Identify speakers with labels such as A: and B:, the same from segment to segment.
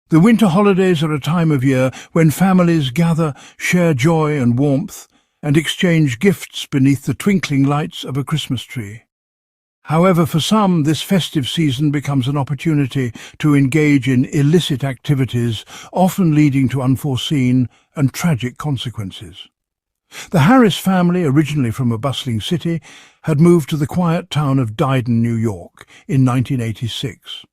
A: The winter holidays are a time of year when families gather, share joy and warmth, and exchange gifts beneath the twinkling lights of a Christmas tree. However, for some, this festive season becomes an opportunity to engage in illicit activities, often leading to unforeseen and tragic consequences. The Harris family, originally from a bustling city, had moved to the quiet town of Dayton, New York, in 1986.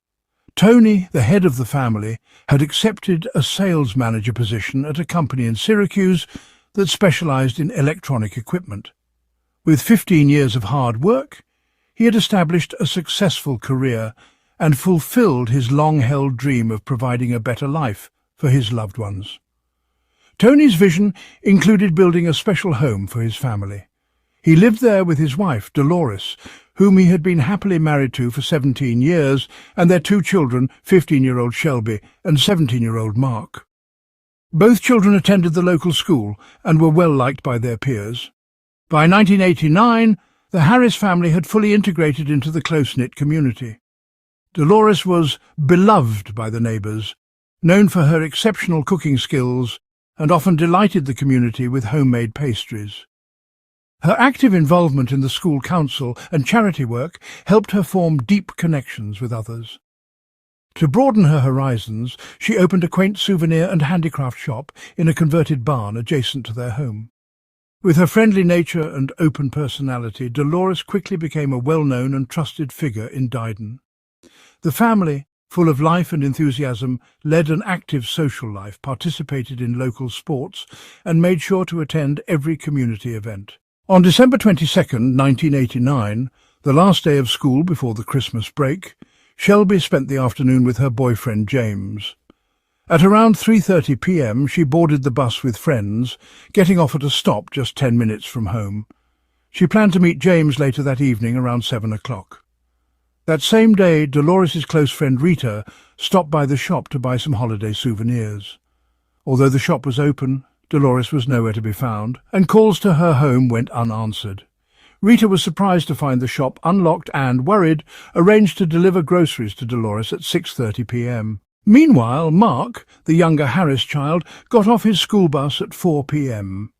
A: Tony, the head of the family, had accepted a sales manager position at a company in Syracuse that specialized in electronic equipment. With 15 years of hard work, he had established a successful career and fulfilled his long-held dream of providing a better life for his loved ones. Tony's vision included building a special home for his family. He lived there with his wife, Dolores, whom he had been happily married to for 17 years, and their two children, 15-year-old Shelby and 17-year-old Mark. Both children attended the local school and were well liked by their peers. By 1989, the Harris family had fully integrated into the close-knit community. Dolores was beloved by the neighbours, known for her exceptional cooking skills, and often delighted the community with homemade pastries. Her active involvement in the school council and charity work helped her form deep connections with others. To broaden her horizons, she opened a quaint souvenir and handicraft shop in a converted barn adjacent to their home. With her friendly nature and open personality, Dolores quickly became a well-known and trusted figure in Dayton. The family, full of life and enthusiasm, led an active social life, participated in local sports, and made sure to attend every community event. On December 22, 1989, the last day of school before the Christmas break, Shelby spent the afternoon with her boyfriend James. At around 3:30 p.m. she boarded the bus with friends, getting off at a stop just 10 minutes from home. She planned to meet James later that evening around 7 o'clock. That same day, Dolores' close friend Rita stopped by the shop to buy some holiday souvenirs. Although the shop was open, Dolores was nowhere to be found, and calls to her home went unanswered. Rita was surprised to find the shop unlocked and, worried, arranged to deliver groceries to Dolores at 6:30 p.m. Meanwhile, Mark, the younger Harris child, got off his school bus at 4 p.m.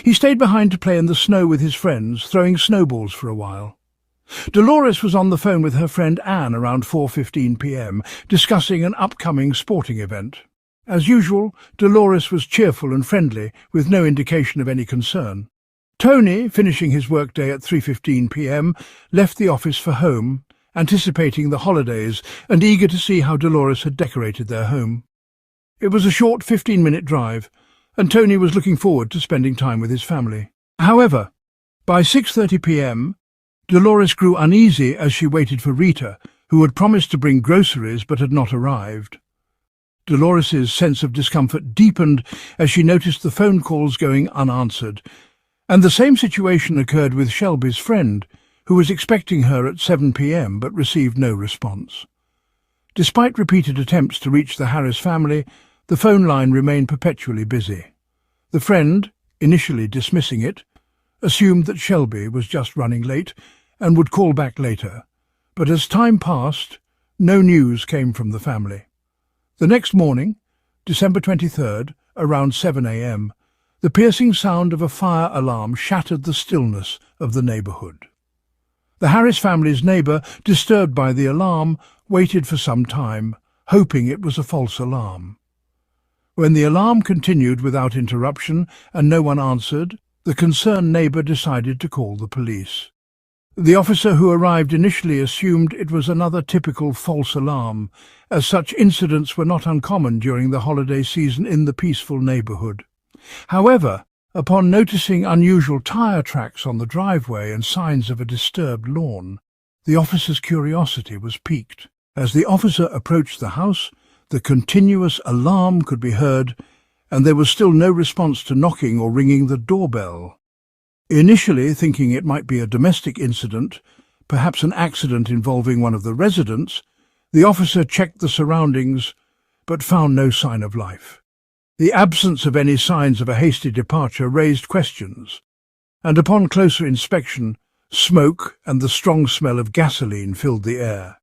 A: He stayed behind to play in the snow with his friends, throwing snowballs for a while. Dolores was on the phone with her friend Anne around 4:15 p.m, discussing an upcoming sporting event. As usual, Dolores was cheerful and friendly, with no indication of any concern. Tony, finishing his workday at 3:15 p.m, left the office for home, anticipating the holidays and eager to see how Dolores had decorated their home. It was a short 15-minute drive, and Tony was looking forward to spending time with his family. However, by 6:30 p.m, Dolores grew uneasy as she waited for Rita, who had promised to bring groceries but had not arrived. Dolores' sense of discomfort deepened as she noticed the phone calls going unanswered, and the same situation occurred with Shelby's friend, who was expecting her at 7 p.m. but received no response. Despite repeated attempts to reach the Harris family, the phone line remained perpetually busy. The friend, initially dismissing it, assumed that Shelby was just running late and would call back later, but as time passed, no news came from the family. The next morning, December 23rd, around 7 a.m, the piercing sound of a fire alarm shattered the stillness of the neighbourhood. The Harris family's neighbour, disturbed by the alarm, waited for some time, hoping it was a false alarm. When the alarm continued without interruption and no one answered, the concerned neighbour decided to call the police. The officer who arrived initially assumed it was another typical false alarm, as such incidents were not uncommon during the holiday season in the peaceful neighbourhood. However, upon noticing unusual tyre tracks on the driveway and signs of a disturbed lawn, the officer's curiosity was piqued. As the officer approached the house, the continuous alarm could be heard, and there was still no response to knocking or ringing the doorbell. Initially thinking it might be a domestic incident, perhaps an accident involving one of the residents, the officer checked the surroundings but found no sign of life. The absence of any signs of a hasty departure raised questions, and upon closer inspection, smoke and the strong smell of gasoline filled the air.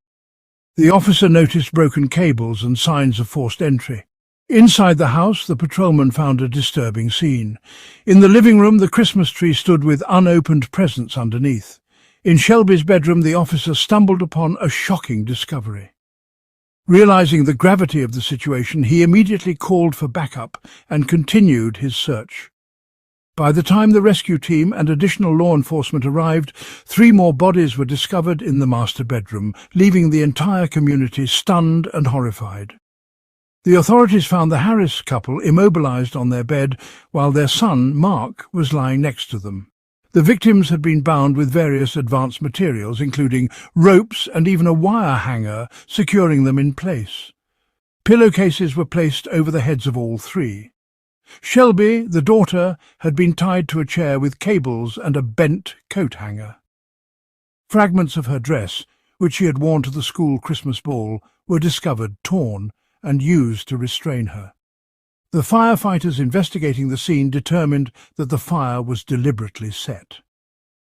A: The officer noticed broken cables and signs of forced entry. Inside the house, the patrolman found a disturbing scene. In the living room, the Christmas tree stood with unopened presents underneath. In Shelby's bedroom, the officer stumbled upon a shocking discovery. Realizing the gravity of the situation, he immediately called for backup and continued his search. By the time the rescue team and additional law enforcement arrived, 3 more bodies were discovered in the master bedroom, leaving the entire community stunned and horrified. The authorities found the Harris couple immobilized on their bed while their son, Mark, was lying next to them. The victims had been bound with various advanced materials, including ropes and even a wire hanger securing them in place. Pillowcases were placed over the heads of all 3. Shelby, the daughter, had been tied to a chair with cables and a bent coat hanger. Fragments of her dress, which she had worn to the school Christmas ball, were discovered torn and used to restrain her. The firefighters investigating the scene determined that the fire was deliberately set.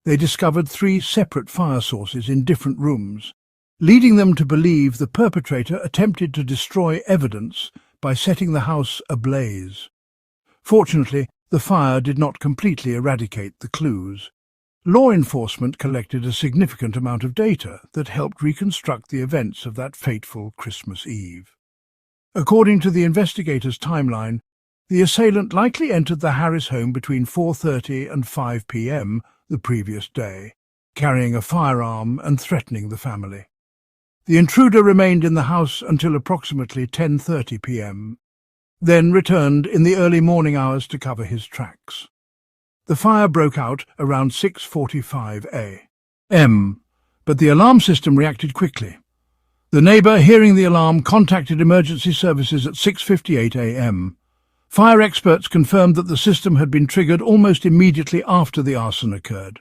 A: They discovered 3 separate fire sources in different rooms, leading them to believe the perpetrator attempted to destroy evidence by setting the house ablaze. Fortunately, the fire did not completely eradicate the clues. Law enforcement collected a significant amount of data that helped reconstruct the events of that fateful Christmas Eve. According to the investigators' timeline, the assailant likely entered the Harris home between 4:30 and 5 p.m. the previous day, carrying a firearm and threatening the family. The intruder remained in the house until approximately 10:30 p.m., then returned in the early morning hours to cover his tracks. The fire broke out around 6:45 a.m., but the alarm system reacted quickly. The neighbour, hearing the alarm, contacted emergency services at 6:58 a.m. Fire experts confirmed that the system had been triggered almost immediately after the arson occurred.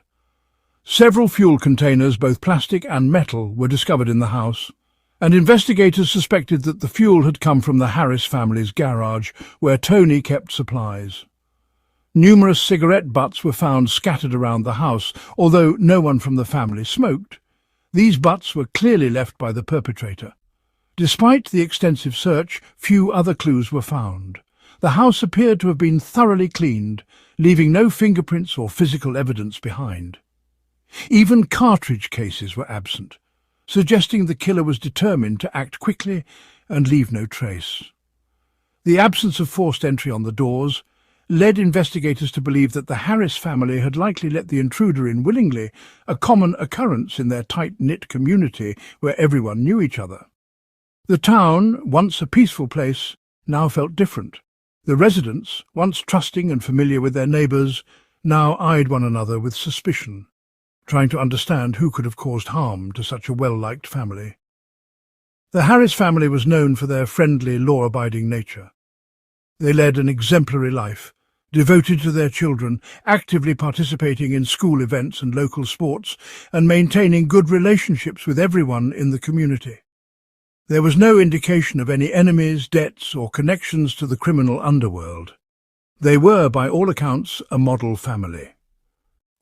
A: Several fuel containers, both plastic and metal, were discovered in the house, and investigators suspected that the fuel had come from the Harris family's garage, where Tony kept supplies. Numerous cigarette butts were found scattered around the house, although no one from the family smoked. These butts were clearly left by the perpetrator. Despite the extensive search, few other clues were found. The house appeared to have been thoroughly cleaned, leaving no fingerprints or physical evidence behind. Even cartridge cases were absent, suggesting the killer was determined to act quickly and leave no trace. The absence of forced entry on the doors led investigators to believe that the Harris family had likely let the intruder in willingly, a common occurrence in their tight-knit community where everyone knew each other. The town, once a peaceful place, now felt different. The residents, once trusting and familiar with their neighbours, now eyed one another with suspicion, trying to understand who could have caused harm to such a well-liked family. The Harris family was known for their friendly, law-abiding nature. They led an exemplary life, devoted to their children, actively participating in school events and local sports, and maintaining good relationships with everyone in the community. There was no indication of any enemies, debts, or connections to the criminal underworld. They were, by all accounts, a model family.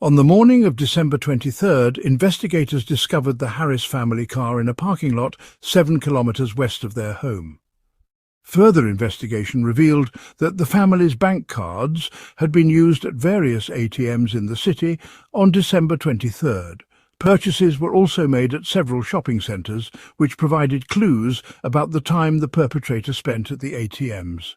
A: On the morning of December 23rd, investigators discovered the Harris family car in a parking lot 7 kilometers west of their home. Further investigation revealed that the family's bank cards had been used at various ATMs in the city on December 23rd. Purchases were also made at several shopping centres, which provided clues about the time the perpetrator spent at the ATMs.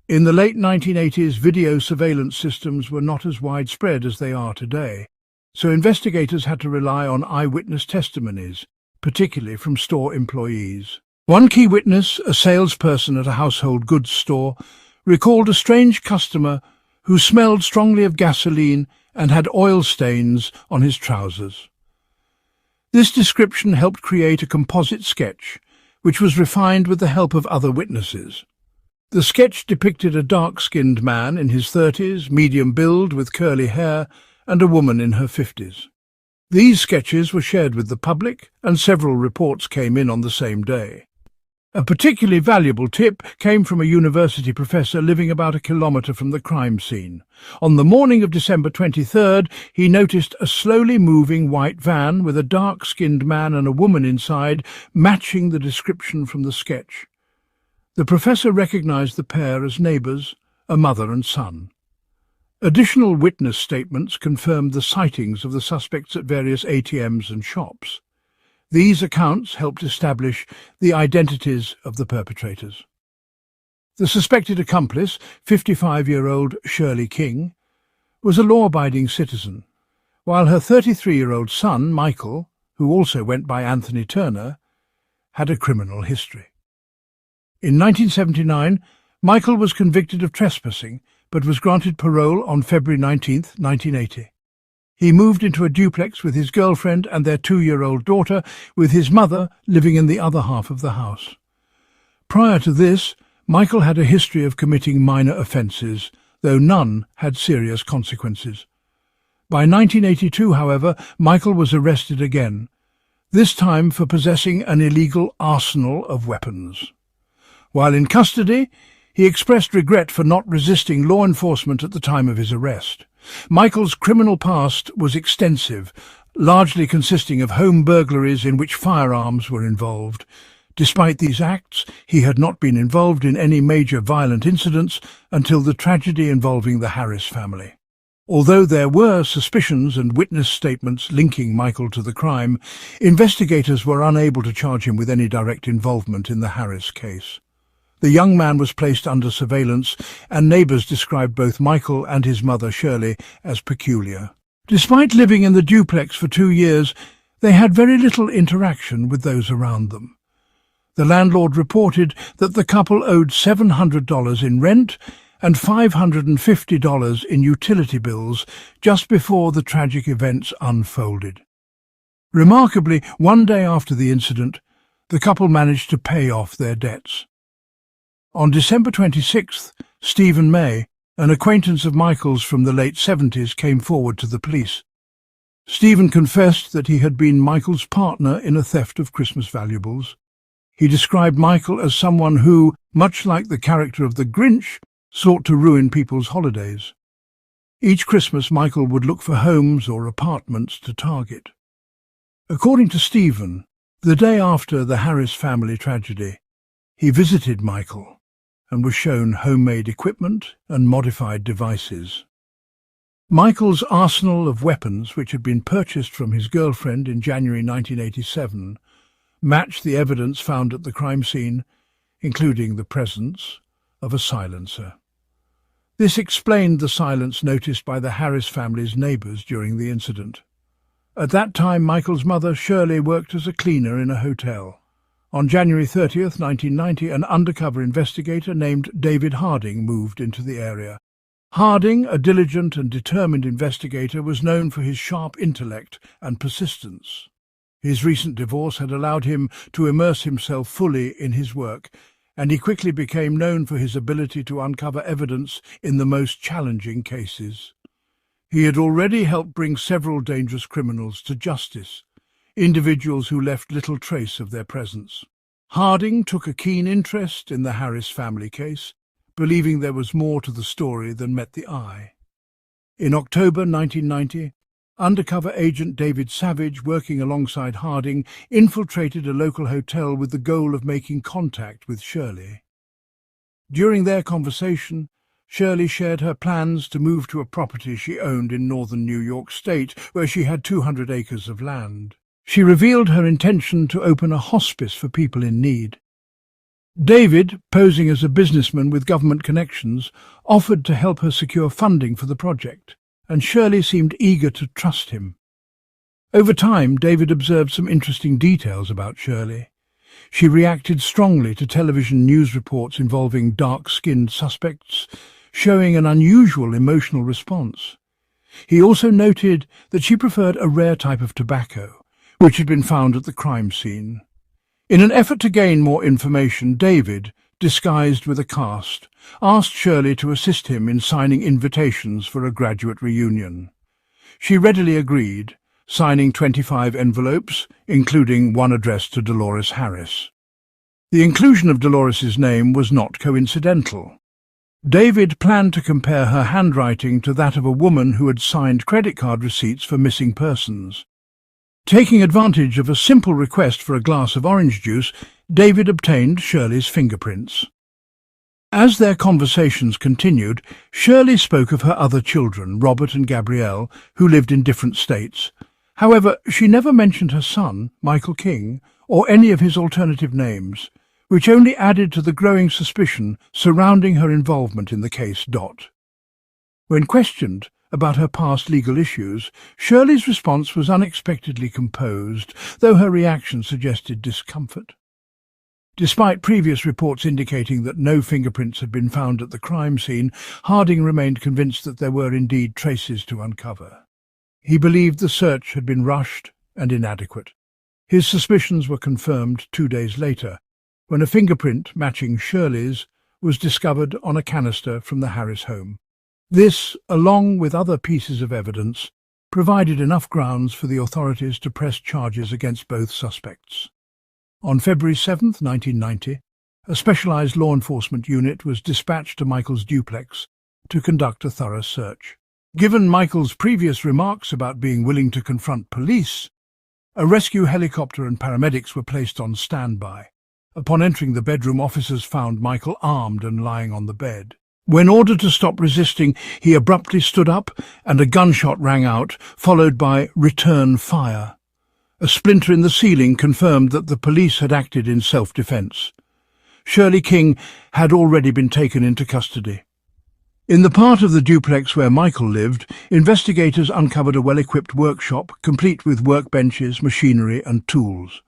A: In the late 1980s, video surveillance systems were not as widespread as they are today, so investigators had to rely on eyewitness testimonies, particularly from store employees. One key witness, a salesperson at a household goods store, recalled a strange customer who smelled strongly of gasoline and had oil stains on his trousers. This description helped create a composite sketch, which was refined with the help of other witnesses. The sketch depicted a dark-skinned man in his 30s, medium build with curly hair, and a woman in her 50s. These sketches were shared with the public, and several reports came in on the same day. A particularly valuable tip came from a university professor living about a kilometre from the crime scene. On the morning of December 23rd, he noticed a slowly moving white van with a dark-skinned man and a woman inside, matching the description from the sketch. The professor recognised the pair as neighbours, a mother and son. Additional witness statements confirmed the sightings of the suspects at various ATMs and shops. These accounts helped establish the identities of the perpetrators. The suspected accomplice, 55-year-old Shirley King, was a law-abiding citizen, while her 33-year-old son, Michael, who also went by Anthony Turner, had a criminal history. In 1979, Michael was convicted of trespassing, but was granted parole on February 19, 1980. He moved into a duplex with his girlfriend and their 2-year-old daughter, with his mother living in the other half of the house. Prior to this, Michael had a history of committing minor offences, though none had serious consequences. By 1982, however, Michael was arrested again, this time for possessing an illegal arsenal of weapons. While in custody, he expressed regret for not resisting law enforcement at the time of his arrest. Michael's criminal past was extensive, largely consisting of home burglaries in which firearms were involved. Despite these acts, he had not been involved in any major violent incidents until the tragedy involving the Harris family. Although there were suspicions and witness statements linking Michael to the crime, investigators were unable to charge him with any direct involvement in the Harris case. The young man was placed under surveillance, and neighbours described both Michael and his mother Shirley as peculiar. Despite living in the duplex for 2 years, they had very little interaction with those around them. The landlord reported that the couple owed $700 in rent and $550 in utility bills just before the tragic events unfolded. Remarkably, one day after the incident, the couple managed to pay off their debts. On December 26th, Stephen May, an acquaintance of Michael's from the late 70s, came forward to the police. Stephen confessed that he had been Michael's partner in a theft of Christmas valuables. He described Michael as someone who, much like the character of the Grinch, sought to ruin people's holidays. Each Christmas, Michael would look for homes or apartments to target. According to Stephen, the day after the Harris family tragedy, he visited Michael and was shown homemade equipment and modified devices. Michael's arsenal of weapons, which had been purchased from his girlfriend in January 1987, matched the evidence found at the crime scene, including the presence of a silencer. This explained the silence noticed by the Harris family's neighbours during the incident. At that time, Michael's mother, Shirley, worked as a cleaner in a hotel. On January 30th, 1990, an undercover investigator named David Harding moved into the area. Harding, a diligent and determined investigator, was known for his sharp intellect and persistence. His recent divorce had allowed him to immerse himself fully in his work, and he quickly became known for his ability to uncover evidence in the most challenging cases. He had already helped bring several dangerous criminals to justice, individuals who left little trace of their presence. Harding took a keen interest in the Harris family case, believing there was more to the story than met the eye. In October 1990, undercover agent David Savage, working alongside Harding, infiltrated a local hotel with the goal of making contact with Shirley. During their conversation, Shirley shared her plans to move to a property she owned in northern New York State, where she had 200 acres of land. She revealed her intention to open a hospice for people in need. David, posing as a businessman with government connections, offered to help her secure funding for the project, and Shirley seemed eager to trust him. Over time, David observed some interesting details about Shirley. She reacted strongly to television news reports involving dark-skinned suspects, showing an unusual emotional response. He also noted that she preferred a rare type of tobacco, which had been found at the crime scene. In an effort to gain more information, David, disguised with a cast, asked Shirley to assist him in signing invitations for a graduate reunion. She readily agreed, signing 25 envelopes, including one addressed to Dolores Harris. The inclusion of Dolores's name was not coincidental. David planned to compare her handwriting to that of a woman who had signed credit card receipts for missing persons. Taking advantage of a simple request for a glass of orange juice, David obtained Shirley's fingerprints. As their conversations continued, Shirley spoke of her other children, Robert and Gabrielle, who lived in different states. However, she never mentioned her son, Michael King, or any of his alternative names, which only added to the growing suspicion surrounding her involvement in the case. When questioned about her past legal issues, Shirley's response was unexpectedly composed, though her reaction suggested discomfort. Despite previous reports indicating that no fingerprints had been found at the crime scene, Harding remained convinced that there were indeed traces to uncover. He believed the search had been rushed and inadequate. His suspicions were confirmed 2 days later, when a fingerprint matching Shirley's was discovered on a canister from the Harris home. This, along with other pieces of evidence, provided enough grounds for the authorities to press charges against both suspects. On February 7, 1990, a specialized law enforcement unit was dispatched to Michael's duplex to conduct a thorough search. Given Michael's previous remarks about being willing to confront police, a rescue helicopter and paramedics were placed on standby. Upon entering the bedroom, officers found Michael armed and lying on the bed. When ordered to stop resisting, he abruptly stood up and a gunshot rang out, followed by return fire. A splinter in the ceiling confirmed that the police had acted in self-defense. Shirley King had already been taken into custody. In the part of the duplex where Michael lived, investigators uncovered a well-equipped workshop, complete with workbenches, machinery and tools.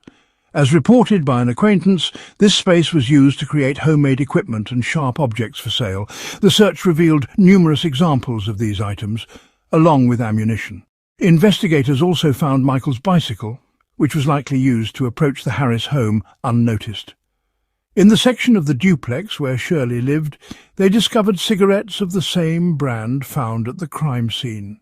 A: As reported by an acquaintance, this space was used to create homemade equipment and sharp objects for sale. The search revealed numerous examples of these items, along with ammunition. Investigators also found Michael's bicycle, which was likely used to approach the Harris home unnoticed. In the section of the duplex where Shirley lived, they discovered cigarettes of the same brand found at the crime scene.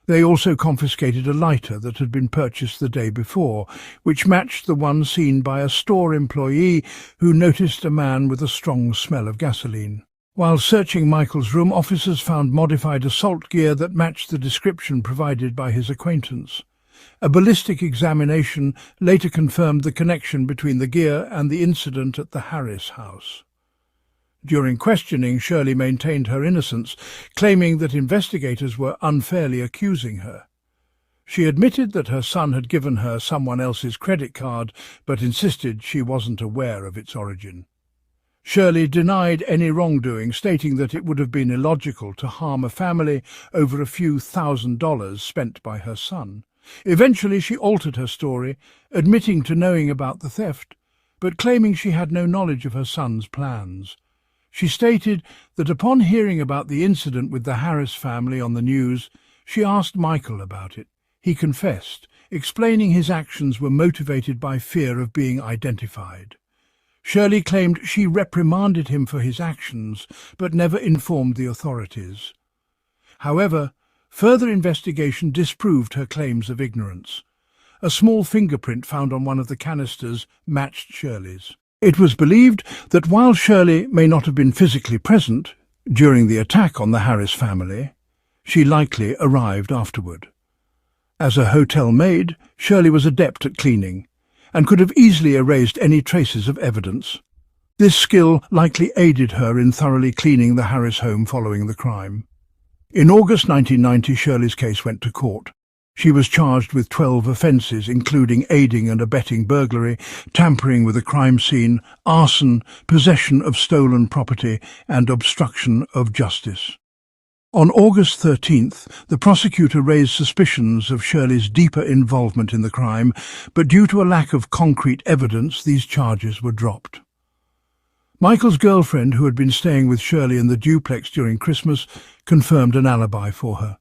A: They also confiscated a lighter that had been purchased the day before, which matched the one seen by a store employee who noticed a man with a strong smell of gasoline. While searching Michael's room, officers found modified assault gear that matched the description provided by his acquaintance. A ballistic examination later confirmed the connection between the gear and the incident at the Harris house. During questioning, Shirley maintained her innocence, claiming that investigators were unfairly accusing her. She admitted that her son had given her someone else's credit card, but insisted she wasn't aware of its origin. Shirley denied any wrongdoing, stating that it would have been illogical to harm a family over a few $1,000s spent by her son. Eventually she altered her story, admitting to knowing about the theft, but claiming she had no knowledge of her son's plans. She stated that upon hearing about the incident with the Harris family on the news, she asked Michael about it. He confessed, explaining his actions were motivated by fear of being identified. Shirley claimed she reprimanded him for his actions, but never informed the authorities. However, further investigation disproved her claims of ignorance. A small fingerprint found on one of the canisters matched Shirley's. It was believed that while Shirley may not have been physically present during the attack on the Harris family, she likely arrived afterward. As a hotel maid, Shirley was adept at cleaning, and could have easily erased any traces of evidence. This skill likely aided her in thoroughly cleaning the Harris home following the crime. In August 1990, Shirley's case went to court. She was charged with 12 offences, including aiding and abetting burglary, tampering with a crime scene, arson, possession of stolen property, and obstruction of justice. On August 13th, the prosecutor raised suspicions of Shirley's deeper involvement in the crime, but due to a lack of concrete evidence, these charges were dropped. Michael's girlfriend, who had been staying with Shirley in the duplex during Christmas, confirmed an alibi for her.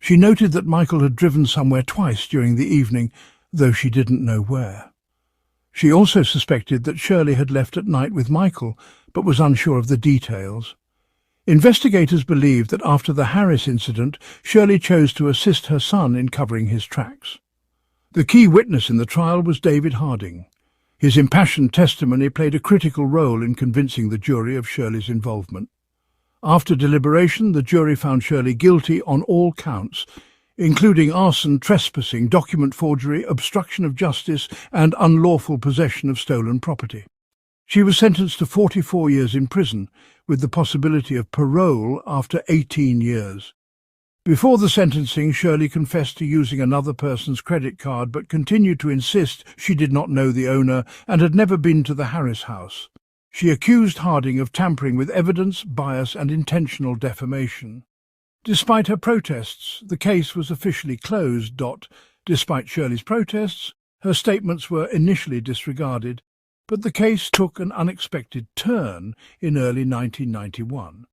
A: She noted that Michael had driven somewhere twice during the evening, though she didn't know where. She also suspected that Shirley had left at night with Michael, but was unsure of the details. Investigators believed that after the Harris incident, Shirley chose to assist her son in covering his tracks. The key witness in the trial was David Harding. His impassioned testimony played a critical role in convincing the jury of Shirley's involvement. After deliberation, the jury found Shirley guilty on all counts, including arson, trespassing, document forgery, obstruction of justice, and unlawful possession of stolen property. She was sentenced to 44 years in prison, with the possibility of parole after 18 years. Before the sentencing, Shirley confessed to using another person's credit card but continued to insist she did not know the owner and had never been to the Harris house. She accused Harding of tampering with evidence, bias and intentional defamation. Despite her protests, the case was officially closed. Despite Shirley's protests, her statements were initially disregarded, but the case took an unexpected turn in early 1991.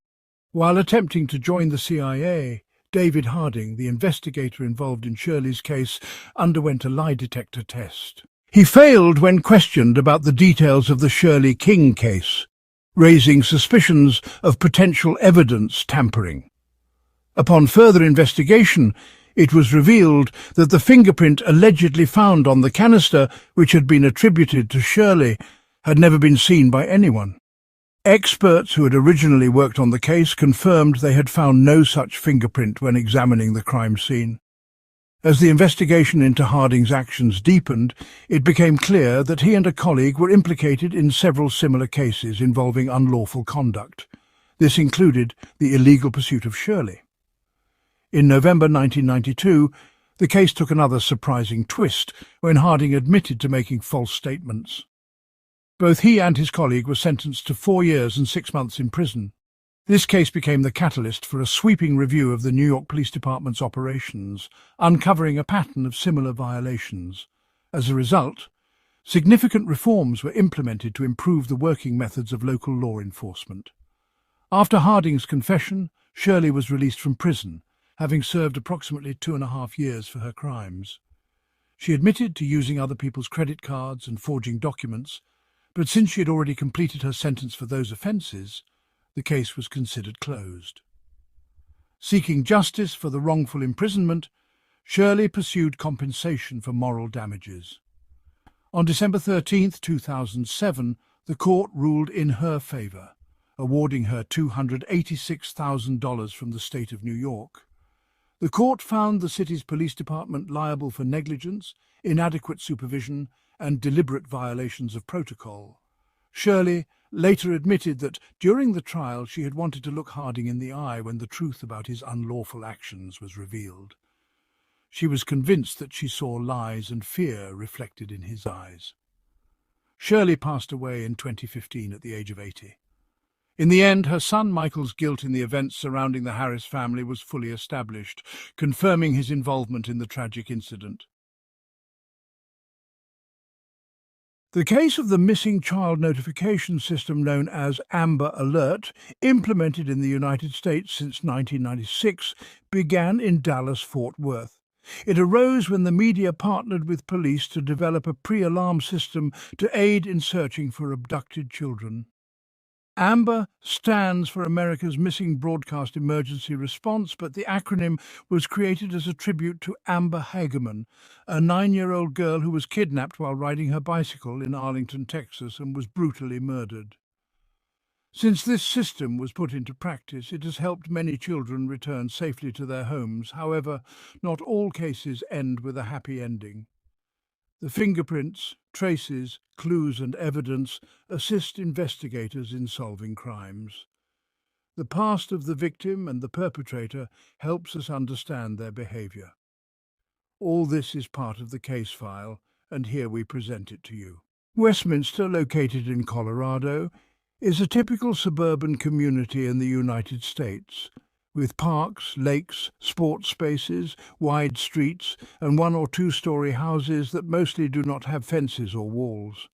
A: While attempting to join the CIA, David Harding, the investigator involved in Shirley's case, underwent a lie detector test. He failed when questioned about the details of the Shirley King case, raising suspicions of potential evidence tampering. Upon further investigation, it was revealed that the fingerprint allegedly found on the canister, which had been attributed to Shirley, had never been seen by anyone. Experts who had originally worked on the case confirmed they had found no such fingerprint when examining the crime scene. As the investigation into Harding's actions deepened, it became clear that he and a colleague were implicated in several similar cases involving unlawful conduct. This included the illegal pursuit of Shirley. In November 1992, the case took another surprising twist when Harding admitted to making false statements. Both he and his colleague were sentenced to 4 years and 6 months in prison. This case became the catalyst for a sweeping review of the New York Police Department's operations, uncovering a pattern of similar violations. As a result, significant reforms were implemented to improve the working methods of local law enforcement. After Harding's confession, Shirley was released from prison, having served approximately 2.5 years for her crimes. She admitted to using other people's credit cards and forging documents, but since she had already completed her sentence for those offences, the case was considered closed. Seeking justice for the wrongful imprisonment, Shirley pursued compensation for moral damages. On December 13, 2007, the court ruled in her favour, awarding her $286,000 from the state of New York. The court found the city's police department liable for negligence, inadequate supervision, and deliberate violations of protocol. Shirley later admitted that during the trial she had wanted to look Harding in the eye when the truth about his unlawful actions was revealed. She was convinced that she saw lies and fear reflected in his eyes. Shirley passed away in 2015 at the age of 80. In the end, her son Michael's guilt in the events surrounding the Harris family was fully established, confirming his involvement in the tragic incident. The case of the missing child notification system known as Amber Alert, implemented in the United States since 1996, began in Dallas-Fort Worth. It arose when the media partnered with police to develop a pre-alarm system to aid in searching for abducted children. AMBER stands for America's Missing Broadcast Emergency Response, but the acronym was created as a tribute to Amber Hageman, a 9-year-old girl who was kidnapped while riding her bicycle in Arlington, Texas, and was brutally murdered. Since this system was put into practice, it has helped many children return safely to their homes. However, not all cases end with a happy ending. The fingerprints, traces, clues and evidence assist investigators in solving crimes. The past of the victim and the perpetrator helps us understand their behaviour. All this is part of the case file, and here we present it to you. Westminster, located in Colorado, is a typical suburban community in the United States, with parks, lakes, sports spaces, wide streets, and 1- or 2-story houses that mostly do not have fences or walls.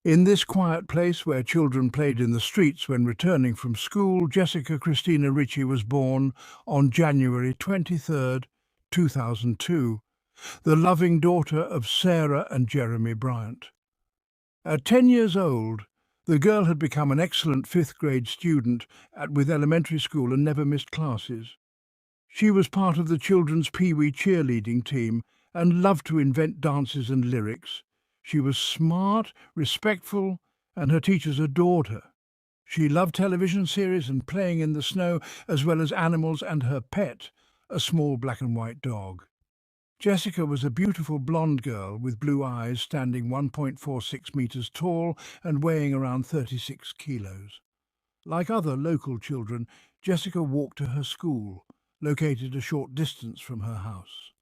A: In this quiet place where children played in the streets when returning from school, Jessica Christina Ritchie was born on January 23, 2002, the loving daughter of Sarah and Jeremy Bryant. At 10 years old, the girl had become an excellent 5th-grade student with elementary school and never missed classes. She was part of the children's Pee Wee cheerleading team and loved to invent dances and lyrics. She was smart, respectful, and her teachers adored her. She loved television series and playing in the snow, as well as animals and her pet, a small black and white dog. Jessica was a beautiful blonde girl with blue eyes, standing 1.46 meters tall and weighing around 36 kilos. Like other local children, Jessica walked to her school, located a short distance from her house.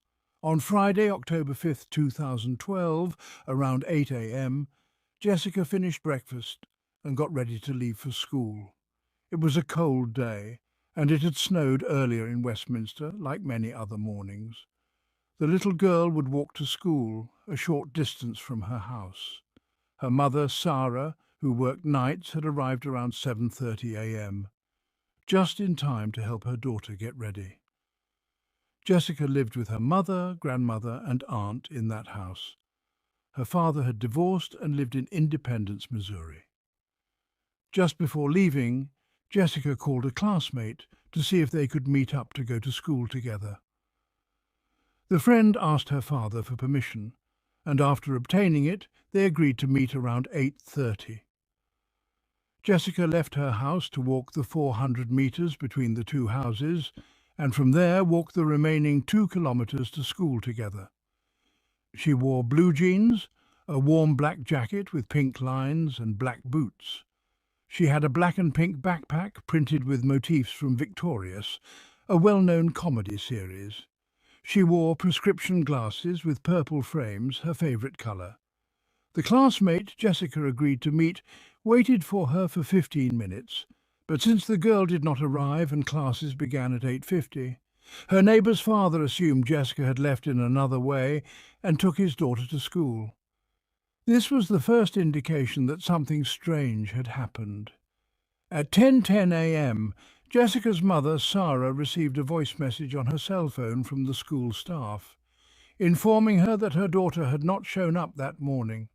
A: On Friday, October 5th, 2012, around 8 a.m., Jessica finished breakfast and got ready to leave for school. It was a cold day, and it had snowed earlier in Westminster, like many other mornings. The little girl would walk to school, a short distance from her house. Her mother, Sarah, who worked nights, had arrived around 7:30 a.m., just in time to help her daughter get ready. Jessica lived with her mother, grandmother, and aunt in that house. Her father had divorced and lived in Independence, Missouri. Just before leaving, Jessica called a classmate to see if they could meet up to go to school together. The friend asked her father for permission, and after obtaining it, they agreed to meet around 8:30. Jessica left her house to walk the 400 meters between the two houses, and from there walked the remaining 2 kilometers to school together. She wore blue jeans, a warm black jacket with pink lines, and black boots. She had a black and pink backpack printed with motifs from Victorious, a well-known comedy series. She wore prescription glasses with purple frames, her favourite colour. The classmate Jessica agreed to meet waited for her for 15 minutes, but since the girl did not arrive and classes began at 8:50, her neighbour's father assumed Jessica had left in another way and took his daughter to school. This was the first indication that something strange had happened. At 10:10 a.m., Jessica's mother, Sarah, received a voice message on her cell phone from the school staff, informing her that her daughter had not shown up that morning.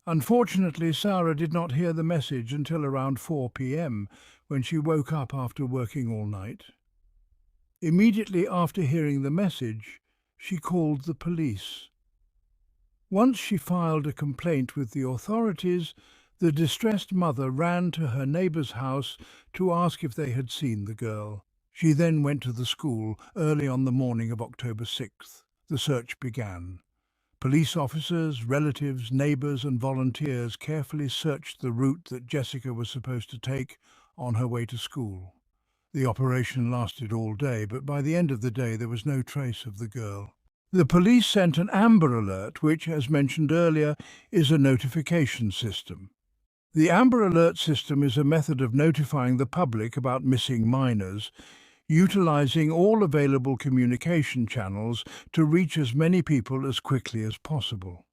A: Unfortunately, Sarah did not hear the message until around 4 p.m, when she woke up after working all night. Immediately after hearing the message, she called the police. Once she filed a complaint with the authorities, the distressed mother ran to her neighbour's house to ask if they had seen the girl. She then went to the school early on the morning of October 6th. The search began. Police officers, relatives, neighbours and volunteers carefully searched the route that Jessica was supposed to take on her way to school. The operation lasted all day, but by the end of the day there was no trace of the girl. The police sent an Amber Alert, which, as mentioned earlier, is a notification system. The Amber Alert system is a method of notifying the public about missing minors, utilising all available communication channels to reach as many people as quickly as possible.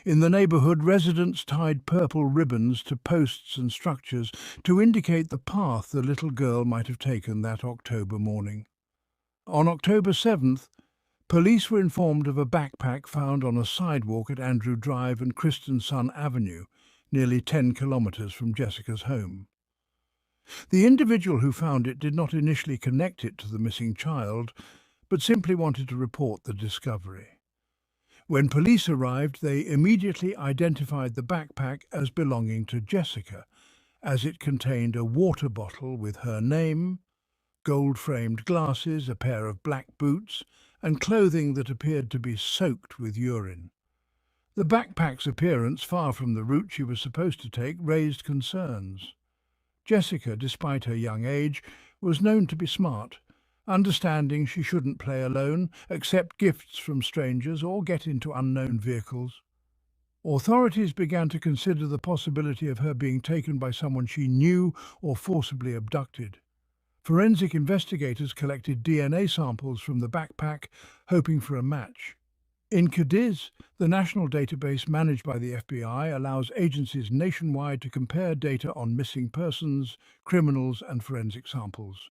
A: In the neighbourhood, residents tied purple ribbons to posts and structures to indicate the path the little girl might have taken that October morning. On October 7th, police were informed of a backpack found on a sidewalk at Andrew Drive and Christensen Avenue, nearly 10 kilometres from Jessica's home. The individual who found it did not initially connect it to the missing child, but simply wanted to report the discovery. When police arrived, they immediately identified the backpack as belonging to Jessica, as it contained a water bottle with her name, gold-framed glasses, a pair of black boots, and clothing that appeared to be soaked with urine. The backpack's appearance, far from the route she was supposed to take, raised concerns. Jessica, despite her young age, was known to be smart, understanding she shouldn't play alone, accept gifts from strangers, or get into unknown vehicles. Authorities began to consider the possibility of her being taken by someone she knew or forcibly abducted. Forensic investigators collected DNA samples from the backpack, hoping for a match. In Cadiz, the national database managed by the FBI allows agencies nationwide to compare data on missing persons, criminals and forensic samples.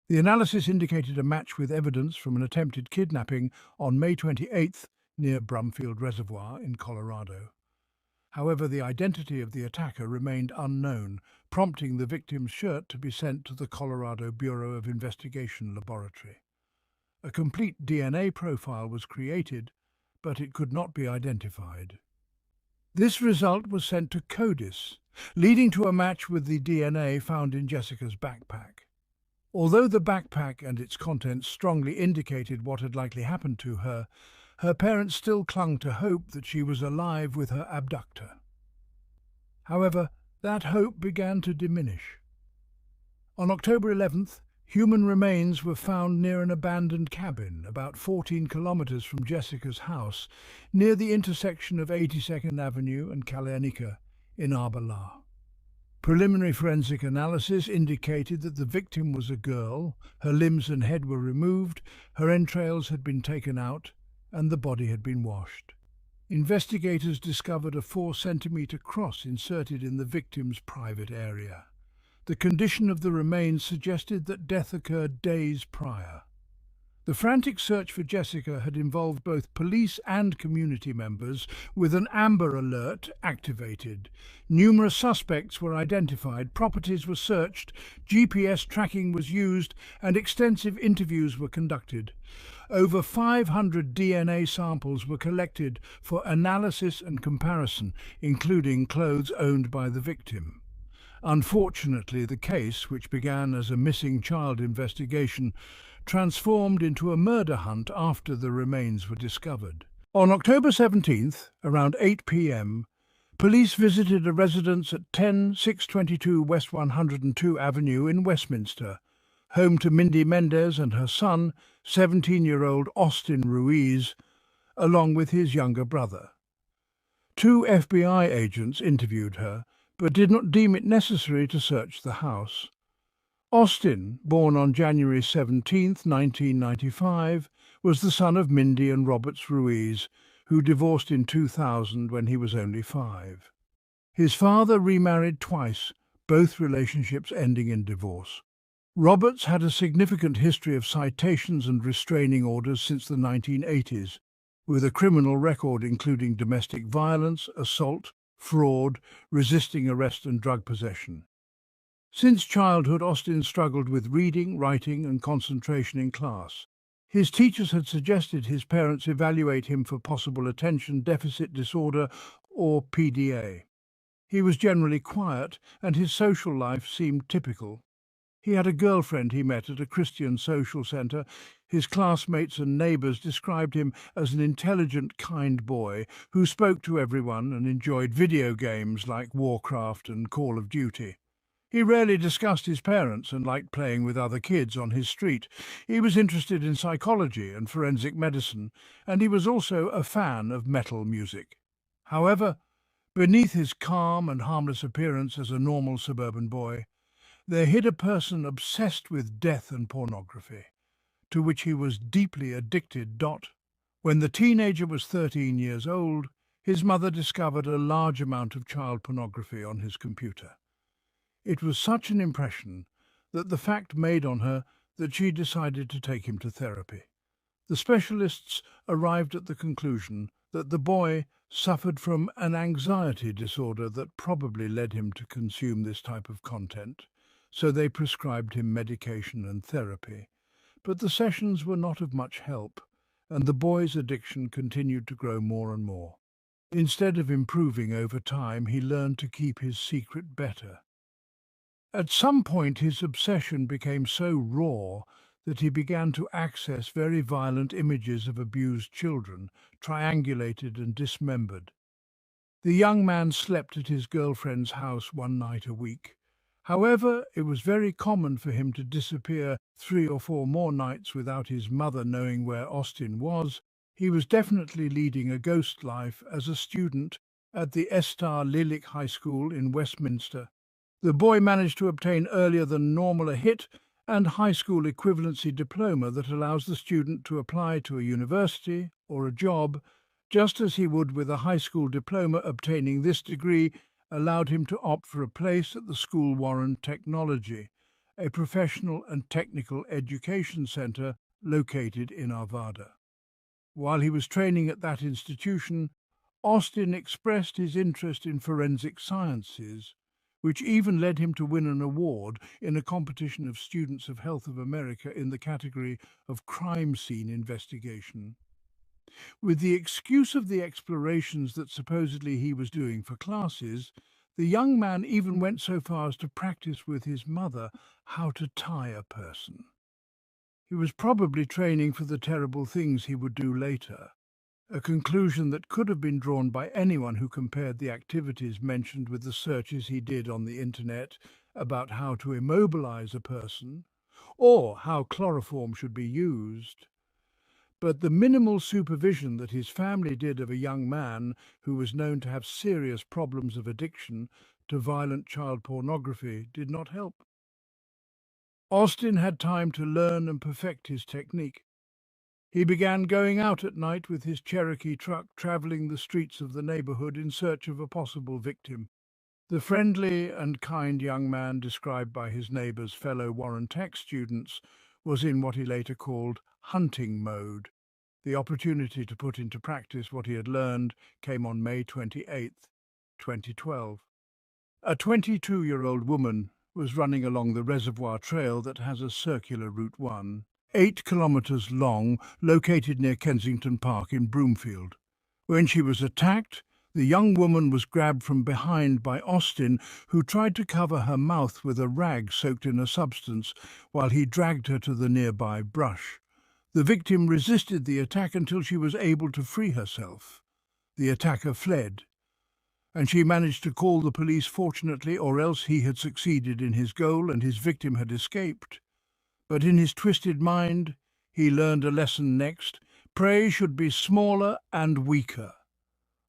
A: The analysis indicated a match with evidence from an attempted kidnapping on May 28th near Brumfield Reservoir in Colorado. However, the identity of the attacker remained unknown, prompting the victim's shirt to be sent to the Colorado Bureau of Investigation laboratory. A complete DNA profile was created, but it could not be identified. This result was sent to CODIS, leading to a match with the DNA found in Jessica's backpack. Although the backpack and its contents strongly indicated what had likely happened to her, her parents still clung to hope that she was alive with her abductor. However, that hope began to diminish. On October 11th, human remains were found near an abandoned cabin about 14 kilometers from Jessica's house, near the intersection of 82nd Avenue and Kaleanika in Arbor La. Preliminary forensic analysis indicated that the victim was a girl, her limbs and head were removed, her entrails had been taken out, and the body had been washed. Investigators discovered a 4-centimeter cross inserted in the victim's private area. The condition of the remains suggested that death occurred days prior. The frantic search for Jessica had involved both police and community members, with an Amber Alert activated. Numerous suspects were identified, properties were searched, GPS tracking was used, and extensive interviews were conducted. Over 500 DNA samples were collected for analysis and comparison, including clothes owned by the victim. Unfortunately, the case, which began as a missing child investigation, transformed into a murder hunt after the remains were discovered. On October 17th, around 8 p.m., police visited a residence at 10622 West 102 Avenue in Westminster, home to Mindy Mendez and her son, 17-year-old Austin Ruiz, along with his younger brother. 2 FBI agents interviewed her, but did not deem it necessary to search the house. Austin, born on January 17, 1995, was the son of Mindy and Roberts Ruiz, who divorced in 2000 when he was only 5. His father remarried twice, both relationships ending in divorce. Roberts had a significant history of citations and restraining orders since the 1980s, with a criminal record including domestic violence, assault, fraud, resisting arrest and drug possession. Since childhood, Austin struggled with reading, writing and concentration in class. His teachers had suggested his parents evaluate him for possible attention deficit disorder or PDA. He was generally quiet and his social life seemed typical. He had a girlfriend he met at a Christian social centre. His classmates and neighbours described him as an intelligent, kind boy who spoke to everyone and enjoyed video games like Warcraft and Call of Duty. He rarely discussed his parents and liked playing with other kids on his street. He was interested in psychology and forensic medicine, and he was also a fan of metal music. However, beneath his calm and harmless appearance as a normal suburban boy, there hid a person obsessed with death and pornography, to which he was deeply addicted. When the teenager was 13 years old, his mother discovered a large amount of child pornography on his computer. It was such an impression that the fact made on her that she decided to take him to therapy. The specialists arrived at the conclusion that the boy suffered from an anxiety disorder that probably led him to consume this type of content, so they prescribed him medication and therapy. But the sessions were not of much help, and the boy's addiction continued to grow more and more. Instead of improving over time, he learned to keep his secret better. At some point, his obsession became so raw that he began to access very violent images of abused children, triangulated and dismembered. The young man slept at his girlfriend's house one night a week. However, it was very common for him to disappear 3 or 4 more nights without his mother knowing where Austin was. He was definitely leading a ghost life as a student at the Estar Lilik High School in Westminster. The boy managed to obtain earlier than normal a HIT and high school equivalency diploma that allows the student to apply to a university or a job, just as he would with a high school diploma. Obtaining this degree allowed him to opt for a place at the School Warren Technology, a professional and technical education centre located in Arvada. While he was training at that institution, Austin expressed his interest in forensic sciences, which even led him to win an award in a competition of Students of Health of America in the category of crime scene investigation. With the excuse of the explorations that supposedly he was doing for classes, the young man even went so far as to practice with his mother how to tie a person. He was probably training for the terrible things he would do later, a conclusion that could have been drawn by anyone who compared the activities mentioned with the searches he did on the internet about how to immobilize a person or how chloroform should be used. But the minimal supervision that his family did of a young man who was known to have serious problems of addiction to violent child pornography did not help. Austin had time to learn and perfect his technique. He began going out at night with his Cherokee truck, traveling the streets of the neighborhood in search of a possible victim. The friendly and kind young man described by his neighbors, fellow Warren Tech students, was in what he later called hunting mode. The opportunity to put into practice what he had learned came on May 28th, 2012. A 22-year-old woman was running along the reservoir trail that has a circular Route 1, 8 kilometers long, located near Kensington Park in Broomfield. When she was attacked, the young woman was grabbed from behind by Austin, who tried to cover her mouth with a rag soaked in a substance while he dragged her to the nearby brush. The victim resisted the attack until she was able to free herself. The attacker fled, and she managed to call the police fortunately, or else he had succeeded in his goal and his victim had escaped. But in his twisted mind, he learned a lesson next. Prey should be smaller and weaker.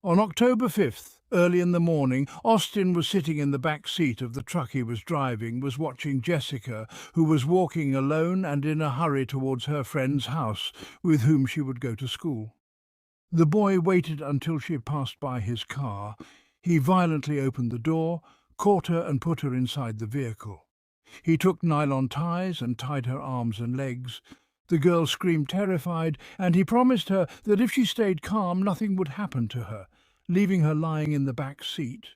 A: On October 5th, early in the morning, Austin was sitting in the back seat of the truck he was driving, was watching Jessica, who was walking alone and in a hurry towards her friend's house, with whom she would go to school. The boy waited until she had passed by his car. He violently opened the door, caught her and put her inside the vehicle. He took nylon ties and tied her arms and legs. The girl screamed terrified, and he promised her that if she stayed calm, nothing would happen to her, leaving her lying in the back seat.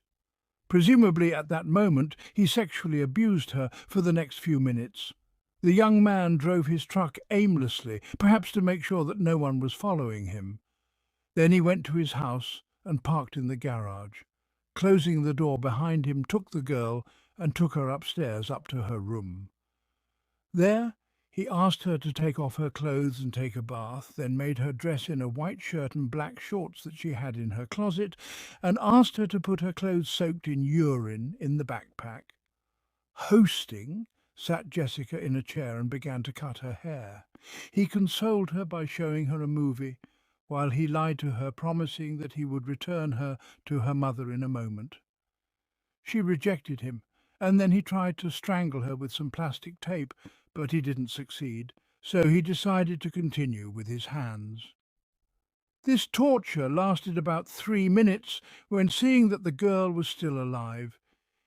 A: Presumably at that moment, he sexually abused her for the next few minutes. The young man drove his truck aimlessly, perhaps to make sure that no one was following him. Then he went to his house and parked in the garage. Closing the door behind him, took the girl and took her upstairs up to her room. There, he asked her to take off her clothes and take a bath, then made her dress in a white shirt and black shorts that she had in her closet, and asked her to put her clothes soaked in urine in the backpack. Hosting, sat Jessica in a chair and began to cut her hair. He consoled her by showing her a movie, while he lied to her, promising that he would return her to her mother in a moment. She rejected him, and then he tried to strangle her with some plastic tape, but he didn't succeed, so he decided to continue with his hands. This torture lasted about 3 minutes when, seeing that the girl was still alive,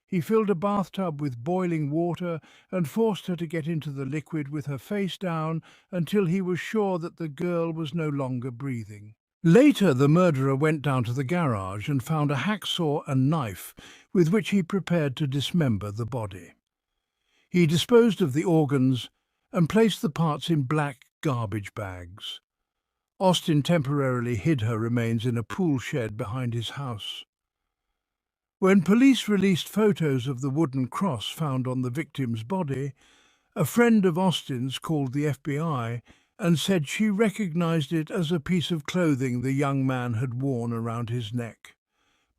A: he filled a bathtub with boiling water and forced her to get into the liquid with her face down until he was sure that the girl was no longer breathing. Later, the murderer went down to the garage and found a hacksaw and knife with which he prepared to dismember the body. He disposed of the organs and placed the parts in black garbage bags. Austin temporarily hid her remains in a pool shed behind his house. When police released photos of the wooden cross found on the victim's body, a friend of Austin's called the FBI and said she recognized it as a piece of clothing the young man had worn around his neck.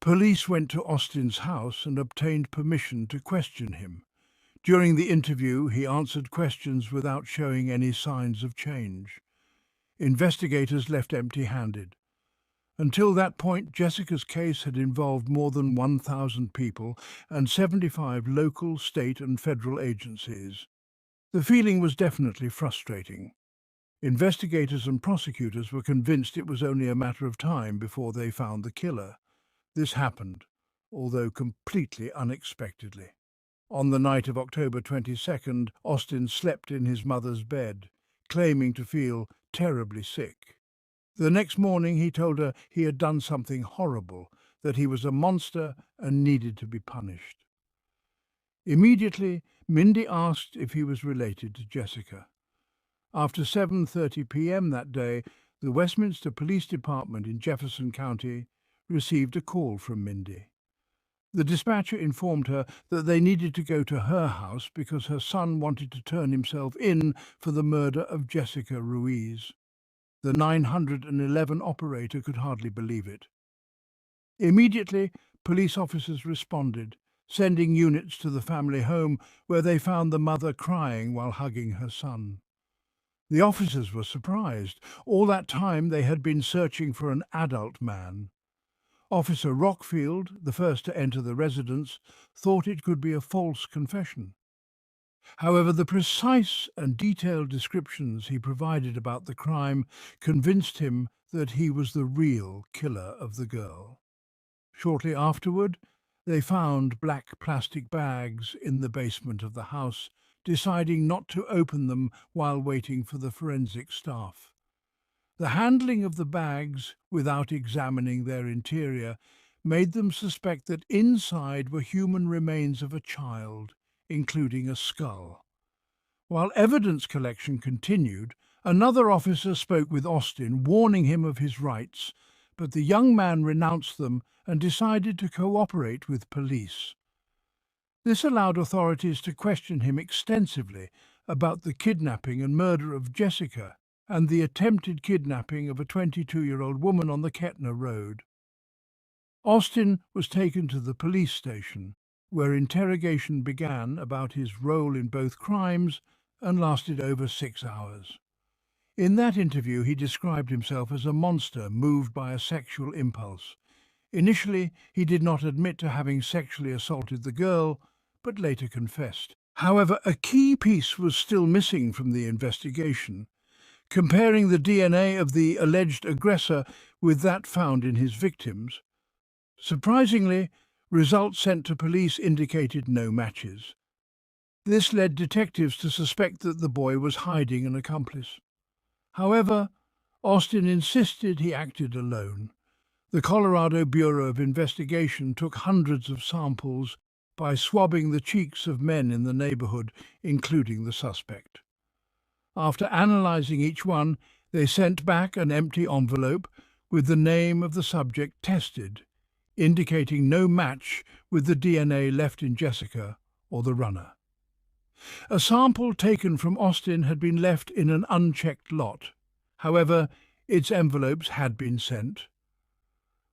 A: Police went to Austin's house and obtained permission to question him. During the interview, he answered questions without showing any signs of change. Investigators left empty-handed. Until that point, Jessica's case had involved more than 1,000 people and 75 local, state and federal agencies. The feeling was definitely frustrating. Investigators and prosecutors were convinced it was only a matter of time before they found the killer. This happened, although completely unexpectedly. On the night of October 22nd, Austin slept in his mother's bed, claiming to feel terribly sick. The next morning he told her he had done something horrible, that he was a monster and needed to be punished. Immediately, Mindy asked if he was related to Jessica. After 7:30 p.m. that day, The Westminster Police Department in Jefferson County received a call from Mindy. The dispatcher informed her that they needed to go to her house because her son wanted to turn himself in for the murder of Jessica Ruiz. The 911 operator could hardly believe it. Immediately, police officers responded, sending units to the family home where they found the mother crying while hugging her son. The officers were surprised. All that time they had been searching for an adult man. Officer Rockfield, the first to enter the residence, thought it could be a false confession. However, the precise and detailed descriptions he provided about the crime convinced him that he was the real killer of the girl. Shortly afterward, they found black plastic bags in the basement of the house, deciding not to open them while waiting for the forensic staff. The handling of the bags, without examining their interior, made them suspect that inside were human remains of a child, including a skull. While evidence collection continued, another officer spoke with Austin, warning him of his rights, but the young man renounced them and decided to cooperate with police. This allowed authorities to question him extensively about the kidnapping and murder of Jessica and the attempted kidnapping of a 22-year-old woman on the Kettner Road. Austin was taken to the police station, where interrogation began about his role in both crimes and lasted over 6 hours. In that interview, he described himself as a monster moved by a sexual impulse. Initially, he did not admit to having sexually assaulted the girl, but later confessed. However, a key piece was still missing from the investigation. Comparing the DNA of the alleged aggressor with that found in his victims. Surprisingly, results sent to police indicated no matches. This led detectives to suspect that the boy was hiding an accomplice. However, Austin insisted he acted alone. The Colorado Bureau of Investigation took hundreds of samples by swabbing the cheeks of men in the neighborhood, including the suspect. After analyzing each one, they sent back an empty envelope with the name of the subject tested, indicating no match with the DNA left in Jessica or the runner. A sample taken from Austin had been left in an unchecked lot. However, its envelopes had been sent.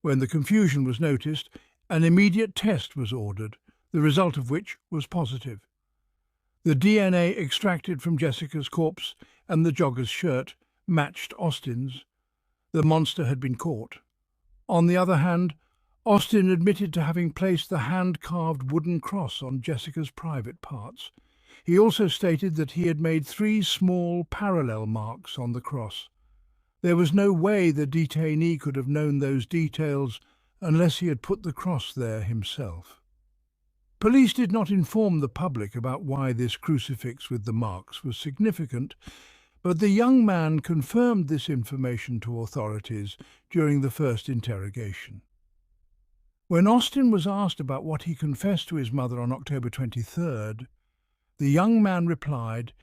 A: When the confusion was noticed, an immediate test was ordered, the result of which was positive. The DNA extracted from Jessica's corpse and the jogger's shirt matched Austin's. The monster had been caught. On the other hand, Austin admitted to having placed the hand-carved wooden cross on Jessica's private parts. He also stated that he had made 3 small parallel marks on the cross. There was no way the detainee could have known those details unless he had put the cross there himself. Police did not inform the public about why this crucifix with the marks was significant, but the young man confirmed this information to authorities during the first interrogation. When Austin was asked about what he confessed to his mother on October 23rd, the young man replied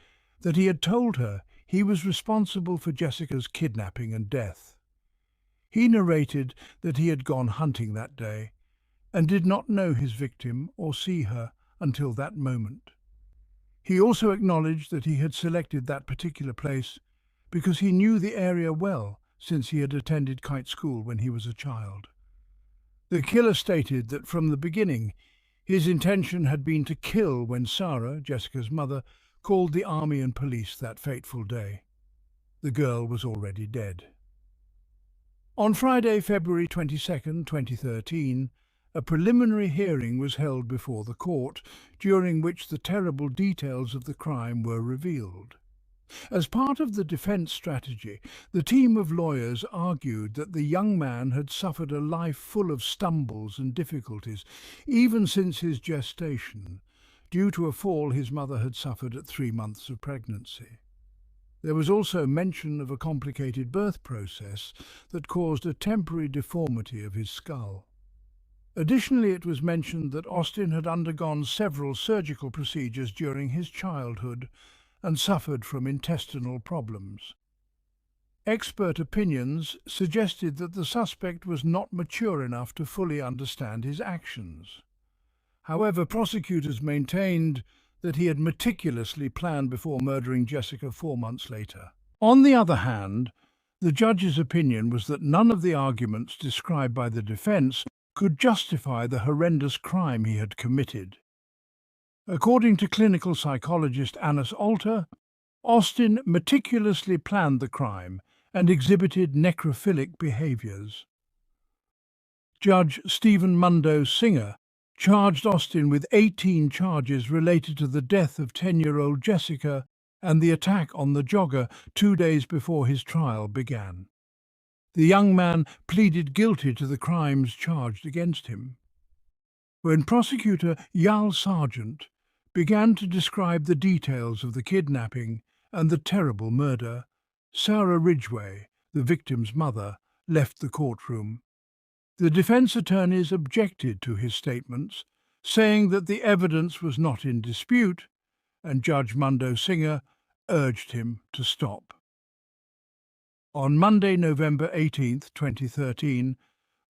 A: that he had told her he was responsible for Jessica's kidnapping and death. He narrated that he had gone hunting that day and did not know his victim or see her until that moment. He also acknowledged that he had selected that particular place because he knew the area well since he had attended kite school when he was a child. The killer stated that from the beginning his intention had been to kill when Sarah, Jessica's mother, called the army and police that fateful day. The girl was already dead. On Friday, February 22, 2013, a preliminary hearing was held before the court, during which the terrible details of the crime were revealed. As part of the defense strategy, the team of lawyers argued that the young man had suffered a life full of stumbles and difficulties, even since his gestation, due to a fall his mother had suffered at 3 months of pregnancy. There was also mention of a complicated birth process that caused a temporary deformity of his skull. Additionally, it was mentioned that Austin had undergone several surgical procedures during his childhood and suffered from intestinal problems. Expert opinions suggested that the suspect was not mature enough to fully understand his actions. However, prosecutors maintained that he had meticulously planned before murdering Jessica 4 months later. On the other hand, the judge's opinion was that none of the arguments described by the defense could justify the horrendous crime he had committed. According to clinical psychologist Annis Alter, Austin meticulously planned the crime and exhibited necrophilic behaviours. Judge Stephen Mundo Singer charged Austin with 18 charges related to the death of 10-year-old Jessica and the attack on the jogger 2 days before his trial began. The young man pleaded guilty to the crimes charged against him. When prosecutor Yal Sargent began to describe the details of the kidnapping and the terrible murder, Sarah Ridgway, the victim's mother, left the courtroom. The defense attorneys objected to his statements, saying that the evidence was not in dispute, and Judge Mundo Singer urged him to stop. On Monday, November 18, 2013,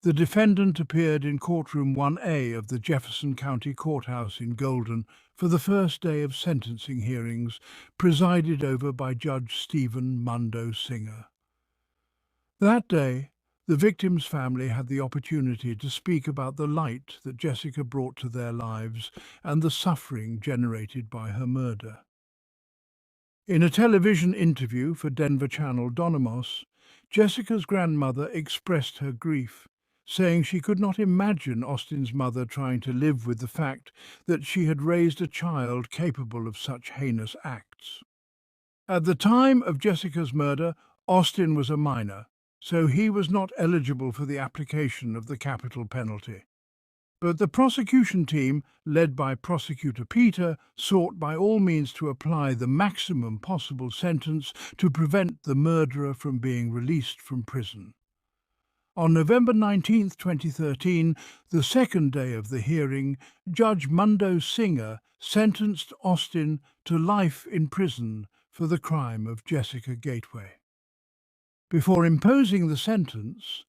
A: the defendant appeared in courtroom 1A of the Jefferson County Courthouse in Golden for the first day of sentencing hearings, presided over by Judge Stephen Mundo Singer. That day, the victim's family had the opportunity to speak about the light that Jessica brought to their lives and the suffering generated by her murder. In a television interview for Denver Channel Donamos, Jessica's grandmother expressed her grief, saying she could not imagine Austin's mother trying to live with the fact that she had raised a child capable of such heinous acts. At the time of Jessica's murder, Austin was a minor, so he was not eligible for the application of the capital penalty. But the prosecution team, led by Prosecutor Peter, sought by all means to apply the maximum possible sentence to prevent the murderer from being released from prison. On November 19, 2013, the second day of the hearing, Judge Mundo Singer sentenced Austin to life in prison for the crime of Jessica Gateway. Before imposing the sentence,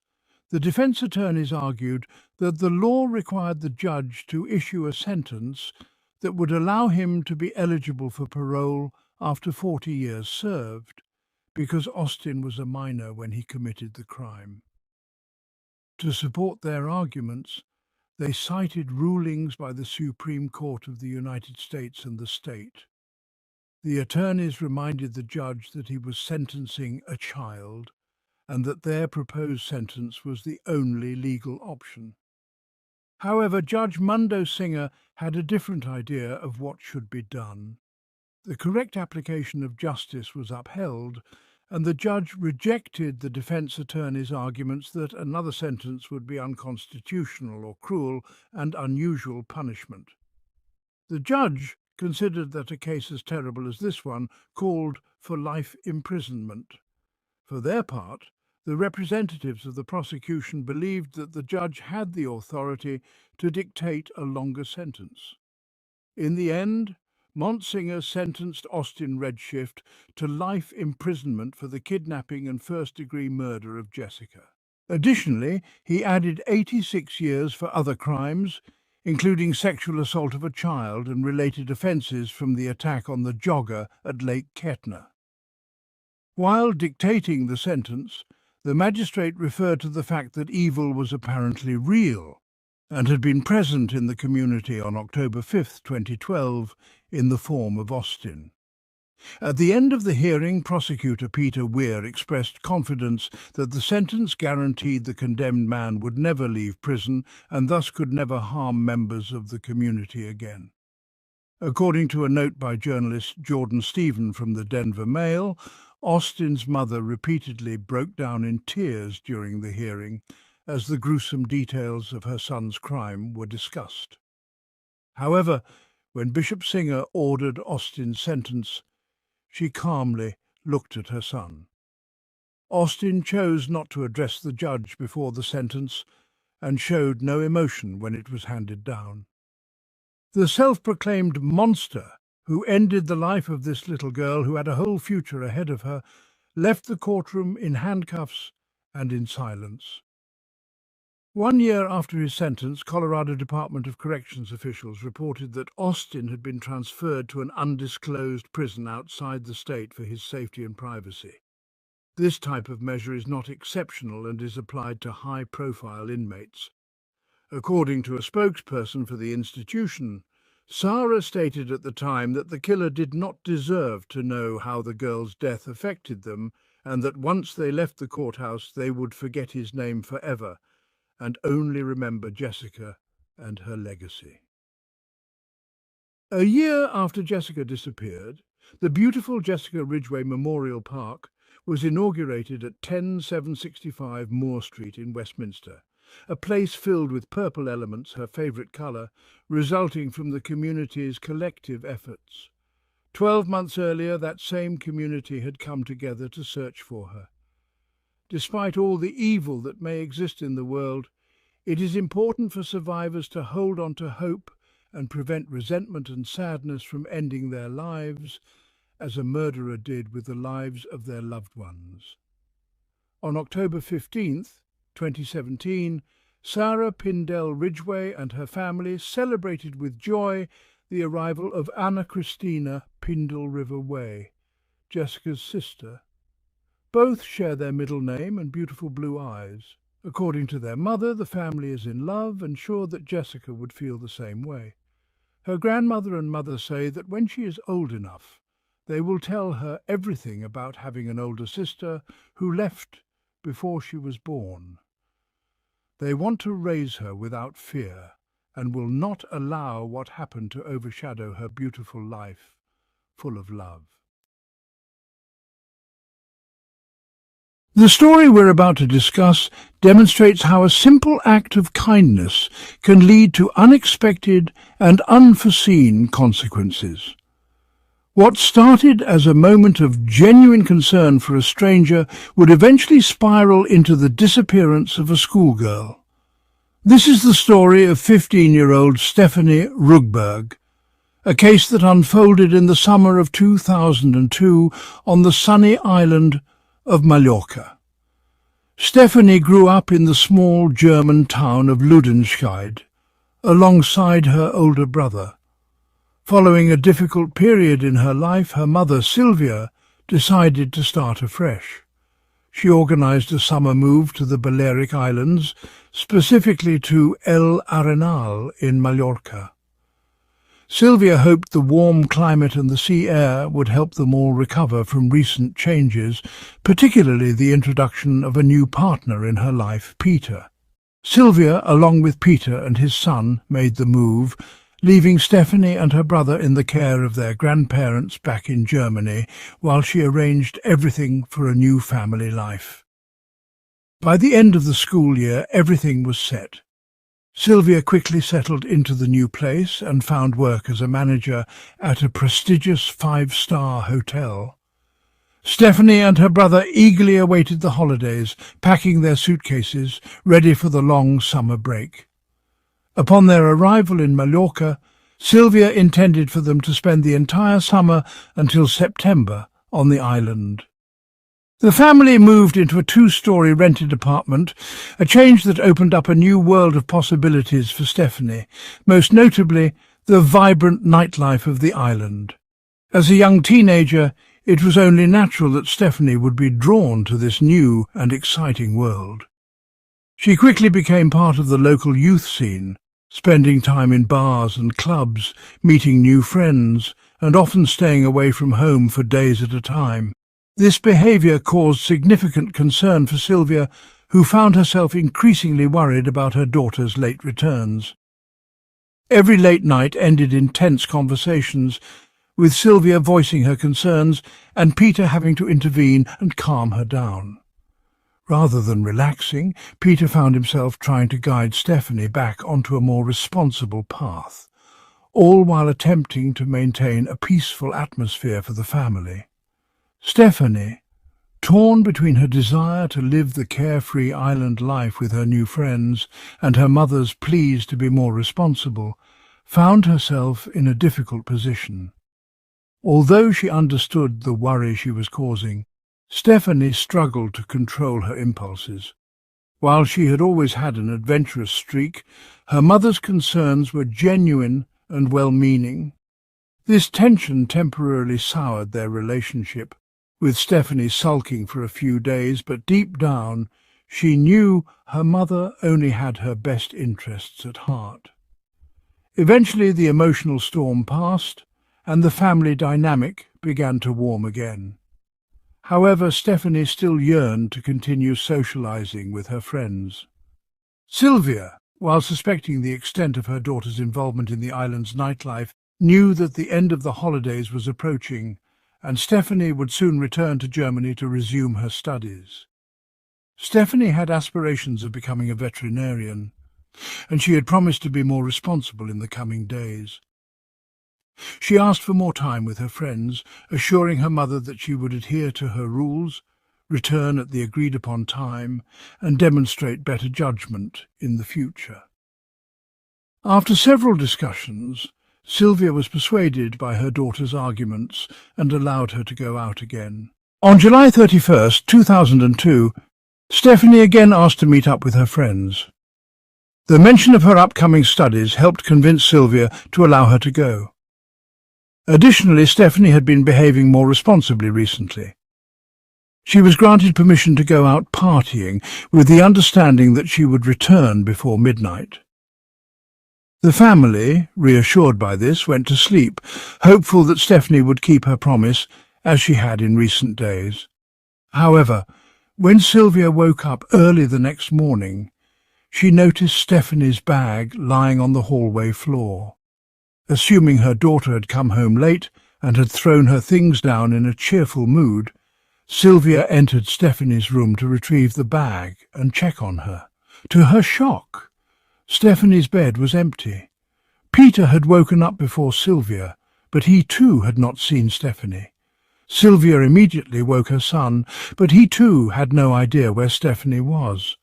A: the defense attorneys argued that the law required the judge to issue a sentence that would allow him to be eligible for parole after 40 years served, because Austin was a minor when he committed the crime. To support their arguments, they cited rulings by the Supreme Court of the United States and the state. The attorneys reminded the judge that he was sentencing a child and that their proposed sentence was the only legal option. However, Judge Mundo Singer had a different idea of what should be done. The correct application of justice was upheld, and the judge rejected the defense attorney's arguments that another sentence would be unconstitutional or cruel and unusual punishment. The judge considered that a case as terrible as this one called for life imprisonment. For their part, the representatives of the prosecution believed that the judge had the authority to dictate a longer sentence. In the end, Monsinger sentenced Austin Redshift to life imprisonment for the kidnapping and first-degree murder of Jessica. Additionally, he added 86 years for other crimes, including sexual assault of a child and related offences from the attack on the jogger at Lake Kettner. While dictating the sentence, the magistrate referred to the fact that evil was apparently real and had been present in the community on October 5, 2012, in the form of Austin. At the end of the hearing, Prosecutor Peter Weir expressed confidence that the sentence guaranteed the condemned man would never leave prison and thus could never harm members of the community again. According to a note by journalist Jordan Stephen from the Denver Mail, Austin's mother repeatedly broke down in tears during the hearing as the gruesome details of her son's crime were discussed. However, when Bishop Singer ordered Austin's sentence, she calmly looked at her son. Austin chose not to address the judge before the sentence and showed no emotion when it was handed down. The self-proclaimed monster who ended the life of this little girl who had a whole future ahead of her left the courtroom in handcuffs and in silence. 1 year after his sentence, Colorado Department of Corrections officials reported that Austin had been transferred to an undisclosed prison outside the state for his safety and privacy. This type of measure is not exceptional and is applied to high-profile inmates. According to a spokesperson for the institution, Sarah stated at the time that the killer did not deserve to know how the girl's death affected them, and that once they left the courthouse they would forget his name forever and only remember Jessica and her legacy. A year after Jessica disappeared, the beautiful Jessica Ridgway Memorial Park was inaugurated at 10765 Moore Street in Westminster, a place filled with purple elements, her favourite colour, resulting from the community's collective efforts. 12 months earlier, that same community had come together to search for her. Despite all the evil that may exist in the world, it is important for survivors to hold on to hope and prevent resentment and sadness from ending their lives, as a murderer did with the lives of their loved ones. On October 15th, 2017, Sarah Pindell Ridgway and her family celebrated with joy the arrival of Anna Christina Pindell River Way, Jessica's sister. Both share their middle name and beautiful blue eyes. According to their mother, the family is in love and sure that Jessica would feel the same way. Her grandmother and mother say that when she is old enough, they will tell her everything about having an older sister who left before she was born. They want to raise her without fear and will not allow what happened to overshadow her beautiful life, full of love. The story we're about to discuss demonstrates how a simple act of kindness can lead to unexpected and unforeseen consequences. What started as a moment of genuine concern for a stranger would eventually spiral into the disappearance of a schoolgirl. This is the story of 15-year-old Stephanie Rugberg, a case that unfolded in the summer of 2002 on the sunny island of Mallorca. Stephanie grew up in the small German town of Ludenscheid, alongside her older brother. Following a difficult period in her life, her mother, Sylvia, decided to start afresh. She organized a summer move to the Balearic Islands, specifically to El Arenal in Mallorca. Sylvia hoped the warm climate and the sea air would help them all recover from recent changes, particularly the introduction of a new partner in her life, Peter. Sylvia, along with Peter and his son, made the move, leaving Stephanie and her brother in the care of their grandparents back in Germany, while she arranged everything for a new family life. By the end of the school year, everything was set. Sylvia quickly settled into the new place and found work as a manager at a prestigious 5-star hotel. Stephanie and her brother eagerly awaited the holidays, packing their suitcases, ready for the long summer break. Upon their arrival in Mallorca, Sylvia intended for them to spend the entire summer until September on the island. The family moved into a 2-story rented apartment, a change that opened up a new world of possibilities for Stephanie, most notably the vibrant nightlife of the island. As a young teenager, it was only natural that Stephanie would be drawn to this new and exciting world. She quickly became part of the local youth scene, spending time in bars and clubs, meeting new friends, and often staying away from home for days at a time. This behaviour caused significant concern for Sylvia, who found herself increasingly worried about her daughter's late returns. Every late night ended in tense conversations, with Sylvia voicing her concerns and Peter having to intervene and calm her down. Rather than relaxing, Peter found himself trying to guide Stephanie back onto a more responsible path, all while attempting to maintain a peaceful atmosphere for the family. Stephanie, torn between her desire to live the carefree island life with her new friends and her mother's pleas to be more responsible, found herself in a difficult position. Although she understood the worry she was causing, Stephanie struggled to control her impulses. While she had always had an adventurous streak, her mother's concerns were genuine and well-meaning. This tension temporarily soured their relationship, with Stephanie sulking for a few days, but deep down she knew her mother only had her best interests at heart. Eventually the emotional storm passed, and the family dynamic began to warm again. However, Stephanie still yearned to continue socializing with her friends. Sylvia, while suspecting the extent of her daughter's involvement in the island's nightlife, knew that the end of the holidays was approaching, and Stephanie would soon return to Germany to resume her studies. Stephanie had aspirations of becoming a veterinarian, and she had promised to be more responsible in the coming days. She asked for more time with her friends, assuring her mother that she would adhere to her rules, return at the agreed-upon time, and demonstrate better judgment in the future. After several discussions, Sylvia was persuaded by her daughter's arguments and allowed her to go out again. On July 31st, 2002, Stephanie again asked to meet up with her friends. The mention of her upcoming studies helped convince Sylvia to allow her to go. Additionally, Stephanie had been behaving more responsibly recently. She was granted permission to go out partying, with the understanding that she would return before midnight. The family, reassured by this, went to sleep, hopeful that Stephanie would keep her promise, as she had in recent days. However, when Sylvia woke up early the next morning, she noticed Stephanie's bag lying on the hallway floor. Assuming her daughter had come home late and had thrown her things down in a cheerful mood, Sylvia entered Stephanie's room to retrieve the bag and check on her. To her shock, Stephanie's bed was empty. Peter had woken up before Sylvia, but he too had not seen Stephanie. Sylvia immediately woke her son, but he too had no idea where Stephanie was.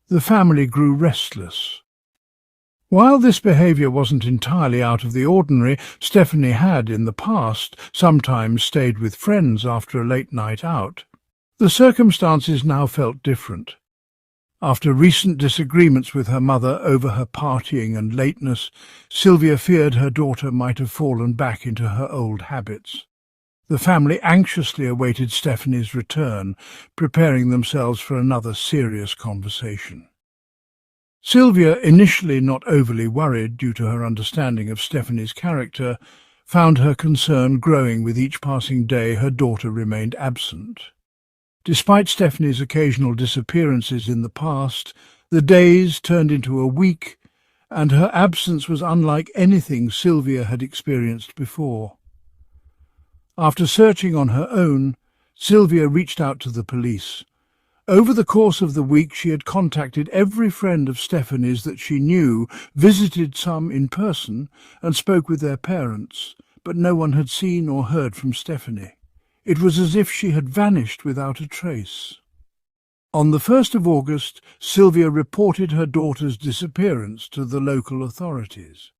A: The family grew restless. While this behaviour wasn't entirely out of the ordinary, Stephanie had, in the past, sometimes stayed with friends after a late night out. The circumstances now felt different. After recent disagreements with her mother over her partying and lateness, Sylvia feared her daughter might have fallen back into her old habits. The family anxiously awaited Stephanie's return, preparing themselves for another serious conversation. Sylvia, initially not overly worried due to her understanding of Stephanie's character, found her concern growing with each passing day her daughter remained absent. Despite Stephanie's occasional disappearances in the past, the days turned into a week, and her absence was unlike anything Sylvia had experienced before. After searching on her own, Sylvia reached out to the police. Over the course of the week she had contacted every friend of Stephanie's that she knew, visited some in person, and spoke with their parents, but no one had seen or heard from Stephanie. It was as if she had vanished without a trace. On the 1st of August, Sylvia reported her daughter's disappearance to the local authorities.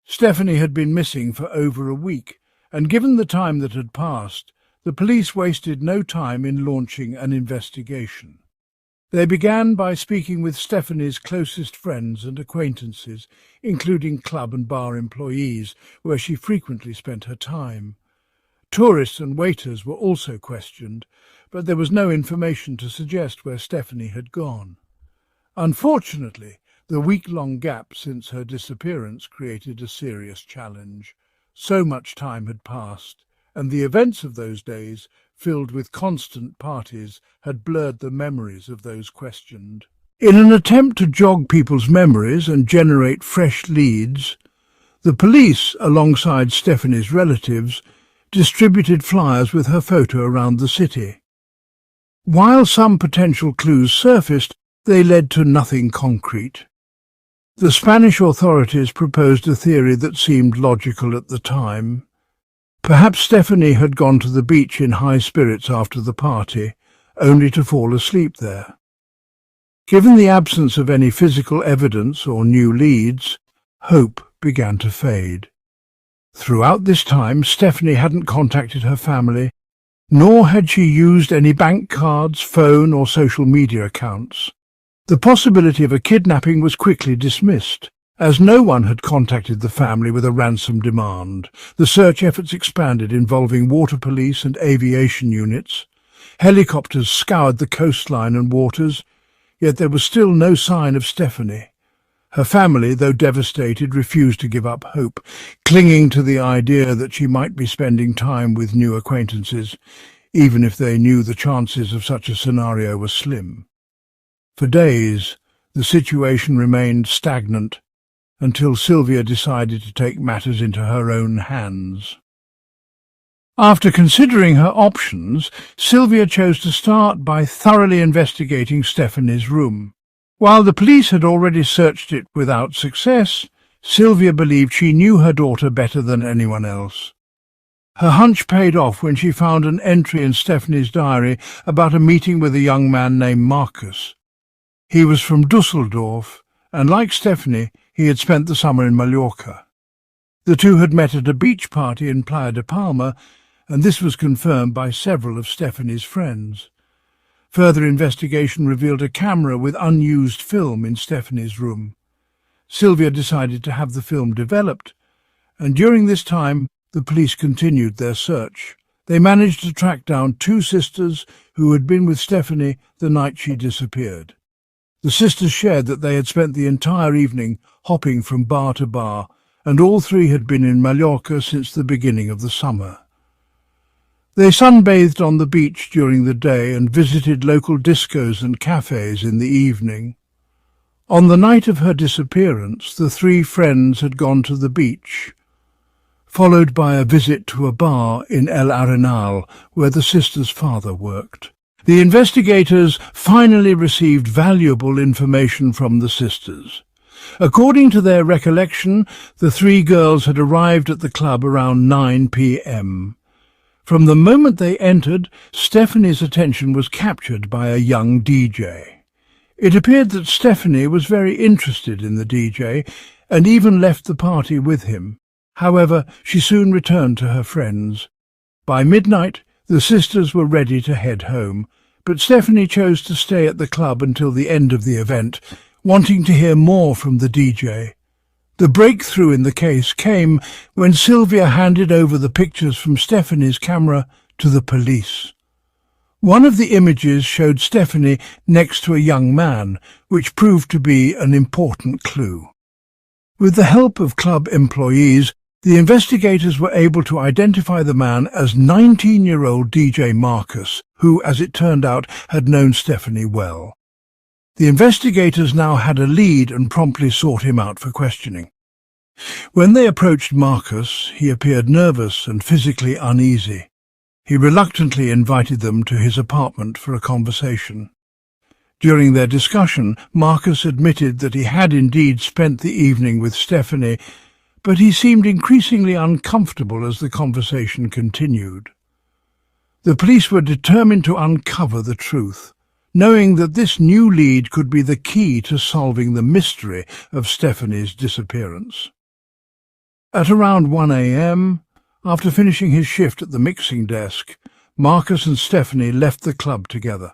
A: Stephanie had been missing for over a week, and given the time that had passed, the police wasted no time in launching an investigation. They began by speaking with Stephanie's closest friends and acquaintances, including club and bar employees, where she frequently spent her time. Tourists and waiters were also questioned, but there was no information to suggest where Stephanie had gone. Unfortunately, the week-long gap since her disappearance created a serious challenge. So much time had passed, and the events of those days, filled with constant parties, had blurred the memories of those questioned. In an attempt to jog people's memories and generate fresh leads, the police, alongside Stephanie's relatives, distributed flyers with her photo around the city. While some potential clues surfaced, they led to nothing concrete. The Spanish authorities proposed a theory that seemed logical at the time. Perhaps Stephanie had gone to the beach in high spirits after the party, only to fall asleep there. Given the absence of any physical evidence or new leads, hope began to fade. Throughout this time, Stephanie hadn't contacted her family, nor had she used any bank cards, phone or social media accounts. The possibility of a kidnapping was quickly dismissed, as no one had contacted the family with a ransom demand. The search efforts expanded, involving water police and aviation units. Helicopters scoured the coastline and waters, yet there was still no sign of Stephanie. Her family, though devastated, refused to give up hope, clinging to the idea that she might be spending time with new acquaintances, even if they knew the chances of such a scenario were slim. For days, the situation remained stagnant until Sylvia decided to take matters into her own hands. After considering her options, Sylvia chose to start by thoroughly investigating Stephanie's room. While the police had already searched it without success, Sylvia believed she knew her daughter better than anyone else. Her hunch paid off when she found an entry in Stephanie's diary about a meeting with a young man named Marcus. He was from Dusseldorf, and like Stephanie, he had spent the summer in Mallorca. The two had met at a beach party in Playa de Palma, and this was confirmed by several of Stephanie's friends. Further investigation revealed a camera with unused film in Stephanie's room. Sylvia decided to have the film developed, and during this time the police continued their search. They managed to track down two sisters who had been with Stephanie the night she disappeared. The sisters shared that they had spent the entire evening hopping from bar to bar, and all three had been in Mallorca since the beginning of the summer. They sunbathed on the beach during the day and visited local discos and cafes in the evening. On the night of her disappearance, the three friends had gone to the beach, followed by a visit to a bar in El Arenal, where the sisters' father worked. The investigators finally received valuable information from the sisters. According to their recollection, the three girls had arrived at the club around 9 p.m. From the moment they entered, Stephanie's attention was captured by a young DJ. It appeared that Stephanie was very interested in the DJ and even left the party with him. However, she soon returned to her friends. By midnight, the sisters were ready to head home, but Stephanie chose to stay at the club until the end of the event, wanting to hear more from the DJ. The breakthrough in the case came when Sylvia handed over the pictures from Stephanie's camera to the police. One of the images showed Stephanie next to a young man, which proved to be an important clue. With the help of club employees, the investigators were able to identify the man as 19-year-old DJ Marcus, who, as it turned out, had known Stephanie well. The investigators now had a lead and promptly sought him out for questioning. When they approached Marcus, he appeared nervous and physically uneasy. He reluctantly invited them to his apartment for a conversation. During their discussion, Marcus admitted that he had indeed spent the evening with Stephanie, but he seemed increasingly uncomfortable as the conversation continued. The police were determined to uncover the truth, knowing that this new lead could be the key to solving the mystery of Stephanie's disappearance. At around 1 a.m., after finishing his shift at the mixing desk, Marcus and Stephanie left the club together.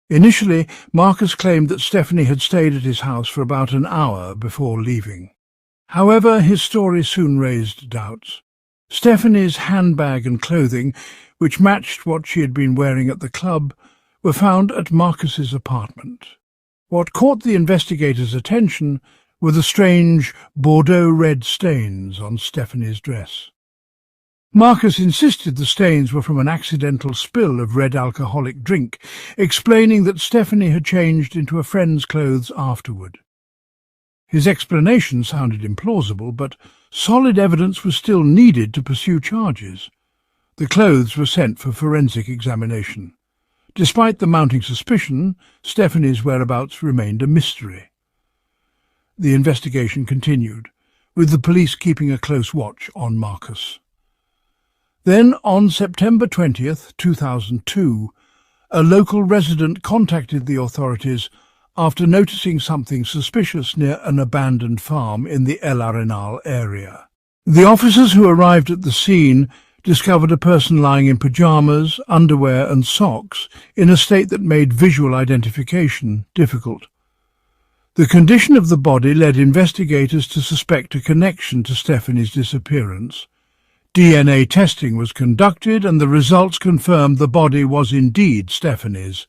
A: Initially, Marcus claimed that Stephanie had stayed at his house for about an hour before leaving. However, his story soon raised doubts. Stephanie's handbag and clothing, which matched what she had been wearing at the club, were found at Marcus's apartment. What caught the investigators' attention were the strange Bordeaux-red stains on Stephanie's dress. Marcus insisted the stains were from an accidental spill of red alcoholic drink, explaining that Stephanie had changed into a friend's clothes afterward. His explanation sounded implausible, but solid evidence was still needed to pursue charges. The clothes were sent for forensic examination. Despite the mounting suspicion, Stephanie's whereabouts remained a mystery. The investigation continued, with the police keeping a close watch on Marcus. Then, on September 20th, 2002, a local resident contacted the authorities after noticing something suspicious near an abandoned farm in the El Arenal area. The officers who arrived at the scene discovered a person lying in pajamas, underwear and socks in a state that made visual identification difficult. The condition of the body led investigators to suspect a connection to Stephanie's disappearance. DNA testing was conducted and the results confirmed the body was indeed Stephanie's.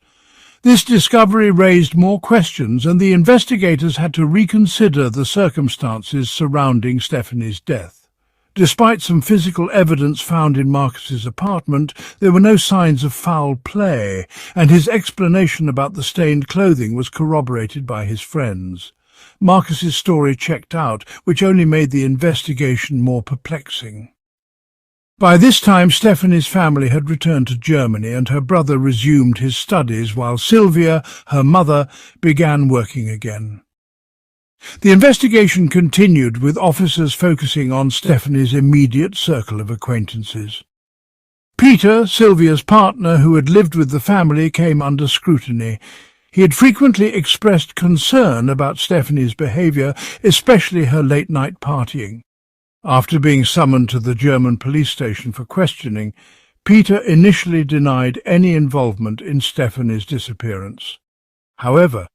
A: This discovery raised more questions and the investigators had to reconsider the circumstances surrounding Stephanie's death. Despite some physical evidence found in Marcus's apartment, there were no signs of foul play, and his explanation about the stained clothing was corroborated by his friends. Marcus's story checked out, which only made the investigation more perplexing. By this time, Stephanie's family had returned to Germany, and her brother resumed his studies, while Sylvia, her mother, began working again. The investigation continued, with officers focusing on Stephanie's immediate circle of acquaintances. Peter, Sylvia's partner, who had lived with the family, came under scrutiny. He had frequently expressed concern about Stephanie's behaviour, especially her late-night partying. After being summoned to the German police station for questioning, Peter initially denied any involvement in Stephanie's disappearance. However,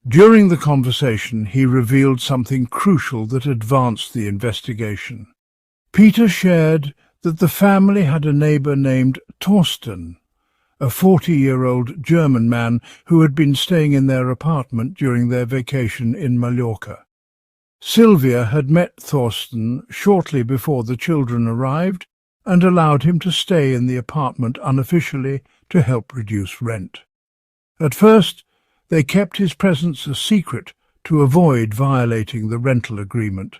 A: during the conversation, he revealed something crucial that advanced the investigation. Peter shared that the family had a neighbour named Thorsten, a 40-year-old German man who had been staying in their apartment during their vacation in Mallorca. Sylvia had met Thorsten shortly before the children arrived and allowed him to stay in the apartment unofficially to help reduce rent. At first, they kept his presence a secret to avoid violating the rental agreement.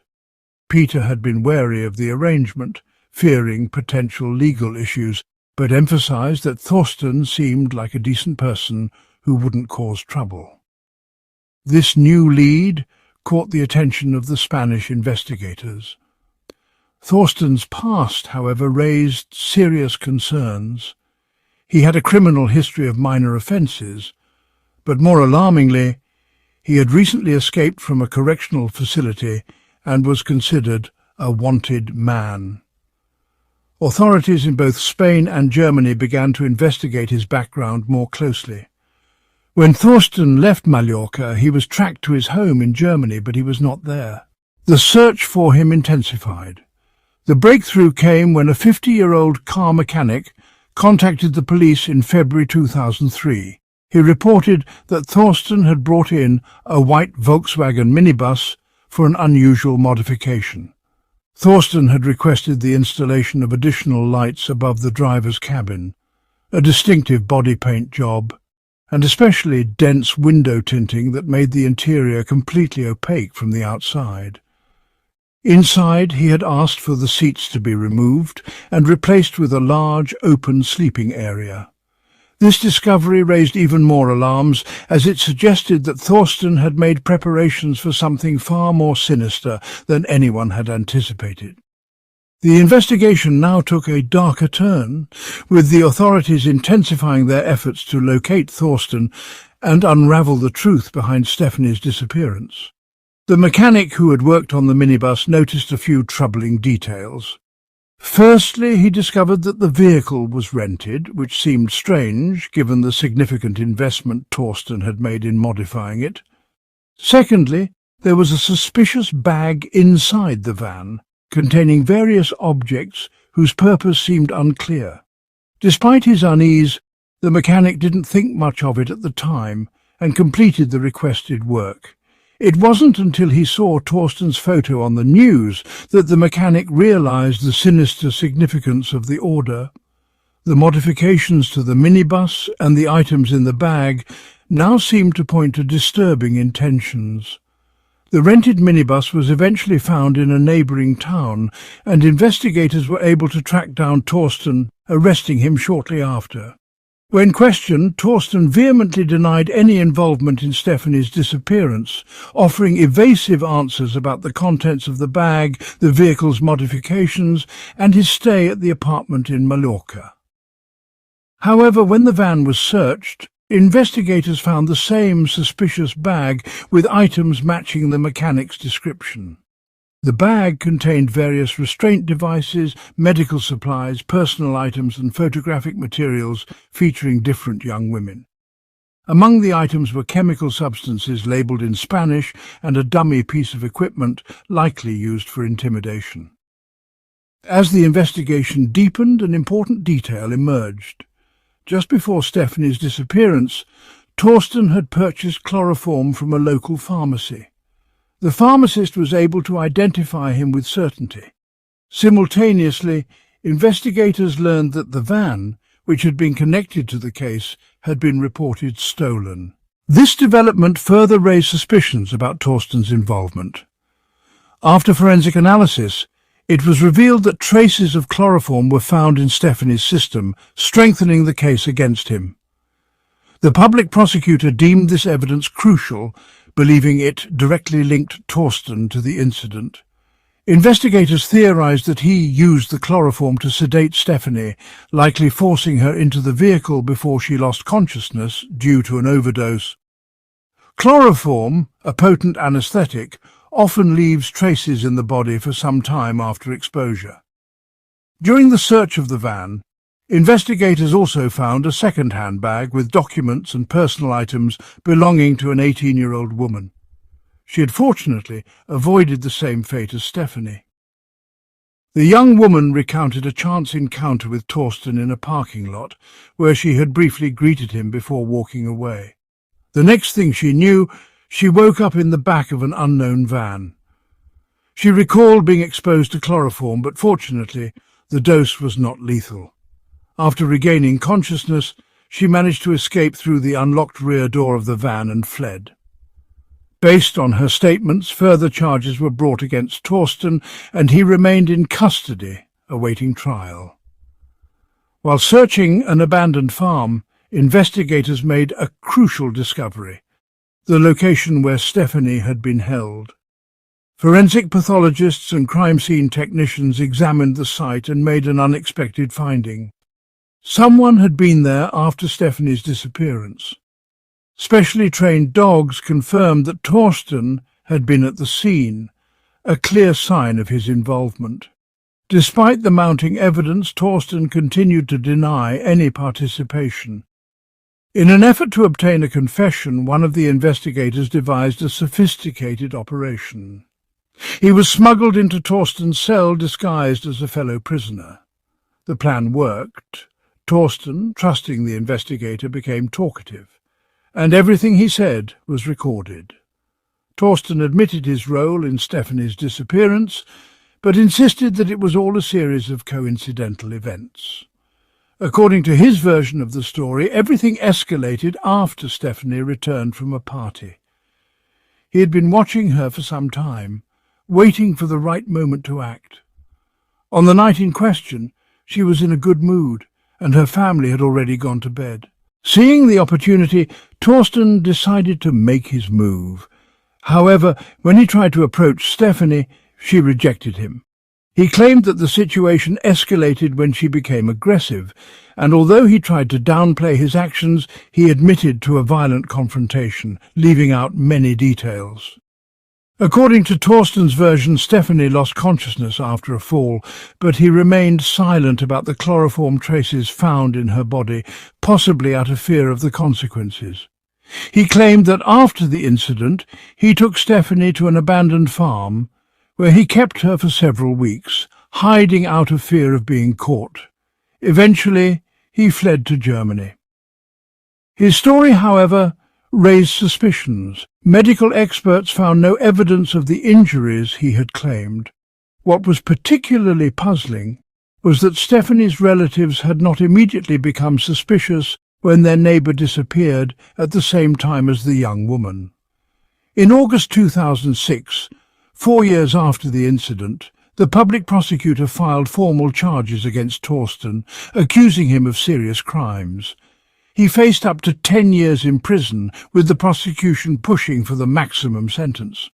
A: Peter had been wary of the arrangement, fearing potential legal issues, but emphasized that Thorsten seemed like a decent person who wouldn't cause trouble. This new lead caught the attention of the Spanish investigators. Thorsten's past, however, raised serious concerns. He had a criminal history of minor offences, but more alarmingly, he had recently escaped from a correctional facility and was considered a wanted man. Authorities in both Spain and Germany began to investigate his background more closely. When Thorsten left Mallorca, he was tracked to his home in Germany, but he was not there. The search for him intensified. The breakthrough came when a 50-year-old car mechanic contacted the police in February 2003. He reported that Thorsten had brought in a white Volkswagen minibus for an unusual modification. Thorsten had requested the installation of additional lights above the driver's cabin, a distinctive body paint job, and especially dense window tinting that made the interior completely opaque from the outside. Inside, he had asked for the seats to be removed and replaced with a large, open sleeping area. This discovery raised even more alarms, as it suggested that Thorsten had made preparations for something far more sinister than anyone had anticipated. The investigation now took a darker turn, with the authorities intensifying their efforts to locate Thorsten and unravel the truth behind Stephanie's disappearance. The mechanic who had worked on the minibus noticed a few troubling details. Firstly, he discovered that the vehicle was rented, which seemed strange given the significant investment Thorsten had made in modifying it. Secondly, there was a suspicious bag inside the van, containing various objects whose purpose seemed unclear. Despite his unease, the mechanic didn't think much of it at the time and completed the requested work. It wasn't until he saw Thorsten's photo on the news that the mechanic realized the sinister significance of the order. The modifications to the minibus and the items in the bag now seemed to point to disturbing intentions. The rented minibus was eventually found in a neighbouring town, and investigators were able to track down Thorsten, arresting him shortly after. When questioned, Thorsten vehemently denied any involvement in Stephanie's disappearance, offering evasive answers about the contents of the bag, the vehicle's modifications, and his stay at the apartment in Mallorca. However, when the van was searched, investigators found the same suspicious bag with items matching the mechanic's description. The bag contained various restraint devices, medical supplies, personal items and photographic materials featuring different young women. Among the items were chemical substances labelled in Spanish and a dummy piece of equipment likely used for intimidation. As the investigation deepened, an important detail emerged. Just before Stephanie's disappearance, Torsten had purchased chloroform from a local pharmacy. The pharmacist was able to identify him with certainty. Simultaneously, investigators learned that the van, which had been connected to the case, had been reported stolen. This development further raised suspicions about Torsten's involvement. After forensic analysis, it was revealed that traces of chloroform were found in Stephanie's system, strengthening the case against him. The public prosecutor deemed this evidence crucial, believing it directly linked Torsten to the incident. Investigators theorized that he used the chloroform to sedate Stephanie, likely forcing her into the vehicle before she lost consciousness due to an overdose. Chloroform, a potent anesthetic, often leaves traces in the body for some time after exposure. During the search of the van, investigators also found a second handbag with documents and personal items belonging to an 18-year-old woman. She had fortunately avoided the same fate as Stephanie. The young woman recounted a chance encounter with Torsten in a parking lot, where she had briefly greeted him before walking away. The next thing she knew, she woke up in the back of an unknown van. She recalled being exposed to chloroform, but fortunately, the dose was not lethal. After regaining consciousness, she managed to escape through the unlocked rear door of the van and fled. Based on her statements, further charges were brought against Torsten, and he remained in custody, awaiting trial. While searching an abandoned farm, investigators made a crucial discovery: the location where Stephanie had been held. Forensic pathologists and crime scene technicians examined the site and made an unexpected finding. Someone had been there after Stephanie's disappearance. Specially trained dogs confirmed that Torsten had been at the scene, a clear sign of his involvement. Despite the mounting evidence, Torsten continued to deny any participation. In an effort to obtain a confession, one of the investigators devised a sophisticated operation. He was smuggled into Torsten's cell disguised as a fellow prisoner. The plan worked. Torsten, trusting the investigator, became talkative, and everything he said was recorded. Torsten admitted his role in Stephanie's disappearance, but insisted that it was all a series of coincidental events. According to his version of the story, everything escalated after Stephanie returned from a party. He had been watching her for some time, waiting for the right moment to act. On the night in question, she was in a good mood, and her family had already gone to bed. Seeing the opportunity, Torsten decided to make his move. However, when he tried to approach Stephanie, she rejected him. He claimed that the situation escalated when she became aggressive, and although he tried to downplay his actions, he admitted to a violent confrontation, leaving out many details. According to Torsten's version, Stephanie lost consciousness after a fall, but he remained silent about the chloroform traces found in her body, possibly out of fear of the consequences. He claimed that after the incident, he took Stephanie to an abandoned farm, where he kept her for several weeks, hiding out of fear of being caught. Eventually, he fled to Germany. His story, however, raised suspicions. Medical experts found no evidence of the injuries he had claimed. What was particularly puzzling was that Stephanie's relatives had not immediately become suspicious when their neighbour disappeared at the same time as the young woman. In August 2006, 4 years after the incident, the public prosecutor filed formal charges against Torsten, accusing him of serious crimes. He faced up to 10 years in prison, with the prosecution pushing for the maximum sentence.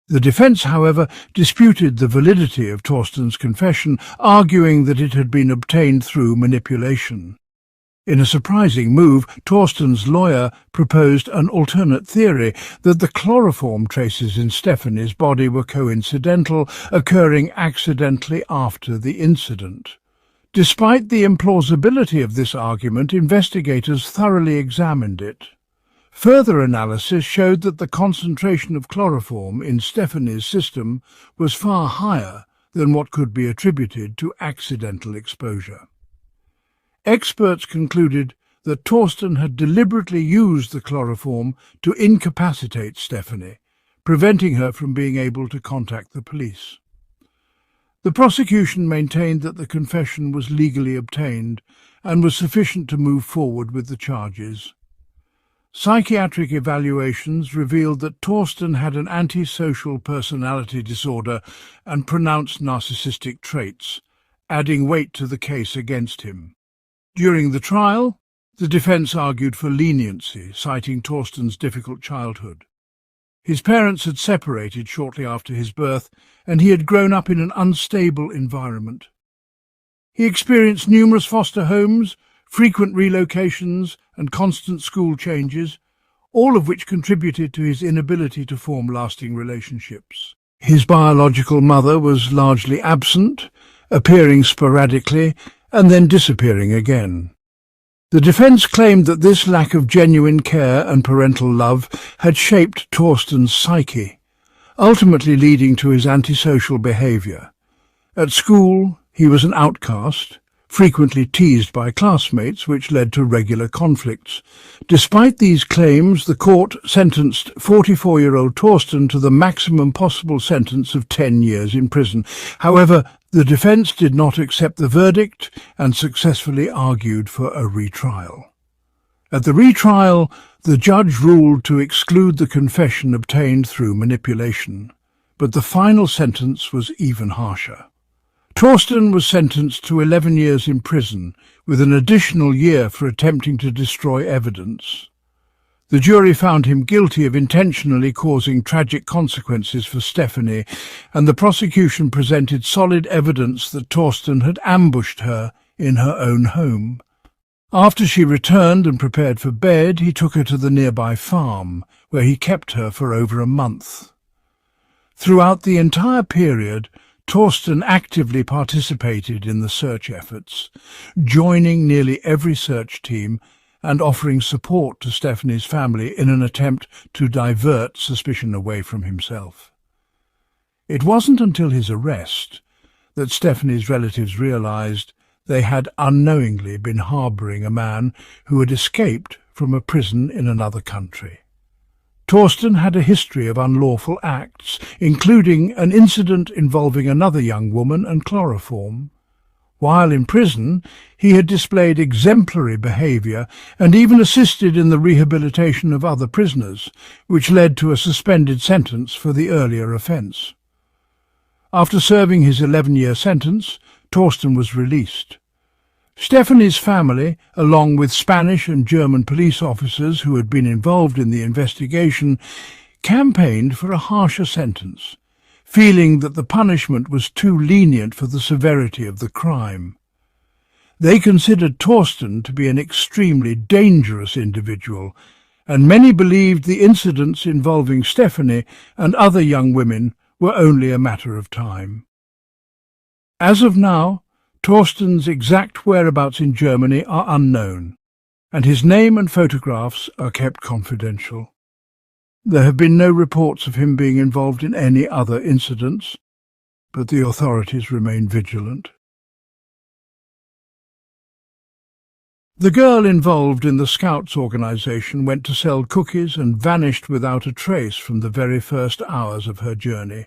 A: The defence, however, disputed the validity of Torsten's confession, arguing that it had been obtained through manipulation. In a surprising move, Torsten's lawyer proposed an alternate theory that the chloroform traces in Stephanie's body were coincidental, occurring accidentally after the incident. Despite the implausibility of this argument, investigators thoroughly examined it. Further analysis showed that the concentration of chloroform in Stephanie's system was far higher than what could be attributed to accidental exposure. Experts concluded that Torsten had deliberately used the chloroform to incapacitate Stephanie, preventing her from being able to contact the police. The prosecution maintained that the confession was legally obtained and was sufficient to move forward with the charges. Psychiatric evaluations revealed that Torsten had an antisocial personality disorder and pronounced narcissistic traits, adding weight to the case against him. During the trial, the defense argued for leniency, citing Torsten's difficult childhood. His parents had separated shortly after his birth, and he had grown up in an unstable environment. He experienced numerous foster homes, frequent relocations, and constant school changes, all of which contributed to his inability to form lasting relationships. His biological mother was largely absent, appearing sporadically, and then disappearing again. The defense claimed that this lack of genuine care and parental love had shaped Torsten's psyche, ultimately leading to his antisocial behavior. At school, he was an outcast, frequently teased by classmates, which led to regular conflicts. Despite these claims, the court sentenced 44-year-old Torsten to the maximum possible sentence of 10 years in prison. However, the defense did not accept the verdict and successfully argued for a retrial. At the retrial, the judge ruled to exclude the confession obtained through manipulation, but the final sentence was even harsher. Torsten was sentenced to 11 years in prison, with an additional year for attempting to destroy evidence. The jury found him guilty of intentionally causing tragic consequences for Stephanie, and the prosecution presented solid evidence that Torsten had ambushed her in her own home. After she returned and prepared for bed, he took her to the nearby farm, where he kept her for over a month. Throughout the entire period, Torsten actively participated in the search efforts, joining nearly every search team and offering support to Stephanie's family in an attempt to divert suspicion away from himself. It wasn't until his arrest that Stephanie's relatives realized they had unknowingly been harboring a man who had escaped from a prison in another country. Torsten had a history of unlawful acts, including an incident involving another young woman and chloroform. While in prison, he had displayed exemplary behavior and even assisted in the rehabilitation of other prisoners, which led to a suspended sentence for the earlier offence. After serving his 11-year sentence, Torsten was released. Stephanie's family, along with Spanish and German police officers who had been involved in the investigation, campaigned for a harsher sentence, feeling that the punishment was too lenient for the severity of the crime. They considered Torsten to be an extremely dangerous individual, and many believed the incidents involving Stephanie and other young women were only a matter of time. As of now, Torsten's exact whereabouts in Germany are unknown, and his name and photographs are kept confidential. There have been no reports of him being involved in any other incidents, but the authorities remain vigilant. The girl involved in the Scouts organization went to sell cookies and vanished without a trace from the very first hours of her journey.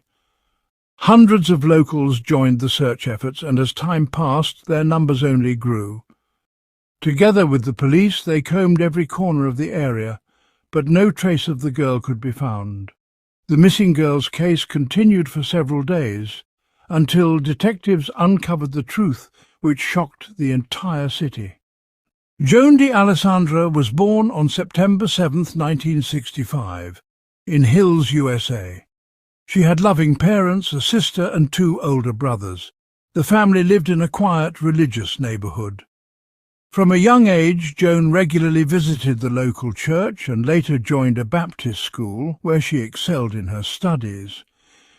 A: Hundreds of locals joined the search efforts, and as time passed, their numbers only grew. Together with the police, they combed every corner of the area, but no trace of the girl could be found. The missing girl's case continued for several days, until detectives uncovered the truth which shocked the entire city. Joan de Alessandra was born on September 7, 1965, in Hills, USA. She had loving parents, a sister and 2 older brothers. The family lived in a quiet, religious neighborhood. From a young age, Joan regularly visited the local church and later joined a Baptist school where she excelled in her studies.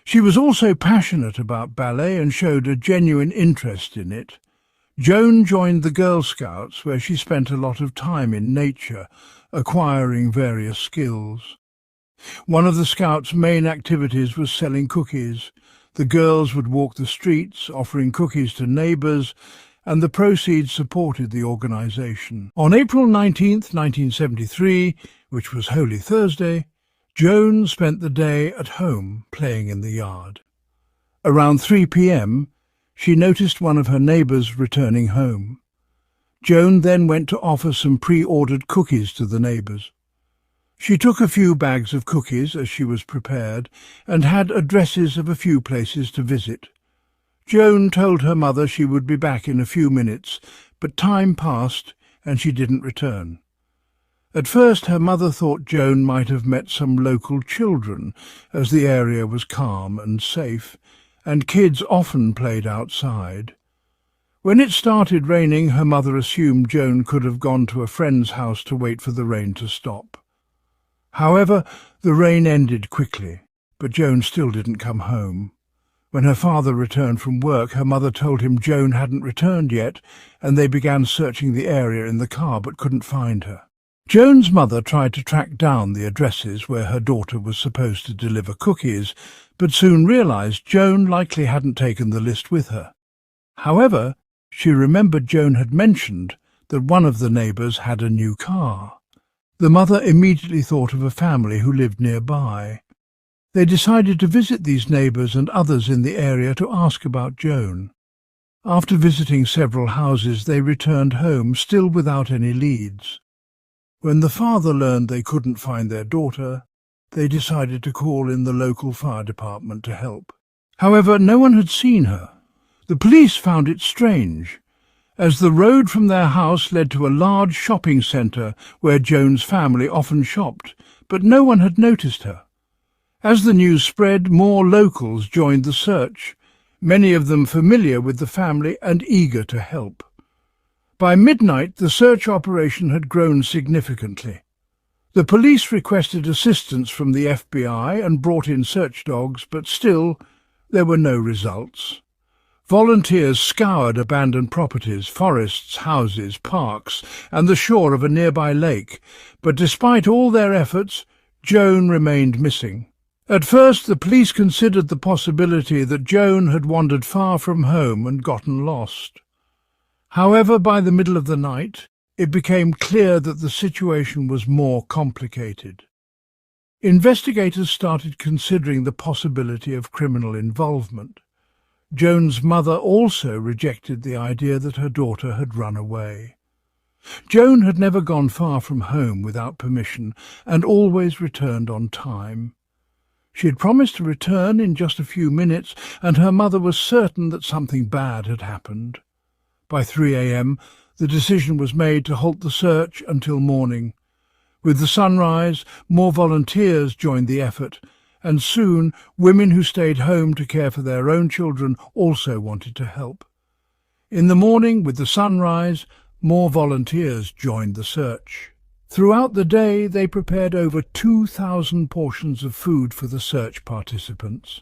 A: She was also passionate about ballet and showed a genuine interest in it. Joan joined the Girl Scouts, where she spent a lot of time in nature, acquiring various skills. One of the Scouts' main activities was selling cookies. The girls would walk the streets, offering cookies to neighbours, and the proceeds supported the organisation. On April 19th, 1973, which was Holy Thursday, Joan spent the day at home playing in the yard. Around 3 p.m, she noticed one of her neighbours returning home. Joan then went to offer some pre-ordered cookies to the neighbours. She took a few bags of cookies as she was prepared and had addresses of a few places to visit. Joan told her mother she would be back in a few minutes, but time passed and she didn't return. At first her mother thought Joan might have met some local children, as the area was calm and safe, and kids often played outside. When it started raining, her mother assumed Joan could have gone to a friend's house to wait for the rain to stop. However, the rain ended quickly, but Joan still didn't come home. When her father returned from work, her mother told him Joan hadn't returned yet, and they began searching the area in the car but couldn't find her. Joan's mother tried to track down the addresses where her daughter was supposed to deliver cookies, but soon realized Joan likely hadn't taken the list with her. However, she remembered Joan had mentioned that one of the neighbours had a new car. The mother immediately thought of a family who lived nearby. They decided to visit these neighbours and others in the area to ask about Joan. After visiting several houses, they returned home, still without any leads. When the father learned they couldn't find their daughter, they decided to call in the local fire department to help. However, no one had seen her. The police found it strange, as the road from their house led to a large shopping centre where Joan's family often shopped, but no one had noticed her. As the news spread, more locals joined the search, many of them familiar with the family and eager to help. By midnight, the search operation had grown significantly. The police requested assistance from the FBI and brought in search dogs, but still there were no results. Volunteers scoured abandoned properties, forests, houses, parks, and the shore of a nearby lake, but despite all their efforts, Joan remained missing. At first, the police considered the possibility that Joan had wandered far from home and gotten lost. However, by the middle of the night, it became clear that the situation was more complicated. Investigators started considering the possibility of criminal involvement. Joan's mother also rejected the idea that her daughter had run away. Joan had never gone far from home without permission and always returned on time. She had promised to return in just a few minutes, and her mother was certain that something bad had happened. By 3 a.m, the decision was made to halt the search until morning. With the sunrise, more volunteers joined the effort, and soon women who stayed home to care for their own children also wanted to help. In the morning, with the sunrise, more volunteers joined the search. Throughout the day, they prepared over 2,000 portions of food for the search participants.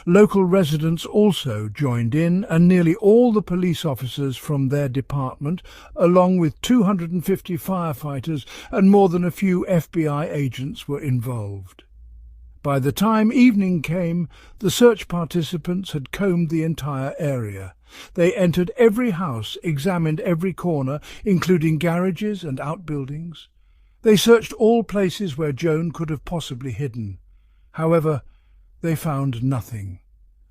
A: Local residents also joined in, and nearly all the police officers from their department, along with 250 firefighters and more than a few FBI agents, were involved. By the time evening came, the search participants had combed the entire area. They entered every house, examined every corner, including garages and outbuildings. They searched all places where Joan could have possibly hidden. However, they found nothing.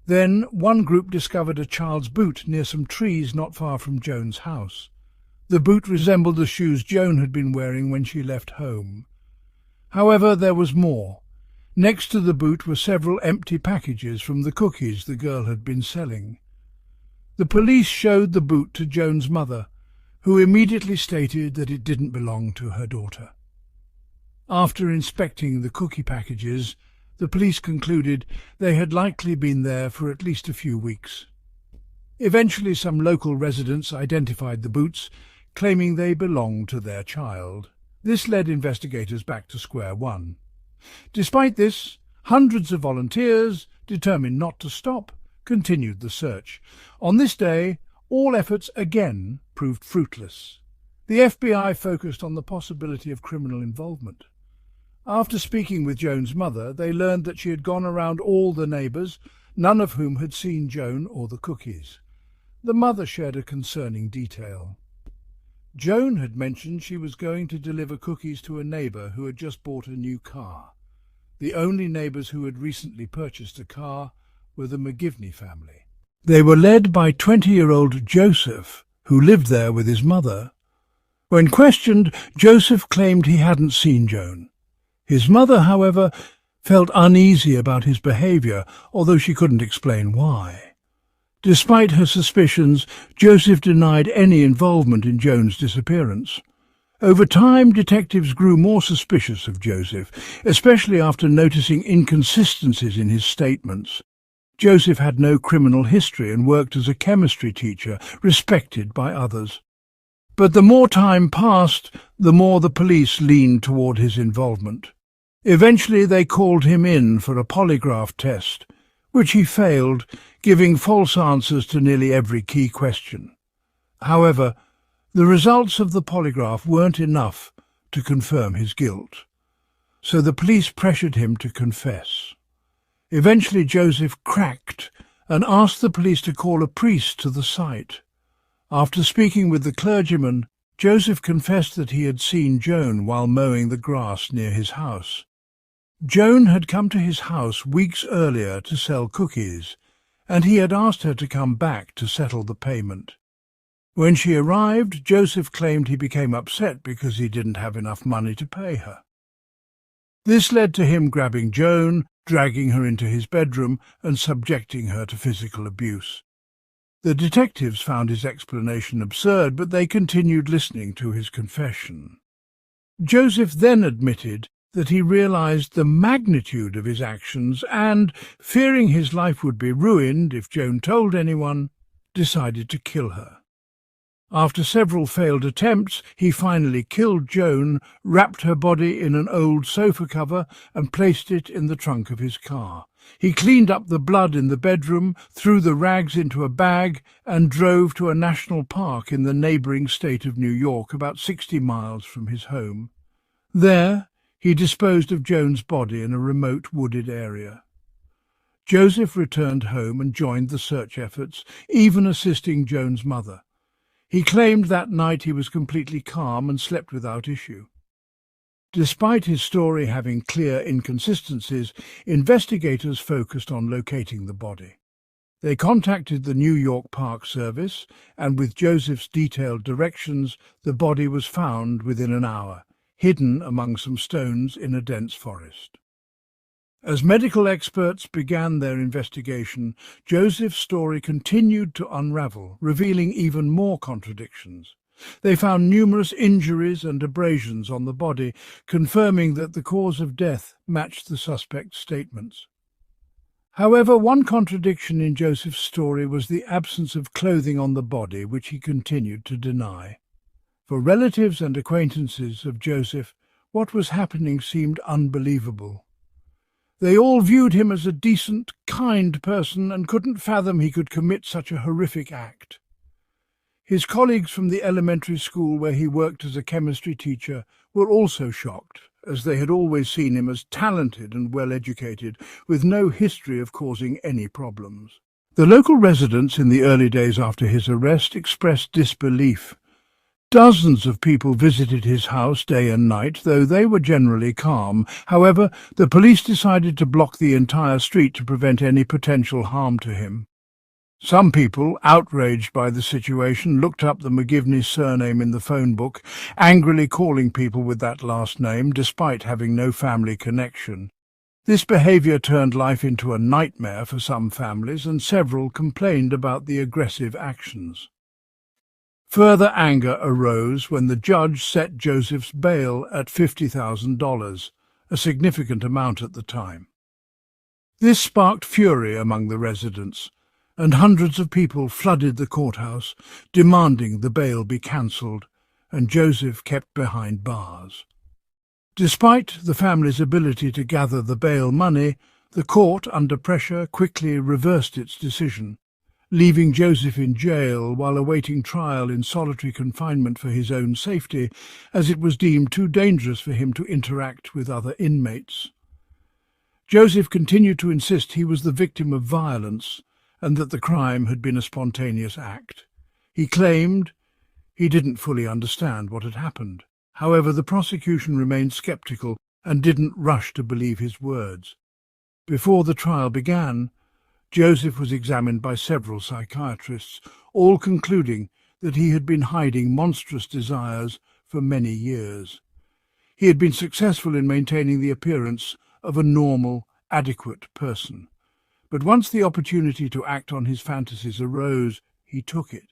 A: Then one group discovered a child's boot near some trees not far from Joan's house. The boot resembled the shoes Joan had been wearing when she left home. However, there was more. Next to the boot were several empty packages from the cookies the girl had been selling. The police showed the boot to Joan's mother, who immediately stated that it didn't belong to her daughter. After inspecting the cookie packages, the police concluded they had likely been there for at least a few weeks. Eventually, some local residents identified the boots, claiming they belonged to their child. This led investigators back to square one. Despite this, hundreds of volunteers, determined not to stop, continued the search. On this day, all efforts again proved fruitless. The FBI focused on the possibility of criminal involvement. After speaking with Joan's mother, they learned that she had gone around all the neighbours, none of whom had seen Joan or the cookies. The mother shared a concerning detail. Joan had mentioned she was going to deliver cookies to a neighbour who had just bought a new car. The only neighbours who had recently purchased a car were the McGivney family. They were led by 20-year-old Joseph, who lived there with his mother. When questioned, Joseph claimed he hadn't seen Joan. His mother, however, felt uneasy about his behaviour, although she couldn't explain why. Despite her suspicions, Joseph denied any involvement in Joan's disappearance. Over time, detectives grew more suspicious of Joseph, especially after noticing inconsistencies in his statements. Joseph had no criminal history and worked as a chemistry teacher, respected by others. But the more time passed, the more the police leaned toward his involvement. Eventually they called him in for a polygraph test, which he failed, giving false answers to nearly every key question. However, the results of the polygraph weren't enough to confirm his guilt, so the police pressured him to confess. Eventually Joseph cracked and asked the police to call a priest to the site. After speaking with the clergyman, Joseph confessed that he had seen Joan while mowing the grass near his house. Joan had come to his house weeks earlier to sell cookies, and he had asked her to come back to settle the payment. When she arrived, Joseph claimed he became upset because he didn't have enough money to pay her. This led to him grabbing Joan, dragging her into his bedroom and subjecting her to physical abuse. The detectives found his explanation absurd, but they continued listening to his confession. Joseph then admitted that he realized the magnitude of his actions and, fearing his life would be ruined if Joan told anyone, decided to kill her. After several failed attempts, he finally killed Joan, wrapped her body in an old sofa cover and placed it in the trunk of his car. He cleaned up the blood in the bedroom, threw the rags into a bag, and drove to a national park in the neighbouring state of New York, about 60 miles from his home. There, he disposed of Joan's body in a remote wooded area. Joseph returned home and joined the search efforts, even assisting Joan's mother. He claimed that night he was completely calm and slept without issue. Despite his story having clear inconsistencies, investigators focused on locating the body. They contacted the New York Park Service, and with Joseph's detailed directions, the body was found within an hour, hidden among some stones in a dense forest. As medical experts began their investigation, Joseph's story continued to unravel, revealing even more contradictions. They found numerous injuries and abrasions on the body, confirming that the cause of death matched the suspect's statements. However, one contradiction in Joseph's story was the absence of clothing on the body, which he continued to deny. For relatives and acquaintances of Joseph, what was happening seemed unbelievable. They all viewed him as a decent, kind person and couldn't fathom he could commit such a horrific act. His colleagues from the elementary school where he worked as a chemistry teacher were also shocked, as they had always seen him as talented and well-educated, with no history of causing any problems. The local residents in the early days after his arrest expressed disbelief. Dozens of people visited his house day and night, though they were generally calm. However, the police decided to block the entire street to prevent any potential harm to him. Some people, outraged by the situation, looked up the McGivney surname in the phone book, angrily calling people with that last name, despite having no family connection. This behaviour turned life into a nightmare for some families, and several complained about the aggressive actions. Further anger arose when the judge set Joseph's bail at $50,000, a significant amount at the time. This sparked fury among the residents, and hundreds of people flooded the courthouse, demanding the bail be cancelled. and Joseph kept behind bars. Despite the family's ability to gather the bail money, the court, under pressure, quickly reversed its decision, leaving Joseph in jail while awaiting trial in solitary confinement for his own safety, as it was deemed too dangerous for him to interact with other inmates. Joseph continued to insist he was the victim of violence and that the crime had been a spontaneous act. He claimed he didn't fully understand what had happened. However, the prosecution remained skeptical and didn't rush to believe his words. Before the trial began, Joseph was examined by several psychiatrists, all concluding that he had been hiding monstrous desires for many years. He had been successful in maintaining the appearance of a normal, adequate person. But once the opportunity to act on his fantasies arose, he took it.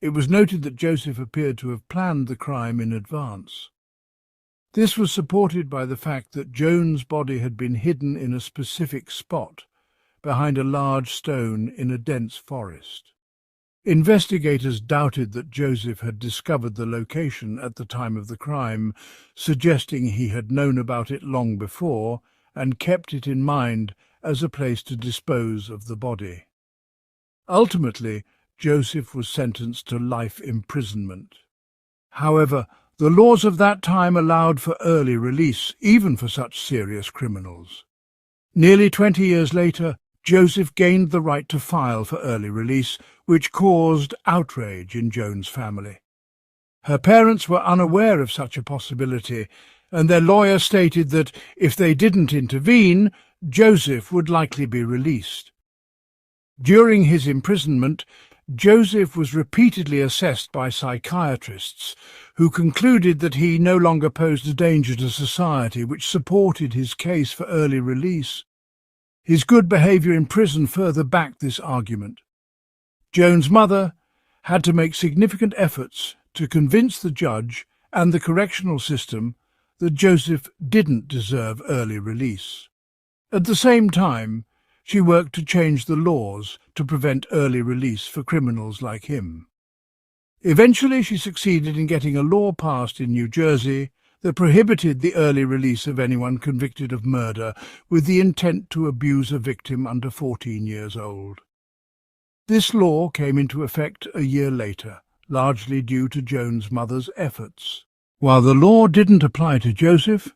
A: It was noted that Joseph appeared to have planned the crime in advance. This was supported by the fact that Joan's body had been hidden in a specific spot, behind a large stone in a dense forest. Investigators doubted that Joseph had discovered the location at the time of the crime, suggesting he had known about it long before and kept it in mind as a place to dispose of the body. Ultimately, Joseph was sentenced to life imprisonment. However, the laws of that time allowed for early release, even for such serious criminals. Nearly 20 years later, Joseph gained the right to file for early release, which caused outrage in Joan's family. Her parents were unaware of such a possibility, and their lawyer stated that if they didn't intervene, Joseph would likely be released. During his imprisonment, Joseph was repeatedly assessed by psychiatrists, who concluded that he no longer posed a danger to society, which supported his case for early release. His good behaviour in prison further backed this argument. Joan's mother had to make significant efforts to convince the judge and the correctional system that Joseph didn't deserve early release. At the same time, she worked to change the laws to prevent early release for criminals like him. Eventually, she succeeded in getting a law passed in New Jersey that prohibited the early release of anyone convicted of murder with the intent to abuse a victim under 14 years old. This law came into effect a year later, largely due to Joan's mother's efforts. While the law didn't apply to Joseph,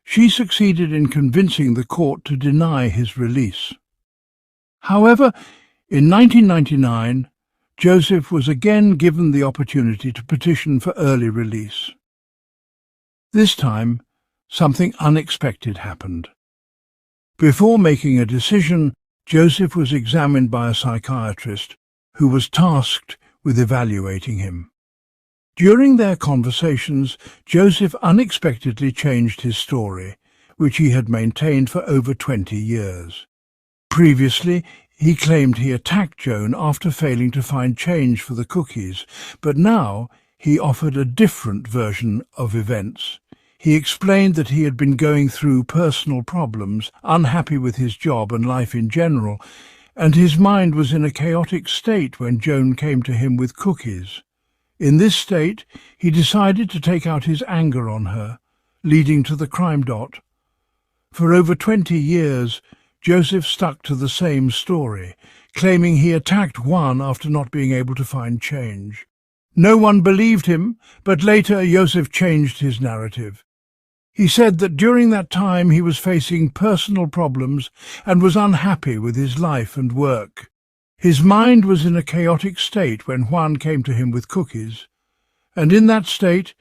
A: she succeeded in convincing the court to deny his release. However, in 1999, Joseph was again given the opportunity to petition for early release. This time, something unexpected happened. Before making a decision, Joseph was examined by a psychiatrist who was tasked with evaluating him. During their conversations, Joseph unexpectedly changed his story, which he had maintained for over 20 years. Previously, he claimed he attacked Joan after failing to find change for the cookies, but now he offered a different version of events. He explained that he had been going through personal problems, unhappy with his job and life in general, and his mind was in a chaotic state when Joan came to him with cookies. In this state, he decided to take out his anger on her, leading to the crime dot. For over 20 years, Joseph stuck to the same story, claiming he attacked Juan after not being able to find change. No one believed him, but later Joseph changed his narrative. He said that during that time he was facing personal problems and was unhappy with his life and work. His mind was in a chaotic state when Juan came to him with cookies, and in that state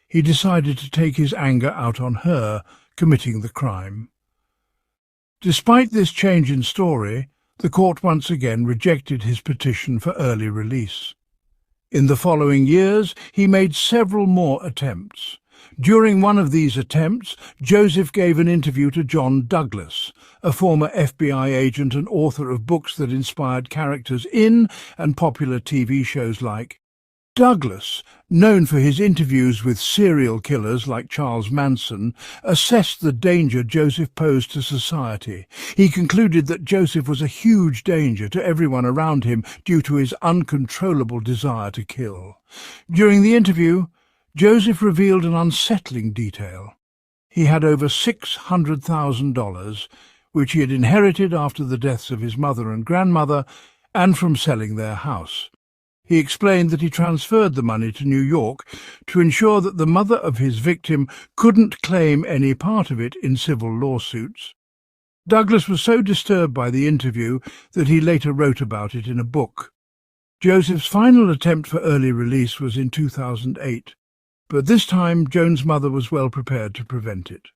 A: he decided to take his anger out on her, committing the crime. Despite this change in story, the court once again rejected his petition for early release. In the following years, he made several more attempts. During one of these attempts, Joseph gave an interview to John Douglas, a former FBI agent and author of books that inspired characters in and popular TV shows like Douglas, known for his interviews with serial killers like Charles Manson, assessed the danger Joseph posed to society. He concluded that Joseph was a huge danger to everyone around him due to his uncontrollable desire to kill. During the interview, Joseph revealed an unsettling detail. He had over $600,000, which he had inherited after the deaths of his mother and grandmother and from selling their house. He explained that he transferred the money to New York to ensure that the mother of his victim couldn't claim any part of it in civil lawsuits. Douglas was so disturbed by the interview that he later wrote about it in a book. Joseph's final attempt for early release was in 2008, but this time Joan's mother was well prepared to prevent it.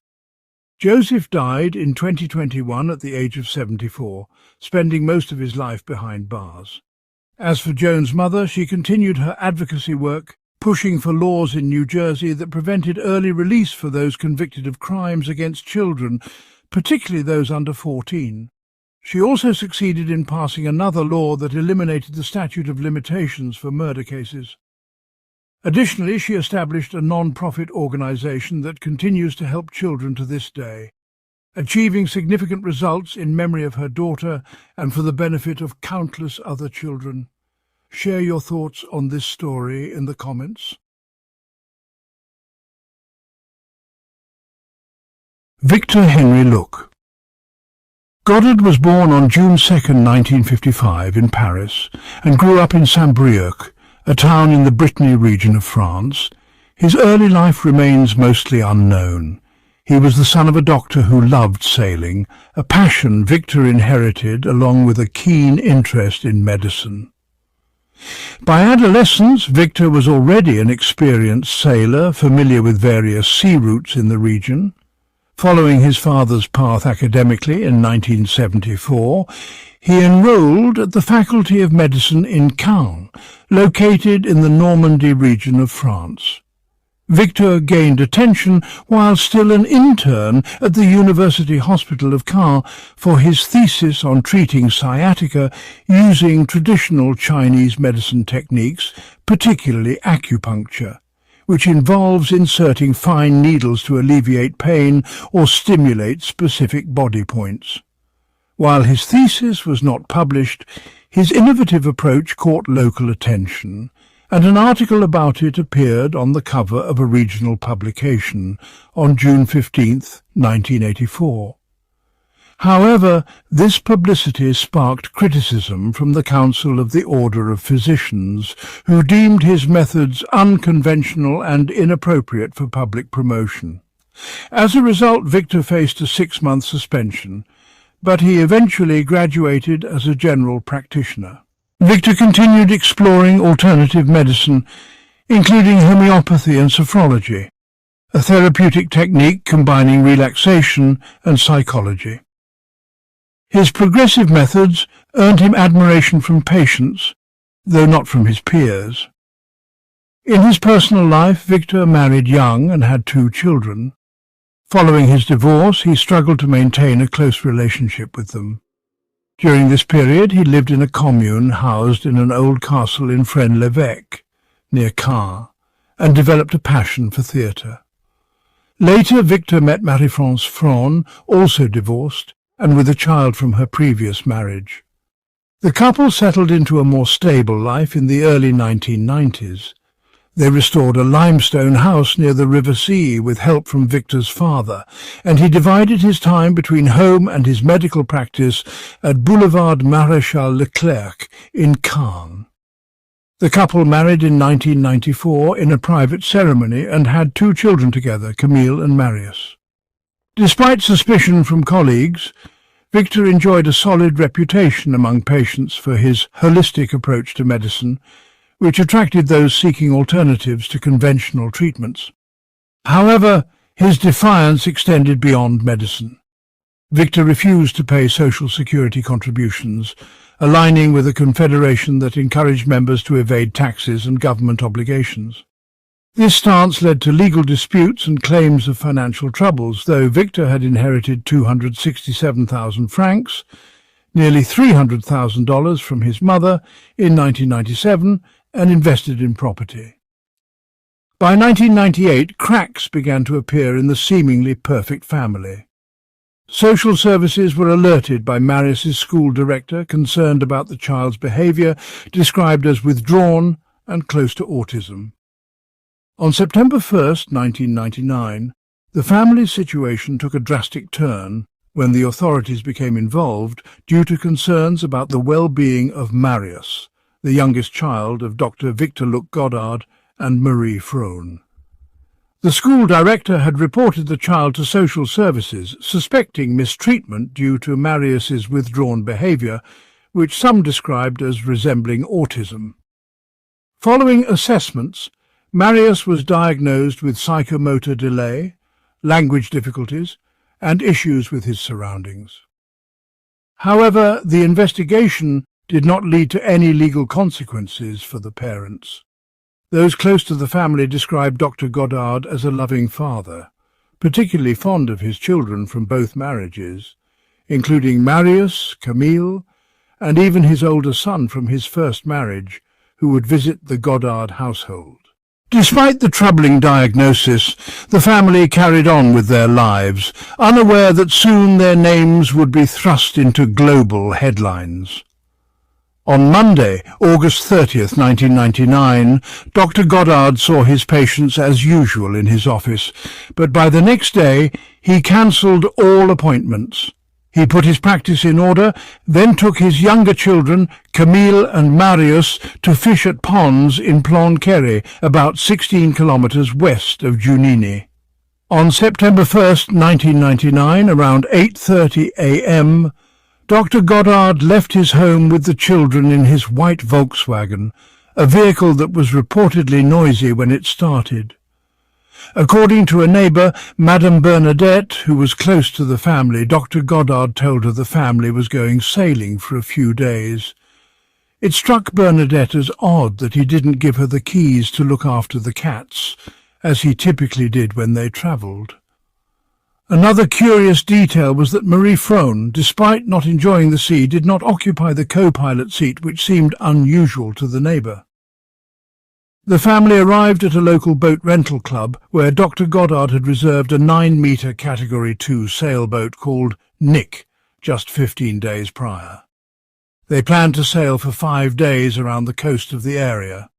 A: Joseph died in 2021 at the age of 74, spending most of his life behind bars. As for Joan's mother, she continued her advocacy work, pushing for laws in New Jersey that prevented early release for those convicted of crimes against children, particularly those under 14. She also succeeded in passing another law that eliminated the statute of limitations for murder cases. Additionally, she established a non-profit organization that continues to help children to this day, achieving significant results in memory of her daughter and for the benefit of countless other children. Share your thoughts on this story in the comments. Victor Henry Look. Goddard was born on June 2, 1955 in Paris and grew up in Saint-Brieuc, a town in the Brittany region of France. His early life remains mostly unknown. He was the son of a doctor who loved sailing, a passion Victor inherited along with a keen interest in medicine. By adolescence, Victor was already an experienced sailor, familiar with various sea routes in the region. Following his father's path academically in 1974, he enrolled at the Faculty of Medicine in Caen, located in the Normandy region of France. Victor gained attention while still an intern at the University Hospital of Caen for his thesis on treating sciatica using traditional Chinese medicine techniques, particularly acupuncture, which involves inserting fine needles to alleviate pain or stimulate specific body points. While his thesis was not published, his innovative approach caught local attention, and an article about it appeared on the cover of a regional publication on June 15, 1984. However, this publicity sparked criticism from the Council of the Order of Physicians, who deemed his methods unconventional and inappropriate for public promotion. As a result, Victor faced a 6-month suspension, but he eventually graduated as a general practitioner. Victor continued exploring alternative medicine, including homeopathy and sophrology, a therapeutic technique combining relaxation and psychology. His progressive methods earned him admiration from patients, though not from his peers. In his personal life, Victor married young and had 2 children. Following his divorce, he struggled to maintain a close relationship with them. During this period, he lived in a commune housed in an old castle in Fresnes-l'Évêque, near Caen, and developed a passion for theatre. Later, Victor met Marie-France Fron, also divorced, and with a child from her previous marriage. The couple settled into a more stable life in the early 1990s. They restored a limestone house near the River Sea with help from Victor's father, and he divided his time between home and his medical practice at Boulevard Maréchal Leclerc in Caen. The couple married in 1994 in a private ceremony and had 2 children together, Camille and Marius. Despite suspicion from colleagues, Victor enjoyed a solid reputation among patients for his holistic approach to medicine, which attracted those seeking alternatives to conventional treatments. However, his defiance extended beyond medicine. Victor refused to pay Social Security contributions, aligning with a confederation that encouraged members to evade taxes and government obligations. This stance led to legal disputes and claims of financial troubles, though Victor had inherited 267,000 francs, nearly $300,000 from his mother in 1997, and invested in property. By 1998, cracks began to appear in the seemingly perfect family. Social services were alerted by Marius's school director, concerned about the child's behavior, described as withdrawn and close to autism. On September 1st, 1999, the family's situation took a drastic turn when the authorities became involved due to concerns about the well-being of Marius, the youngest child of Dr. Victor Luc Godard and Marie Frone. The school director had reported the child to social services, suspecting mistreatment due to Marius's withdrawn behaviour, which some described as resembling autism. Following assessments, Marius was diagnosed with psychomotor delay, language difficulties, and issues with his surroundings. However, the investigation did not lead to any legal consequences for the parents. Those close to the family described Dr. Godard as a loving father, particularly fond of his children from both marriages, including Marius, Camille, and even his older son from his first marriage, who would visit the Godard household. Despite the troubling diagnosis, the family carried on with their lives, unaware that soon their names would be thrust into global headlines. On Monday, August 30th, 1999, Dr. Godard saw his patients as usual in his office, but by the next day he cancelled all appointments. He put his practice in order, then took his younger children, Camille and Marius, to fish at ponds in Planqueré, about 16 kilometres west of Giannini. On September 1st, 1999, around 8:30 a.m., Dr. Godard left his home with the children in his white Volkswagen, a vehicle that was reportedly noisy when it started. According to a neighbour, Madame Bernadette, who was close to the family, Dr. Godard told her the family was going sailing for a few days. It struck Bernadette as odd that he didn't give her the keys to look after the cats, as he typically did when they travelled. Another curious detail was that Marie Frone, despite not enjoying the sea, did not occupy the co-pilot seat, which seemed unusual to the neighbour. The family arrived at a local boat rental club where Dr. Godard had reserved a 9-metre Category 2 sailboat called Nick just 15 days prior. They planned to sail for 5 days around the coast of the area.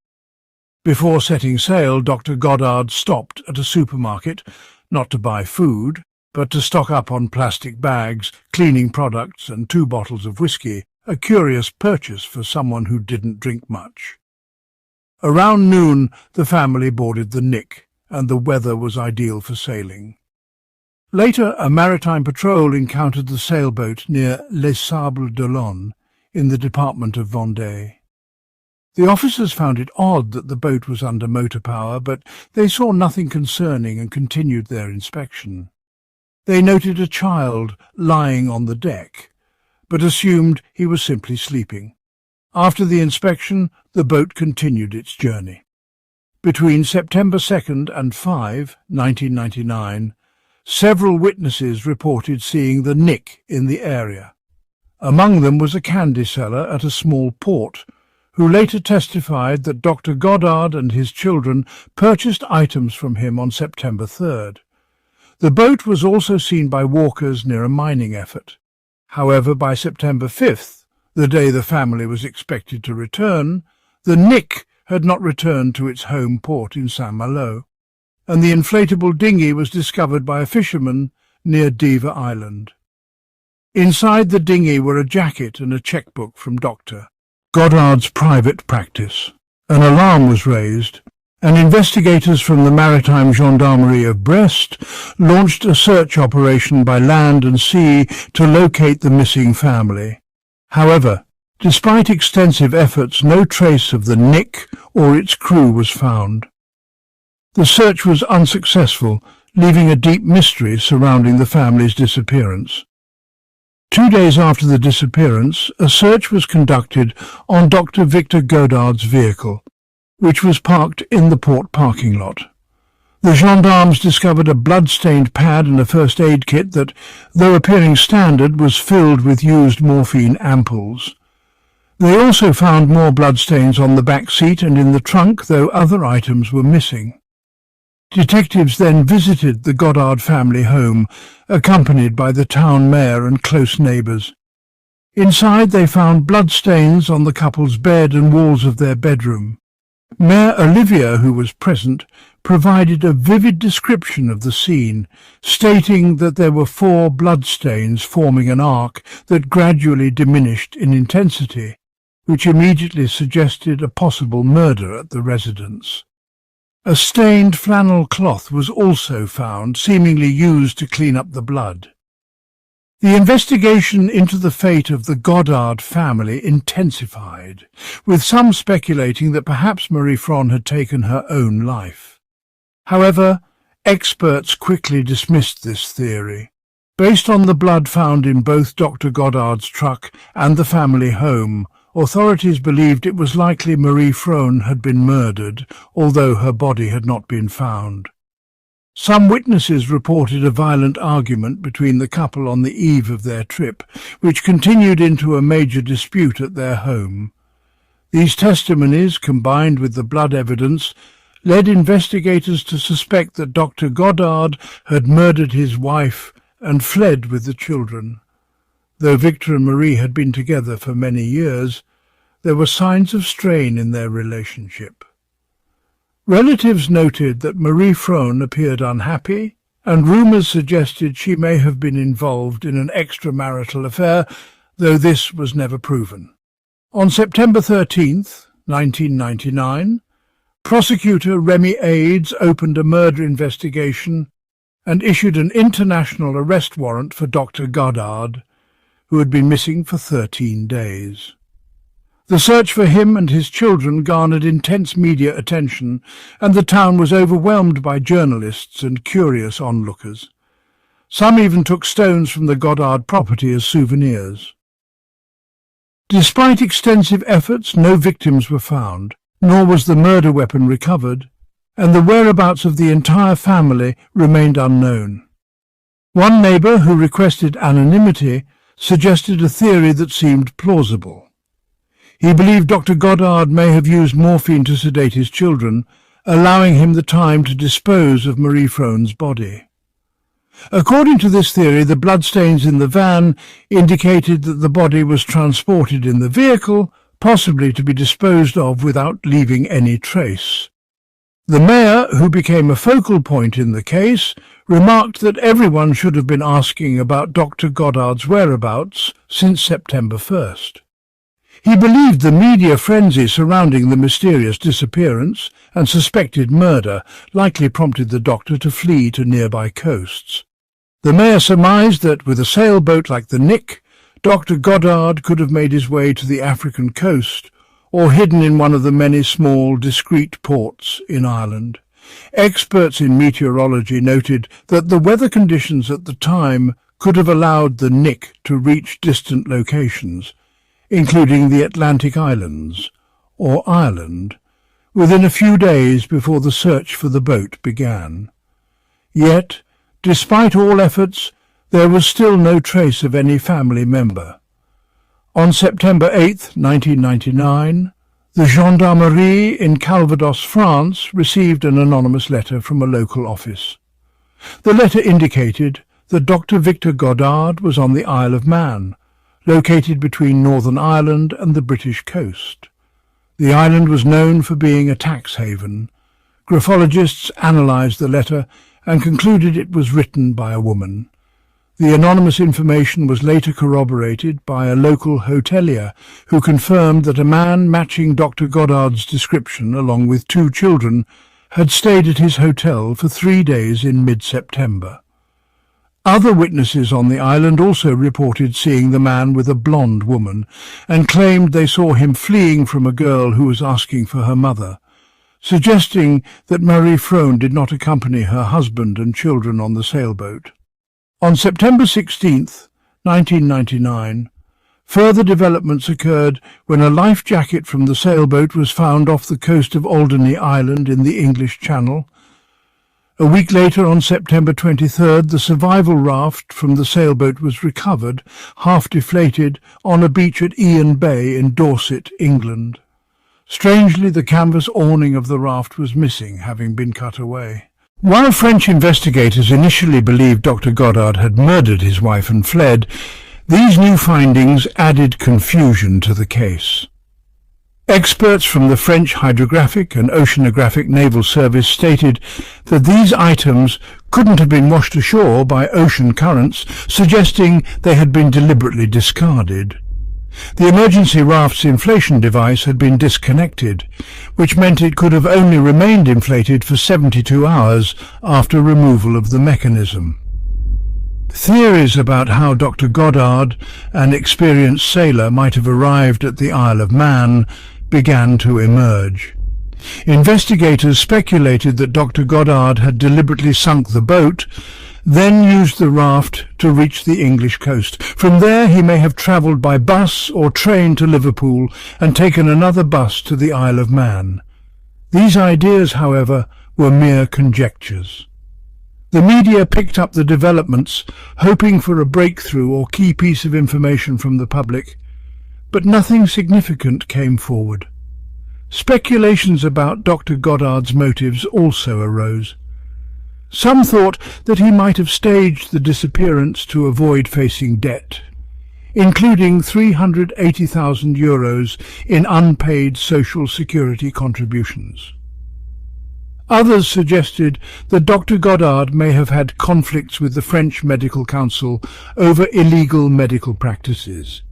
A: Before setting sail, Dr. Godard stopped at a supermarket, not to buy food, but to stock up on plastic bags, cleaning products and 2 bottles of whiskey, a curious purchase for someone who didn't drink much. Around noon, the family boarded the Nick, and the weather was ideal for sailing. Later, a maritime patrol encountered the sailboat near Les Sables d'Olonne, in the department of Vendée. The officers found it odd that the boat was under motor power, but they saw nothing concerning and continued their inspection. They noted a child lying on the deck, but assumed he was simply sleeping. After the inspection, the boat continued its journey. Between September 2nd and 5, 1999, several witnesses reported seeing the Nick in the area. Among them was a candy seller at a small port, who later testified that Dr. Godard and his children purchased items from him on September 3rd. The boat was also seen by walkers near a mining effort. However, by September 5th, the day the family was expected to return, the Nick had not returned to its home port in Saint-Malo, and the inflatable dinghy was discovered by a fisherman near Diva Island. Inside the dinghy were a jacket and a chequebook from Dr. Godard's private practice. An alarm was raised, and investigators from the Maritime Gendarmerie of Brest launched a search operation by land and sea to locate the missing family. However, despite extensive efforts, no trace of the Nick or its crew was found. The search was unsuccessful, leaving a deep mystery surrounding the family's disappearance. 2 days after the disappearance, a search was conducted on Dr. Victor Godard's vehicle, which was parked in the port parking lot. The gendarmes discovered a blood-stained pad and a first aid kit that, though appearing standard, was filled with used morphine ampoules. They also found more bloodstains on the back seat and in the trunk, though other items were missing. Detectives then visited the Godard family home, accompanied by the town mayor and close neighbours. Inside they found bloodstains on the couple's bed and walls of their bedroom. Mayor Olivia, who was present, provided a vivid description of the scene, stating that there were 4 bloodstains forming an arc that gradually diminished in intensity, which immediately suggested a possible murder at the residence. A stained flannel cloth was also found, seemingly used to clean up the blood. The investigation into the fate of the Goddard family intensified, with some speculating that perhaps Marie Fron had taken her own life. However, experts quickly dismissed this theory. Based on the blood found in both Dr. Goddard's truck and the family home, authorities believed it was likely Marie Fron had been murdered, although her body had not been found. Some witnesses reported a violent argument between the couple on the eve of their trip, which continued into a major dispute at their home. These testimonies, combined with the blood evidence, led investigators to suspect that Dr. Goddard had murdered his wife and fled with the children. Though Victor and Marie had been together for many years, there were signs of strain in their relationship. Relatives noted that Marie Fron appeared unhappy, and rumours suggested she may have been involved in an extramarital affair, though this was never proven. On September 13, 1999, prosecutor Remy Aids opened a murder investigation and issued an international arrest warrant for Dr. Goddard, who had been missing for 13 days. The search for him and his children garnered intense media attention, and the town was overwhelmed by journalists and curious onlookers. Some even took stones from the Goddard property as souvenirs. Despite extensive efforts, no victims were found, nor was the murder weapon recovered, and the whereabouts of the entire family remained unknown. One neighbour, who requested anonymity, suggested a theory that seemed plausible. He believed Dr. Goddard may have used morphine to sedate his children, allowing him the time to dispose of Marie Fron's body. According to this theory, the bloodstains in the van indicated that the body was transported in the vehicle, possibly to be disposed of without leaving any trace. The mayor, who became a focal point in the case, remarked that everyone should have been asking about Dr. Goddard's whereabouts since September 1st. He believed the media frenzy surrounding the mysterious disappearance and suspected murder likely prompted the doctor to flee to nearby coasts. The mayor surmised that, with a sailboat like the Nick, Dr. Goddard could have made his way to the African coast or hidden in one of the many small, discreet ports in Ireland. Experts in meteorology noted that the weather conditions at the time could have allowed the Nick to reach distant locations, including the Atlantic Islands, or Ireland, within a few days before the search for the boat began. Yet, despite all efforts, there was still no trace of any family member. On September 8, 1999, the gendarmerie in Calvados, France, received an anonymous letter from a local office. The letter indicated that Dr. Victor Goddard was on the Isle of Man, located between Northern Ireland and the British coast. The island was known for being a tax haven. Graphologists analysed the letter and concluded it was written by a woman. The anonymous information was later corroborated by a local hotelier who confirmed that a man matching Dr. Goddard's description, along with 2 children, had stayed at his hotel for 3 days in mid-September. Other witnesses on the island also reported seeing the man with a blonde woman and claimed they saw him fleeing from a girl who was asking for her mother, suggesting that Marie Fron did not accompany her husband and children on the sailboat. On September 16, 1999, further developments occurred when a life jacket from the sailboat was found off the coast of Alderney Island in the English Channel. A week later, on September 23rd, the survival raft from the sailboat was recovered, half deflated, on a beach at Ian Bay in Dorset, England. Strangely, the canvas awning of the raft was missing, having been cut away. While French investigators initially believed Dr. Goddard had murdered his wife and fled, these new findings added confusion to the case. Experts from the French Hydrographic and Oceanographic Naval Service stated that these items couldn't have been washed ashore by ocean currents, suggesting they had been deliberately discarded. The emergency raft's inflation device had been disconnected, which meant it could have only remained inflated for 72 hours after removal of the mechanism. Theories about how Dr. Goddard, an experienced sailor, might have arrived at the Isle of Man began to emerge. Investigators speculated that Dr. Goddard had deliberately sunk the boat, then used the raft to reach the English coast. From there he may have travelled by bus or train to Liverpool and taken another bus to the Isle of Man. These ideas, however, were mere conjectures. The media picked up the developments, hoping for a breakthrough or key piece of information from the public, but nothing significant came forward. Speculations about Dr. Goddard's motives also arose. Some thought that he might have staged the disappearance to avoid facing debt, including €380,000 in unpaid social security contributions. Others suggested that Dr. Goddard may have had conflicts with the French Medical Council over illegal medical practices.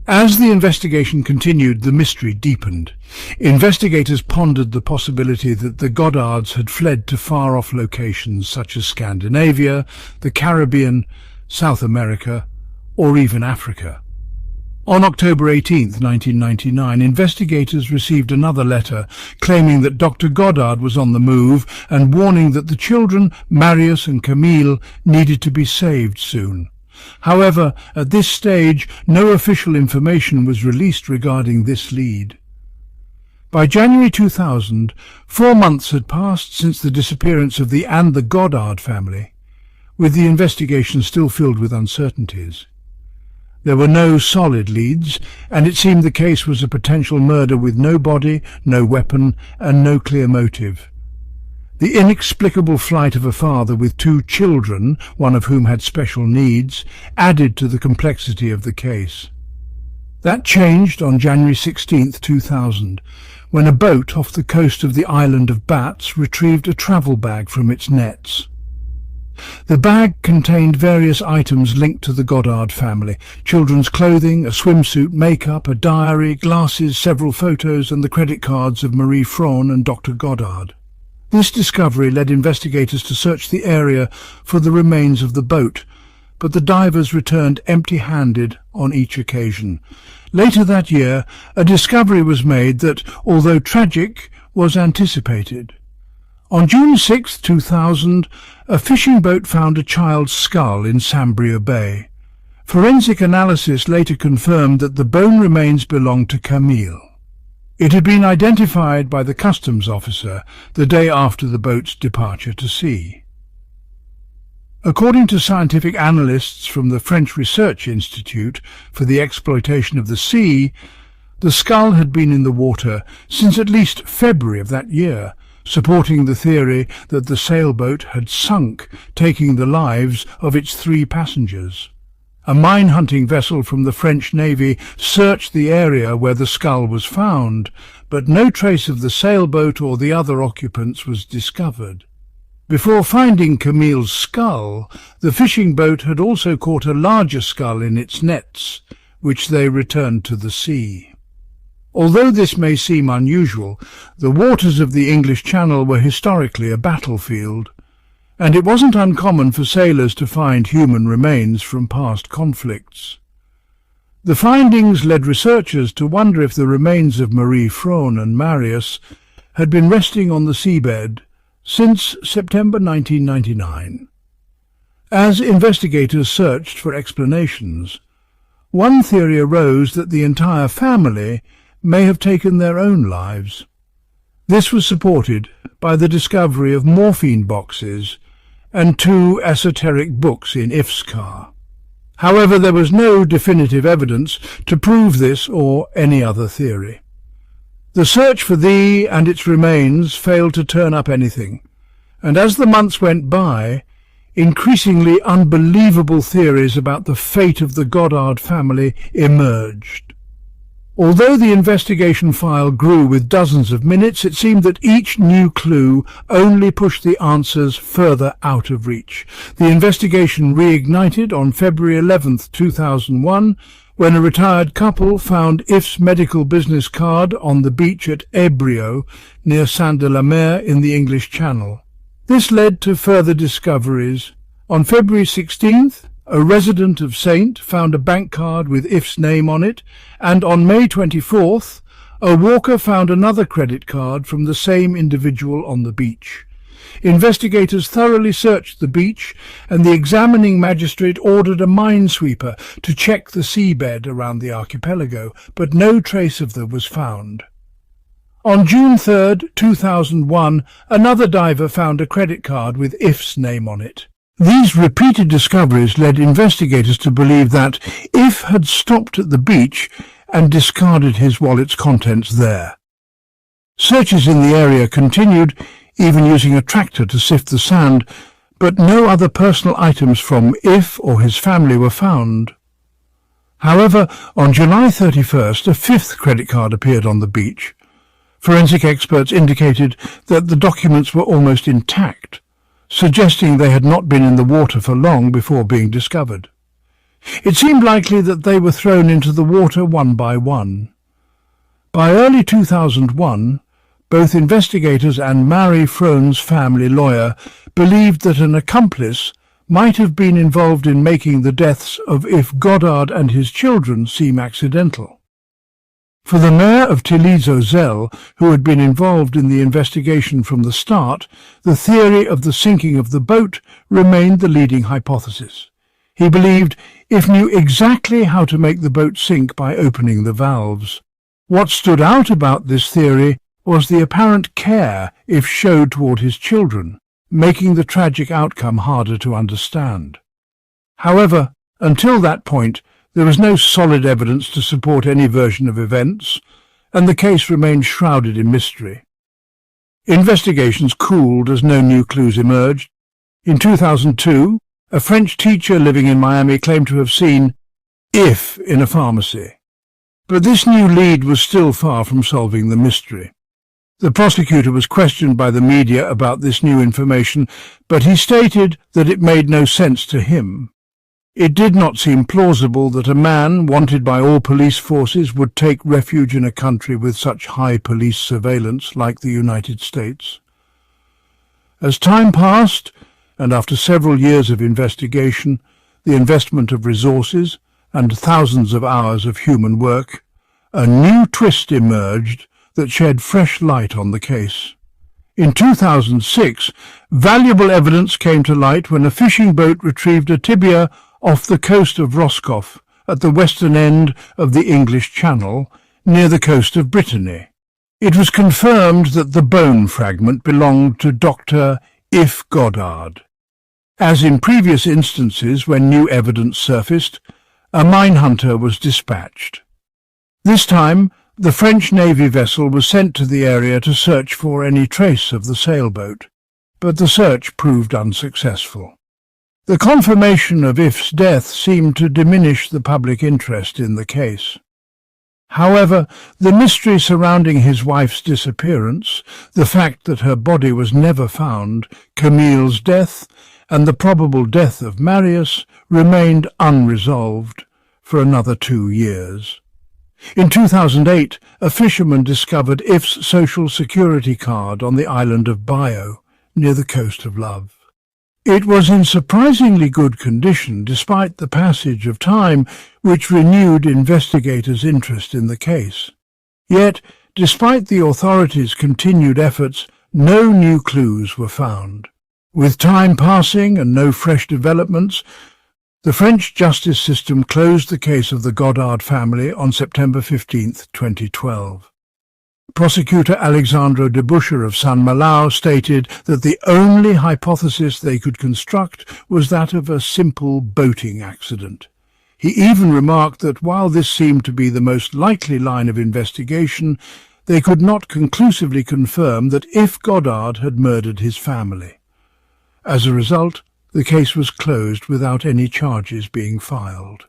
A: As the investigation continued, the mystery deepened. Investigators pondered the possibility that the Goddards had fled to far-off locations such as Scandinavia, the Caribbean, South America, or even Africa. On October 18, 1999, investigators received another letter claiming that Dr. Goddard was on the move and warning that the children, Marius and Camille, needed to be saved soon. However, at this stage, no official information was released regarding this lead. By January 2000, 4 months had passed since the disappearance of the Goddard family, with the investigation still filled with uncertainties. There were no solid leads, and it seemed the case was a potential murder with no body, no weapon, and no clear motive. The inexplicable flight of a father with 2 children, one of whom had special needs, added to the complexity of the case. That changed on January 16, 2000, when a boat off the coast of the island of Bats retrieved a travel bag from its nets. The bag contained various items linked to the Goddard family: children's clothing, a swimsuit, makeup, a diary, glasses, several photos, and the credit cards of Marie Fraun and Dr. Goddard. This discovery led investigators to search the area for the remains of the boat, but the divers returned empty-handed on each occasion. Later that year, a discovery was made that, although tragic, was anticipated. On June 6, 2000, a fishing boat found a child's skull in Sambria Bay. Forensic analysis later confirmed that the bone remains belonged to Camille. It had been identified by the customs officer the day after the boat's departure to sea. According to scientific analysts from the French Research Institute for the Exploitation of the Sea, the skull had been in the water since at least February of that year, supporting the theory that the sailboat had sunk, taking the lives of its 3 passengers. A mine-hunting vessel from the French Navy searched the area where the skull was found, but no trace of the sailboat or the other occupants was discovered. Before finding Camille's skull, the fishing boat had also caught a larger skull in its nets, which they returned to the sea. Although this may seem unusual, the waters of the English Channel were historically a battlefield, and it wasn't uncommon for sailors to find human remains from past conflicts. The findings led researchers to wonder if the remains of Marie Fraun and Marius had been resting on the seabed since September 1999. As investigators searched for explanations, one theory arose that the entire family may have taken their own lives. This was supported by the discovery of morphine boxes and 2 esoteric books in Ifskar. However, there was no definitive evidence to prove this or any other theory. The search for thee and its remains failed to turn up anything, and as the months went by, increasingly unbelievable theories about the fate of the Goddard family emerged. Although the investigation file grew with dozens of minutes, it seemed that each new clue only pushed the answers further out of reach. The investigation reignited on February 11th, 2001, when a retired couple found If's medical business card on the beach at Ebrio, near Saint-de-la-Mer in the English Channel. This led to further discoveries. On February 16th, a resident of Saint found a bank card with If's name on it, and on May 24th, a walker found another credit card from the same individual on the beach. Investigators thoroughly searched the beach, and the examining magistrate ordered a minesweeper to check the seabed around the archipelago, but no trace of them was found. On June 3rd, 2001, another diver found a credit card with If's name on it. These repeated discoveries led investigators to believe that If had stopped at the beach and discarded his wallet's contents there. Searches in the area continued, even using a tractor to sift the sand, but no other personal items from If or his family were found. However, on July 31st, a fifth credit card appeared on the beach. Forensic experts indicated that the documents were almost intact, suggesting they had not been in the water for long before being discovered. It seemed likely that they were thrown into the water one by one. By early 2001, both investigators and Marie Frohn's family lawyer believed that an accomplice might have been involved in making the deaths of If Goddard and his children seem accidental. For the mayor of Tilly-Zell, who had been involved in the investigation from the start, the theory of the sinking of the boat remained the leading hypothesis. He believed If knew exactly how to make the boat sink by opening the valves. What stood out about this theory was the apparent care If showed toward his children, making the tragic outcome harder to understand. However, until that point, there was no solid evidence to support any version of events, and the case remained shrouded in mystery. Investigations cooled as no new clues emerged. In 2002, a French teacher living in Miami claimed to have seen If in a pharmacy. But this new lead was still far from solving the mystery. The prosecutor was questioned by the media about this new information, but he stated that it made no sense to him. It did not seem plausible that a man wanted by all police forces would take refuge in a country with such high police surveillance like the United States. As time passed, and after several years of investigation, the investment of resources, and thousands of hours of human work, a new twist emerged that shed fresh light on the case. In 2006, valuable evidence came to light when a fishing boat retrieved a tibia off the coast of Roscoff, at the western end of the English Channel, near the coast of Brittany. It was confirmed that the bone fragment belonged to Dr. If Goddard. As in previous instances when new evidence surfaced, a minehunter was dispatched. This time, the French Navy vessel was sent to the area to search for any trace of the sailboat, but the search proved unsuccessful. The confirmation of If's death seemed to diminish the public interest in the case. However, the mystery surrounding his wife's disappearance, the fact that her body was never found, Camille's death, and the probable death of Marius remained unresolved for another 2 years. In 2008, a fisherman discovered If's social security card on the island of Bio, near the coast of Love. It was in surprisingly good condition despite the passage of time, which renewed investigators' interest in the case. Yet, despite the authorities' continued efforts, no new clues were found. With time passing and no fresh developments, the French justice system closed the case of the Goddard family on September 15, 2012. Prosecutor Alexandre de Boucher of Saint-Malo stated that the only hypothesis they could construct was that of a simple boating accident. He even remarked that while this seemed to be the most likely line of investigation, they could not conclusively confirm that If Goddard had murdered his family. As a result, the case was closed without any charges being filed.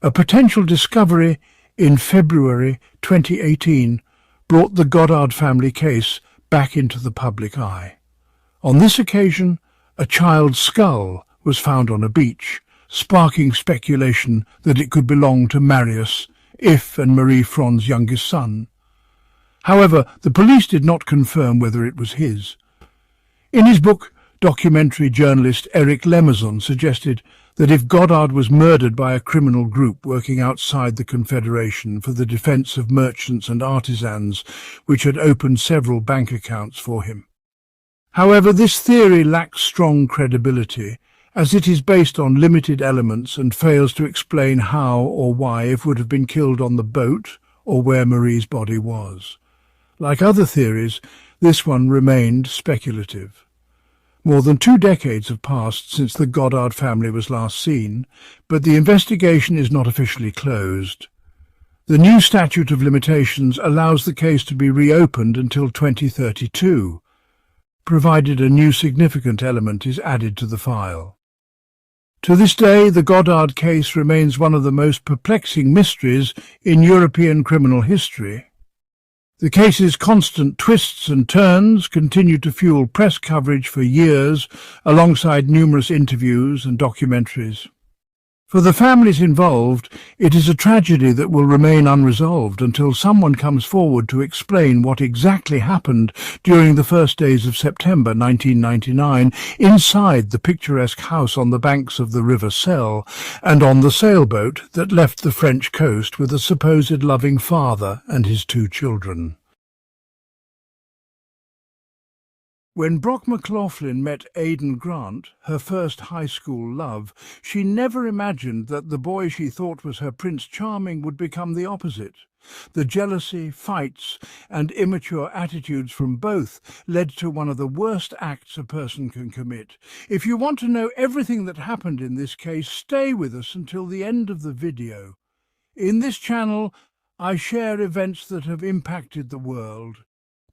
A: A potential discovery, in February 2018 brought the Goddard family case back into the public eye. On this occasion, a child's skull was found on a beach, sparking speculation that it could belong to Marius, If and Marie Fron's youngest son. However, the police did not confirm whether it was his. In his book, documentary journalist Eric Lemazon suggested that if Goddard was murdered by a criminal group working outside the Confederation for the defence of merchants and artisans, which had opened several bank accounts for him. However, this theory lacks strong credibility, as it is based on limited elements and fails to explain how or why it would have been killed on the boat or where Marie's body was. Like other theories, this one remained speculative. More than 2 decades have passed since the Goddard family was last seen, but the investigation is not officially closed. The new statute of limitations allows the case to be reopened until 2032, provided a new significant element is added to the file. To this day, the Goddard case remains one of the most perplexing mysteries in European criminal history. The case's constant twists and turns continued to fuel press coverage for years, alongside numerous interviews and documentaries. For the families involved, it is a tragedy that will remain unresolved until someone comes forward to explain what exactly happened during the first days of September 1999 inside the picturesque house on the banks of the River Selle and on the sailboat that left the French coast with a supposed loving father and his 2 children. When Brock McLaughlin met Aidan Grant, her first high school love, she never imagined that the boy she thought was her Prince Charming would become the opposite. The jealousy, fights, and immature attitudes from both led to one of the worst acts a person can commit. If you want to know everything that happened in this case, stay with us until the end of the video. In this channel, I share events that have impacted the world.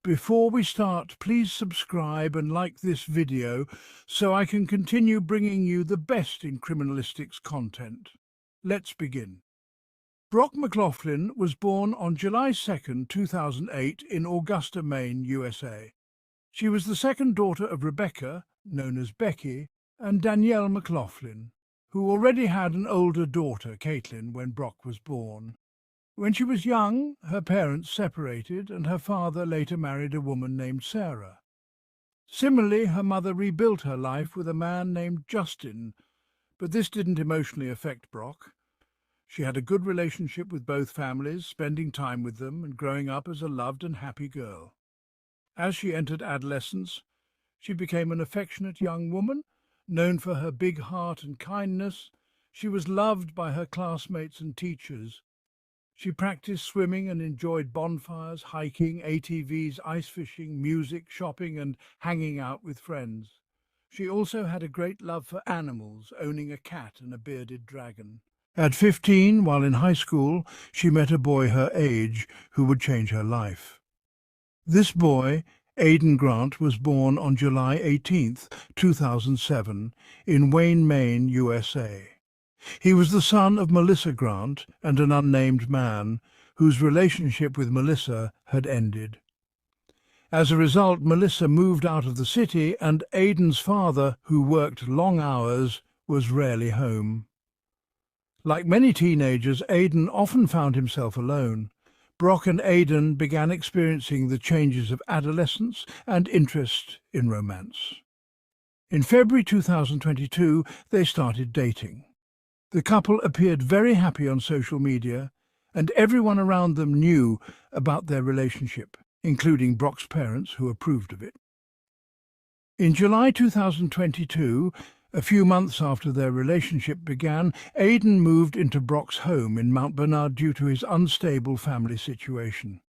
A: Before we start, please subscribe and like this video so I can continue bringing you the best in criminalistics content. Let's begin. Brock McLaughlin was born on July 2, 2008 in Augusta, Maine, USA. She was the second daughter of Rebecca, known as Becky, and Danielle McLaughlin, who already had an older daughter, Caitlin, when Brock was born. When she was young, her parents separated and her father later married a woman named Sarah. Similarly, her mother rebuilt her life with a man named Justin, but this didn't emotionally affect Brock. She had a good relationship with both families, spending time with them and growing up as a loved and happy girl. As she entered adolescence, she became an affectionate young woman, known for her big heart and kindness. She was loved by her classmates and teachers. She practiced swimming and enjoyed bonfires, hiking, ATVs, ice fishing, music, shopping, and hanging out with friends. She also had a great love for animals, owning a cat and a bearded dragon. At 15, while in high school, she met a boy her age who would change her life. This boy, Aidan Grant, was born on July 18, 2007, in Wayne, Maine, USA. He was the son of Melissa Grant and an unnamed man whose relationship with Melissa had ended. As a result, Melissa moved out of the city, and Aidan's father, who worked long hours, was rarely home. Like many teenagers, Aidan often found himself alone. Brock and Aidan began experiencing the changes of adolescence and interest in romance. In February 2022, they started dating. The couple appeared very happy on social media, and everyone around them knew about their relationship, including Brock's parents, who approved of it. In July 2022, a few months after their relationship began, Aidan moved into Brock's home in Mount Bernard due to his unstable family situation.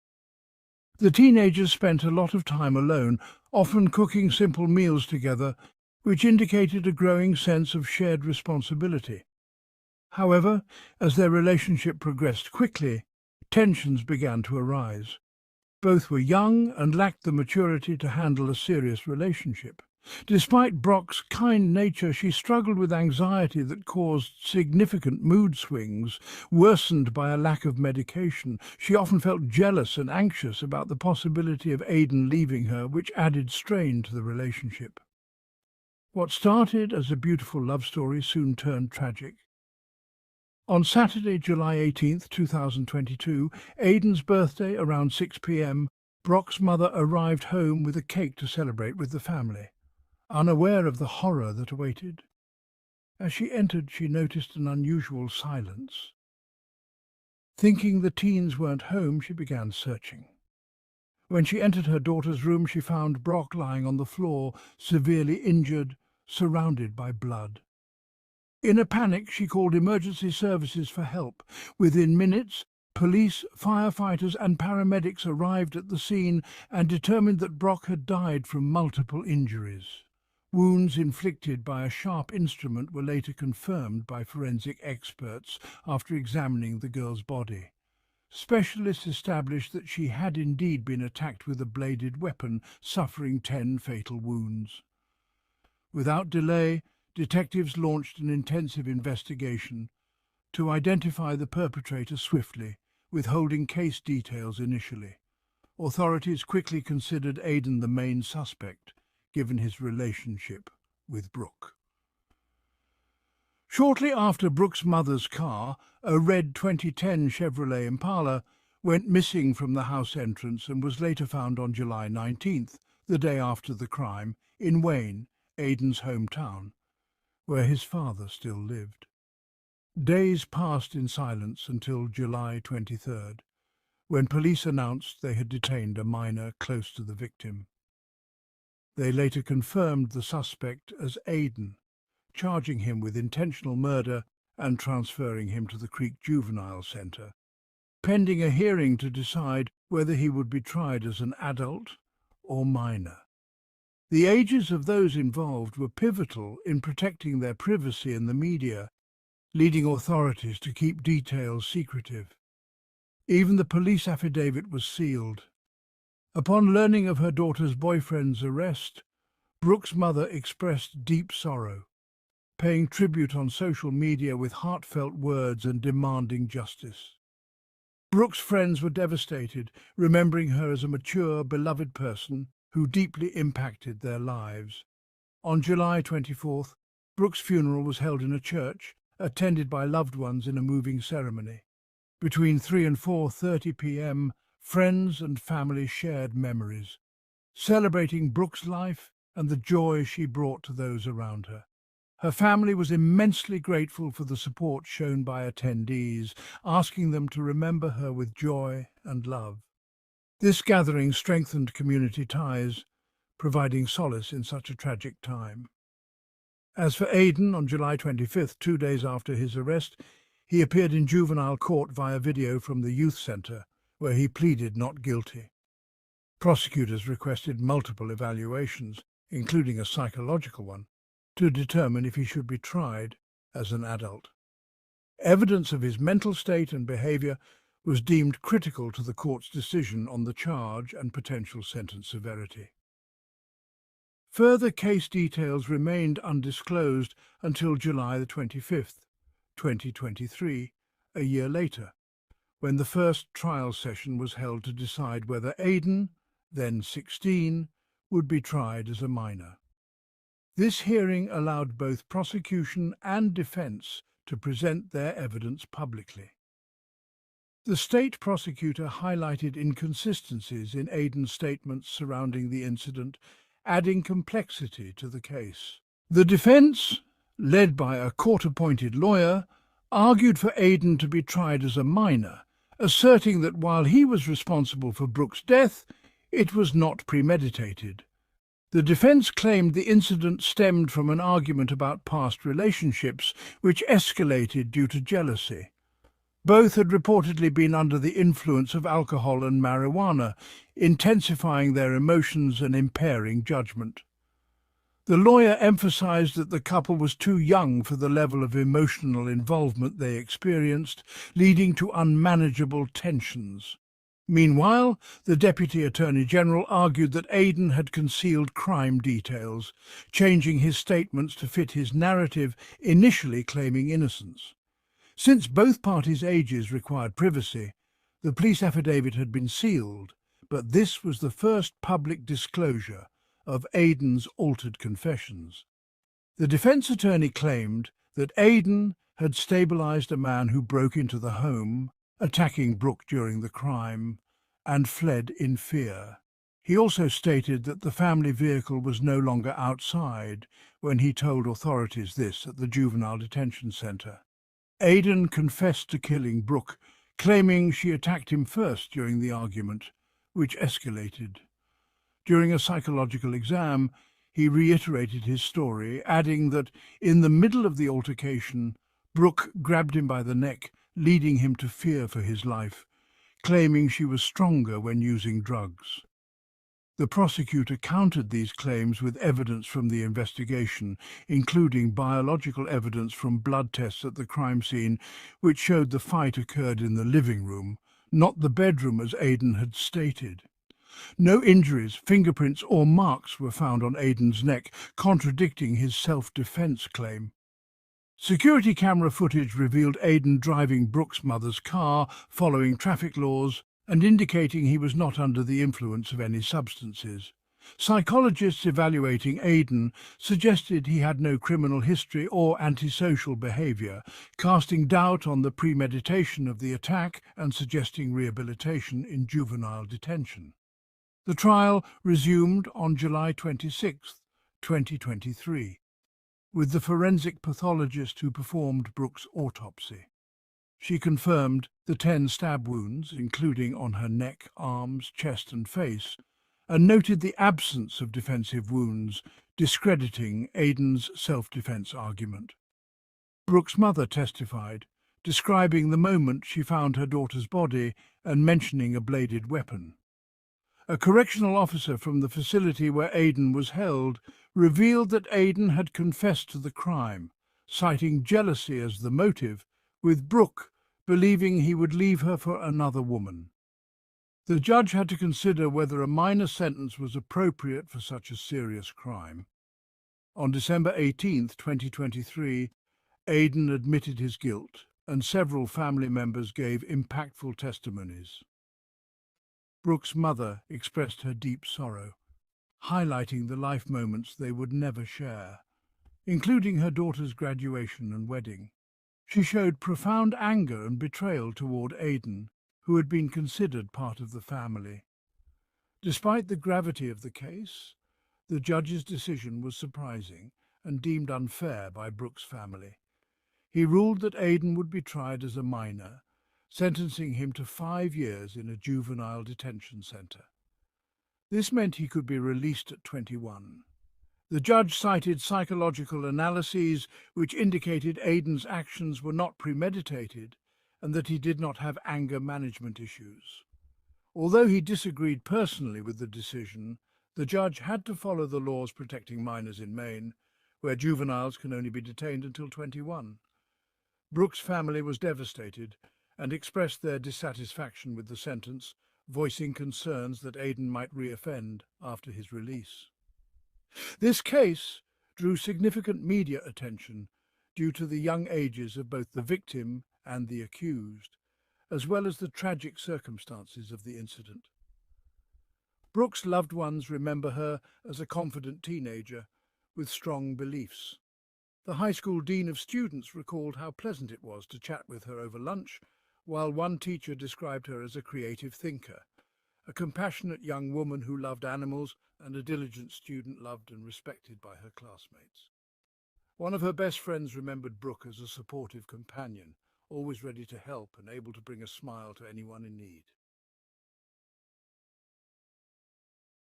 A: The teenagers spent a lot of time alone, often cooking simple meals together, which indicated a growing sense of shared responsibility. However, as their relationship progressed quickly, tensions began to arise. Both were young and lacked the maturity to handle a serious relationship. Despite Brock's kind nature, she struggled with anxiety that caused significant mood swings, worsened by a lack of medication. She often felt jealous and anxious about the possibility of Aidan leaving her, which added strain to the relationship. What started as a beautiful love story soon turned tragic. On Saturday, July 18th, 2022, Aidan's birthday, around 6 p.m., Brock's mother arrived home with a cake to celebrate with the family, unaware of the horror that awaited. As she entered, she noticed an unusual silence. Thinking the teens weren't home, she began searching. When she entered her daughter's room, she found Brock lying on the floor, severely injured, surrounded by blood. In a panic, she called emergency services for help. Within minutes, police, firefighters and paramedics arrived at the scene and determined that Brock had died from multiple injuries. Wounds inflicted by a sharp instrument were later confirmed by forensic experts after examining the girl's body. Specialists established that she had indeed been attacked with a bladed weapon, suffering 10 fatal wounds. Without delay, detectives launched an intensive investigation to identify the perpetrator swiftly, withholding case details initially. Authorities quickly considered Aidan the main suspect, given his relationship with Brooke. Shortly after Brooke's mother's car, a red 2010 Chevrolet Impala, went missing from the house entrance and was later found on July 19th, the day after the crime, in Wayne, Aidan's hometown, where his father still lived. Days passed in silence until July 23rd, when police announced they had detained a minor close to the victim. They later confirmed the suspect as Aidan, charging him with intentional murder and transferring him to the Creek Juvenile Centre, pending a hearing to decide whether he would be tried as an adult or minor. The ages of those involved were pivotal in protecting their privacy in the media, leading authorities to keep details secretive. Even the police affidavit was sealed. Upon learning of her daughter's boyfriend's arrest, Brooke's mother expressed deep sorrow, paying tribute on social media with heartfelt words and demanding justice. Brooke's friends were devastated, remembering her as a mature, beloved person who deeply impacted their lives. On July 24th, Brooke's funeral was held in a church, attended by loved ones in a moving ceremony. Between 3 and 4:30 p.m., friends and family shared memories, celebrating Brooke's life and the joy she brought to those around her. Her family was immensely grateful for the support shown by attendees, asking them to remember her with joy and love. This gathering strengthened community ties, providing solace in such a tragic time. As for Aidan, on July 25th, 2 days after his arrest, he appeared in juvenile court via video from the youth centre, where he pleaded not guilty. Prosecutors requested multiple evaluations, including a psychological one, to determine if he should be tried as an adult. Evidence of his mental state and behaviour was deemed critical to the court's decision on the charge and potential sentence severity. Further case details remained undisclosed until July 25th, 2023, a year later, when the first trial session was held to decide whether Aidan, then 16, would be tried as a minor. This hearing allowed both prosecution and defence to present their evidence publicly. The state prosecutor highlighted inconsistencies in Aidan's statements surrounding the incident, adding complexity to the case. The defence, led by a court-appointed lawyer, argued for Aidan to be tried as a minor, asserting that while he was responsible for Brooke's death, it was not premeditated. The defence claimed the incident stemmed from an argument about past relationships, which escalated due to jealousy. Both had reportedly been under the influence of alcohol and marijuana, intensifying their emotions and impairing judgment. The lawyer emphasized that the couple was too young for the level of emotional involvement they experienced, leading to unmanageable tensions. Meanwhile, the Deputy Attorney General argued that Aden had concealed crime details, changing his statements to fit his narrative, initially claiming innocence. Since both parties' ages required privacy, the police affidavit had been sealed, but this was the first public disclosure of Aden's altered confessions. The defense attorney claimed that Aden had stabilized a man who broke into the home, attacking Brooke during the crime, and fled in fear. He also stated that the family vehicle was no longer outside when he told authorities this at the juvenile detention centre. Aden confessed to killing Brooke, claiming she attacked him first during the argument, which escalated. During a psychological exam, he reiterated his story, adding that in the middle of the altercation, Brooke grabbed him by the neck, leading him to fear for his life, claiming she was stronger when using drugs. The prosecutor countered these claims with evidence from the investigation, including biological evidence from blood tests at the crime scene, which showed the fight occurred in the living room, not the bedroom as Aden had stated. No injuries, fingerprints or marks were found on Aden's neck, contradicting his self-defense claim. Security camera footage revealed Aden driving Brooke's mother's car, following traffic laws, and indicating he was not under the influence of any substances. Psychologists evaluating Aden suggested he had no criminal history or antisocial behaviour, casting doubt on the premeditation of the attack and suggesting rehabilitation in juvenile detention. The trial resumed on July 26, 2023, with the forensic pathologist who performed Brooke's autopsy. She confirmed the 10 stab wounds, including on her neck, arms, chest and face, and noted the absence of defensive wounds, discrediting Aden's self-defense argument. Brooke's mother testified, describing the moment she found her daughter's body and mentioning a bladed weapon. A correctional officer from the facility where Aden was held revealed that Aden had confessed to the crime, citing jealousy as the motive, with Brooke believing he would leave her for another woman. The judge had to consider whether a minor sentence was appropriate for such a serious crime. On December 18, 2023, Aden admitted his guilt, and several family members gave impactful testimonies. Brooke's mother expressed her deep sorrow, highlighting the life moments they would never share, including her daughter's graduation and wedding. She showed profound anger and betrayal toward Aden, who had been considered part of the family. Despite the gravity of the case, the judge's decision was surprising and deemed unfair by Brooke's family. He ruled that Aden would be tried as a minor, sentencing him to 5 years in a juvenile detention centre. This meant he could be released at 21. The judge cited psychological analyses which indicated Aden's actions were not premeditated and that he did not have anger management issues. Although he disagreed personally with the decision, the judge had to follow the laws protecting minors in Maine, where juveniles can only be detained until 21. Brooke's family was devastated and expressed their dissatisfaction with the sentence, voicing concerns that Aden might reoffend after his release. This case drew significant media attention due to the young ages of both the victim and the accused, as well as the tragic circumstances of the incident. Brooke's loved ones remember her as a confident teenager with strong beliefs. The high school dean of students recalled how pleasant it was to chat with her over lunch, while one teacher described her as a creative thinker, a compassionate young woman who loved animals, and a diligent student loved and respected by her classmates. One of her best friends remembered Brooke as a supportive companion, always ready to help and able to bring a smile to anyone in need.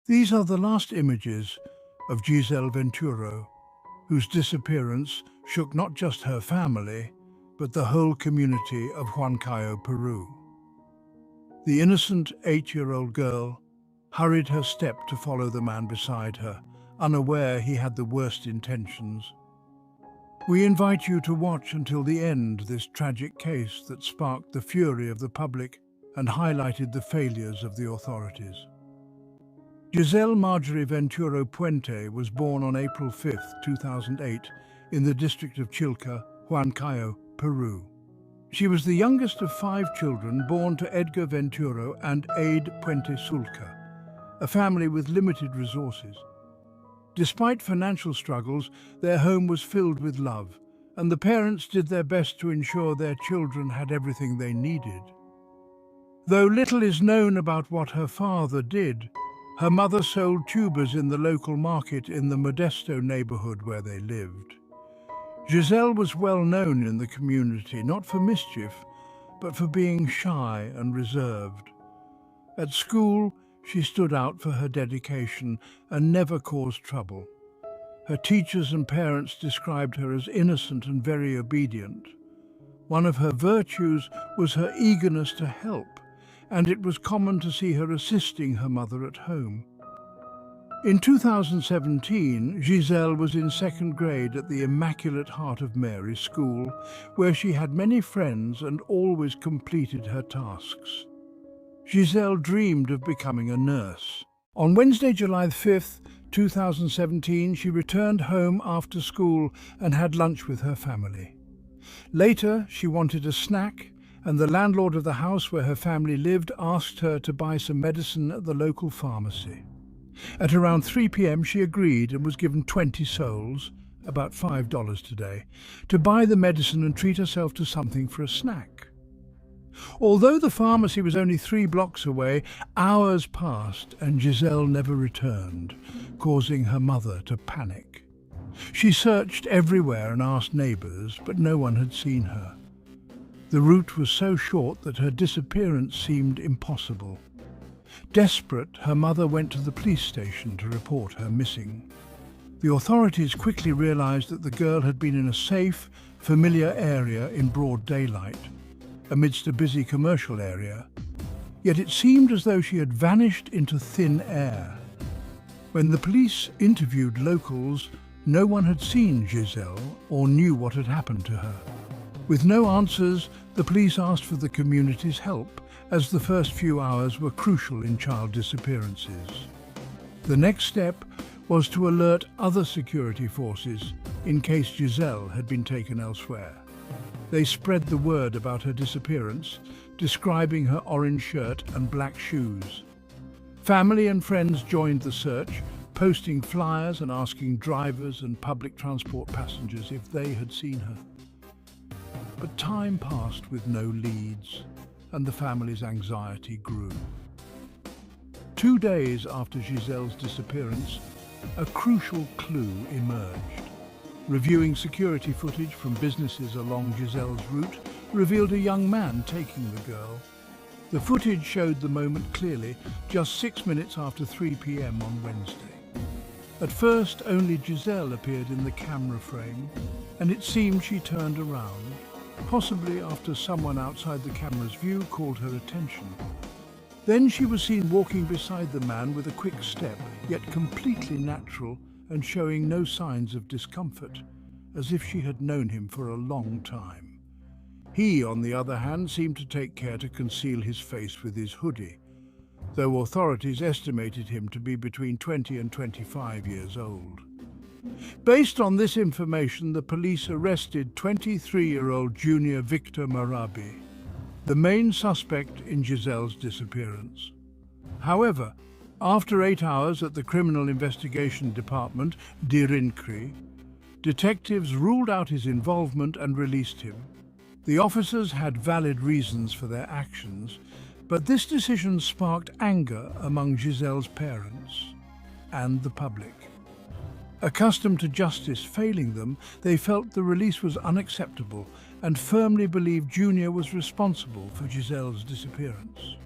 A: These are the last images of Giselle Venturo, whose disappearance shook not just her family, but the whole community of Huancayo, Peru. The innocent 8-year-old girl hurried her step to follow the man beside her, unaware he had the worst intentions. We invite you to watch until the end this tragic case that sparked the fury of the public and highlighted the failures of the authorities. Giselle Marjorie Venturo Puente was born on April 5, 2008, in the district of Chilca, Huancayo, Peru. She was the youngest of 5 children born to Edgar Venturo and Aide Puente Sulca, a family with limited resources. Despite financial struggles, their home was filled with love, and the parents did their best to ensure their children had everything they needed. Though little is known about what her father did, her mother sold tubers in the local market in the Modesto neighborhood where they lived. Giselle was well known in the community, not for mischief, but for being shy and reserved. At school, she stood out for her dedication and never caused trouble. Her teachers and parents described her as innocent and very obedient. One of her virtues was her eagerness to help, and it was common to see her assisting her mother at home. In 2017, Giselle was in 2nd grade at the Immaculate Heart of Mary School, where she had many friends and always completed her tasks. Giselle dreamed of becoming a nurse. On Wednesday, July 5, 2017, she returned home after school and had lunch with her family. Later, she wanted a snack, and the landlord of the house where her family lived asked her to buy some medicine at the local pharmacy. At around 3 p.m. she agreed and was given 20 sols, about $5 today, to buy the medicine and treat herself to something for a snack. Although the pharmacy was only 3 blocks away, hours passed and Giselle never returned, causing her mother to panic. She searched everywhere and asked neighbors, but no one had seen her. The route was so short that her disappearance seemed impossible. Desperate, her mother went to the police station to report her missing. The authorities quickly realized that the girl had been in a safe, familiar area in broad daylight, amidst a busy commercial area, yet it seemed as though she had vanished into thin air. When the police interviewed locals, no one had seen Giselle or knew what had happened to her. With no answers, the police asked for the community's help, as the first few hours were crucial in child disappearances. The next step was to alert other security forces in case Giselle had been taken elsewhere. They spread the word about her disappearance, describing her orange shirt and black shoes. Family and friends joined the search, posting flyers and asking drivers and public transport passengers if they had seen her. But time passed with no leads, and the family's anxiety grew. 2 days after Giselle's disappearance, a crucial clue emerged. Reviewing security footage from businesses along Giselle's route revealed a young man taking the girl. The footage showed the moment clearly, just 6 minutes after 3 p.m. on Wednesday. At first, only Giselle appeared in the camera frame, and it seemed she turned around, possibly after someone outside the camera's view called her attention. Then she was seen walking beside the man with a quick step, yet completely natural and showing no signs of discomfort, as if she had known him for a long time. He, on the other hand, seemed to take care to conceal his face with his hoodie, though authorities estimated him to be between 20 and 25 years old. Based on this information, the police arrested 23-year-old Junior Victor Marabi, the main suspect in Giselle's disappearance. However, after 8 hours at the Criminal Investigation Department, DIRINCRI, detectives ruled out his involvement and released him. The officers had valid reasons for their actions, but this decision sparked anger among Giselle's parents and the public. Accustomed to justice failing them, they felt the release was unacceptable and firmly believed Junior was responsible for Giselle's disappearance.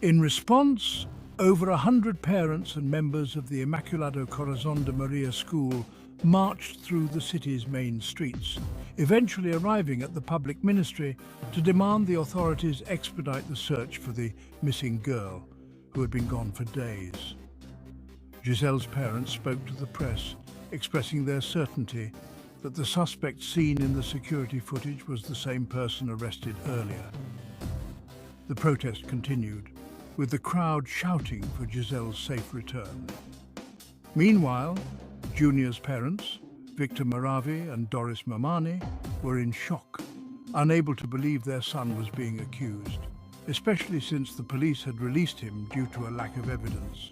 A: In response, over 100 parents and members of the Immaculado Corazon de Maria school marched through the city's main streets, eventually arriving at the public ministry to demand the authorities expedite the search for the missing girl, who had been gone for days. Giselle's parents spoke to the press, expressing their certainty that the suspect seen in the security footage was the same person arrested earlier. The protest continued, with the crowd shouting for Giselle's safe return. Meanwhile, Junior's parents, Victor Maravi and Doris Mamani, were in shock, unable to believe their son was being accused, especially since the police had released him due to a lack of evidence.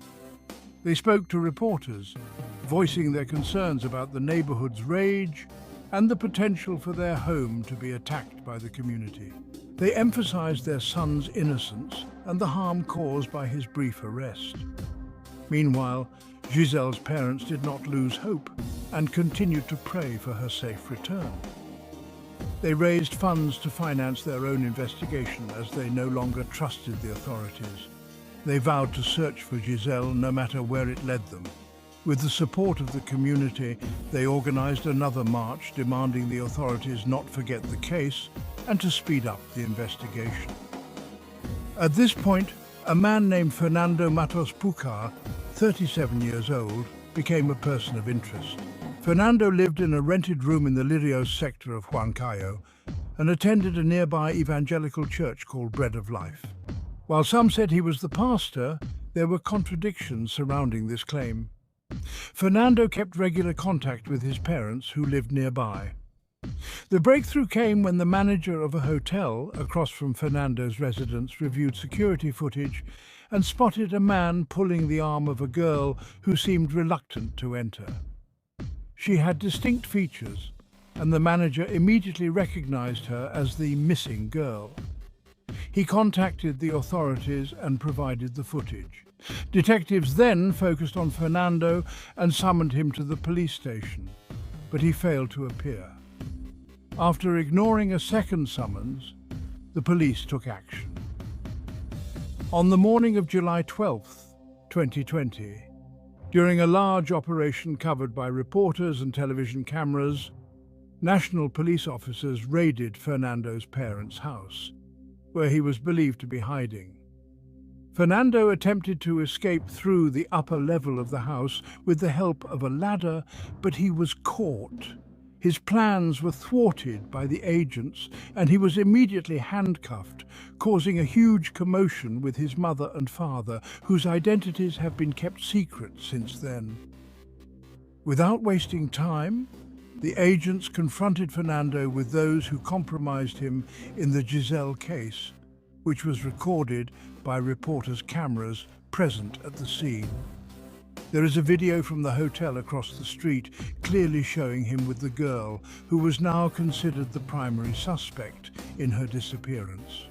A: They spoke to reporters, voicing their concerns about the neighborhood's rage and the potential for their home to be attacked by the community. They emphasized their son's innocence and the harm caused by his brief arrest. Meanwhile, Giselle's parents did not lose hope and continued to pray for her safe return. They raised funds to finance their own investigation as they no longer trusted the authorities. They vowed to search for Giselle no matter where it led them. With the support of the community, they organized another march demanding the authorities not forget the case and to speed up the investigation. At this point, a man named Fernando Matos Pucar, 37 years old, became a person of interest. Fernando lived in a rented room in the Lirios sector of Huancayo and attended a nearby evangelical church called Bread of Life. While some said he was the pastor, there were contradictions surrounding this claim. Fernando kept regular contact with his parents, who lived nearby. The breakthrough came when the manager of a hotel across from Fernando's residence reviewed security footage and spotted a man pulling the arm of a girl who seemed reluctant to enter. She had distinct features, and the manager immediately recognized her as the missing girl. He contacted the authorities and provided the footage. Detectives then focused on Fernando and summoned him to the police station, but he failed to appear. After ignoring a second summons, the police took action. On the morning of July 12, 2020, during a large operation covered by reporters and television cameras, national police officers raided Fernando's parents' house, where he was believed to be hiding. Fernando attempted to escape through the upper level of the house with the help of a ladder, but he was caught. His plans were thwarted by the agents, and he was immediately handcuffed, causing a huge commotion with his mother and father, whose identities have been kept secret since then. Without wasting time, the agents confronted Fernando with those who compromised him in the Giselle case, which was recorded by reporters' cameras present at the scene. There is a video from the hotel across the street clearly showing him with the girl, who was now considered the primary suspect in her disappearance.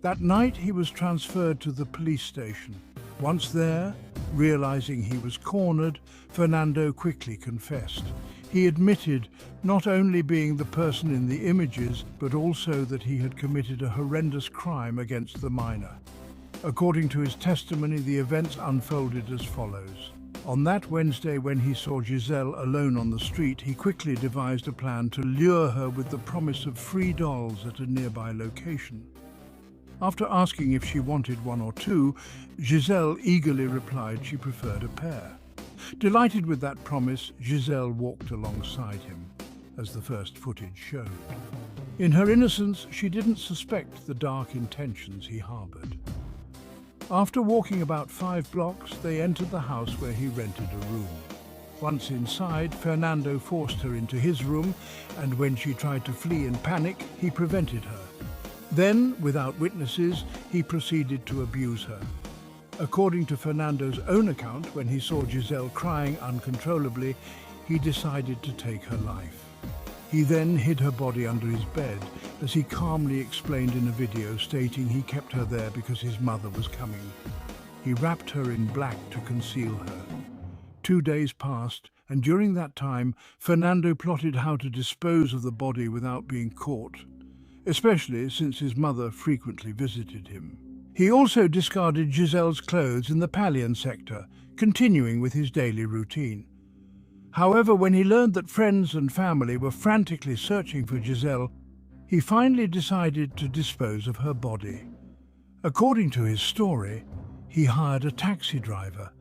A: That night he was transferred to the police station. Once there, realizing he was cornered, Fernando quickly confessed. He admitted not only being the person in the images, but also that he had committed a horrendous crime against the minor. According to his testimony, the events unfolded as follows. On that Wednesday, when he saw Giselle alone on the street, he quickly devised a plan to lure her with the promise of free dolls at a nearby location. After asking if she wanted one or two, Giselle eagerly replied she preferred a pair. Delighted with that promise, Giselle walked alongside him, as the first footage showed. In her innocence, she didn't suspect the dark intentions he harbored. After walking about 5 blocks, they entered the house where he rented a room. Once inside, Fernando forced her into his room, and when she tried to flee in panic, he prevented her. Then, without witnesses, he proceeded to abuse her. According to Fernando's own account, when he saw Giselle crying uncontrollably, he decided to take her life. He then hid her body under his bed, as he calmly explained in a video, stating he kept her there because his mother was coming. He wrapped her in black to conceal her. 2 days passed, and during that time, Fernando plotted how to dispose of the body without being caught, especially since his mother frequently visited him. He also discarded Giselle's clothes in the Palian sector, continuing with his daily routine. However, when he learned that friends and family were frantically searching for Giselle, he finally decided to dispose of her body. According to his story, he hired a taxi driver,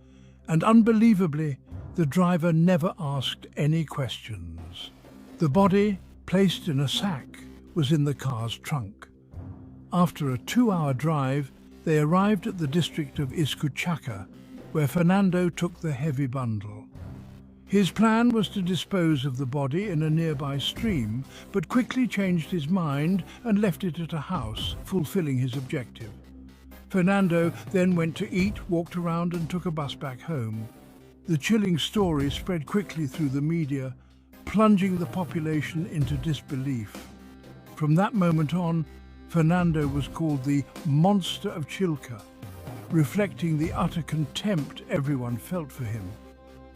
A: and unbelievably, the driver never asked any questions. The body, placed in a sack, was in the car's trunk. After a 2-hour drive, they arrived at the district of Iscuchaca, where Fernando took the heavy bundle. His plan was to dispose of the body in a nearby stream, but quickly changed his mind and left it at a house, fulfilling his objective. Fernando then went to eat, walked around and took a bus back home. The chilling story spread quickly through the media, plunging the population into disbelief. From that moment on, Fernando was called the Monster of Chilca, reflecting the utter contempt everyone felt for him.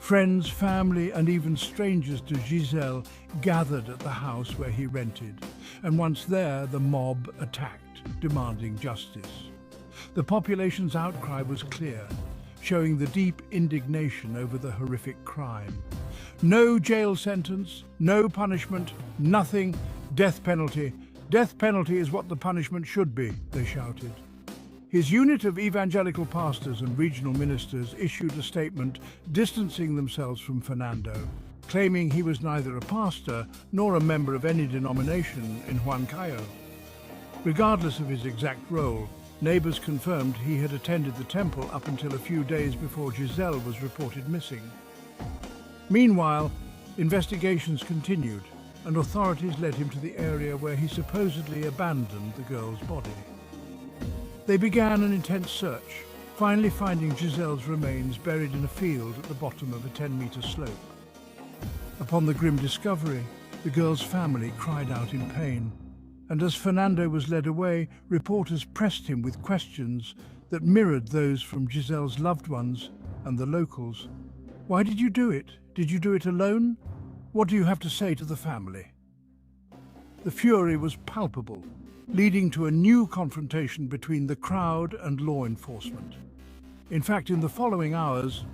A: Friends, family and even strangers to Giselle gathered at the house where he rented, and once there the mob attacked, demanding justice. The population's outcry was clear, showing the deep indignation over the horrific crime. No jail sentence, no punishment, nothing, death penalty. Death penalty is what the punishment should be, they shouted. His unit of evangelical pastors and regional ministers issued a statement distancing themselves from Fernando, claiming he was neither a pastor nor a member of any denomination in Huancayo. Regardless of his exact role, neighbors confirmed he had attended the temple up until a few days before Giselle was reported missing. Meanwhile, investigations continued, and authorities led him to the area where he supposedly abandoned the girl's body. They began an intense search, finally finding Giselle's remains buried in a field at the bottom of a 10-meter slope. Upon the grim discovery, the girl's family cried out in pain, and as Fernando was led away, reporters pressed him with questions that mirrored those from Giselle's loved ones and the locals. Why did you do it? Did you do it alone? What do you have to say to the family? The fury was palpable, leading to a new confrontation between the crowd and law enforcement. In fact, in the following hours,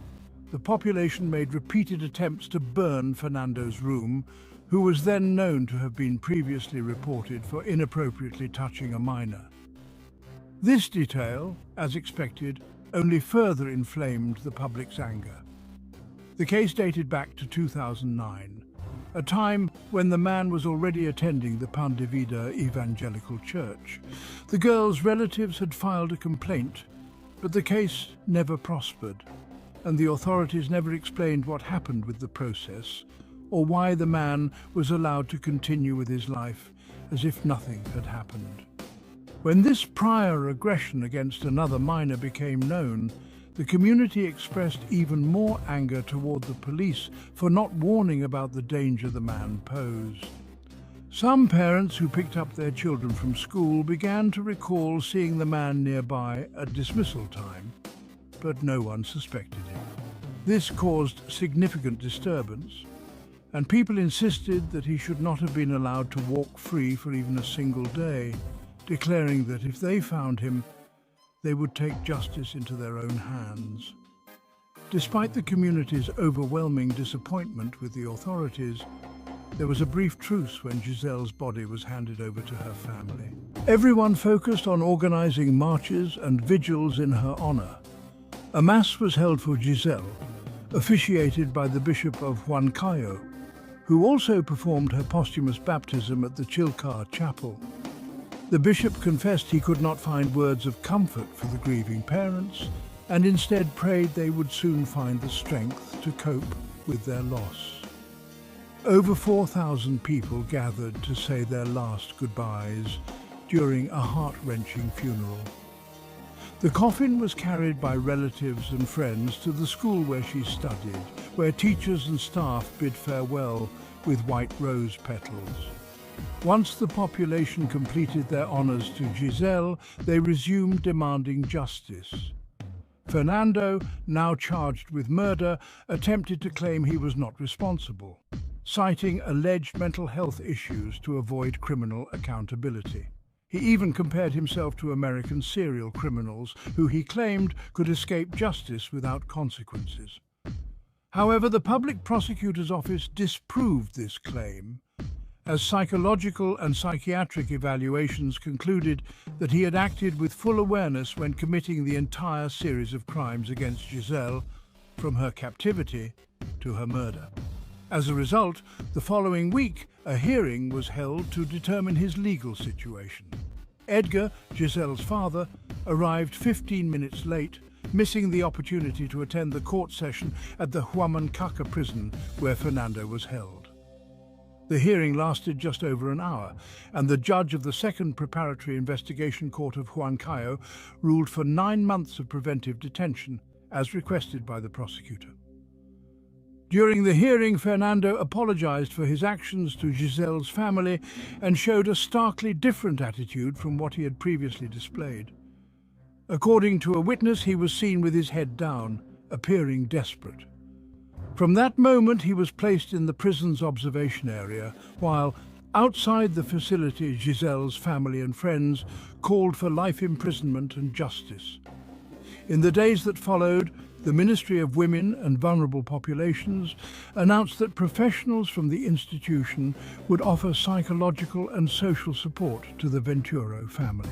A: the population made repeated attempts to burn Fernando's room, who was then known to have been previously reported for inappropriately touching a minor. This detail, as expected, only further inflamed the public's anger. The case dated back to 2009, a time when the man was already attending the Pan de Vida Evangelical Church. The girl's relatives had filed a complaint, but the case never prospered, and the authorities never explained what happened with the process or why the man was allowed to continue with his life as if nothing had happened. When this prior aggression against another minor became known, the community expressed even more anger toward the police for not warning about the danger the man posed. Some parents who picked up their children from school began to recall seeing the man nearby at dismissal time, but no one suspected him. This caused significant disturbance, and people insisted that he should not have been allowed to walk free for even a single day, declaring that if they found him, they would take justice into their own hands. Despite the community's overwhelming disappointment with the authorities, there was a brief truce when Giselle's body was handed over to her family. Everyone focused on organizing marches and vigils in her honor. A mass was held for Giselle, officiated by the Bishop of Huancayo, who also performed her posthumous baptism at the Chilca Chapel. The bishop confessed he could not find words of comfort for the grieving parents, and instead prayed they would soon find the strength to cope with their loss. Over 4,000 people gathered to say their last goodbyes during a heart-wrenching funeral. The coffin was carried by relatives and friends to the school where she studied, where teachers and staff bid farewell with white rose petals. Once the population completed their honors to Giselle, they resumed demanding justice. Fernando, now charged with murder, attempted to claim he was not responsible, citing alleged mental health issues to avoid criminal accountability. He even compared himself to American serial criminals who he claimed could escape justice without consequences. However, the public prosecutor's office disproved this claim, as psychological and psychiatric evaluations concluded that he had acted with full awareness when committing the entire series of crimes against Giselle, from her captivity to her murder. As a result, the following week, a hearing was held to determine his legal situation. Edgar, Giselle's father, arrived 15 minutes late, missing the opportunity to attend the court session at the Huamankaka prison where Fernando was held. The hearing lasted just over an hour, and the judge of the Second Preparatory Investigation Court of Huancayo ruled for 9 months of preventive detention, as requested by the prosecutor. During the hearing, Fernando apologized for his actions to Giselle's family and showed a starkly different attitude from what he had previously displayed. According to a witness, he was seen with his head down, appearing desperate. From that moment, he was placed in the prison's observation area, while outside the facility, Giselle's family and friends called for life imprisonment and justice. In the days that followed, the Ministry of Women and Vulnerable Populations announced that professionals from the institution would offer psychological and social support to the Venturo family.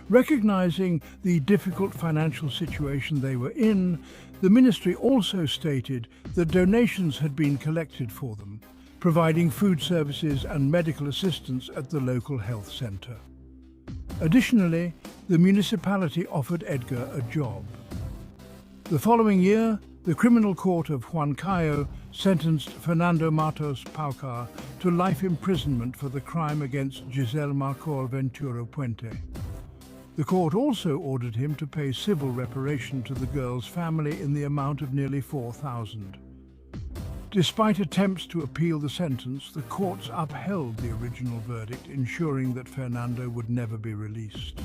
A: Recognizing the difficult financial situation they were in, the ministry also stated that donations had been collected for them, providing food services and medical assistance at the local health centre. Additionally, the municipality offered Edgar a job. The following year, the Criminal Court of Huancayo sentenced Fernando Matos Paucar to life imprisonment for the crime against Giselle Marcor Venturo Puente. The court also ordered him to pay civil reparation to the girl's family in the amount of nearly $4,000. Despite attempts to appeal the sentence, the courts upheld the original verdict, ensuring that Fernando would never be released.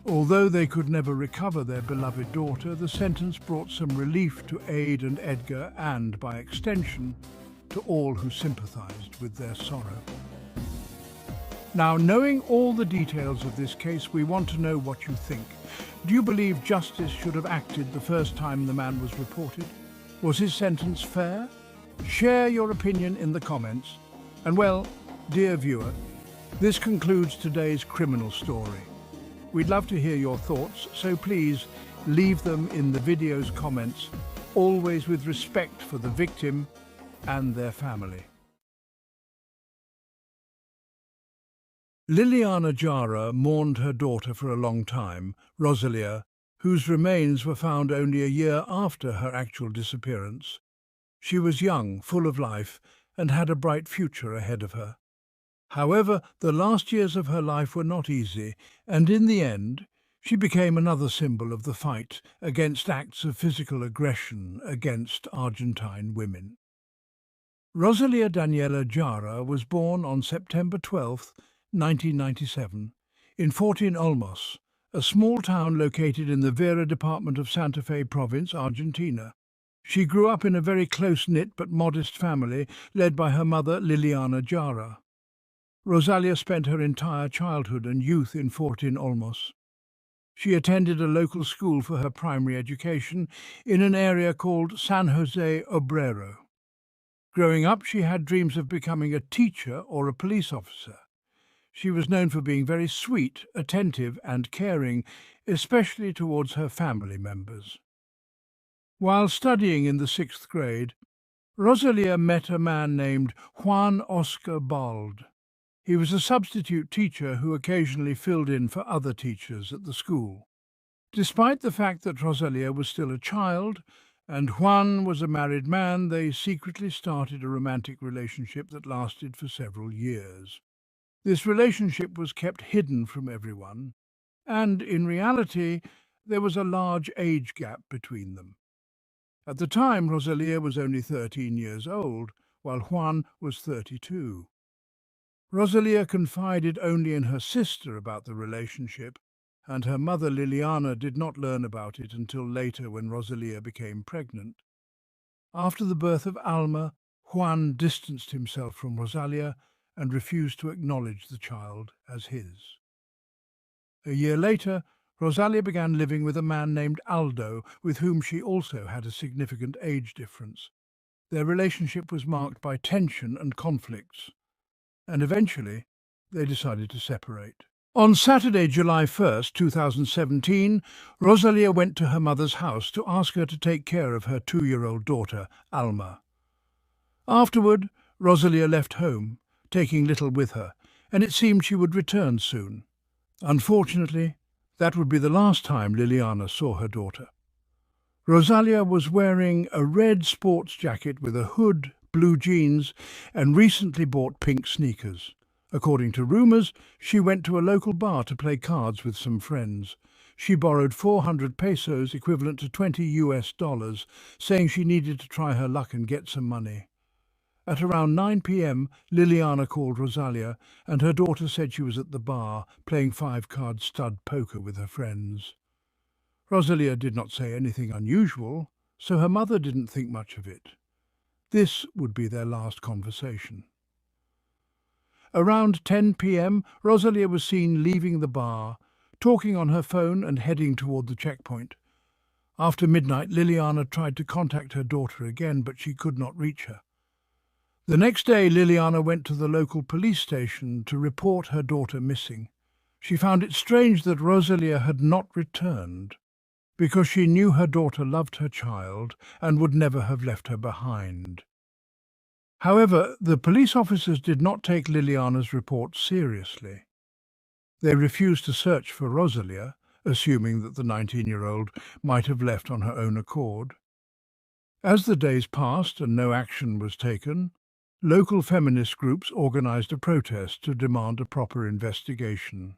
A: Although they could never recover their beloved daughter, the sentence brought some relief to Ade and Edgar and, by extension, to all who sympathized with their sorrow. Now, knowing all the details of this case, we want to know what you think. Do you believe justice should have acted the first time the man was reported? Was his sentence fair? Share your opinion in the comments. And well, dear viewer, this concludes today's criminal story. We'd love to hear your thoughts, so please leave them in the video's comments, always with respect for the victim and their family. Liliana Jara mourned her daughter for a long time, Rosalia, whose remains were found only a year after her actual disappearance. She was young, full of life, and had a bright future ahead of her. However, the last years of her life were not easy, and in the end, she became another symbol of the fight against acts of physical aggression against Argentine women. Rosalia Daniela Jara was born on September 12, 1997, in Fortin Olmos, a small town located in the Vera department of Santa Fe province, Argentina. She grew up in a very close-knit but modest family led by her mother, Liliana Jara. Rosalia spent her entire childhood and youth in Fortin Olmos. She attended a local school for her primary education in an area called San Jose Obrero. Growing up, she had dreams of becoming a teacher or a police officer. She was known for being very sweet, attentive, and caring, especially towards her family members. While studying in the 6th grade, Rosalia met a man named Juan Oscar Bald. He was a substitute teacher who occasionally filled in for other teachers at the school. Despite the fact that Rosalia was still a child and Juan was a married man, they secretly started a romantic relationship that lasted for several years. This relationship was kept hidden from everyone, and in reality, there was a large age gap between them. At the time, Rosalia was only 13 years old, while Juan was 32. Rosalia confided only in her sister about the relationship, and her mother Liliana did not learn about it until later when Rosalia became pregnant. After the birth of Alma, Juan distanced himself from Rosalia and refused to acknowledge the child as his. A year later, Rosalia began living with a man named Aldo, with whom she also had a significant age difference. Their relationship was marked by tension and conflicts, and eventually they decided to separate. On Saturday, July 1st, 2017, Rosalia went to her mother's house to ask her to take care of her 2-year-old daughter, Alma. Afterward, Rosalia left home, taking little with her, and it seemed she would return soon. Unfortunately, that would be the last time Liliana saw her daughter. Rosalia was wearing a red sports jacket with a hood, blue jeans, and recently bought pink sneakers. According to rumours, she went to a local bar to play cards with some friends. She borrowed 400 pesos, equivalent to $20, saying she needed to try her luck and get some money. At around 9 p.m, Liliana called Rosalia, and her daughter said she was at the bar, playing five-card stud poker with her friends. Rosalia did not say anything unusual, so her mother didn't think much of it. This would be their last conversation. Around 10 p.m, Rosalia was seen leaving the bar, talking on her phone and heading toward the checkpoint. After midnight, Liliana tried to contact her daughter again, but she could not reach her. The next day, Liliana went to the local police station to report her daughter missing. She found it strange that Rosalia had not returned, because she knew her daughter loved her child and would never have left her behind. However, the police officers did not take Liliana's report seriously. They refused to search for Rosalia, assuming that the 19-year-old might have left on her own accord. As the days passed and no action was taken, local feminist groups organized a protest to demand a proper investigation.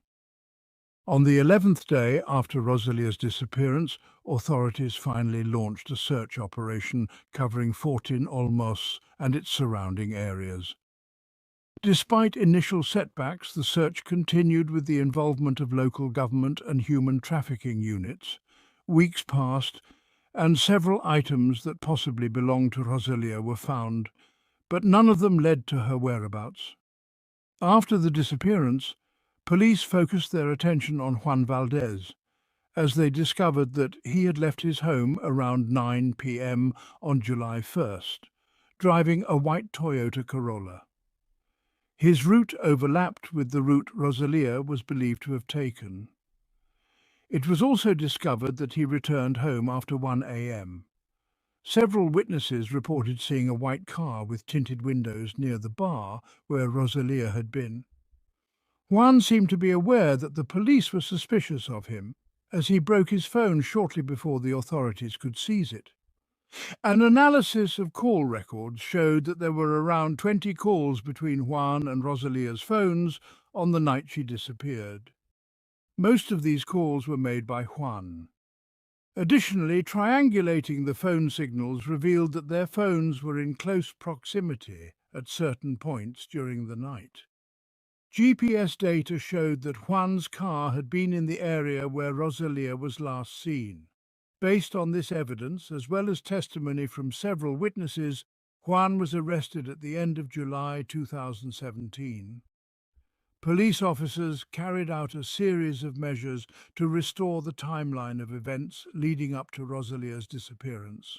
A: On the 11th day after Rosalia's disappearance, authorities finally launched a search operation covering Fortin Olmos and its surrounding areas. Despite initial setbacks, the search continued with the involvement of local government and human trafficking units. Weeks passed, and several items that possibly belonged to Rosalia were found, but none of them led to her whereabouts. After the disappearance, police focused their attention on Juan Valdez, as they discovered that he had left his home around 9 p.m. on July 1st, driving a white Toyota Corolla. His route overlapped with the route Rosalia was believed to have taken. It was also discovered that he returned home after 1 a.m. Several witnesses reported seeing a white car with tinted windows near the bar where Rosalia had been. Juan seemed to be aware that the police were suspicious of him, as he broke his phone shortly before the authorities could seize it. An analysis of call records showed that there were around 20 calls between Juan and Rosalia's phones on the night she disappeared. Most of these calls were made by Juan. Additionally, triangulating the phone signals revealed that their phones were in close proximity at certain points during the night. GPS data showed that Juan's car had been in the area where Rosalia was last seen. Based on this evidence, as well as testimony from several witnesses, Juan was arrested at the end of July 2017. Police officers carried out a series of measures to restore the timeline of events leading up to Rosalia's disappearance.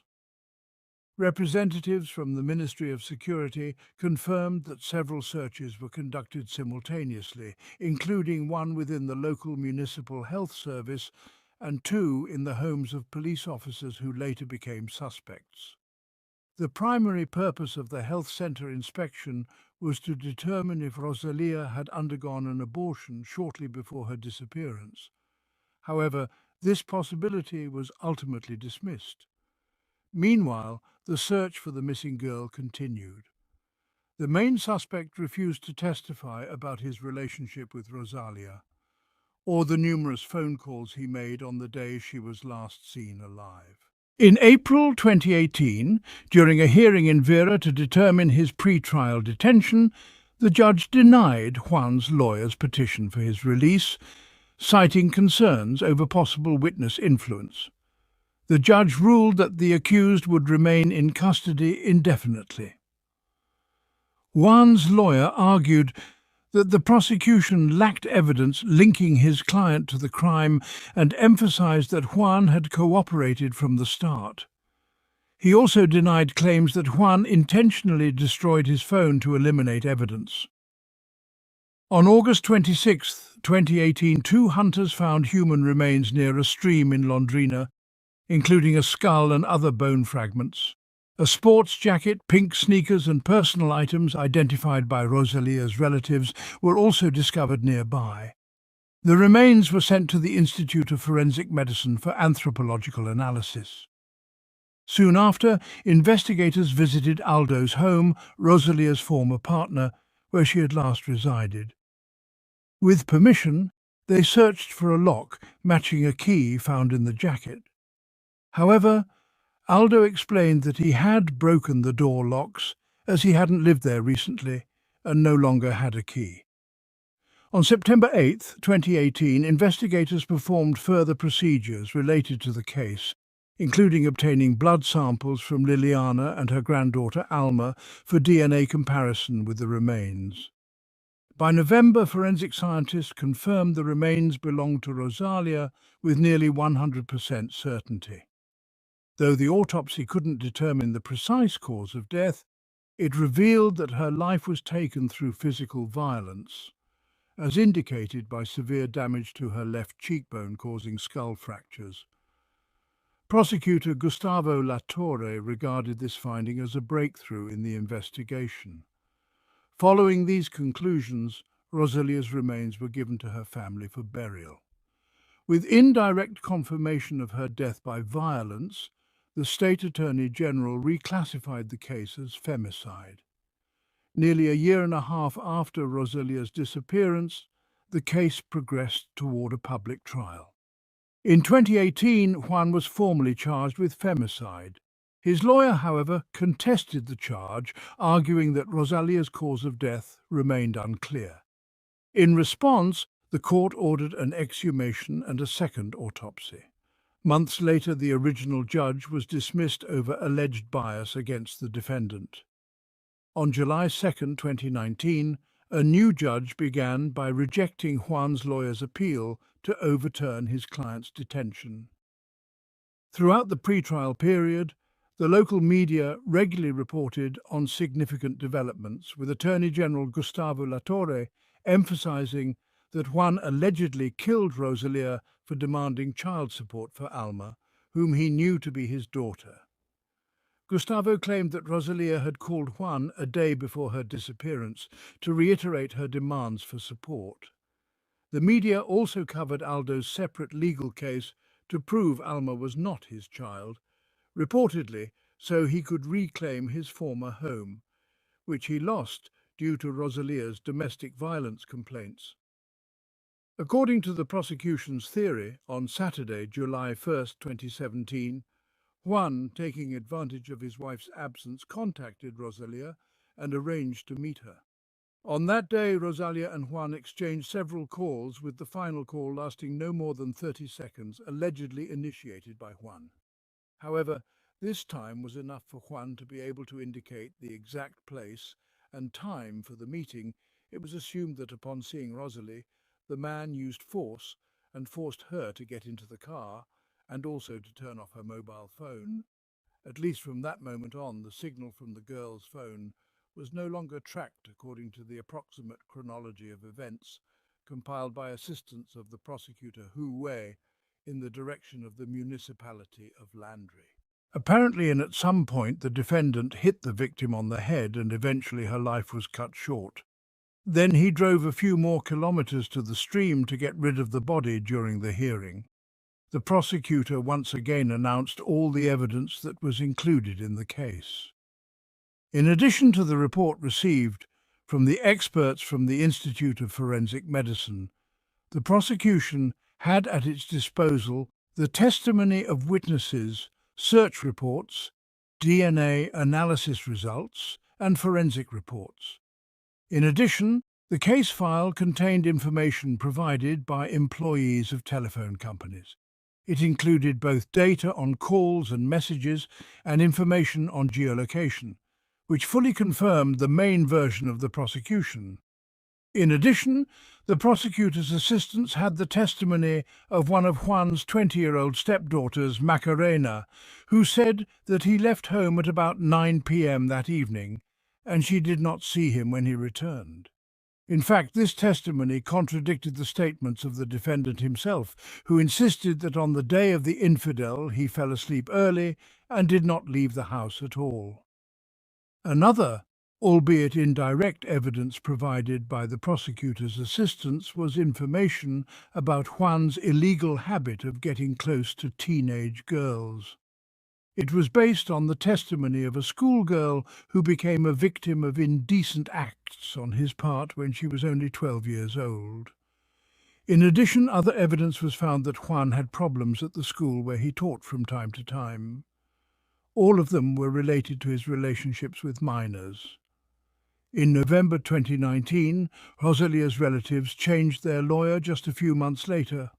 A: Representatives from the Ministry of Security confirmed that several searches were conducted simultaneously, including one within the local municipal health service and two in the homes of police officers who later became suspects. The primary purpose of the health centre inspection was to determine if Rosalia had undergone an abortion shortly before her disappearance. However, this possibility was ultimately dismissed. Meanwhile, the search for the missing girl continued. The main suspect refused to testify about his relationship with Rosalia, or the numerous phone calls he made on the day she was last seen alive. In April 2018, during a hearing in Vera to determine his pre-trial detention, the judge denied Juan's lawyer's petition for his release, citing concerns over possible witness influence. The judge ruled that the accused would remain in custody indefinitely. Juan's lawyer argued that the prosecution lacked evidence linking his client to the crime and emphasized that Juan had cooperated from the start. He also denied claims that Juan intentionally destroyed his phone to eliminate evidence. On August 26, 2018, two hunters found human remains near a stream in Londrina, including a skull and other bone fragments. A sports jacket, pink sneakers and personal items identified by Rosalia's relatives were also discovered nearby. The remains were sent to the Institute of Forensic Medicine for anthropological analysis. Soon after, investigators visited Aldo's home, Rosalia's former partner, where she had last resided. With permission, they searched for a lock matching a key found in the jacket. However, Aldo explained that he had broken the door locks as he hadn't lived there recently and no longer had a key. On September 8, 2018, investigators performed further procedures related to the case, including obtaining blood samples from Liliana and her granddaughter Alma for DNA comparison with the remains. By November, forensic scientists confirmed the remains belonged to Rosalia with nearly 100% certainty. Though the autopsy couldn't determine the precise cause of death, it revealed that her life was taken through physical violence, as indicated by severe damage to her left cheekbone causing skull fractures. Prosecutor Gustavo Latorre regarded this finding as a breakthrough in the investigation. Following these conclusions, Rosalia's remains were given to her family for burial. With indirect confirmation of her death by violence, the State Attorney General reclassified the case as femicide. Nearly a year and a half after Rosalia's disappearance, the case progressed toward a public trial. In 2018, Juan was formally charged with femicide. His lawyer, however, contested the charge, arguing that Rosalia's cause of death remained unclear. In response, the court ordered an exhumation and a second autopsy. Months later, the original judge was dismissed over alleged bias against the defendant. On July 2, 2019, a new judge began by rejecting Juan's lawyer's appeal to overturn his client's detention. Throughout the pre-trial period, the local media regularly reported on significant developments, with Attorney General Gustavo Latorre emphasizing that Juan allegedly killed Rosalia for demanding child support for Alma, whom he knew to be his daughter. Gustavo claimed that Rosalia had called Juan a day before her disappearance to reiterate her demands for support. The media also covered Aldo's separate legal case to prove Alma was not his child, reportedly so he could reclaim his former home, which he lost due to Rosalia's domestic violence complaints. According to the prosecution's theory, on Saturday, July 1, 2017, Juan, taking advantage of his wife's absence, contacted Rosalia and arranged to meet her. On that day, Rosalia and Juan exchanged several calls, with the final call lasting no more than 30 seconds, allegedly initiated by Juan. However, this time was enough for Juan to be able to indicate the exact place and time for the meeting. It was assumed that upon seeing Rosalie, the man used force and forced her to get into the car and also to turn off her mobile phone. At least from that moment on, the signal from the girl's phone was no longer tracked according to the approximate chronology of events compiled by assistants of the prosecutor Hu Wei in the direction of the municipality of Landry. Apparently, and at some point, the defendant hit the victim on the head and eventually her life was cut short. Then he drove a few more kilometers to the stream to get rid of the body during the hearing. The prosecutor once again announced all the evidence that was included in the case. In addition to the report received from the experts from the Institute of Forensic Medicine, the prosecution had at its disposal the testimony of witnesses, search reports, DNA analysis results, and forensic reports. In addition, the case file contained information provided by employees of telephone companies. It included both data on calls and messages and information on geolocation, which fully confirmed the main version of the prosecution. In addition, the prosecutor's assistants had the testimony of one of Juan's 20-year-old stepdaughters, Macarena, who said that he left home at about 9 p.m. that evening, and she did not see him when he returned. In fact, this testimony contradicted the statements of the defendant himself, who insisted that on the day of the infidel he fell asleep early and did not leave the house at all. Another Albeit indirect evidence provided by the prosecutor's assistants was information about Juan's illegal habit of getting close to teenage girls. It was based on the testimony of a schoolgirl who became a victim of indecent acts on his part when she was only 12 years old. In addition, other evidence was found that Juan had problems at the school where he taught from time to time. All of them were related to his relationships with minors. In November 2019, Rosalia's relatives changed their lawyer just a few months later,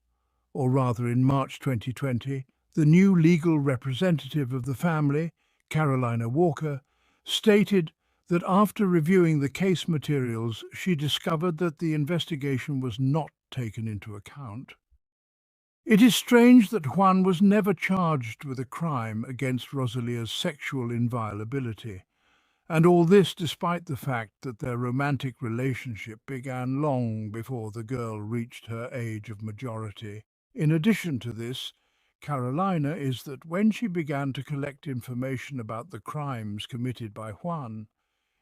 A: or rather in March 2020. The new legal representative of the family, Carolina Walker, stated that after reviewing the case materials, she discovered that the investigation was not taken into account. It is strange that Juan was never charged with a crime against Rosalia's sexual inviolability, and all this despite the fact that their romantic relationship began long before the girl reached her age of majority. In addition to this, Carolina is that when she began to collect information about the crimes committed by Juan,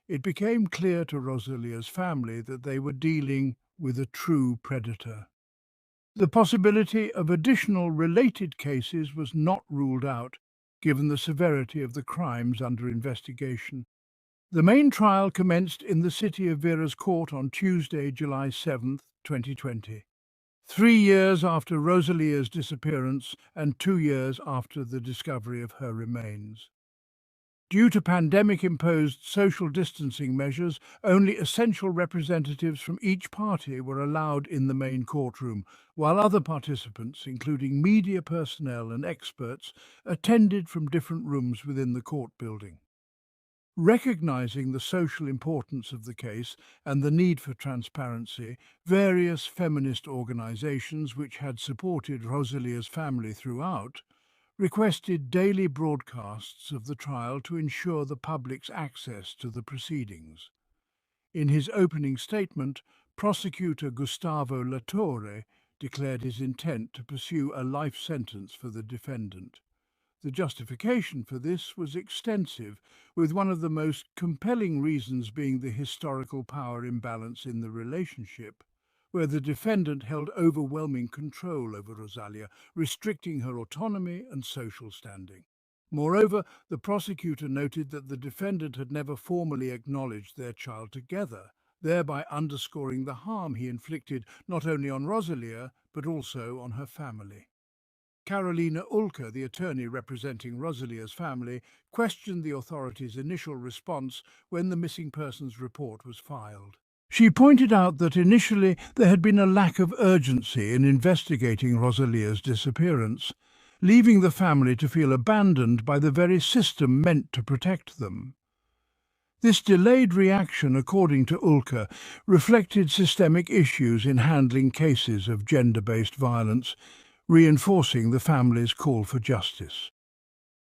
A: it became clear to Rosalia's family that they were dealing with a true predator. The possibility of additional related cases was not ruled out, given the severity of the crimes under investigation. The main trial commenced in the city of Vera's court on Tuesday, July 7, 2020. 3 years after Rosalia's disappearance and 2 years after the discovery of her remains. Due to pandemic-imposed social distancing measures, only essential representatives from each party were allowed in the main courtroom, while other participants, including media personnel and experts, attended from different rooms within the court building. Recognizing the social importance of the case and the need for transparency, various feminist organizations which had supported Rosalia's family throughout requested daily broadcasts of the trial to ensure the public's access to the proceedings. In his opening statement, prosecutor Gustavo Latorre declared his intent to pursue a life sentence for the defendant. The justification for this was extensive, with one of the most compelling reasons being the historical power imbalance in the relationship, where the defendant held overwhelming control over Rosalia, restricting her autonomy and social standing. Moreover, the prosecutor noted that the defendant had never formally acknowledged their child together, thereby underscoring the harm he inflicted not only on Rosalia, but also on her family. Carolina Ulker, the attorney representing Rosalia's family, questioned the authorities' initial response when the missing persons report was filed. She pointed out that initially there had been a lack of urgency in investigating Rosalia's disappearance, leaving the family to feel abandoned by the very system meant to protect them. This delayed reaction, according to Ulker, reflected systemic issues in handling cases of gender-based violence, reinforcing the family's call for justice.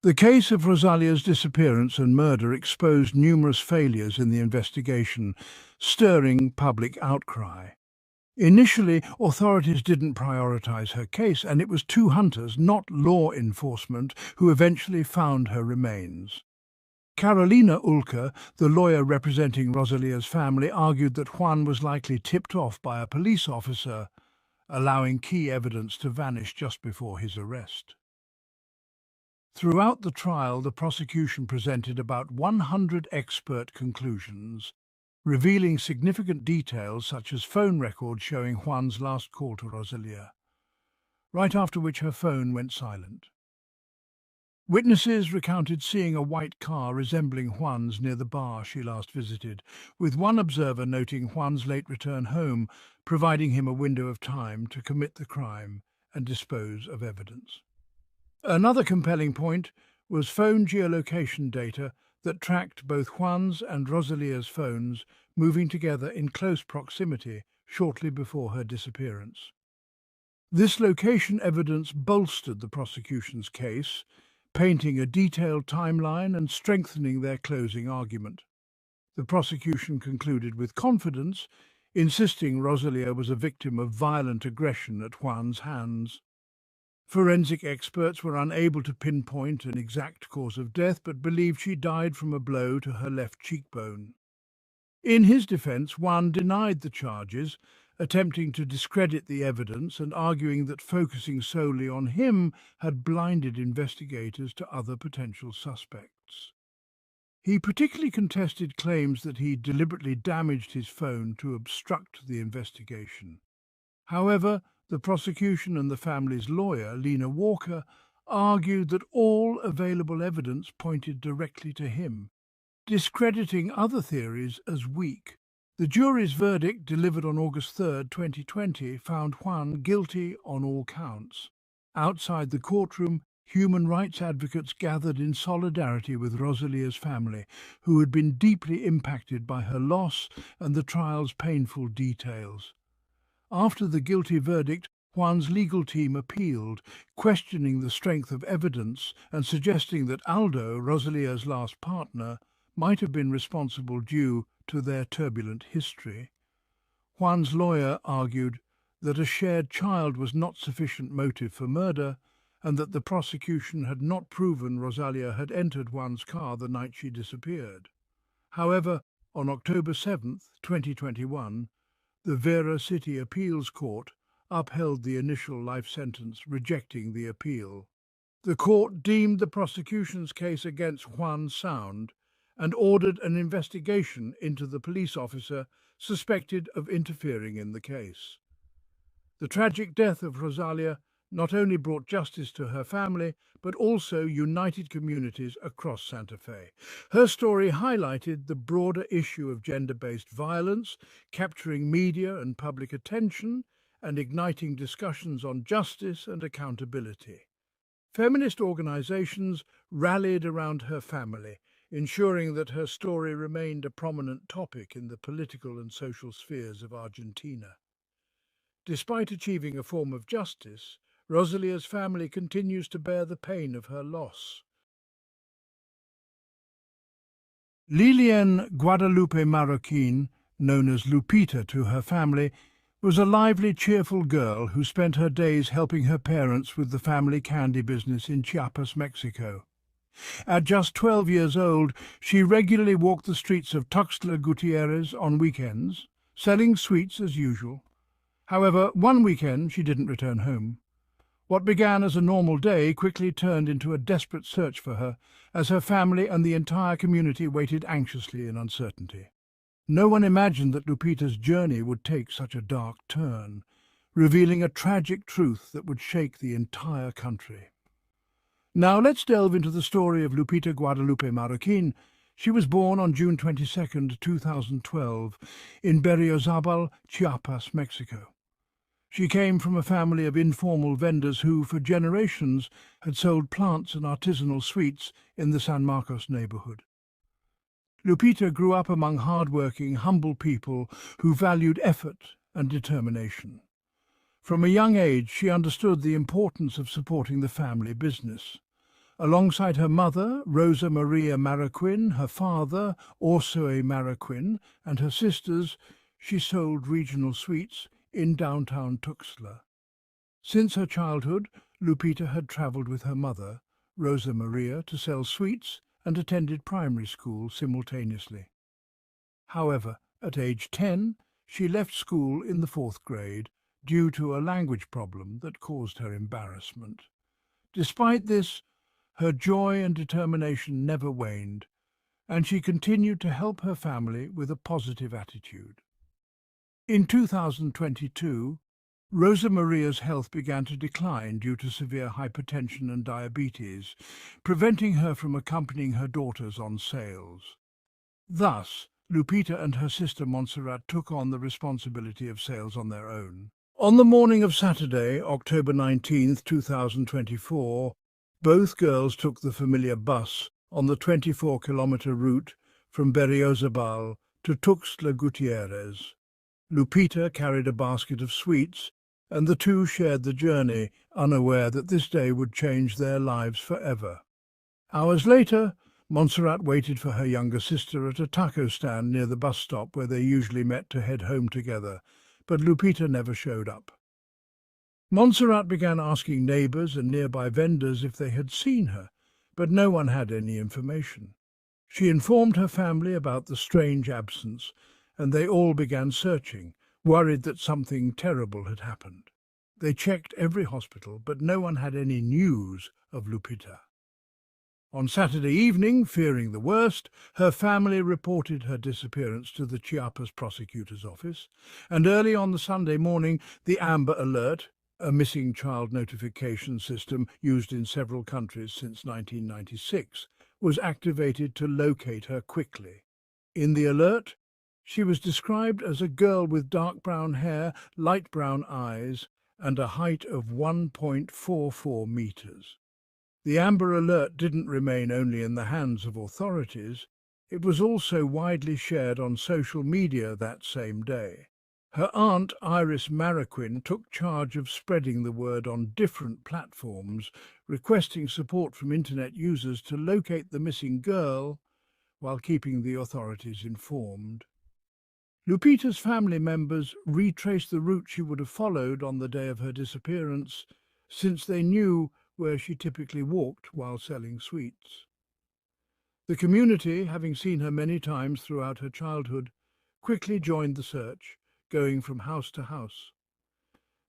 A: The case of Rosalia's disappearance and murder exposed numerous failures in the investigation, stirring public outcry. Initially, authorities didn't prioritize her case, and it was two hunters, not law enforcement, who eventually found her remains. Carolina Ulker, the lawyer representing Rosalia's family, argued that Juan was likely tipped off by a police officer, allowing key evidence to vanish just before his arrest. Throughout the trial, the prosecution presented about 100 expert conclusions, revealing significant details such as phone records showing Juan's last call to Rosalia, right after which her phone went silent. Witnesses recounted seeing a white car resembling Juan's near the bar she last visited, with one observer noting Juan's late return home, providing him a window of time to commit the crime and dispose of evidence. Another compelling point was phone geolocation data that tracked both Juan's and Rosalia's phones moving together in close proximity shortly before her disappearance. This location evidence bolstered the prosecution's case, painting a detailed timeline and strengthening their closing argument. The prosecution concluded with confidence, insisting Rosalia was a victim of violent aggression at Juan's hands. Forensic experts were unable to pinpoint an exact cause of death, but believed she died from a blow to her left cheekbone. In his defense, Juan denied the charges, attempting to discredit the evidence and arguing that focusing solely on him had blinded investigators to other potential suspects. He particularly contested claims that he deliberately damaged his phone to obstruct the investigation. However, the prosecution and the family's lawyer, Lena Walker, argued that all available evidence pointed directly to him, discrediting other theories as weak. The jury's verdict, delivered on August 3, 2020, found Juan guilty on all counts. Outside the courtroom, human rights advocates gathered in solidarity with Rosalia's family, who had been deeply impacted by her loss and the trial's painful details. After the guilty verdict, Juan's legal team appealed, questioning the strength of evidence and suggesting that Aldo, Rosalia's last partner, might have been responsible due to their turbulent history. Juan's lawyer argued that a shared child was not sufficient motive for murder and that the prosecution had not proven Rosalia had entered Juan's car the night she disappeared. However, on October 7, 2021, the Vera City Appeals Court upheld the initial life sentence, rejecting the appeal. The court deemed the prosecution's case against Juan sound and ordered an investigation into the police officer suspected of interfering in the case. The tragic death of Rosalia not only brought justice to her family, but also united communities across Santa Fe. Her story highlighted the broader issue of gender-based violence, capturing media and public attention, and igniting discussions on justice and accountability. Feminist organizations rallied around her family, ensuring that her story remained a prominent topic in the political and social spheres of Argentina. Despite achieving a form of justice, Rosalia's family continues to bear the pain of her loss. Lilian Guadalupe Marroquin, known as Lupita to her family, was a lively, cheerful girl who spent her days helping her parents with the family candy business in Chiapas, Mexico. At just 12 years old, she regularly walked the streets of Tuxtla Gutierrez on weekends, selling sweets as usual. However, one weekend she didn't return home. What began as a normal day quickly turned into a desperate search for her, as her family and the entire community waited anxiously in uncertainty. No one imagined that Lupita's journey would take such a dark turn, revealing a tragic truth that would shake the entire country. Now let's delve into the story of Lupita Guadalupe Marroquin. She was born on June 22, 2012, in Berriozabal, Chiapas, Mexico. She came from a family of informal vendors who, for generations, had sold plants and artisanal sweets in the San Marcos neighborhood. Lupita grew up among hard-working, humble people who valued effort and determination. From a young age, she understood the importance of supporting the family business. Alongside her mother, Rosa Maria Marroquin, her father, Orsoe Marroquin, and her sisters, she sold regional sweets in downtown Tuxtla. Since her childhood, Lupita had traveled with her mother, Rosa Maria, to sell sweets and attended primary school simultaneously. However, at age 10, she left school in the 4th grade due to a language problem that caused her embarrassment. Despite this, her joy and determination never waned, and she continued to help her family with a positive attitude. In 2022, Rosa Maria's health began to decline due to severe hypertension and diabetes, preventing her from accompanying her daughters on sales. Thus, Lupita and her sister Montserrat took on the responsibility of sales on their own. On the morning of Saturday, October 19, 2024, both girls took the familiar bus on the 24-kilometer route from Berriozabal to Tuxtla Gutierrez. Lupita carried a basket of sweets, and the two shared the journey, unaware that this day would change their lives forever. Hours later, Montserrat waited for her younger sister at a taco stand near the bus stop where they usually met to head home together, but Lupita never showed up. Montserrat began asking neighbors and nearby vendors if they had seen her, but no one had any information. She informed her family about the strange absence, and they all began searching, worried that something terrible had happened. They checked every hospital, but no one had any news of Lupita. On Saturday evening, fearing the worst, her family reported her disappearance to the Chiapas prosecutor's office, and early on the Sunday morning, the Amber Alert, a missing child notification system used in several countries since 1996, was activated to locate her quickly. In the alert, she was described as a girl with dark brown hair, light brown eyes, and a height of 1.44 meters. The Amber Alert didn't remain only in the hands of authorities, it was also widely shared on social media that same day. Her aunt, Iris Marroquin, took charge of spreading the word on different platforms, requesting support from internet users to locate the missing girl while keeping the authorities informed. Lupita's family members retraced the route she would have followed on the day of her disappearance, since they knew where she typically walked while selling sweets. The community, having seen her many times throughout her childhood, quickly joined the search, going from house to house.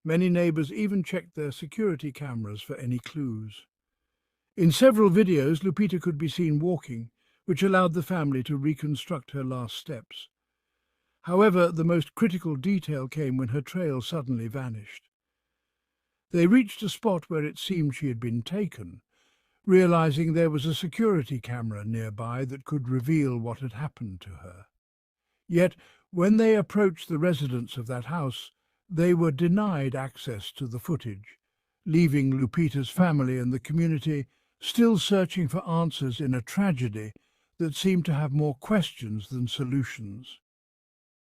A: Many neighbours even checked their security cameras for any clues. In several videos, Lupita could be seen walking, which allowed the family to reconstruct her last steps. However, the most critical detail came when her trail suddenly vanished. They reached a spot where it seemed she had been taken, realizing there was a security camera nearby that could reveal what had happened to her. Yet, when they approached the residents of that house, they were denied access to the footage, leaving Lupita's family and the community still searching for answers in a tragedy that seemed to have more questions than solutions.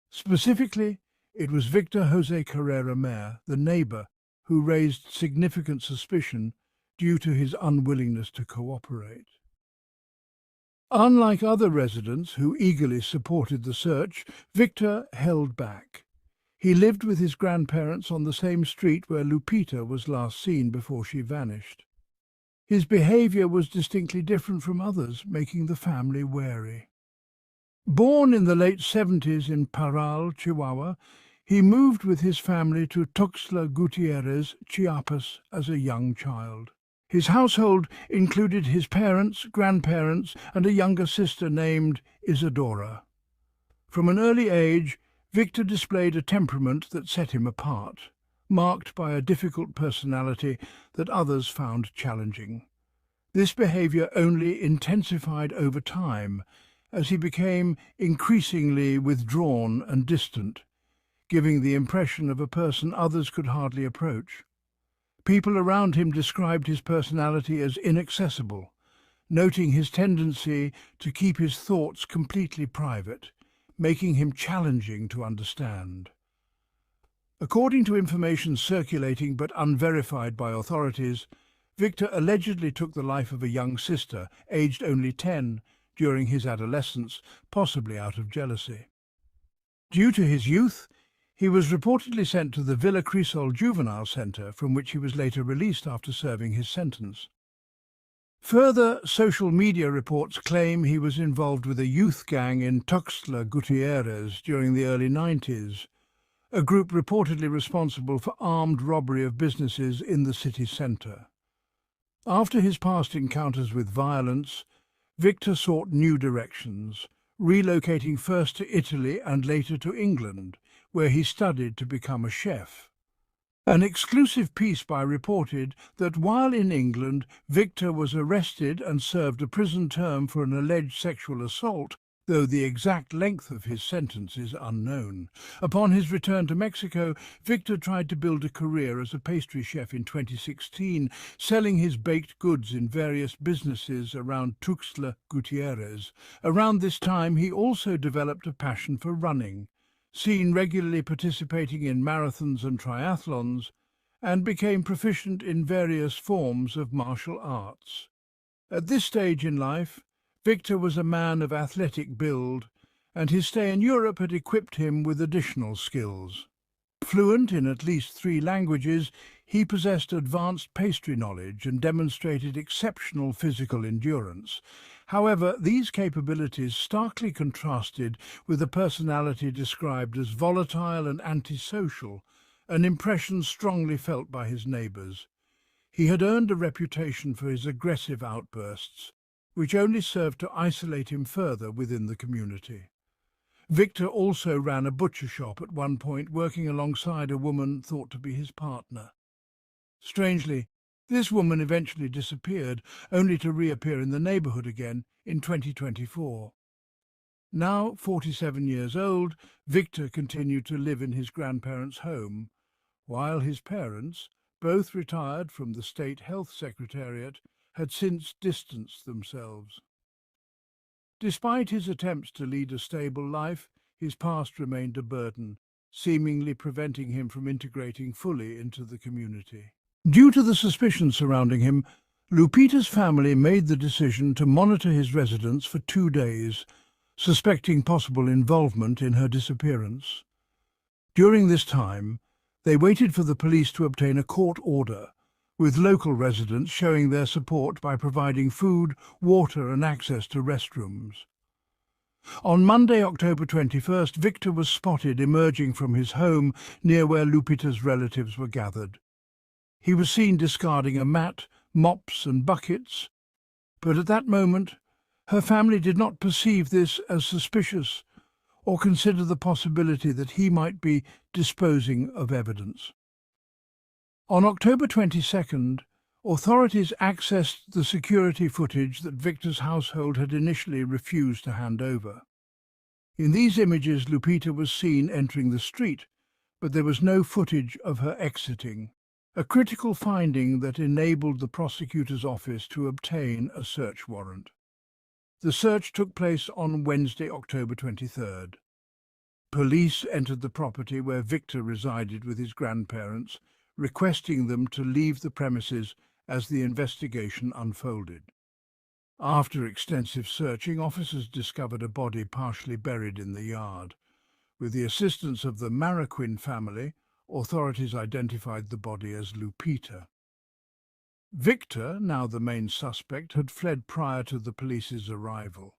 A: Specifically, it was Victor José Carrera Mer, the neighbour, who raised significant suspicion due to his unwillingness to cooperate. Unlike other residents who eagerly supported the search, Victor held back. He lived with his grandparents on the same street where Lupita was last seen before she vanished. His behaviour was distinctly different from others, making the family wary. Born in the late 70s in Parral, Chihuahua, he moved with his family to Tuxtla Gutiérrez, Chiapas, as a young child. His household included his parents, grandparents, and a younger sister named Isadora. From an early age, Victor displayed a temperament that set him apart, marked by a difficult personality that others found challenging. This behaviour only intensified over time, as he became increasingly withdrawn and distant, giving the impression of a person others could hardly approach. People around him described his personality as inaccessible, noting his tendency to keep his thoughts completely private, making him challenging to understand. According to information circulating but unverified by authorities, Victor allegedly took the life of a young sister, aged only 10, during his adolescence, possibly out of jealousy. Due to his youth, he was reportedly sent to the Villa Crisol Juvenile Centre, from which he was later released after serving his sentence. Further social media reports claim he was involved with a youth gang in Tuxtla Gutiérrez during the early 90s, a group reportedly responsible for armed robbery of businesses in the city centre. After his past encounters with violence, Victor sought new directions, relocating first to Italy and later to England, where he studied to become a chef. An exclusive piece by reported that while in England, Victor was arrested and served a prison term for an alleged sexual assault, though the exact length of his sentence is unknown. Upon his return to Mexico, Victor tried to build a career as a pastry chef in 2016, selling his baked goods in various businesses around Tuxtla Gutiérrez. Around this time, he also developed a passion for running, seen regularly participating in marathons and triathlons, and became proficient in various forms of martial arts. At this stage in life, Victor was a man of athletic build, and his stay in Europe had equipped him with additional skills. Fluent in at least 3 languages, he possessed advanced pastry knowledge and demonstrated exceptional physical endurance. However, these capabilities starkly contrasted with a personality described as volatile and antisocial, an impression strongly felt by his neighbours. He had earned a reputation for his aggressive outbursts, which only served to isolate him further within the community. Victor also ran a butcher shop at one point, working alongside a woman thought to be his partner. Strangely, this woman eventually disappeared, only to reappear in the neighbourhood again in 2024. Now 47 years old, Victor continued to live in his grandparents' home, while his parents, both retired from the State Health Secretariat, had since distanced themselves. Despite his attempts to lead a stable life, his past remained a burden, seemingly preventing him from integrating fully into the community. Due to the suspicion surrounding him, Lupita's family made the decision to monitor his residence for 2 days, suspecting possible involvement in her disappearance. During this time, they waited for the police to obtain a court order, with local residents showing their support by providing food, water and access to restrooms. On Monday, October 21st, Victor was spotted emerging from his home near where Lupita's relatives were gathered. He was seen discarding a mat, mops and buckets, but at that moment, her family did not perceive this as suspicious or consider the possibility that he might be disposing of evidence. On October 22nd, authorities accessed the security footage that Victor's household had initially refused to hand over. In these images, Lupita was seen entering the street, but there was no footage of her exiting, a critical finding that enabled the prosecutor's office to obtain a search warrant. The search took place on Wednesday, October 23rd. Police entered the property where Victor resided with his grandparents, requesting them to leave the premises as the investigation unfolded. After extensive searching, officers discovered a body partially buried in the yard. With the assistance of the Marroquin family, authorities identified the body as Lupita. Victor, now the main suspect, had fled prior to the police's arrival.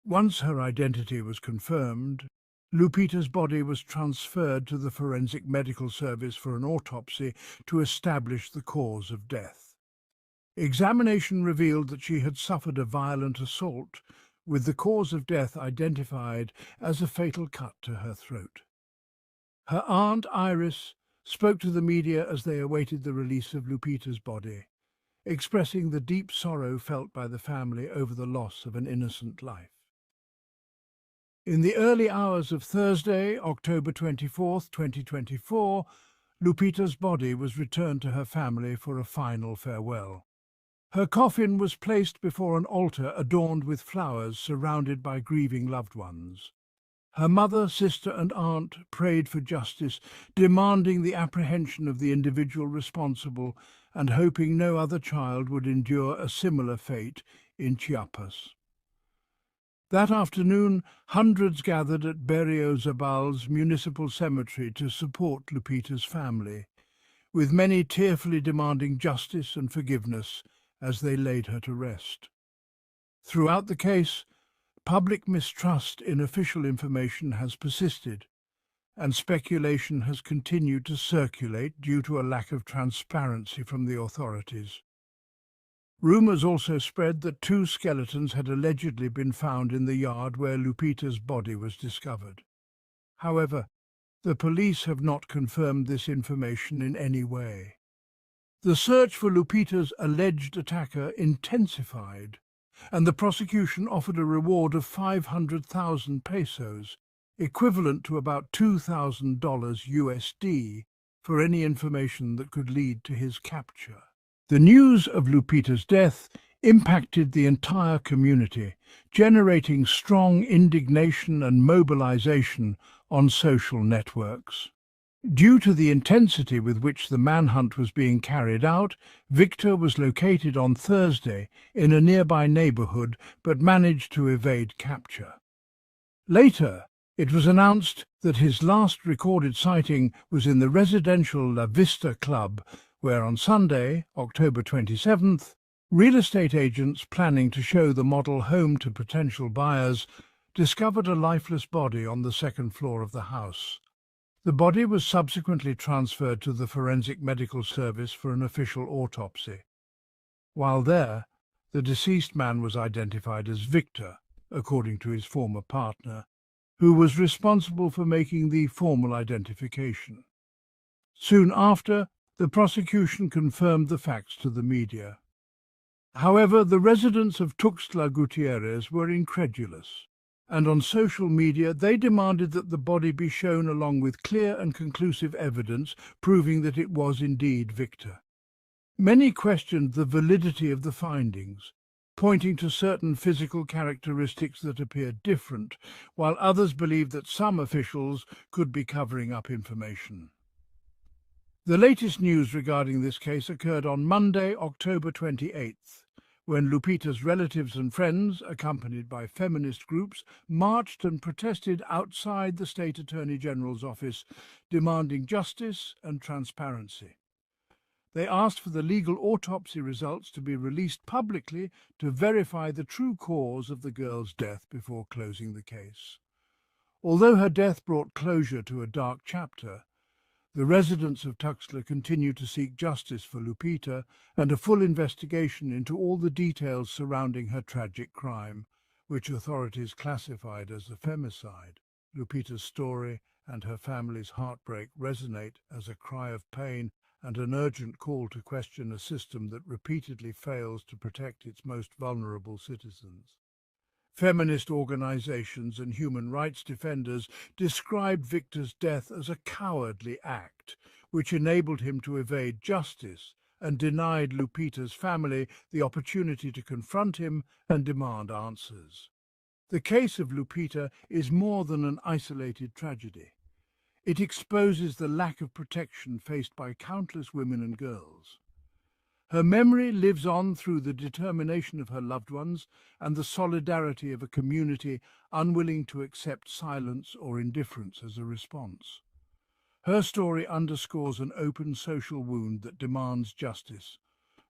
A: Once her identity was confirmed, Lupita's body was transferred to the Forensic Medical Service for an autopsy to establish the cause of death. Examination revealed that she had suffered a violent assault, with the cause of death identified as a fatal cut to her throat. Her aunt, Iris, spoke to the media as they awaited the release of Lupita's body, expressing the deep sorrow felt by the family over the loss of an innocent life. In the early hours of Thursday, October 24th, 2024, Lupita's body was returned to her family for a final farewell. Her coffin was placed before an altar adorned with flowers surrounded by grieving loved ones. Her mother, sister and aunt prayed for justice, demanding the apprehension of the individual responsible and hoping no other child would endure a similar fate in Chiapas. That afternoon, hundreds gathered at Berriozabal's municipal cemetery to support Lupita's family, with many tearfully demanding justice and forgiveness as they laid her to rest. Throughout the case, public mistrust in official information has persisted, and speculation has continued to circulate due to a lack of transparency from the authorities. Rumours also spread that 2 skeletons had allegedly been found in the yard where Lupita's body was discovered. However, the police have not confirmed this information in any way. The search for Lupita's alleged attacker intensified, and the prosecution offered a reward of 500,000 pesos, equivalent to about $2,000 USD, for any information that could lead to his capture. The news of Lupita's death impacted the entire community, generating strong indignation and mobilization on social networks. Due to the intensity with which the manhunt was being carried out, Victor was located on Thursday in a nearby neighborhood but managed to evade capture. Later, it was announced that his last recorded sighting was in the residential La Vista Club, where on Sunday, October 27th, Real estate agents planning to show the model home to potential buyers discovered a lifeless body on the second floor of the house. The body was subsequently transferred to the Forensic Medical Service for an official autopsy. While there, the deceased man was identified as Victor, according to his former partner, who was responsible for making the formal identification. Soon after, the prosecution confirmed the facts to the media. However, the residents of Tuxtla Gutierrez were incredulous, and on social media they demanded that the body be shown along with clear and conclusive evidence proving that it was indeed Victor. Many questioned the validity of the findings, pointing to certain physical characteristics that appeared different, while others believed that some officials could be covering up information. The latest news regarding this case occurred on Monday, October 28th, when Lupita's relatives and friends, accompanied by feminist groups, marched and protested outside the State Attorney General's office, demanding justice and transparency. They asked for the legal autopsy results to be released publicly to verify the true cause of the girl's death before closing the case. Although her death brought closure to a dark chapter, the residents of Tuxtla continue to seek justice for Lupita and a full investigation into all the details surrounding her tragic crime, which authorities classified as a femicide. Lupita's story and her family's heartbreak resonate as a cry of pain and an urgent call to question a system that repeatedly fails to protect its most vulnerable citizens. Feminist organizations and human rights defenders described Victor's death as a cowardly act, which enabled him to evade justice and denied Lupita's family the opportunity to confront him and demand answers. The case of Lupita is more than an isolated tragedy. It exposes the lack of protection faced by countless women and girls. Her memory lives on through the determination of her loved ones and the solidarity of a community unwilling to accept silence or indifference as a response. Her story underscores an open social wound that demands justice,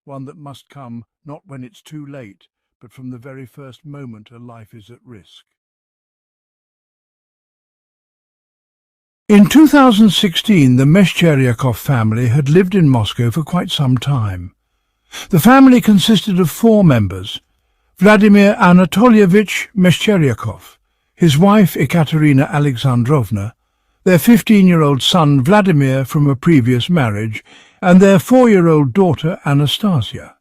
A: one that must come not when it's too late, but from the very first moment a life is at risk. In 2016, the Meshcheryakov family had lived in Moscow for quite some time. The family consisted of 4 members: Vladimir Anatolievich Meshcheryakov, his wife Ekaterina Alexandrovna, their 15-year-old son Vladimir from a previous marriage, and their 4-year-old daughter Anastasia.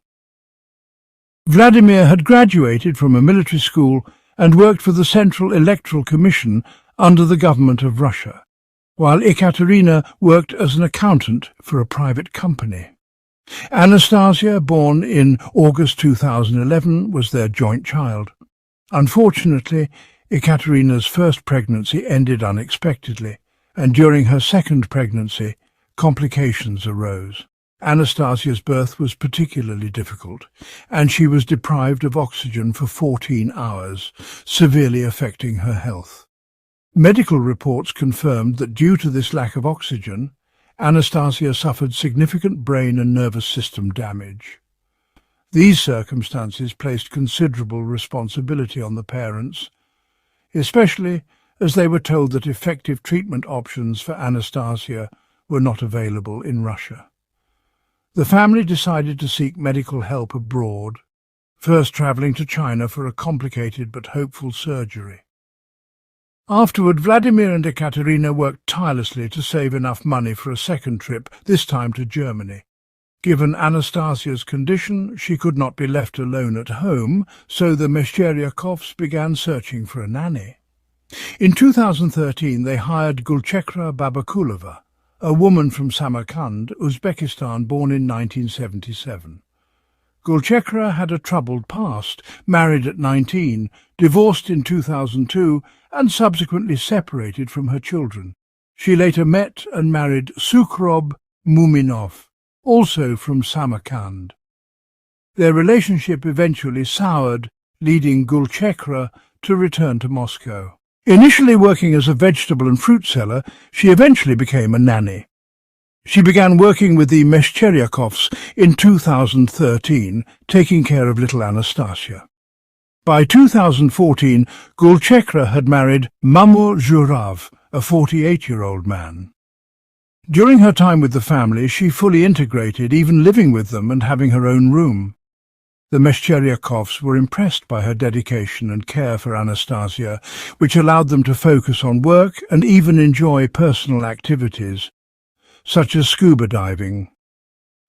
A: Vladimir had graduated from a military school and worked for the Central Electoral Commission under the government of Russia, while Ekaterina worked as an accountant for a private company. Anastasia, born in August 2011, was their joint child. Unfortunately, Ekaterina's first pregnancy ended unexpectedly, and during her second pregnancy, complications arose. Anastasia's birth was particularly difficult, and she was deprived of oxygen for 14 hours, severely affecting her health. Medical reports confirmed that due to this lack of oxygen, Anastasia suffered significant brain and nervous system damage. These circumstances placed considerable responsibility on the parents, especially as they were told that effective treatment options for Anastasia were not available in Russia. The family decided to seek medical help abroad, first travelling to China for a complicated but hopeful surgery. Afterward, Vladimir and Ekaterina worked tirelessly to save enough money for a second trip, this time to Germany. Given Anastasia's condition, she could not be left alone at home, so the Meshcheryakovs began searching for a nanny. In 2013, they hired Gulchekra Babakulova, a woman from Samarkand, Uzbekistan, born in 1977. Gulchekra had a troubled past, married at 19, divorced in 2002, and subsequently separated from her children. She later met and married Sukrob Muminov, also from Samarkand. Their relationship eventually soured, leading Gulchekra to return to Moscow. Initially working as a vegetable and fruit seller, she eventually became a nanny. She began working with the Meshcheryakovs in 2013, taking care of little Anastasia. By 2014, Gulchekra had married Mamur Zhurav, a 48-year-old man. During her time with the family, she fully integrated, even living with them and having her own room. The Meshcheryakovs were impressed by her dedication and care for Anastasia, which allowed them to focus on work and even enjoy personal activities, such as scuba diving.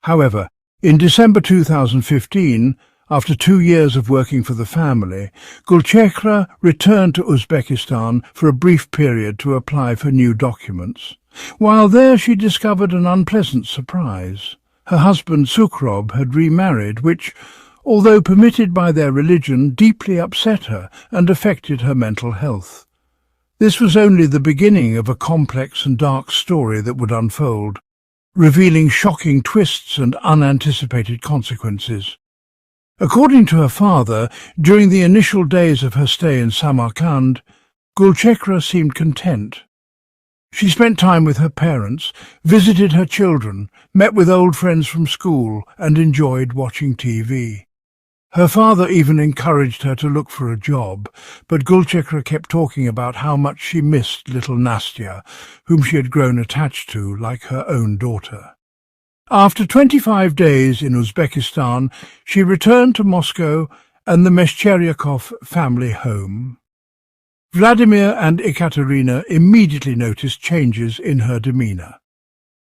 A: However, in December 2015, after 2 years of working for the family, Gulchekra returned to Uzbekistan for a brief period to apply for new documents. While there, she discovered an unpleasant surprise. Her husband Sukrob had remarried, which, although permitted by their religion, deeply upset her and affected her mental health. This was only the beginning of a complex and dark story that would unfold, revealing shocking twists and unanticipated consequences. According to her father, during the initial days of her stay in Samarkand, Gulchekra seemed content. She spent time with her parents, visited her children, met with old friends from school, and enjoyed watching TV. Her father even encouraged her to look for a job, but Gulchekra kept talking about how much she missed little Nastya, whom she had grown attached to like her own daughter. After 25 days in Uzbekistan, she returned to Moscow and the Meshcheryakov family home. Vladimir and Ekaterina immediately noticed changes in her demeanour.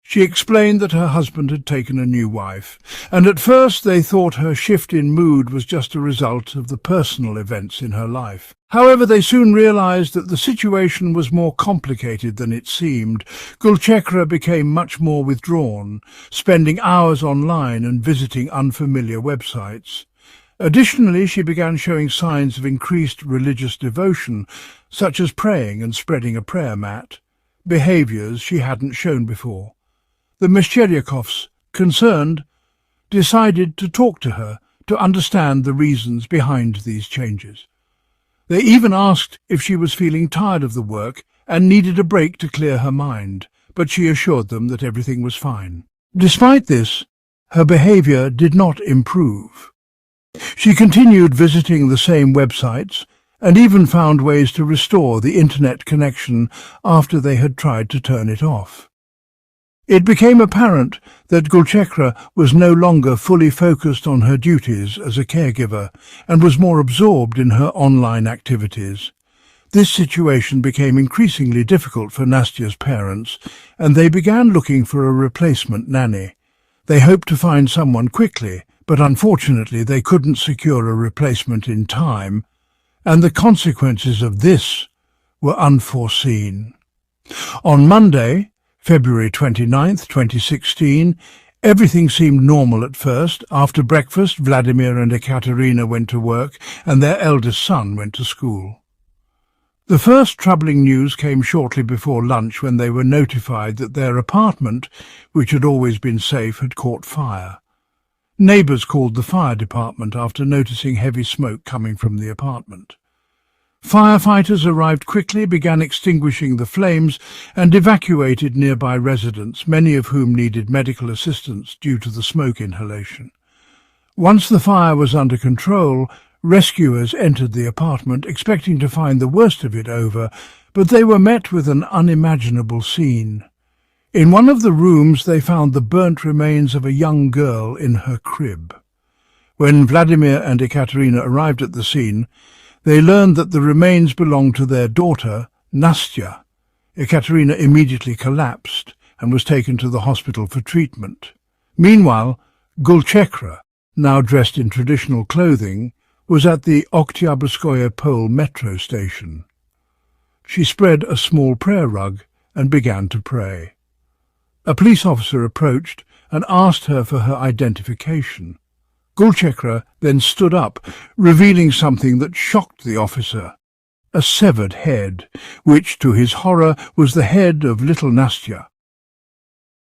A: She explained that her husband had taken a new wife, and at first they thought her shift in mood was just a result of the personal events in her life. However, they soon realized that the situation was more complicated than it seemed. Gulchekra became much more withdrawn, spending hours online and visiting unfamiliar websites. Additionally, she began showing signs of increased religious devotion, such as praying and spreading a prayer mat, behaviours she hadn't shown before. The Meshcheryakovs, concerned, decided to talk to her to understand the reasons behind these changes. They even asked if she was feeling tired of the work and needed a break to clear her mind, but she assured them that everything was fine. Despite this, her behaviour did not improve. She continued visiting the same websites and even found ways to restore the internet connection after they had tried to turn it off. It became apparent that Gulchekra was no longer fully focused on her duties as a caregiver and was more absorbed in her online activities. This situation became increasingly difficult for Nastya's parents, and they began looking for a replacement nanny. They hoped to find someone quickly, but unfortunately they couldn't secure a replacement in time, and the consequences of this were unforeseen. On Monday, February 29th, 2016, everything seemed normal at first. After breakfast, Vladimir and Ekaterina went to work and their eldest son went to school. The first troubling news came shortly before lunch when they were notified that their apartment, which had always been safe, had caught fire. Neighbours called the fire department after noticing heavy smoke coming from the apartment. Firefighters arrived quickly, began extinguishing the flames, and evacuated nearby residents, many of whom needed medical assistance due to the smoke inhalation. Once the fire was under control, rescuers entered the apartment, expecting to find the worst of it over, but they were met with an unimaginable scene. In one of the rooms they found the burnt remains of a young girl in her crib. When Vladimir and Ekaterina arrived at the scene, they learned that the remains belonged to their daughter, Nastya. Ekaterina immediately collapsed and was taken to the hospital for treatment. Meanwhile, Gulchekra, now dressed in traditional clothing, was at the Oktyabrskoye Pole metro station. She spread a small prayer rug and began to pray. A police officer approached and asked her for her identification. Gulchekra then stood up, revealing something that shocked the officer: a severed head, which, to his horror, was the head of little Nastya.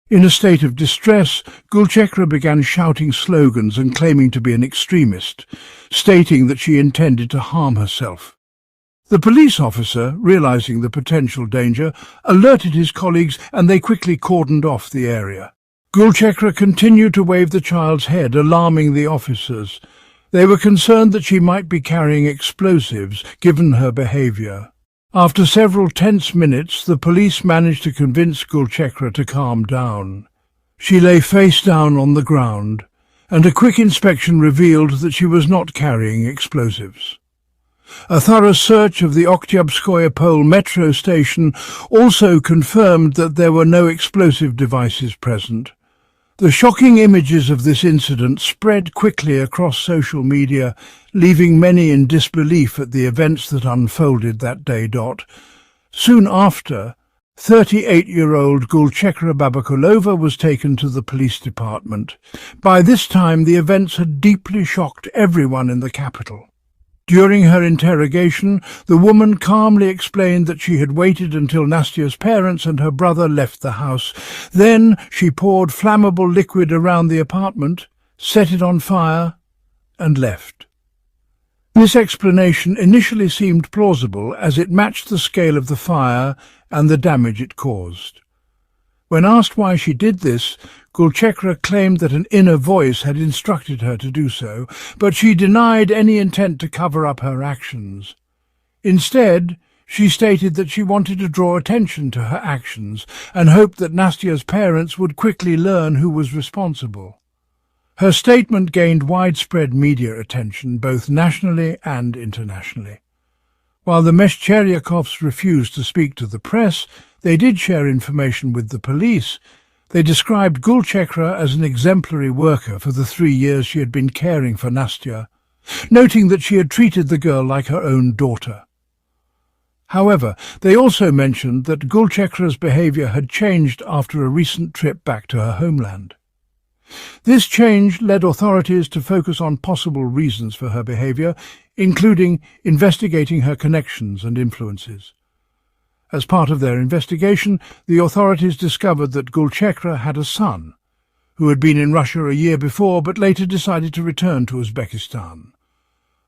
A: In a state of distress, Gulchekra began shouting slogans and claiming to be an extremist, stating that she intended to harm herself. The police officer, realizing the potential danger, alerted his colleagues and they quickly cordoned off the area. Gulchekra continued to wave the child's head, alarming the officers. They were concerned that she might be carrying explosives, given her behavior. After several tense minutes, the police managed to convince Gulchekra to calm down. She lay face down on the ground, and a quick inspection revealed that she was not carrying explosives. A thorough search of the Oktyabskoye Pole metro station also confirmed that there were no explosive devices present. The shocking images of this incident spread quickly across social media, leaving many in disbelief at the events that unfolded that day. Soon after, 38-year-old Gulchekra Babakulova was taken to the police department. By this time, the events had deeply shocked everyone in the capital. During her interrogation, the woman calmly explained that she had waited until Nastya's parents and her brother left the house. Then she poured flammable liquid around the apartment, set it on fire, and left. This explanation initially seemed plausible as it matched the scale of the fire and the damage it caused. When asked why she did this, Gulchekra claimed that an inner voice had instructed her to do so, but she denied any intent to cover up her actions. Instead, she stated that she wanted to draw attention to her actions and hoped that Nastya's parents would quickly learn who was responsible. Her statement gained widespread media attention, both nationally and internationally. While the Meshcheryakovs refused to speak to the press, they did share information with the police. They described Gulchekra as an exemplary worker for the 3 years she had been caring for Nastya, noting that she had treated the girl like her own daughter. However, they also mentioned that Gulchekra's behavior had changed after a recent trip back to her homeland. This change led authorities to focus on possible reasons for her behavior, including investigating her connections and influences. As part of their investigation, the authorities discovered that Gulchekra had a son, who had been in Russia a year before but later decided to return to Uzbekistan.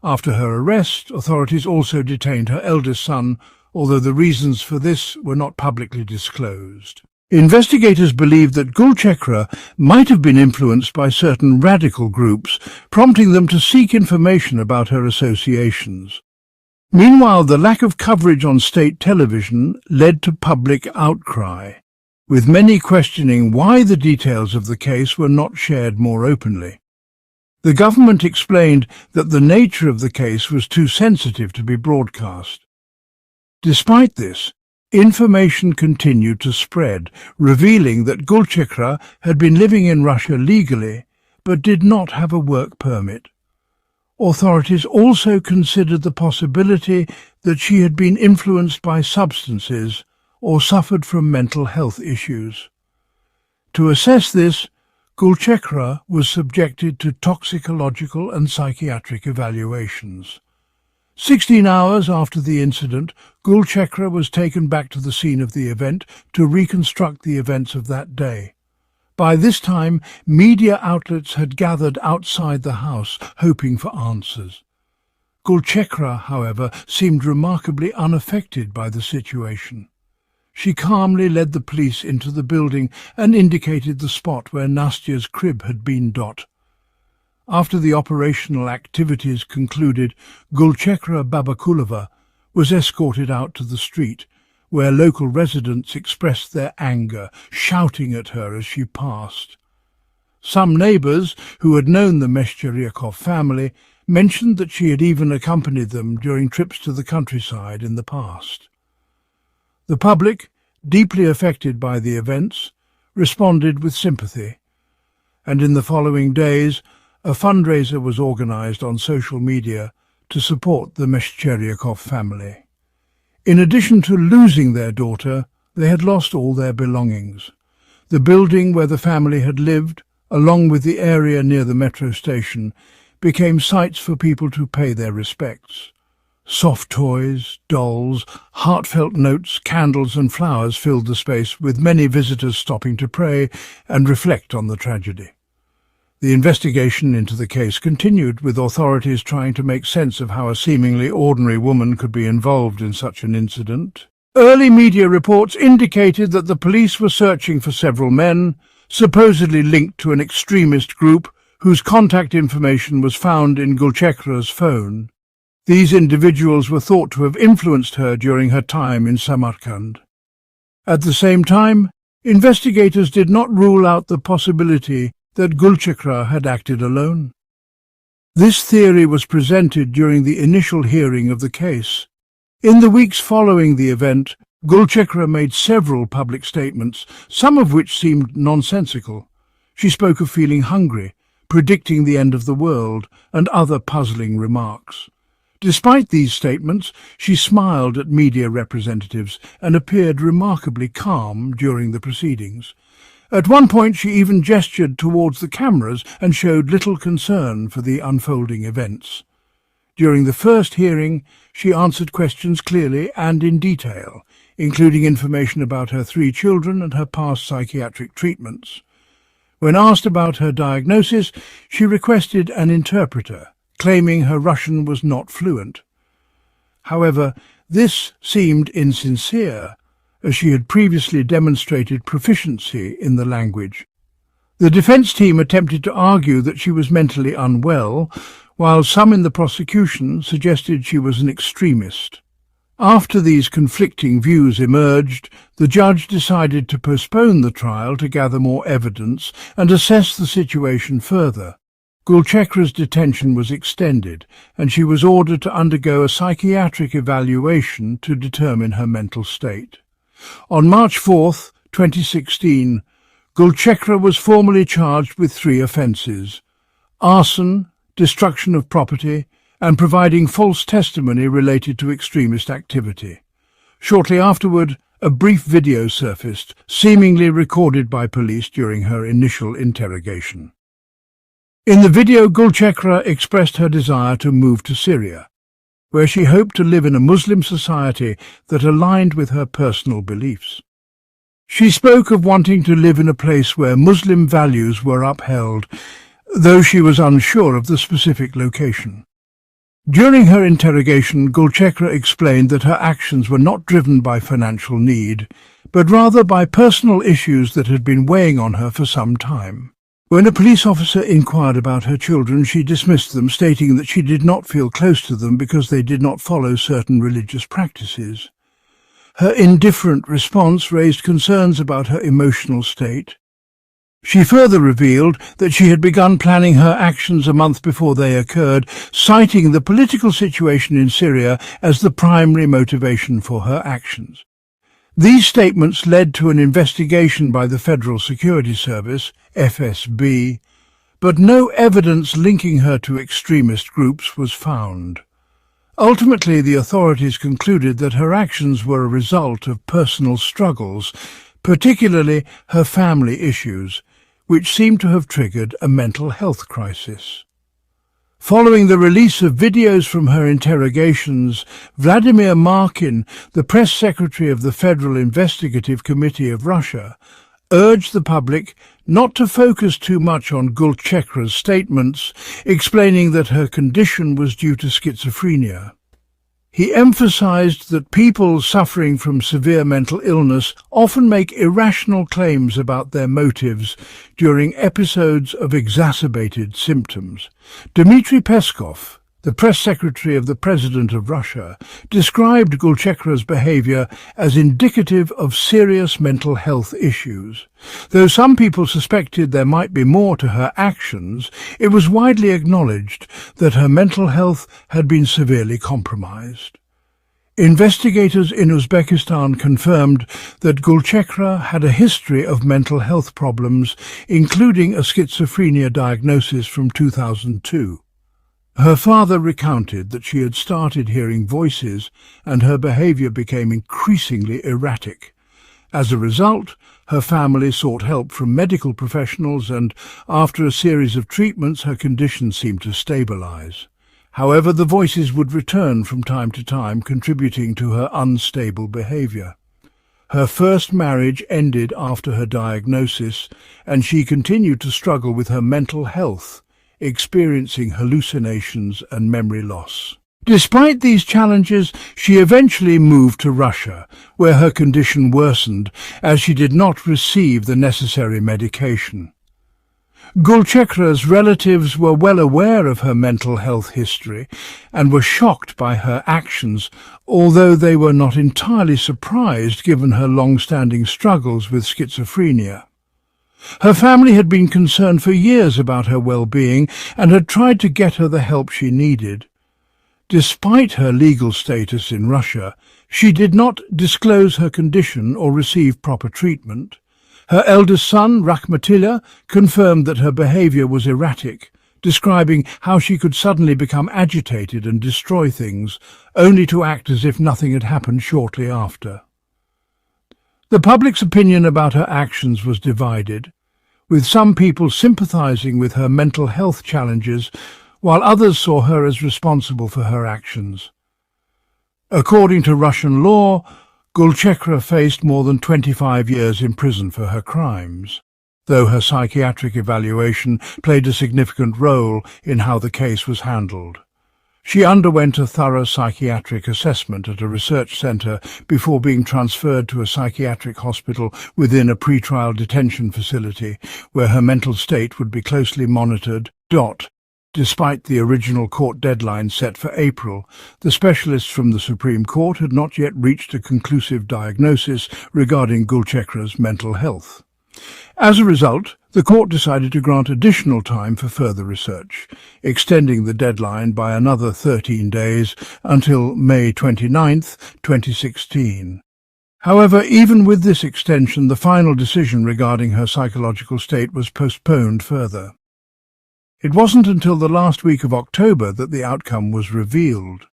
A: After her arrest, authorities also detained her eldest son, although the reasons for this were not publicly disclosed. Investigators believed that Gulchekra might have been influenced by certain radical groups, prompting them to seek information about her associations. Meanwhile, the lack of coverage on state television led to public outcry, with many questioning why the details of the case were not shared more openly. The government explained that the nature of the case was too sensitive to be broadcast. Despite this, information continued to spread, revealing that Gulchekra had been living in Russia legally but did not have a work permit. Authorities also considered the possibility that she had been influenced by substances or suffered from mental health issues. To assess this, Gulchekra was subjected to toxicological and psychiatric evaluations. 16 hours after the incident, Gulchekra was taken back to the scene of the event to reconstruct the events of that day. By this time, media outlets had gathered outside the house, hoping for answers. Gulchekra, however, seemed remarkably unaffected by the situation. She calmly led the police into the building and indicated the spot where Nastya's crib had been. After the operational activities concluded, Gulchekra Babakulova was escorted out to the street, where local residents expressed their anger, shouting at her as she passed. Some neighbours, who had known the Meshcheryakov family, mentioned that she had even accompanied them during trips to the countryside in the past. The public, deeply affected by the events, responded with sympathy, and in the following days a fundraiser was organised on social media to support the Meshcheryakov family. In addition to losing their daughter, they had lost all their belongings. The building where the family had lived, along with the area near the metro station, became sites for people to pay their respects. Soft toys, dolls, heartfelt notes, candles and flowers filled the space, with many visitors stopping to pray and reflect on the tragedy. The investigation into the case continued, with authorities trying to make sense of how a seemingly ordinary woman could be involved in such an incident. Early media reports indicated that the police were searching for several men, supposedly linked to an extremist group whose contact information was found in Gulchehra's phone. These individuals were thought to have influenced her during her time in Samarkand. At the same time, investigators did not rule out the possibility that Gulchehra had acted alone. This theory was presented during the initial hearing of the case. In the weeks following the event, Gulchehra made several public statements, some of which seemed nonsensical. She spoke of feeling hungry, predicting the end of the world, and other puzzling remarks. Despite these statements, she smiled at media representatives and appeared remarkably calm during the proceedings. At one point she even gestured towards the cameras and showed little concern for the unfolding events. During the first hearing, she answered questions clearly and in detail, including information about her 3 children and her past psychiatric treatments. When asked about her diagnosis, she requested an interpreter, claiming her Russian was not fluent. However, this seemed insincere, as she had previously demonstrated proficiency in the language. The defense team attempted to argue that she was mentally unwell, while some in the prosecution suggested she was an extremist. After these conflicting views emerged, the judge decided to postpone the trial to gather more evidence and assess the situation further. Gulchehra's detention was extended, and she was ordered to undergo a psychiatric evaluation to determine her mental state. On March 4, 2016, Gulchehra was formally charged with 3 offences: arson, destruction of property, and providing false testimony related to extremist activity. Shortly afterward, a brief video surfaced, seemingly recorded by police during her initial interrogation. In the video, Gulchehra expressed her desire to move to Syria, where she hoped to live in a Muslim society that aligned with her personal beliefs. She spoke of wanting to live in a place where Muslim values were upheld, though she was unsure of the specific location. During her interrogation, Gulchehra explained that her actions were not driven by financial need, but rather by personal issues that had been weighing on her for some time. When a police officer inquired about her children, she dismissed them, stating that she did not feel close to them because they did not follow certain religious practices. Her indifferent response raised concerns about her emotional state. She further revealed that she had begun planning her actions a month before they occurred, citing the political situation in Syria as the primary motivation for her actions. These statements led to an investigation by the Federal Security Service, FSB, but no evidence linking her to extremist groups was found. Ultimately, the authorities concluded that her actions were a result of personal struggles, particularly her family issues, which seemed to have triggered a mental health crisis. Following the release of videos from her interrogations, Vladimir Markin, the press secretary of the Federal Investigative Committee of Russia, urged the public not to focus too much on Gulchehra's statements, explaining that her condition was due to schizophrenia. He emphasized that people suffering from severe mental illness often make irrational claims about their motives during episodes of exacerbated symptoms. Dmitry Peskov, the press secretary of the President of Russia, described Gulchehra's behavior as indicative of serious mental health issues. Though some people suspected there might be more to her actions, it was widely acknowledged that her mental health had been severely compromised. Investigators in Uzbekistan confirmed that Gulchehra had a history of mental health problems, including a schizophrenia diagnosis from 2002. Her father recounted that she had started hearing voices and her behavior became increasingly erratic. As a result, her family sought help from medical professionals and, after a series of treatments, her condition seemed to stabilize. However, the voices would return from time to time, contributing to her unstable behavior. Her first marriage ended after her diagnosis, and she continued to struggle with her mental health, experiencing hallucinations and memory loss. Despite these challenges, she eventually moved to Russia, where her condition worsened as she did not receive the necessary medication. Gulchekra's relatives were well aware of her mental health history and were shocked by her actions, although they were not entirely surprised given her long-standing struggles with schizophrenia. Her family had been concerned for years about her well-being and had tried to get her the help she needed. Despite her legal status in Russia, she did not disclose her condition or receive proper treatment. Her eldest son, Rakhmatilla, confirmed that her behaviour was erratic, describing how she could suddenly become agitated and destroy things, only to act as if nothing had happened shortly after. The public's opinion about her actions was divided, with some people sympathising with her mental health challenges, while others saw her as responsible for her actions. According to Russian law, Gulchekra faced more than 25 years in prison for her crimes, though her psychiatric evaluation played a significant role in how the case was handled. She underwent a thorough psychiatric assessment at a research centre before being transferred to a psychiatric hospital within a pretrial detention facility, where her mental state would be closely monitored. Despite the original court deadline set for April, the specialists from the Supreme Court had not yet reached a conclusive diagnosis regarding Gulchekra's mental health. As a result, the court decided to grant additional time for further research, extending the deadline by another 13 days until May 29, 2016. However, even with this extension, the final decision regarding her psychological state was postponed further. It wasn't until the last week of October that the outcome was revealed.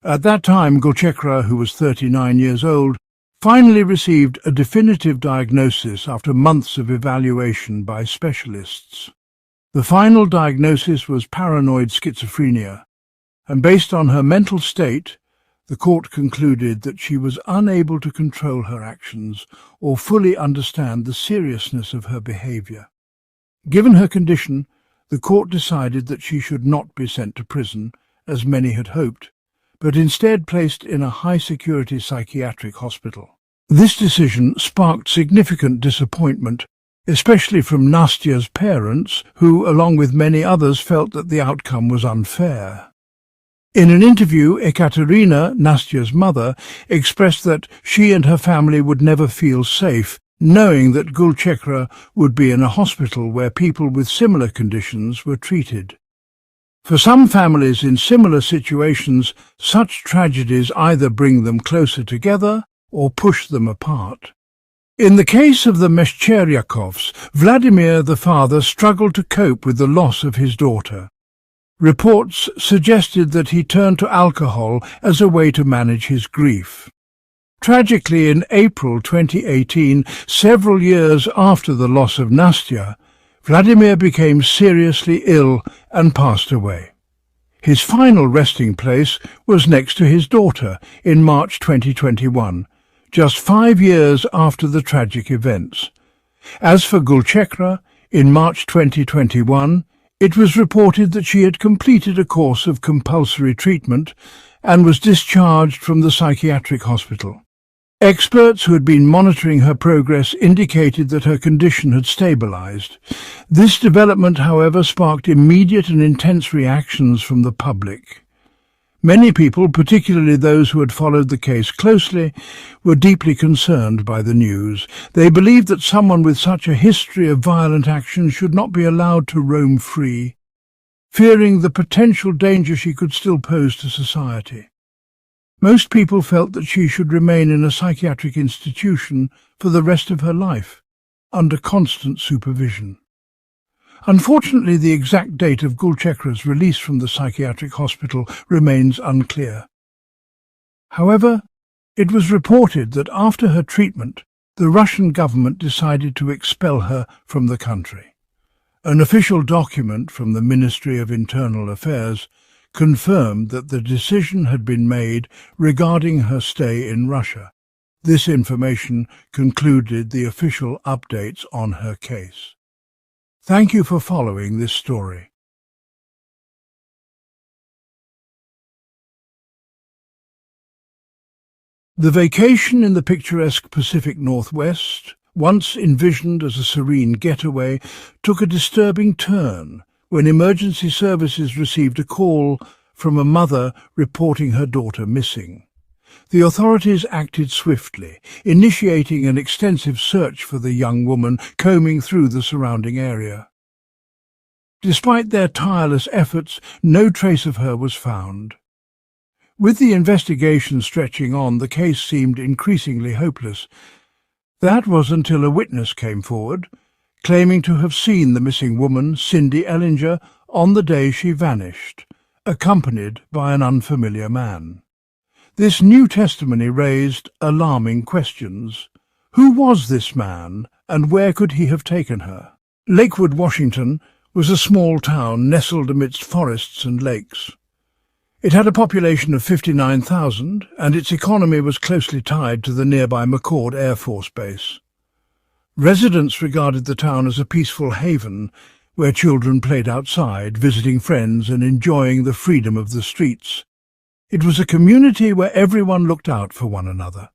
A: At that time, Gulchekra, who was 39 years old, finally received a definitive diagnosis after months of evaluation by specialists. The final diagnosis was paranoid schizophrenia, and based on her mental state, the court concluded that she was unable to control her actions or fully understand the seriousness of her behaviour. Given her condition, the court decided that she should not be sent to prison, as many had hoped, but instead placed in a high-security psychiatric hospital. This decision sparked significant disappointment, especially from Nastya's parents, who, along with many others, felt that the outcome was unfair. In an interview, Ekaterina, Nastya's mother, expressed that she and her family would never feel safe, knowing that Gulchekra would be in a hospital where people with similar conditions were treated. For some families in similar situations, such tragedies either bring them closer together or push them apart. In the case of the Meshcheryakovs, Vladimir, the father, struggled to cope with the loss of his daughter. Reports suggested that he turned to alcohol as a way to manage his grief. Tragically, in April 2018, several years after the loss of Nastya, Vladimir became seriously ill and passed away. His final resting place was next to his daughter in March 2021, just 5 years after the tragic events. As for Gulchekra, in March 2021, it was reported that she had completed a course of compulsory treatment and was discharged from the psychiatric hospital. Experts who had been monitoring her progress indicated that her condition had stabilized. This development, however, sparked immediate and intense reactions from the public. Many people, particularly those who had followed the case closely, were deeply concerned by the news. They believed that someone with such a history of violent action should not be allowed to roam free, fearing the potential danger she could still pose to society. Most people felt that she should remain in a psychiatric institution for the rest of her life, under constant supervision. Unfortunately, the exact date of Gulchekra's release from the psychiatric hospital remains unclear. However, it was reported that after her treatment, the Russian government decided to expel her from the country. An official document from the Ministry of Internal Affairs confirmed that the decision had been made regarding her stay in Russia, This information concluded the official updates on her case. Thank you for following this story. The vacation in the picturesque Pacific Northwest, once envisioned as a serene getaway, took a disturbing turn when emergency services received a call from a mother reporting her daughter missing. The authorities acted swiftly, initiating an extensive search for the young woman, combing through the surrounding area. Despite their tireless efforts, no trace of her was found. With the investigation stretching on, the case seemed increasingly hopeless. That was until a witness came forward, claiming to have seen the missing woman, Cindy Ellinger, on the day she vanished, accompanied by an unfamiliar man. This new testimony raised alarming questions. Who was this man, and where could he have taken her? Lakewood, Washington, was a small town nestled amidst forests and lakes. It had a population of 59,000, and its economy was closely tied to the nearby McCord Air Force Base. Residents regarded the town as a peaceful haven, where children played outside, visiting friends and enjoying the freedom of the streets. It was a community where everyone looked out for one another.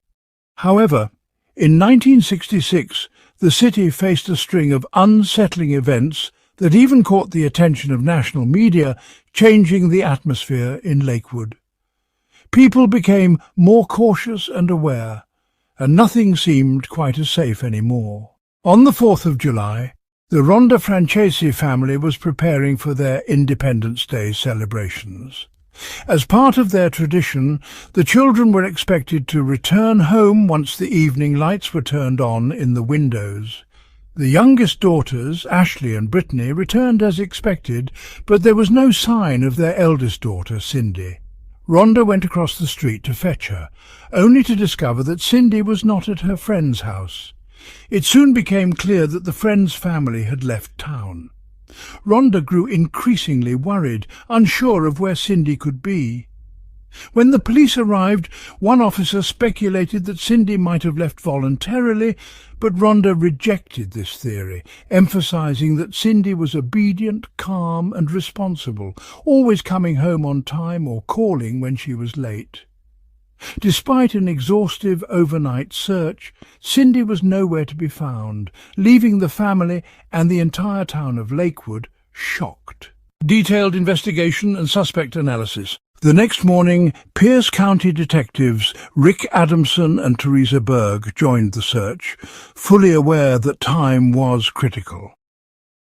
A: However, in 1966, the city faced a string of unsettling events that even caught the attention of national media, changing the atmosphere in Lakewood. People became more cautious and aware, and nothing seemed quite as safe anymore. On the 4th of July, the Rhonda Francesi family was preparing for their Independence Day celebrations. As part of their tradition, the children were expected to return home once the evening lights were turned on in the windows. The youngest daughters, Ashley and Brittany, returned as expected, but there was no sign of their eldest daughter, Cindy. Rhonda went across the street to fetch her, only to discover that Cindy was not at her friend's house. It soon became clear that the friend's family had left town. Rhonda grew increasingly worried, unsure of where Cindy could be. When the police arrived, one officer speculated that Cindy might have left voluntarily, but Rhonda rejected this theory, emphasizing that Cindy was obedient, calm and responsible, always coming home on time or calling when she was late. Despite an exhaustive overnight search, Cindy was nowhere to be found, leaving the family and the entire town of Lakewood shocked. Detailed investigation and suspect analysis. The next morning, Pierce County detectives Rick Adamson and Teresa Berg joined the search, fully aware that time was critical.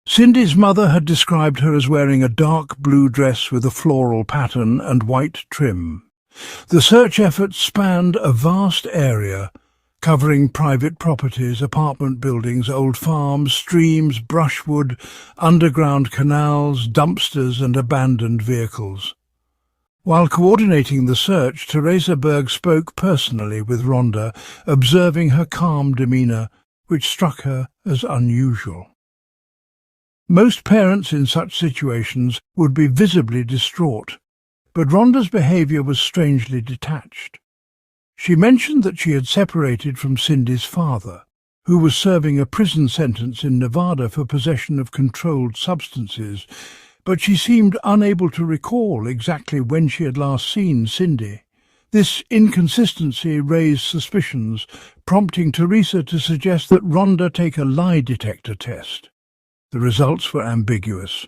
A: Cindy's mother had described her as wearing a dark blue dress with a floral pattern and white trim. The search efforts spanned a vast area, covering private properties, apartment buildings, old farms, streams, brushwood, underground canals, dumpsters and abandoned vehicles. While coordinating the search, Teresa Berg spoke personally with Rhonda, observing her calm demeanour, which struck her as unusual. Most parents in such situations would be visibly distraught, but Rhonda's behaviour was strangely detached. She mentioned that she had separated from Cindy's father, who was serving a prison sentence in Nevada for possession of controlled substances, but she seemed unable to recall exactly when she had last seen Cindy. This inconsistency raised suspicions, prompting Teresa to suggest that Rhonda take a lie detector test. The results were ambiguous.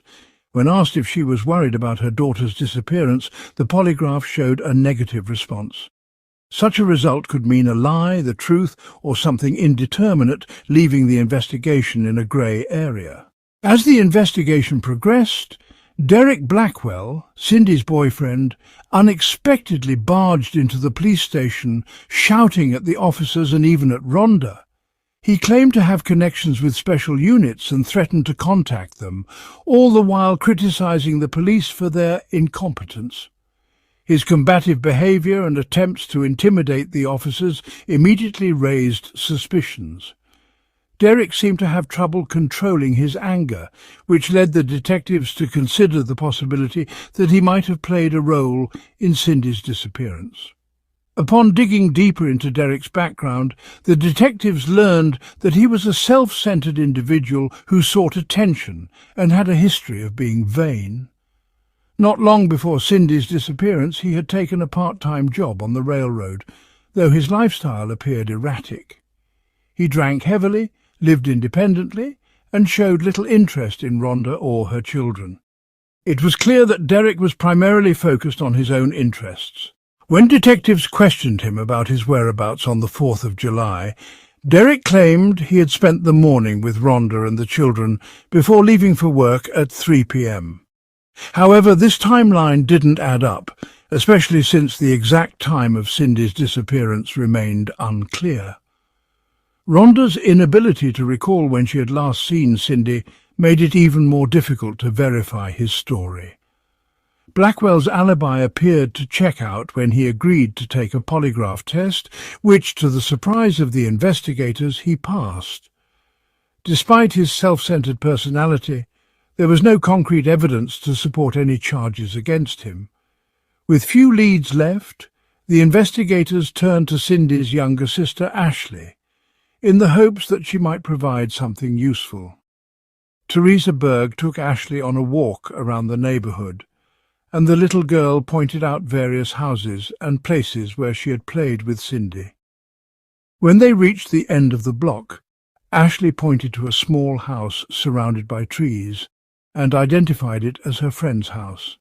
A: When asked if she was worried about her daughter's disappearance, the polygraph showed a negative response. Such a result could mean a lie, the truth, or something indeterminate, leaving the investigation in a grey area. As the investigation progressed, Derek Blackwell, Cindy's boyfriend, unexpectedly barged into the police station, shouting at the officers and even at Rhonda. He claimed to have connections with special units and threatened to contact them, all the while criticizing the police for their incompetence. His combative behavior and attempts to intimidate the officers immediately raised suspicions. Derek seemed to have trouble controlling his anger, which led the detectives to consider the possibility that he might have played a role in Cindy's disappearance. Upon digging deeper into Derek's background, the detectives learned that he was a self-centered individual who sought attention and had a history of being vain. Not long before Cindy's disappearance, he had taken a part-time job on the railroad, though his lifestyle appeared erratic. He drank heavily, lived independently, and showed little interest in Rhonda or her children. It was clear that Derek was primarily focused on his own interests. When detectives questioned him about his whereabouts on the 4th of July, Derek claimed he had spent the morning with Rhonda and the children before leaving for work at 3 p.m. However, this timeline didn't add up, especially since the exact time of Cindy's disappearance remained unclear. Rhonda's inability to recall when she had last seen Cindy made it even more difficult to verify his story. Blackwell's alibi appeared to check out when he agreed to take a polygraph test, which, to the surprise of the investigators, he passed. Despite his self-centered personality, there was no concrete evidence to support any charges against him. With few leads left, the investigators turned to Cindy's younger sister, Ashley, in the hopes that she might provide something useful. Teresa Berg took Ashley on a walk around the neighborhood, and the little girl pointed out various houses and places where she had played with Cindy. When they reached the end of the block, Ashley pointed to a small house surrounded by trees and identified it as her friend's house.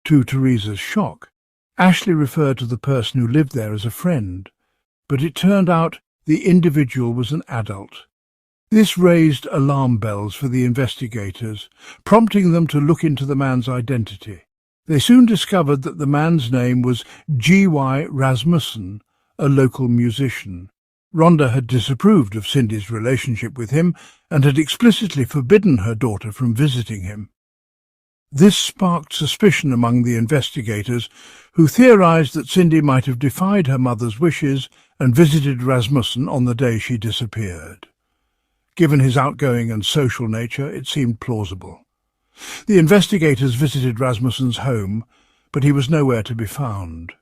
A: To Teresa's shock, Ashley referred to the person who lived there as a friend, but it turned out the individual was an adult. This raised alarm bells for the investigators, prompting them to look into the man's identity. They soon discovered that the man's name was G.Y. Rasmussen, a local musician. Rhonda had disapproved of Cindy's relationship with him and had explicitly forbidden her daughter from visiting him. This sparked suspicion among the investigators, who theorized that Cindy might have defied her mother's wishes and visited Rasmussen on the day she disappeared. Given his outgoing and social nature, it seemed plausible. The investigators visited Rasmussen's home, but he was nowhere to be found.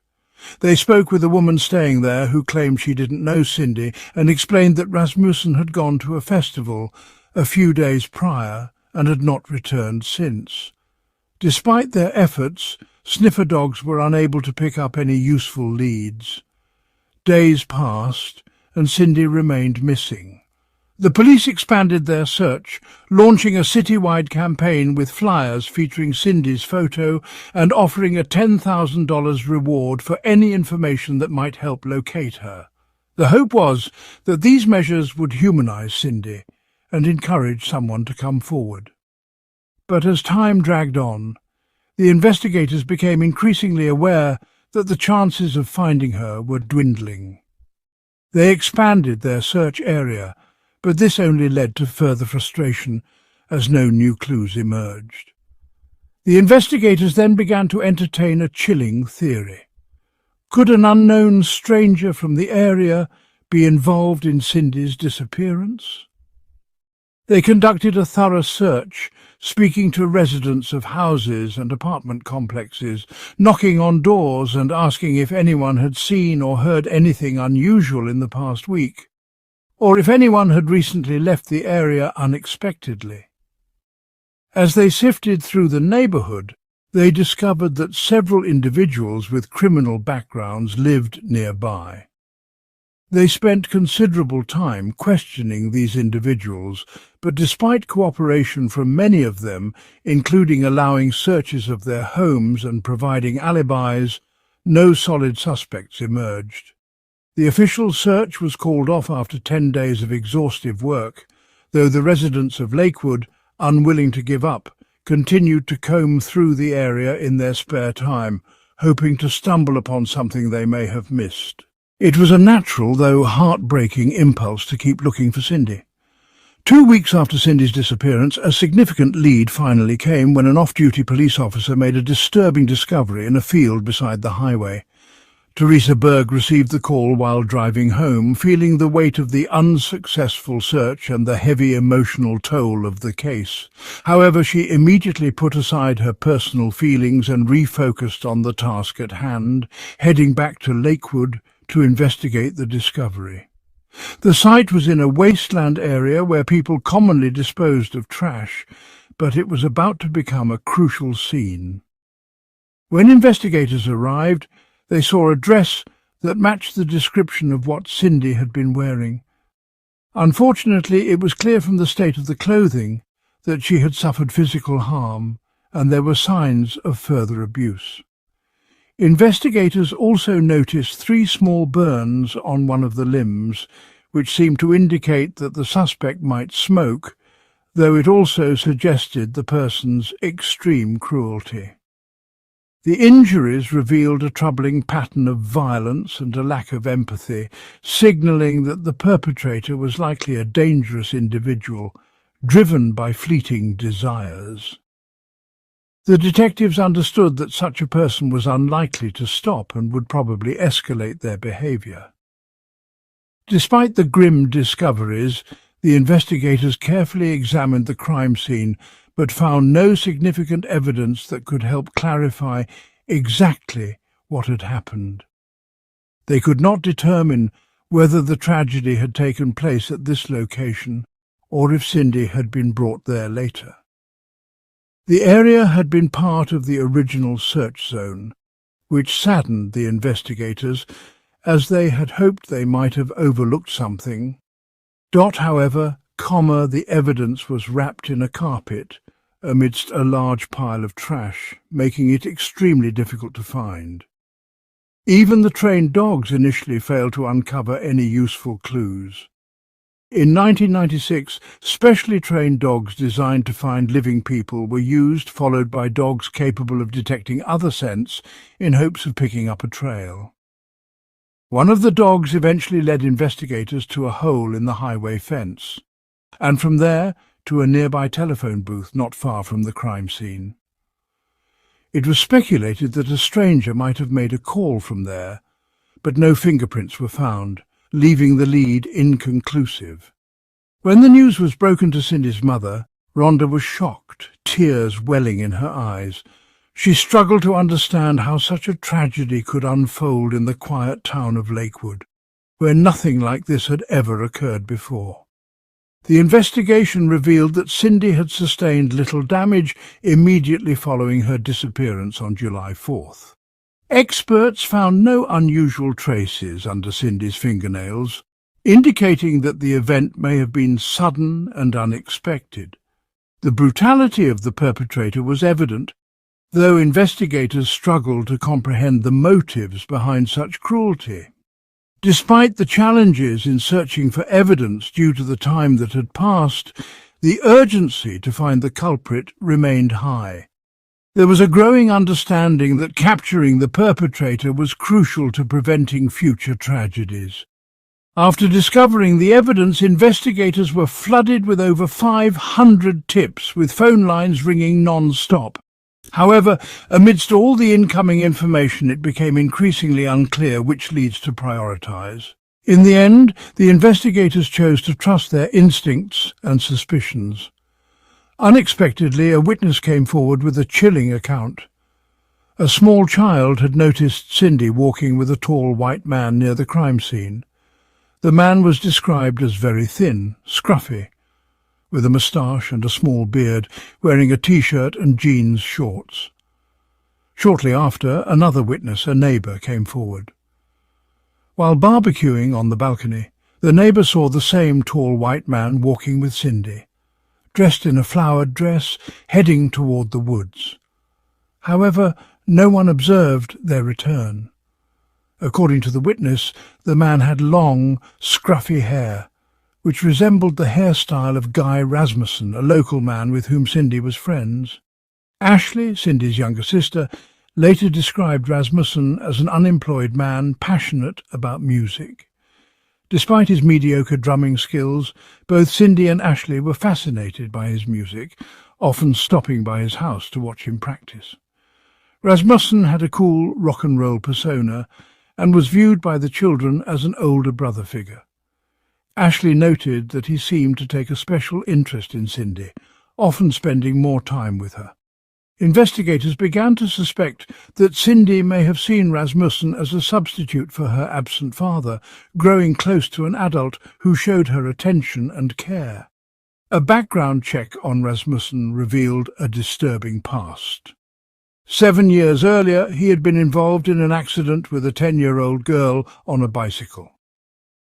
A: They spoke with a woman staying there who claimed she didn't know Cindy and explained that Rasmussen had gone to a festival a few days prior and had not returned since. Despite their efforts, sniffer dogs were unable to pick up any useful leads. Days passed, and Cindy remained missing. The police expanded their search, launching a citywide campaign with flyers featuring Cindy's photo and offering a $10,000 reward for any information that might help locate her. The hope was that these measures would humanize Cindy and encourage someone to come forward. But as time dragged on, the investigators became increasingly aware that the chances of finding her were dwindling. They expanded their search area, but this only led to further frustration as no new clues emerged. The investigators then began to entertain a chilling theory. Could an unknown stranger from the area be involved in Cindy's disappearance? They conducted a thorough search, speaking to residents of houses and apartment complexes, knocking on doors and asking if anyone had seen or heard anything unusual in the past week, or if anyone had recently left the area unexpectedly. As they sifted through the neighborhood, they discovered that several individuals with criminal backgrounds lived nearby. They spent considerable time questioning these individuals, but despite cooperation from many of them, including allowing searches of their homes and providing alibis, no solid suspects emerged. The official search was called off after 10 days of exhaustive work, though the residents of Lakewood, unwilling to give up, continued to comb through the area in their spare time, hoping to stumble upon something they may have missed. It was a natural, though heartbreaking, impulse to keep looking for Cindy. 2 weeks after Cindy's disappearance, a significant lead finally came when an off-duty police officer made a disturbing discovery in a field beside the highway. Teresa Berg received the call while driving home, feeling the weight of the unsuccessful search and the heavy emotional toll of the case. However, she immediately put aside her personal feelings and refocused on the task at hand, heading back to Lakewood to investigate the discovery. The site was in a wasteland area where people commonly disposed of trash, but it was about to become a crucial scene. When investigators arrived, they saw a dress that matched the description of what Cindy had been wearing. Unfortunately, it was clear from the state of the clothing that she had suffered physical harm, and there were signs of further abuse. Investigators also noticed 3 small burns on one of the limbs, which seemed to indicate that the suspect might smoke, though it also suggested the person's extreme cruelty. The injuries revealed a troubling pattern of violence and a lack of empathy, signalling that the perpetrator was likely a dangerous individual, driven by fleeting desires. The detectives understood that such a person was unlikely to stop and would probably escalate their behaviour. Despite the grim discoveries, the investigators carefully examined the crime scene but found no significant evidence that could help clarify exactly what had happened. They could not determine whether the tragedy had taken place at this location or if Cindy had been brought there later. The area had been part of the original search zone, which saddened the investigators, as they had hoped they might have overlooked something. However, the evidence was wrapped in a carpet amidst a large pile of trash, making it extremely difficult to find. Even the trained dogs initially failed to uncover any useful clues. In 1996, specially trained dogs designed to find living people were used, followed by dogs capable of detecting other scents in hopes of picking up a trail. One of the dogs eventually led investigators to a hole in the highway fence, and from there to a nearby telephone booth not far from the crime scene. It was speculated that a stranger might have made a call from there, but no fingerprints were found, leaving the lead inconclusive. When the news was broken to Cindy's mother, Rhonda was shocked, tears welling in her eyes. She struggled to understand how such a tragedy could unfold in the quiet town of Lakewood, where nothing like this had ever occurred before. The investigation revealed that Cindy had sustained little damage immediately following her disappearance on July 4th. Experts found no unusual traces under Cindy's fingernails, indicating that the event may have been sudden and unexpected. The brutality of the perpetrator was evident, though investigators struggled to comprehend the motives behind such cruelty. Despite the challenges in searching for evidence due to the time that had passed, the urgency to find the culprit remained high. There was a growing understanding that capturing the perpetrator was crucial to preventing future tragedies. After discovering the evidence, investigators were flooded with over 500 tips, with phone lines ringing non-stop. However, amidst all the incoming information, it became increasingly unclear which leads to prioritize. In the end, the investigators chose to trust their instincts and suspicions. Unexpectedly, a witness came forward with a chilling account. A small child had noticed Cindy walking with a tall white man near the crime scene. The man was described as very thin, scruffy, with a moustache and a small beard, wearing a t-shirt and jeans shorts. Shortly after, another witness, a neighbour, came forward. While barbecuing on the balcony, the neighbour saw the same tall white man walking with Cindy, dressed in a flowered dress, heading toward the woods. However, no one observed their return. According to the witness, the man had long, scruffy hair, which resembled the hairstyle of Guy Rasmussen, a local man with whom Cindy was friends. Ashley, Cindy's younger sister, later described Rasmussen as an unemployed man passionate about music. Despite his mediocre drumming skills, both Cindy and Ashley were fascinated by his music, often stopping by his house to watch him practice. Rasmussen had a cool rock and roll persona, and was viewed by the children as an older brother figure. Ashley noted that he seemed to take a special interest in Cindy, often spending more time with her. Investigators began to suspect that Cindy may have seen Rasmussen as a substitute for her absent father, growing close to an adult who showed her attention and care. A background check on Rasmussen revealed a disturbing past. 7 years earlier, he had been involved in an accident with a 10-year-old girl on a bicycle.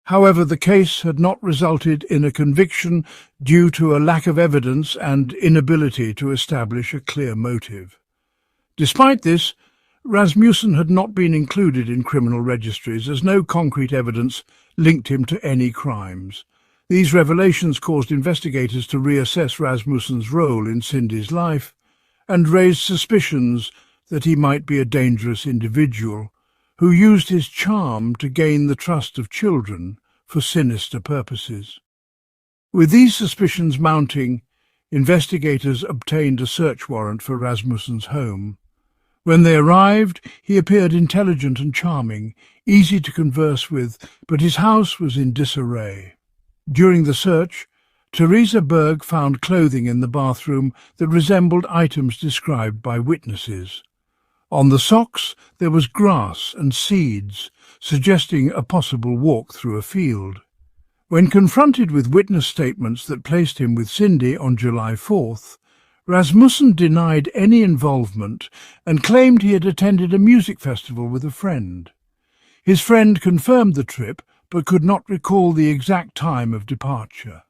A: However, the case had not resulted in a conviction due to a lack of evidence and inability to establish a clear motive. Despite this, Rasmussen had not been included in criminal registries as no concrete evidence linked him to any crimes. These revelations caused investigators to reassess Rasmussen's role in Cindy's life and raised suspicions that he might be a dangerous individual who used his charm to gain the trust of children for sinister purposes. With these suspicions mounting, investigators obtained a search warrant for Rasmussen's home. When they arrived, he appeared intelligent and charming, easy to converse with, but his house was in disarray. During the search, Teresa Berg found clothing in the bathroom that resembled items described by witnesses. On the socks there was grass and seeds, suggesting a possible walk through a field. When confronted with witness statements that placed him with Cindy on July 4th, Rasmussen denied any involvement and claimed he had attended a music festival with a friend. His friend confirmed the trip but could not recall the exact time of departure.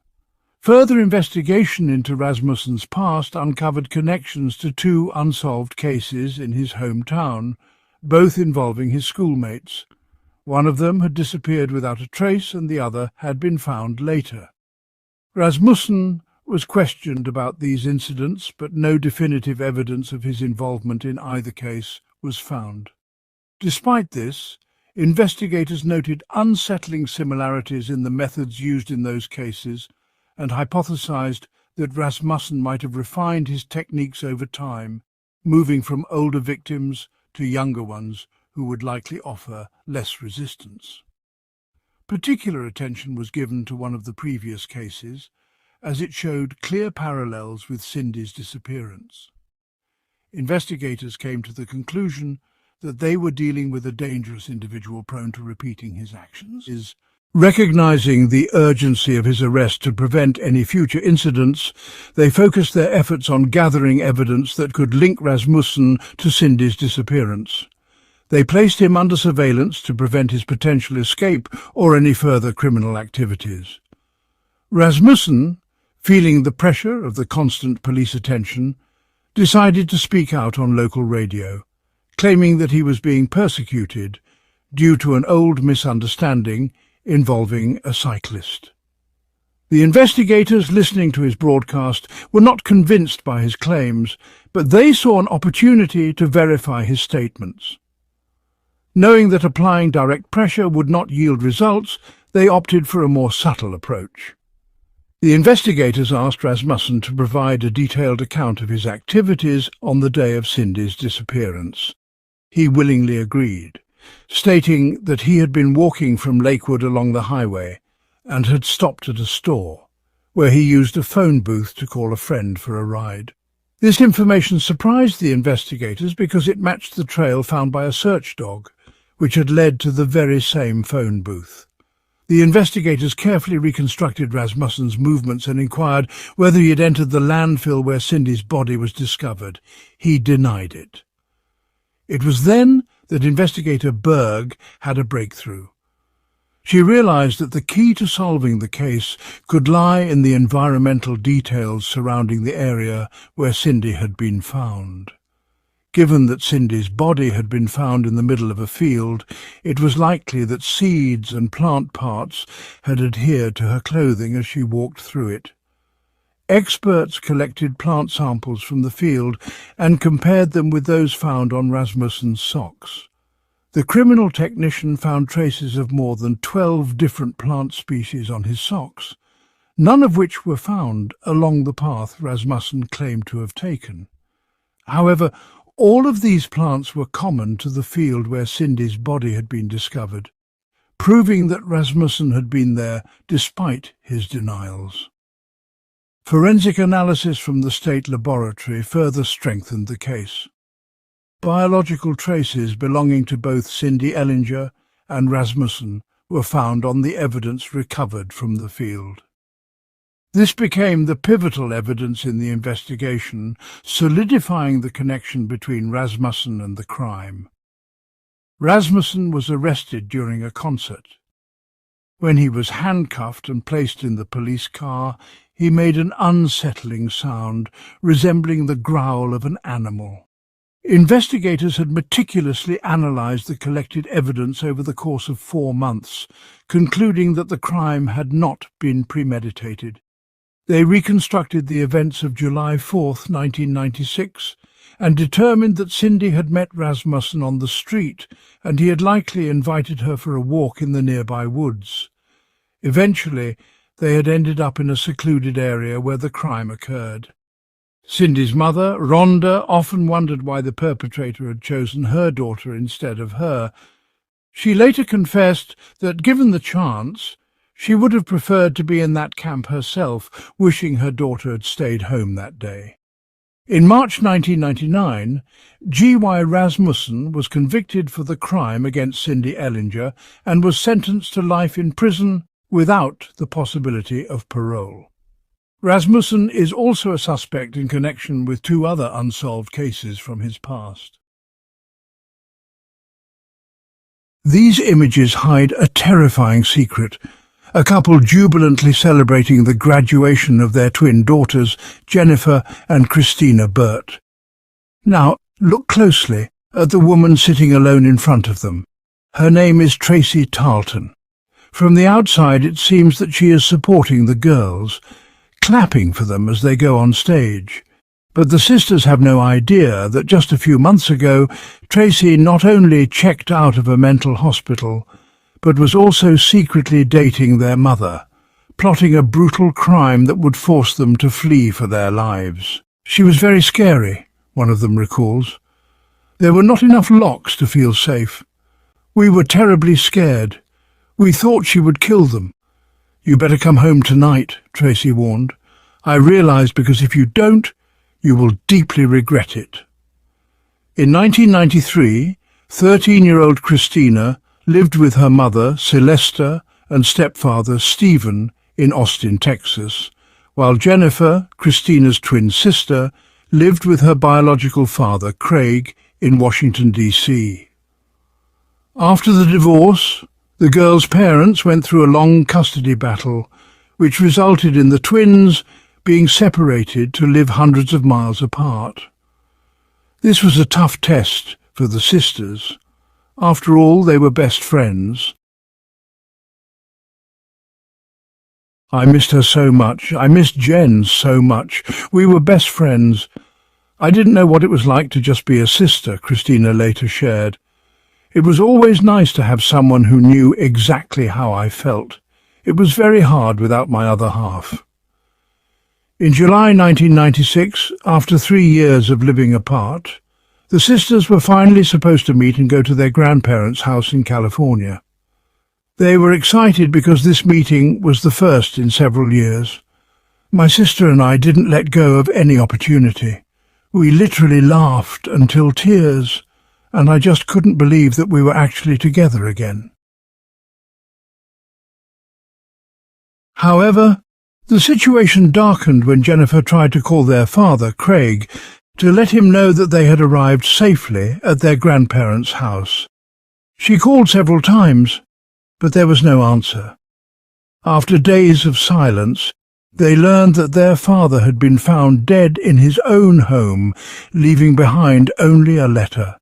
A: Further investigation into Rasmussen's past uncovered connections to 2 unsolved cases in his hometown, both involving his schoolmates. One of them had disappeared without a trace and the other had been found later. Rasmussen was questioned about these incidents, but no definitive evidence of his involvement in either case was found. Despite this, investigators noted unsettling similarities in the methods used in those cases and hypothesized that Rasmussen might have refined his techniques over time, moving from older victims to younger ones who would likely offer less resistance. Particular attention was given to one of the previous cases, as it showed clear parallels with Cindy's disappearance. Investigators came to the conclusion that they were dealing with a dangerous individual prone to repeating his actions. Recognizing the urgency of his arrest to prevent any future incidents, they focused their efforts on gathering evidence that could link Rasmussen to Cindy's disappearance. They placed him under surveillance to prevent his potential escape or any further criminal activities. Rasmussen, feeling the pressure of the constant police attention, decided to speak out on local radio, claiming that he was being persecuted due to an old misunderstanding involving a cyclist. The investigators listening to his broadcast were not convinced by his claims, but they saw an opportunity to verify his statements. Knowing that applying direct pressure would not yield results, they opted for a more subtle approach. The investigators asked Rasmussen to provide a detailed account of his activities on the day of Cindy's disappearance. He willingly agreed, stating that he had been walking from Lakewood along the highway and had stopped at a store, where he used a phone booth to call a friend for a ride. This information surprised the investigators because it matched the trail found by a search dog, which had led to the very same phone booth. The investigators carefully reconstructed Rasmussen's movements and inquired whether he had entered the landfill where Cindy's body was discovered. He denied it. It was then that investigator Berg had a breakthrough. She realized that the key to solving the case could lie in the environmental details surrounding the area where Cindy had been found. Given that Cindy's body had been found in the middle of a field, it was likely that seeds and plant parts had adhered to her clothing as she walked through it. Experts collected plant samples from the field and compared them with those found on Rasmussen's socks. The criminal technician found traces of more than 12 different plant species on his socks, none of which were found along the path Rasmussen claimed to have taken. However, All of these plants were common to the field where Cindy's body had been discovered, proving that Rasmussen had been there despite his denials. Forensic analysis from the state laboratory further strengthened the case. Biological traces belonging to both Cindy Ellinger and Rasmussen were found on the evidence recovered from the field. This became the pivotal evidence in the investigation, solidifying the connection between Rasmussen and the crime. Rasmussen was arrested during a concert. When he was handcuffed and placed in the police car, he made an unsettling sound, resembling the growl of an animal. Investigators had meticulously analysed the collected evidence over the course of 4 months, concluding that the crime had not been premeditated. They reconstructed the events of July 4, 1996, and determined that Cindy had met Rasmussen on the street and he had likely invited her for a walk in the nearby woods. Eventually, they had ended up in a secluded area where the crime occurred. Cindy's mother, Rhonda, often wondered why the perpetrator had chosen her daughter instead of her. She later confessed that, given the chance, she would have preferred to be in that camp herself, wishing her daughter had stayed home that day. In March 1999, G.Y. Rasmussen was convicted for the crime against Cindy Ellinger and was sentenced to life in prison without the possibility of parole. Rasmussen is also a suspect in connection with 2 other unsolved cases from his past. These images hide a terrifying secret. A couple jubilantly celebrating the graduation of their twin daughters, Jennifer and Christina Burt. Now, look closely at the woman sitting alone in front of them. Her name is Tracy Tarleton. From the outside, it seems that she is supporting the girls, clapping for them as they go on stage. But the sisters have no idea that just a few months ago, Tracy not only checked out of a mental hospital, but was also secretly dating their mother, plotting a brutal crime that would force them to flee for their lives. She was very scary, one of them recalls. There were not enough locks to feel safe. We were terribly scared. We thought she would kill them. You better come home tonight, Tracy warned. I realized because if you don't, you will deeply regret it. In 1993, 13-year-old Christina lived with her mother, Celesta, and stepfather, Stephen, in Austin, Texas, while Jennifer, Christina's twin sister, lived with her biological father, Craig, in Washington, D.C. After the divorce, the girls' parents went through a long custody battle, which resulted in the twins being separated to live hundreds of miles apart. This was a tough test for the sisters. After all, they were best friends. I missed her so much. I missed Jen so much. We were best friends. I didn't know what it was like to just be a sister, Christina later shared. It was always nice to have someone who knew exactly how I felt. It was very hard without my other half. In July 1996, after 3 years of living apart, the sisters were finally supposed to meet and go to their grandparents' house in California. They were excited because this meeting was the first in several years. My sister and I didn't let go of any opportunity. We literally laughed until tears, and I just couldn't believe that we were actually together again. However, the situation darkened when Jennifer tried to call their father, Craig, to let him know that they had arrived safely at their grandparents' house. She called several times, but there was no answer. After days of silence, they learned that their father had been found dead in his own home, leaving behind only a letter.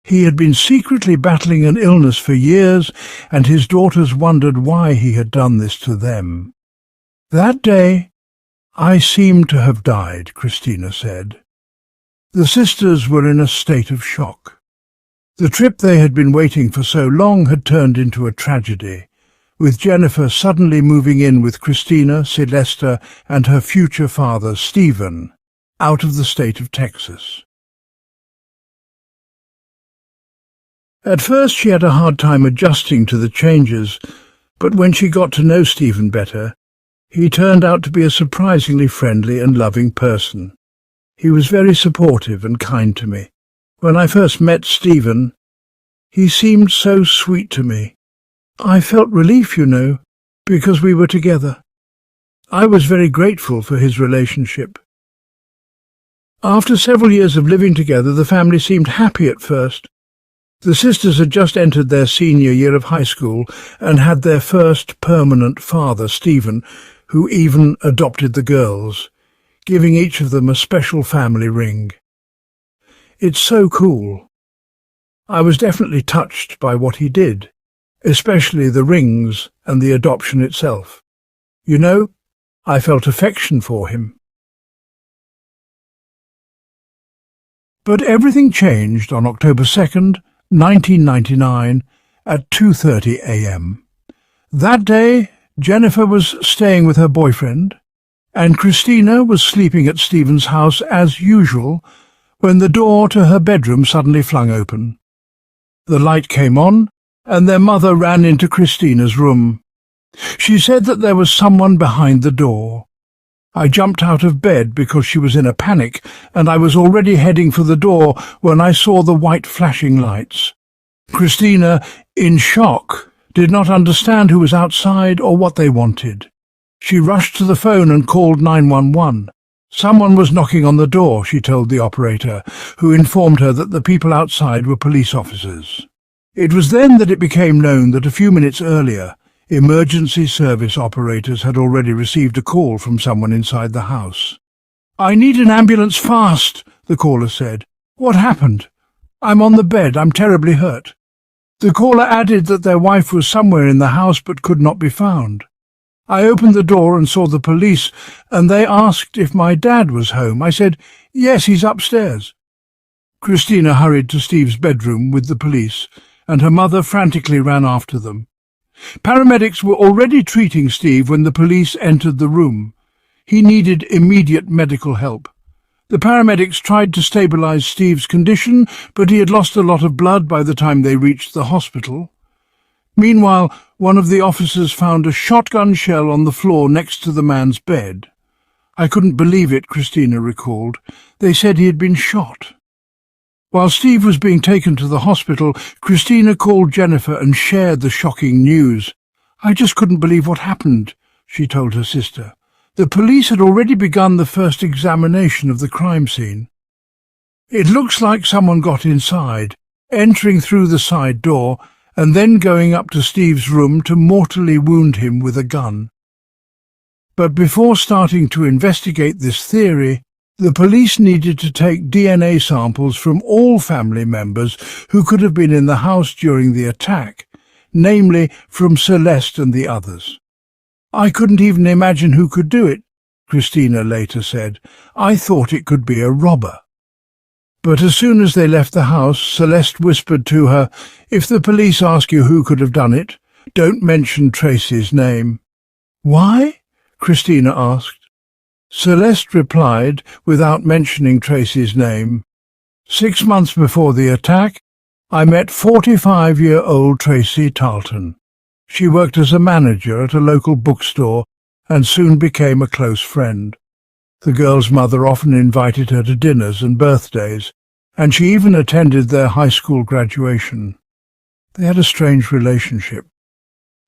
A: He had been secretly battling an illness for years, and his daughters wondered why he had done this to them. That day, I seemed to have died, Christina said. The sisters were in a state of shock. The trip they had been waiting for so long had turned into a tragedy, with Jennifer suddenly moving in with Christina, Celesta, and her future father, Stephen, out of the state of Texas. At first she had a hard time adjusting to the changes, but when she got to know Stephen better, he turned out to be a surprisingly friendly and loving person. He was very supportive and kind to me. When I first met Stephen, he seemed so sweet to me. I felt relief, because we were together. I was very grateful for his relationship. After several years of living together, the family seemed happy at first. The sisters had just entered their senior year of high school and had their first permanent father, Stephen, who even adopted the girls, giving each of them a special family ring. It's so cool. I was definitely touched by what he did, especially the rings and the adoption itself. I felt affection for him. But everything changed on October 2nd, 1999, at 2:30 a.m. That day, Jennifer was staying with her boyfriend, and Christina was sleeping at Stephen's house as usual when the door to her bedroom suddenly flung open. The light came on, and their mother ran into Christina's room. She said that there was someone behind the door. I jumped out of bed because she was in a panic, and I was already heading for the door when I saw the white flashing lights. Christina, in shock, did not understand who was outside or what they wanted. She rushed to the phone and called 911. Someone was knocking on the door, she told the operator, who informed her that the people outside were police officers. It was then that it became known that a few minutes earlier, emergency service operators had already received a call from someone inside the house. "I need an ambulance fast," the caller said. "What happened?" "I'm on the bed. I'm terribly hurt." The caller added that their wife was somewhere in the house but could not be found. I opened the door and saw the police, and they asked if my dad was home. I said, "Yes, he's upstairs." Christina hurried to Steve's bedroom with the police, and her mother frantically ran after them. Paramedics were already treating Steve when the police entered the room. He needed immediate medical help. The paramedics tried to stabilize Steve's condition, but he had lost a lot of blood by the time they reached the hospital. Meanwhile, one of the officers found a shotgun shell on the floor next to the man's bed. "I couldn't believe it," Christina recalled. "They said he had been shot." While Steve was being taken to the hospital, Christina called Jennifer and shared the shocking news. "I just couldn't believe what happened," she told her sister. The police had already begun the first examination of the crime scene. "It looks like someone got inside, entering through the side door, and then going up to Steve's room to mortally wound him with a gun." But before starting to investigate this theory, the police needed to take DNA samples from all family members who could have been in the house during the attack, namely from Celeste and the others. "I couldn't even imagine who could do it," Christina later said. "I thought it could be a robber." But as soon as they left the house, Celeste whispered to her, "If the police ask you who could have done it, don't mention Tracy's name." "Why?" Christina asked. Celeste replied without mentioning Tracy's name. 6 months before the attack, I met 45-year-old Tracy Tarleton. She worked as a manager at a local bookstore and soon became a close friend. The girl's mother often invited her to dinners and birthdays, and she even attended their high school graduation. They had a strange relationship.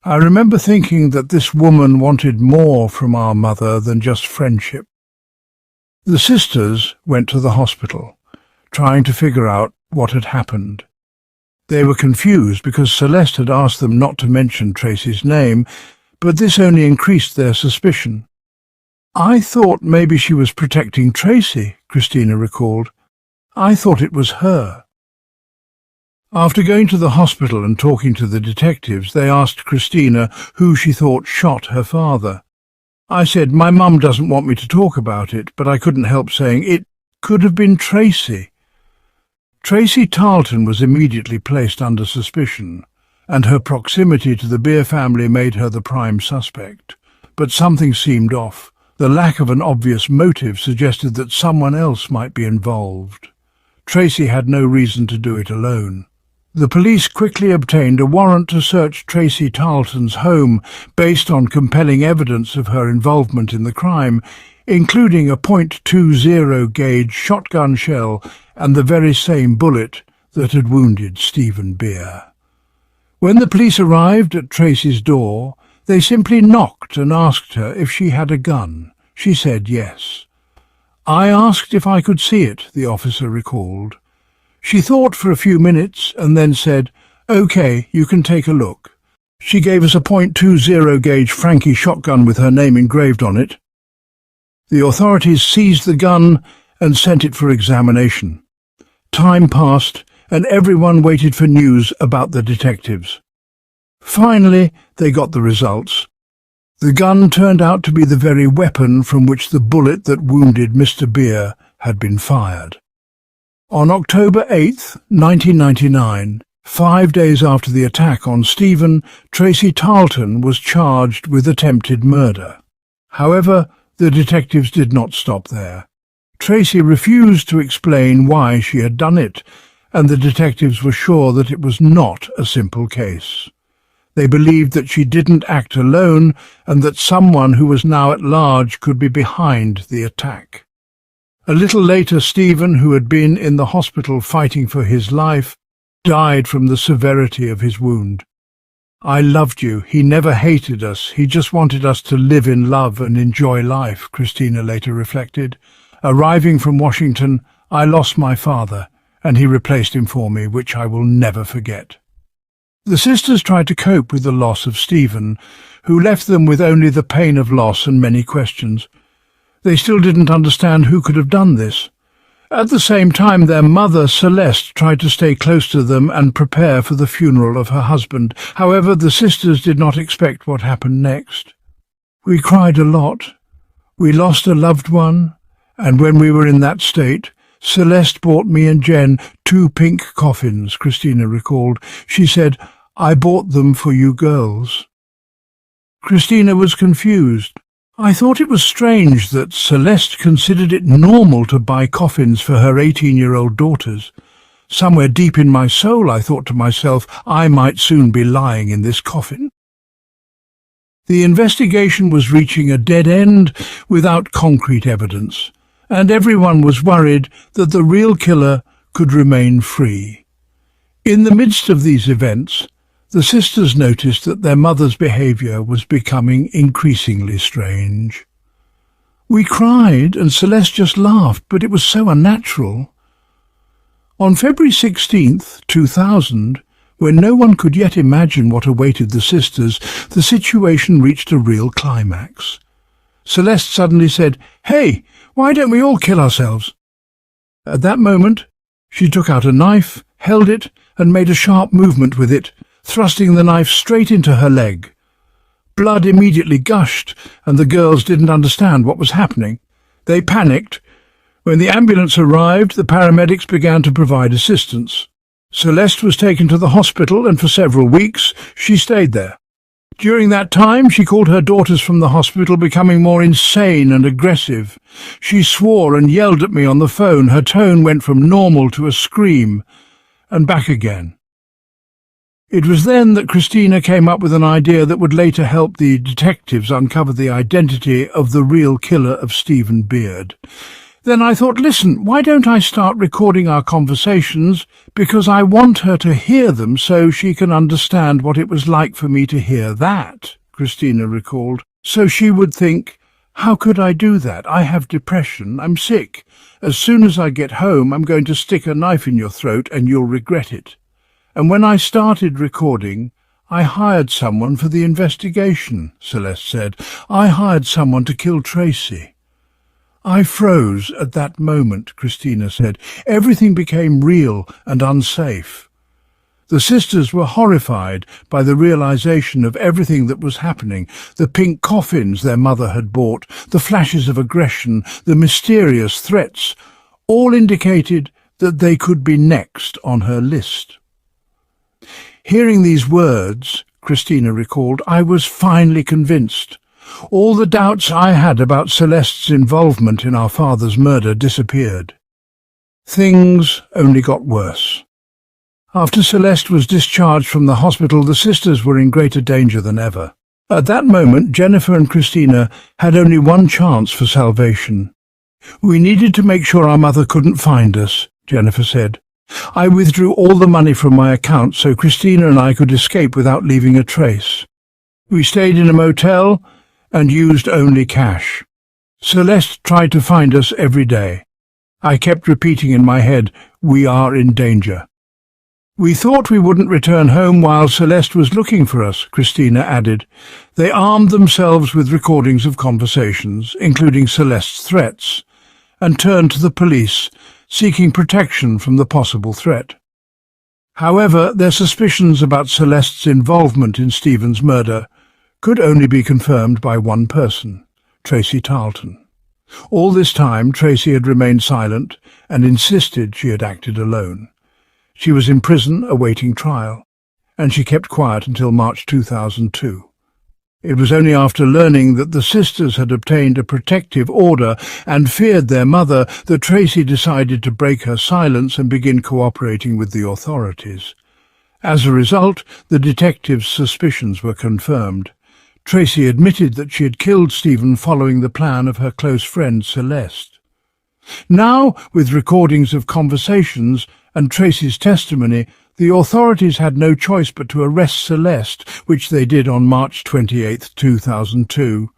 A: I remember thinking that this woman wanted more from our mother than just friendship. The sisters went to the hospital, trying to figure out what had happened. They were confused because Celeste had asked them not to mention Tracy's name, but this only increased their suspicion. "I thought maybe she was protecting Tracy," Christina recalled. "I thought it was her." After going to the hospital and talking to the detectives, they asked Christina who she thought shot her father. I said, "My mum doesn't want me to talk about it," but I couldn't help saying, "It could have been Tracy." Tracy Tarleton was immediately placed under suspicion, and her proximity to the Beer family made her the prime suspect. But something seemed off. The lack of an obvious motive suggested that someone else might be involved. Tracy had no reason to do it alone. The police quickly obtained a warrant to search Tracy Tarleton's home based on compelling evidence of her involvement in the crime, including a .20 gauge shotgun shell and the very same bullet that had wounded Stephen Beer. When the police arrived at Tracy's door, they simply knocked and asked her if she had a gun. She said yes. "I asked if I could see it," the officer recalled. She thought for a few minutes and then said, "Okay, you can take a look." She gave us a .20 gauge Frankie shotgun with her name engraved on it. The authorities seized the gun and sent it for examination. Time passed, and everyone waited for news about the detectives. Finally, they got the results. The gun turned out to be the very weapon from which the bullet that wounded Mr. Beer had been fired. On October 8, 1999, 5 days after the attack on Stephen, Tracy Tarleton was charged with attempted murder. However, the detectives did not stop there. Tracy refused to explain why she had done it, and the detectives were sure that it was not a simple case. They believed that she didn't act alone and that someone who was now at large could be behind the attack. A little later, Stephen, who had been in the hospital fighting for his life, died from the severity of his wound. "I loved you. He never hated us. He just wanted us to live in love and enjoy life," Christina later reflected. "Arriving from Washington, I lost my father, and he replaced him for me, which I will never forget." The sisters tried to cope with the loss of Stephen, who left them with only the pain of loss and many questions. They still didn't understand who could have done this. At the same time, their mother, Celeste, tried to stay close to them and prepare for the funeral of her husband. However, the sisters did not expect what happened next. "We cried a lot. We lost a loved one, and when we were in that state, Celeste bought me and Jen 2 pink coffins," Christina recalled. She said, "I bought them for you girls." Christina was confused. "I thought it was strange that Celeste considered it normal to buy coffins for her 18-year-old daughters. Somewhere deep in my soul I thought to myself, I might soon be lying in this coffin." The investigation was reaching a dead end without concrete evidence, and everyone was worried that the real killer could remain free. In the midst of these events, the sisters noticed that their mother's behaviour was becoming increasingly strange. "We cried and Celeste just laughed, but it was so unnatural." On February 16, 2000, when no one could yet imagine what awaited the sisters, the situation reached a real climax. Celeste suddenly said, "Hey, why don't we all kill ourselves?" At that moment, she took out a knife, held it, and made a sharp movement with it, thrusting the knife straight into her leg. Blood immediately gushed, and the girls didn't understand what was happening. They panicked. When the ambulance arrived, the paramedics began to provide assistance. Celeste was taken to the hospital, and for several weeks she stayed there. During that time, she called her daughters from the hospital, becoming more insane and aggressive. She swore and yelled at me on the phone. Her tone went from normal to a scream, and back again. It was then that Christina came up with an idea that would later help the detectives uncover the identity of the real killer of Stephen Beard. Then I thought, listen, why don't I start recording our conversations, because I want her to hear them so she can understand what it was like for me to hear that, Christina recalled. So she would think, how could I do that? I have depression, I'm sick. As soon as I get home, I'm going to stick a knife in your throat and you'll regret it. And when I started recording, I hired someone for the investigation, Celeste said. I hired someone to kill Tracy. I froze at that moment, Christina said. Everything became real and unsafe. The sisters were horrified by the realization of everything that was happening, the pink coffins their mother had bought, the flashes of aggression, the mysterious threats, all indicated that they could be next on her list. Hearing these words, Christina recalled, I was finally convinced. All the doubts I had about Celeste's involvement in our father's murder disappeared. Things only got worse. After Celeste was discharged from the hospital, the sisters were in greater danger than ever. At that moment, Jennifer and Christina had only one chance for salvation. "We needed to make sure our mother couldn't find us," Jennifer said. "I withdrew all the money from my account so Christina and I could escape without leaving a trace. We stayed in a motel and used only cash. Celeste tried to find us every day. I kept repeating in my head, 'We are in danger.' We thought we wouldn't return home while Celeste was looking for us," Christina added. "They armed themselves with recordings of conversations, including Celeste's threats, and turned to the police, seeking protection from the possible threat. However, their suspicions about Celeste's involvement in Stephen's murder could only be confirmed by one person, Tracy Tarleton. All this time, Tracy had remained silent and insisted she had acted alone. She was in prison awaiting trial, and she kept quiet until March 2002. It was only after learning that the sisters had obtained a protective order and feared their mother that Tracy decided to break her silence and begin cooperating with the authorities. As a result, the detectives' suspicions were confirmed. Tracy admitted that she had killed Stephen following the plan of her close friend Celeste. Now, with recordings of conversations and Tracy's testimony, the authorities had no choice but to arrest Celeste, which they did on March 28, 2002.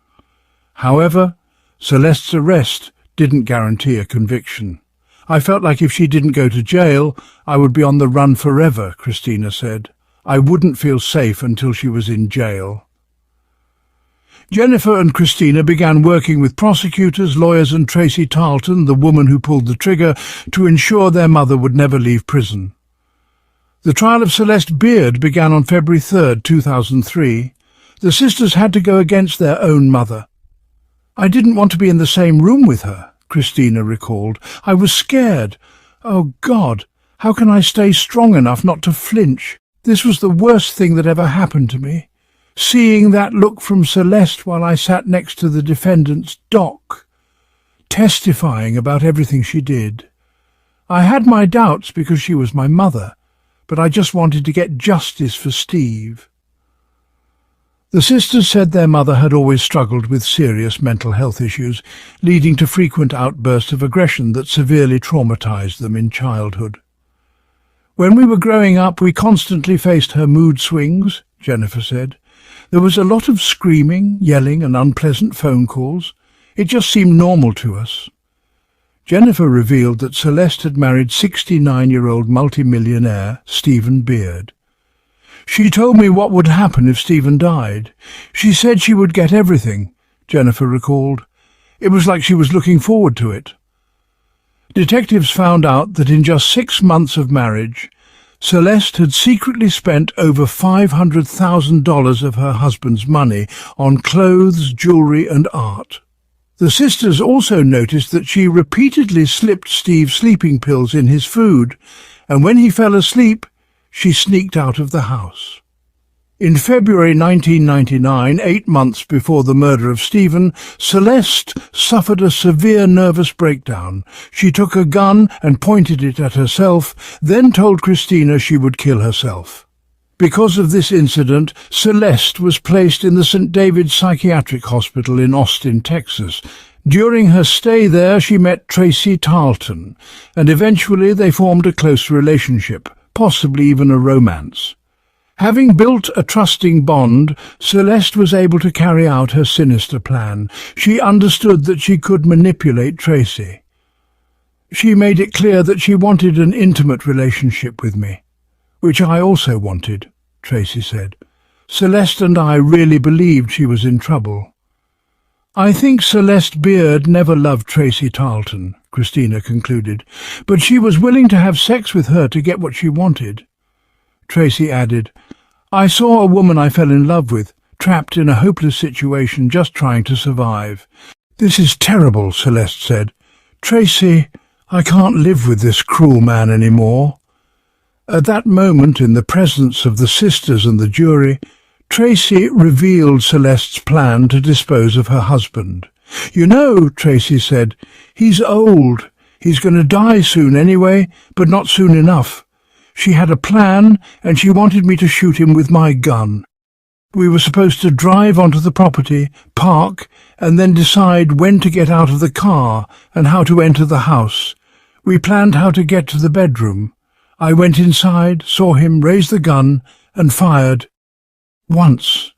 A: However, Celeste's arrest didn't guarantee a conviction. "I felt like if she didn't go to jail, I would be on the run forever," Christina said. "I wouldn't feel safe until she was in jail." Jennifer and Christina began working with prosecutors, lawyers and Tracy Tarleton, the woman who pulled the trigger, to ensure their mother would never leave prison. The trial of Celeste Beard began on February 3, 2003. The sisters had to go against their own mother. "I didn't want to be in the same room with her," Christina recalled. "I was scared. Oh, God, how can I stay strong enough not to flinch? This was the worst thing that ever happened to me. Seeing that look from Celeste while I sat next to the defendant's dock, testifying about everything she did. I had my doubts because she was my mother, but I just wanted to get justice for Steve." The sisters said their mother had always struggled with serious mental health issues, leading to frequent outbursts of aggression that severely traumatized them in childhood. "When we were growing up, we constantly faced her mood swings," Jennifer said. "There was a lot of screaming, yelling and unpleasant phone calls. It just seemed normal to us." Jennifer revealed that Celeste had married 69-year-old multimillionaire Stephen Beard. "She told me what would happen if Stephen died. She said she would get everything," Jennifer recalled. "It was like she was looking forward to it." Detectives found out that in just 6 months of marriage, Celeste had secretly spent over $500,000 of her husband's money on clothes, jewelry and art. The sisters also noticed that she repeatedly slipped Steve sleeping pills in his food, and when he fell asleep, she sneaked out of the house. In February 1999, 8 months before the murder of Stephen, Celeste suffered a severe nervous breakdown. She took a gun and pointed it at herself, then told Christina she would kill herself. Because of this incident, Celeste was placed in the St. David's Psychiatric Hospital in Austin, Texas. During her stay there, she met Tracy Tarleton, and eventually they formed a close relationship, possibly even a romance. Having built a trusting bond, Celeste was able to carry out her sinister plan. She understood that she could manipulate Tracy. "She made it clear that she wanted an intimate relationship with me, which I also wanted," Tracy said. "Celeste and I really believed she was in trouble." "I think Celeste Beard never loved Tracy Tarleton," Christina concluded, "but she was willing to have sex with her to get what she wanted." Tracy added, "I saw a woman I fell in love with, trapped in a hopeless situation, just trying to survive." "This is terrible," Celeste said. "Tracy, I can't live with this cruel man anymore." At that moment, in the presence of the sisters and the jury, Tracy revealed Celeste's plan to dispose of her husband. "You know," Tracy said, "he's old. He's going to die soon anyway, but not soon enough. She had a plan, and she wanted me to shoot him with my gun. We were supposed to drive onto the property, park, and then decide when to get out of the car and how to enter the house. We planned how to get to the bedroom. I went inside, saw him raise the gun, and fired. Once.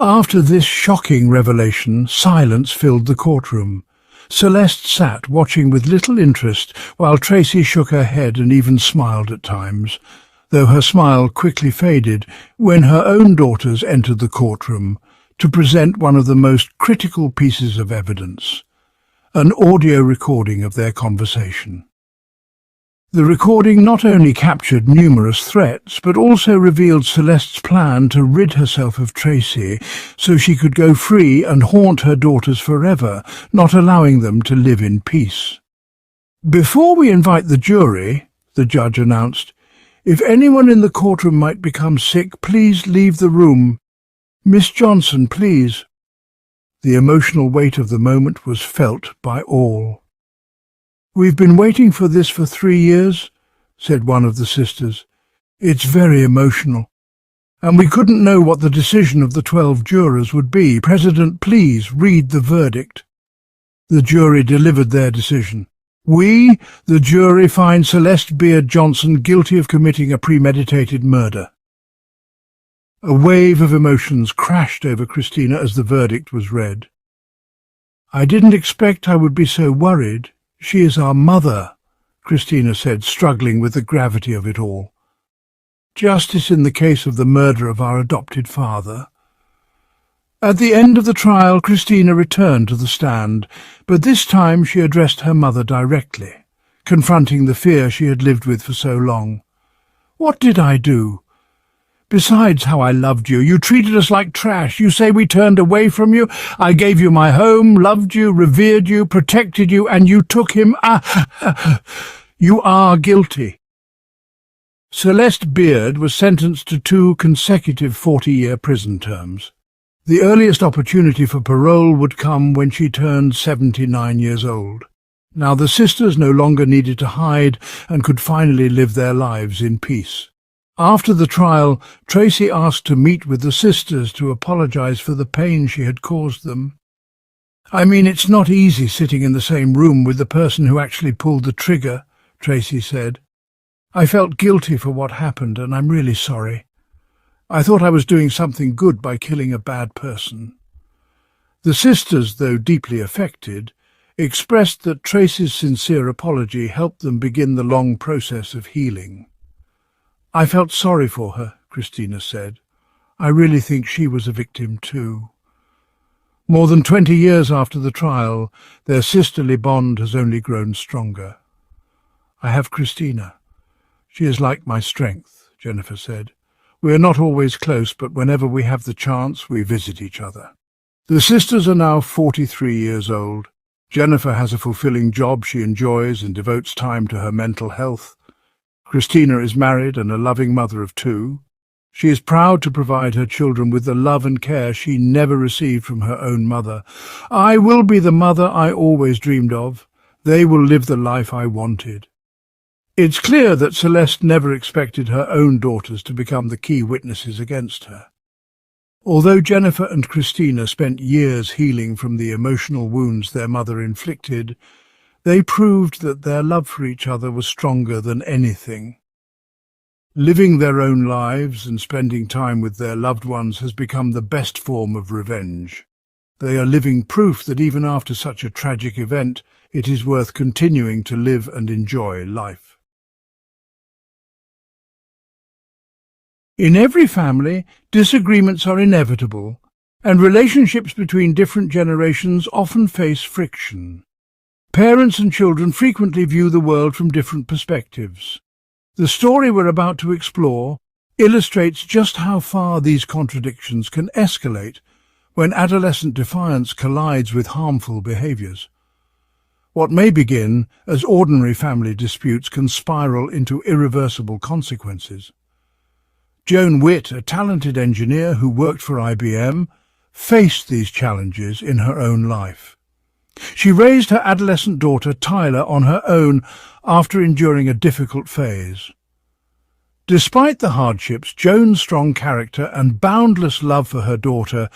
A: After this shocking revelation, silence filled the courtroom. Celeste sat watching with little interest while Tracy shook her head and even smiled at times, though her smile quickly faded when her own daughters entered the courtroom to present one of the most critical pieces of evidence, an audio recording of their conversation. The recording not only captured numerous threats, but also revealed Celeste's plan to rid herself of Tracy so she could go free and haunt her daughters forever, not allowing them to live in peace. "Before we invite the jury," the judge announced, "if anyone in the courtroom might become sick, please leave the room. Miss Johnson, please." The emotional weight of the moment was felt by all. "We've been waiting for this for 3 years," said one of the sisters. "It's very emotional. And we couldn't know what the decision of the 12 jurors would be. President, please read the verdict." The jury delivered their decision. "We, the jury, find Celeste Beard Johnson guilty of committing a premeditated murder." A wave of emotions crashed over Christina as the verdict was read. "I didn't expect I would be so worried. She is our mother," Christina said, struggling with the gravity of it all. "Justice in the case of the murder of our adopted father." At the end of the trial, Christina returned to the stand, but this time she addressed her mother directly, confronting the fear she had lived with for so long. "What did I do? Besides how I loved you, you treated us like trash. You say we turned away from you. I gave you my home, loved you, revered you, protected you, and you took him. You are guilty." Celeste Beard was sentenced to 2 consecutive 40-year prison terms. The earliest opportunity for parole would come when she turned 79 years old. Now the sisters no longer needed to hide and could finally live their lives in peace. After the trial, Tracy asked to meet with the sisters to apologize for the pain she had caused them. "I mean, it's not easy sitting in the same room with the person who actually pulled the trigger," Tracy said. "I felt guilty for what happened, and I'm really sorry. I thought I was doing something good by killing a bad person." The sisters, though deeply affected, expressed that Tracy's sincere apology helped them begin the long process of healing. "I felt sorry for her," Christina said. "I really think she was a victim too." More than 20 years after the trial, their sisterly bond has only grown stronger. "I have Christina. She is like my strength," Jennifer said. "We are not always close, but whenever we have the chance, we visit each other." The sisters are now 43 years old. Jennifer has a fulfilling job she enjoys and devotes time to her mental health. Christina is married and a loving mother of 2. She is proud to provide her children with the love and care she never received from her own mother. "I will be the mother I always dreamed of. They will live the life I wanted." It's clear that Celeste never expected her own daughters to become the key witnesses against her. Although Jennifer and Christina spent years healing from the emotional wounds their mother inflicted, they proved that their love for each other was stronger than anything. Living their own lives and spending time with their loved ones has become the best form of revenge. They are living proof that even after such a tragic event, it is worth continuing to live and enjoy life. In every family, disagreements are inevitable, and relationships between different generations often face friction. Parents and children frequently view the world from different perspectives. The story we're about to explore illustrates just how far these contradictions can escalate when adolescent defiance collides with harmful behaviors. What may begin as ordinary family disputes can spiral into irreversible consequences. Joan Witt, a talented engineer who worked for IBM, faced these challenges in her own life. She raised her adolescent daughter Tyler on her own after enduring a difficult phase. Despite the hardships, Joan's strong character and boundless love for her daughter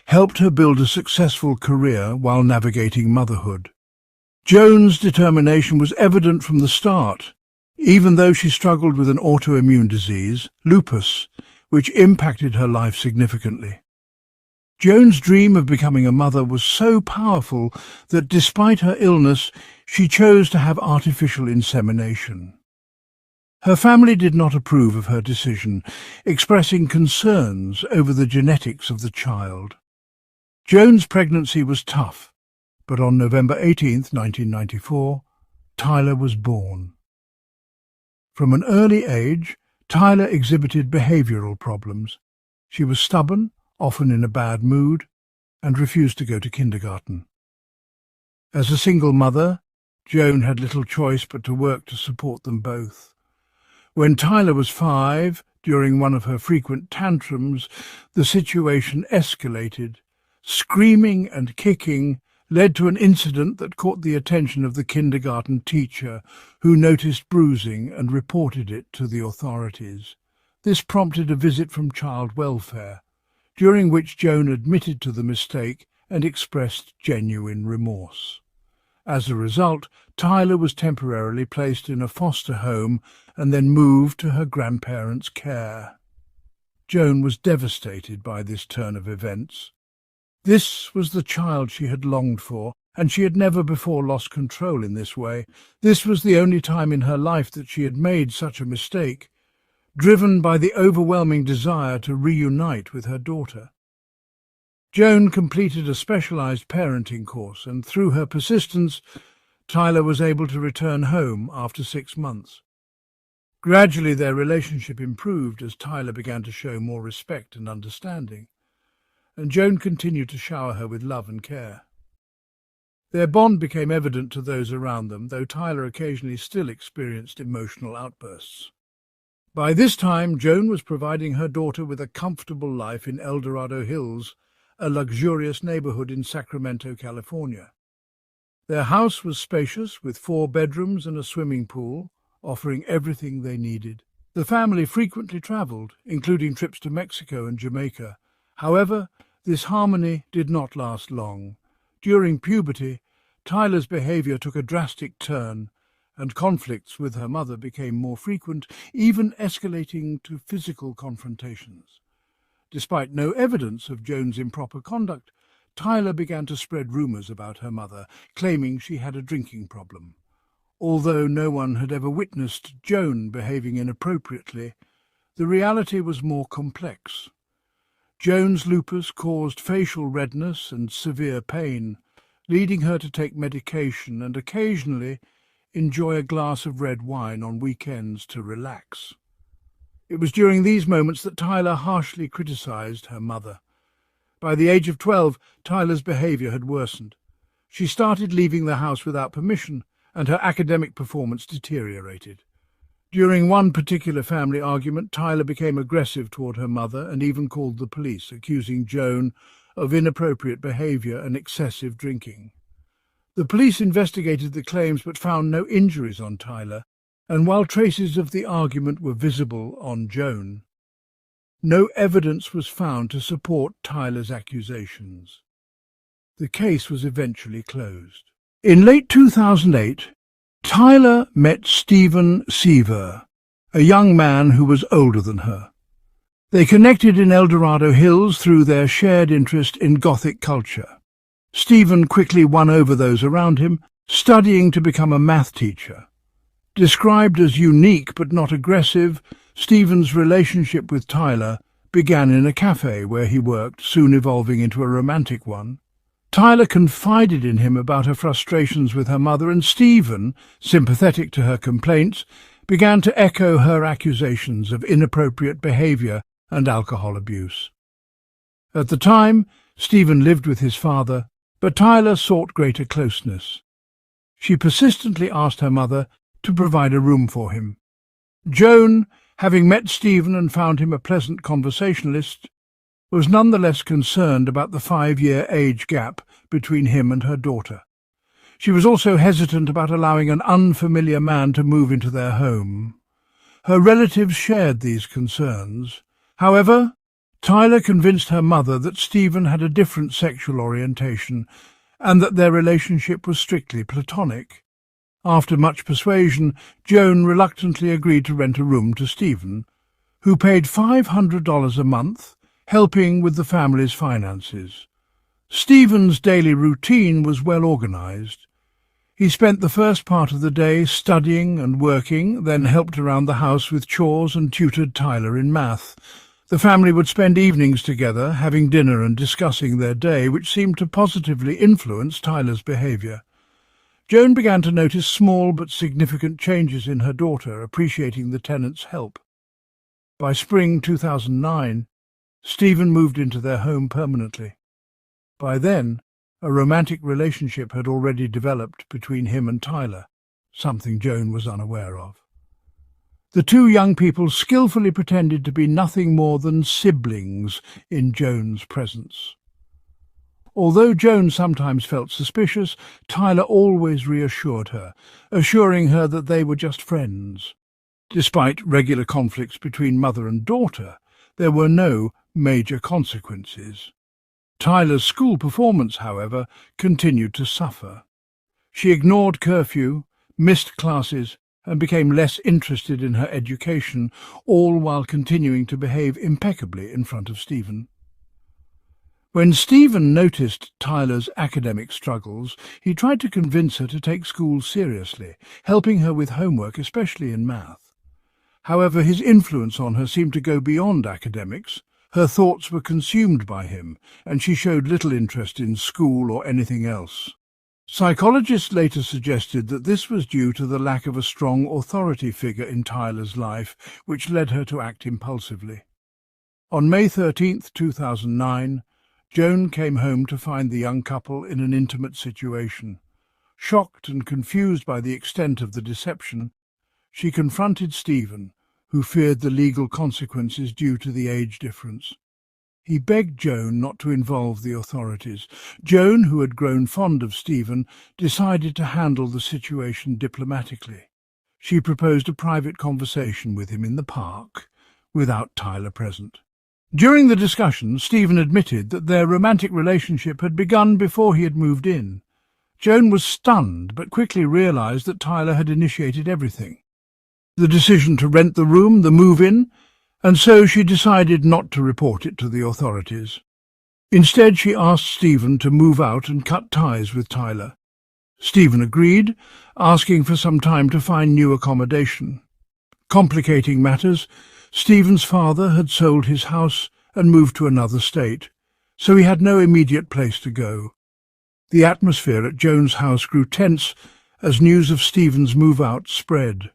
A: helped her build a successful career while navigating motherhood. Joan's determination was evident from the start, even though she struggled with an autoimmune disease, lupus, which impacted her life significantly. Joan's dream of becoming a mother was so powerful that despite her illness, she chose to have artificial insemination. Her family did not approve of her decision, expressing concerns over the genetics of the child. Joan's pregnancy was tough, but on November 18, 1994, Tyler was born. From an early age, Tyler exhibited behavioral problems. She was stubborn, often in a bad mood, and refused to go to kindergarten. As a single mother, Joan had little choice but to work to support them both. When Tyler was 5, during one of her frequent tantrums, the situation escalated. Screaming and kicking led to an incident that caught the attention of the kindergarten teacher, who noticed bruising and reported it to the authorities. This prompted a visit from child welfare, during which Joan admitted to the mistake and expressed genuine remorse. As a result, Tyler was temporarily placed in a foster home and then moved to her grandparents' care. Joan was devastated by this turn of events. This was the child she had longed for, and she had never before lost control in this way. This was the only time in her life that she had made such a mistake, driven by the overwhelming desire to reunite with her daughter. Joan completed a specialized parenting course, and through her persistence, Tyler was able to return home after 6 months. Gradually, their relationship improved as Tyler began to show more respect and understanding, and Joan continued to shower her with love and care. Their bond became evident to those around them, though Tyler occasionally still experienced emotional outbursts. By this time, Joan was providing her daughter with a comfortable life in El Dorado Hills, a luxurious neighborhood in Sacramento, California. Their house was spacious, with 4 bedrooms and a swimming pool, offering everything they needed. The family frequently traveled, including trips to Mexico and Jamaica. However, this harmony did not last long. During puberty, Tyler's behavior took a drastic turn, and conflicts with her mother became more frequent, even escalating to physical confrontations. Despite no evidence of Joan's improper conduct, Tyler began to spread rumors about her mother, claiming she had a drinking problem. Although no one had ever witnessed Joan behaving inappropriately, the reality was more complex. Joan's lupus caused facial redness and severe pain, leading her to take medication and occasionally enjoy a glass of red wine on weekends to relax. It was during these moments that Tyler harshly criticized her mother. By the age of 12, Tyler's behavior had worsened. She started leaving the house without permission, and her academic performance deteriorated. During one particular family argument, Tyler became aggressive toward her mother and even called the police, accusing Joan of inappropriate behavior and excessive drinking. The police investigated the claims but found no injuries on Tyler, and while traces of the argument were visible on Joan, no evidence was found to support Tyler's accusations. The case was eventually closed. In late 2008, Tyler met Stephen Seaver, a young man who was older than her. They connected in El Dorado Hills through their shared interest in Gothic culture. Stephen quickly won over those around him, studying to become a math teacher. Described as unique but not aggressive, Stephen's relationship with Tyler began in a cafe where he worked, soon evolving into a romantic one. Tyler confided in him about her frustrations with her mother, and Stephen, sympathetic to her complaints, began to echo her accusations of inappropriate behavior and alcohol abuse. At the time, Stephen lived with his father, but Tyler sought greater closeness. She persistently asked her mother to provide a room for him. Joan, having met Stephen and found him a pleasant conversationalist, was nonetheless concerned about the 5-year age gap between him and her daughter. She was also hesitant about allowing an unfamiliar man to move into their home. Her relatives shared these concerns. However, Tyler convinced her mother that Stephen had a different sexual orientation and that their relationship was strictly platonic. After much persuasion, Joan reluctantly agreed to rent a room to Stephen, who paid $500 a month, helping with the family's finances. Stephen's daily routine was well organized. He spent the first part of the day studying and working, then helped around the house with chores and tutored Tyler in math. The family would spend evenings together, having dinner and discussing their day, which seemed to positively influence Tyler's behavior. Joan began to notice small but significant changes in her daughter, appreciating the tenants' help. By spring 2009, Stephen moved into their home permanently. By then, a romantic relationship had already developed between him and Tyler, something Joan was unaware of. The two young people skillfully pretended to be nothing more than siblings in Joan's presence. Although Joan sometimes felt suspicious, Tyler always reassured her, assuring her that they were just friends. Despite regular conflicts between mother and daughter, there were no major consequences. Tyler's school performance, however, continued to suffer. She ignored curfew, missed classes, and became less interested in her education, all while continuing to behave impeccably in front of Stephen. When Stephen noticed Tyler's academic struggles, he tried to convince her to take school seriously, helping her with homework, especially in math. However, his influence on her seemed to go beyond academics. Her thoughts were consumed by him, and she showed little interest in school or anything else. Psychologists later suggested that this was due to the lack of a strong authority figure in Tyler's life, which led her to act impulsively. On May 13, 2009, Joan came home to find the young couple in an intimate situation. Shocked and confused by the extent of the deception, she confronted Stephen, who feared the legal consequences due to the age difference. He begged Joan not to involve the authorities. Joan, who had grown fond of Stephen, decided to handle the situation diplomatically. She proposed a private conversation with him in the park, without Tyler present. During the discussion, Stephen admitted that their romantic relationship had begun before he had moved in. Joan was stunned, but quickly realized that Tyler had initiated everything. The decision to rent the room, the move-in, and so she decided not to report it to the authorities. Instead, she asked Stephen to move out and cut ties with Tyler. Stephen agreed, asking for some time to find new accommodation. Complicating matters, Stephen's father had sold his house and moved to another state, so he had no immediate place to go. The atmosphere at Joan's house grew tense as news of Stephen's move-out spread.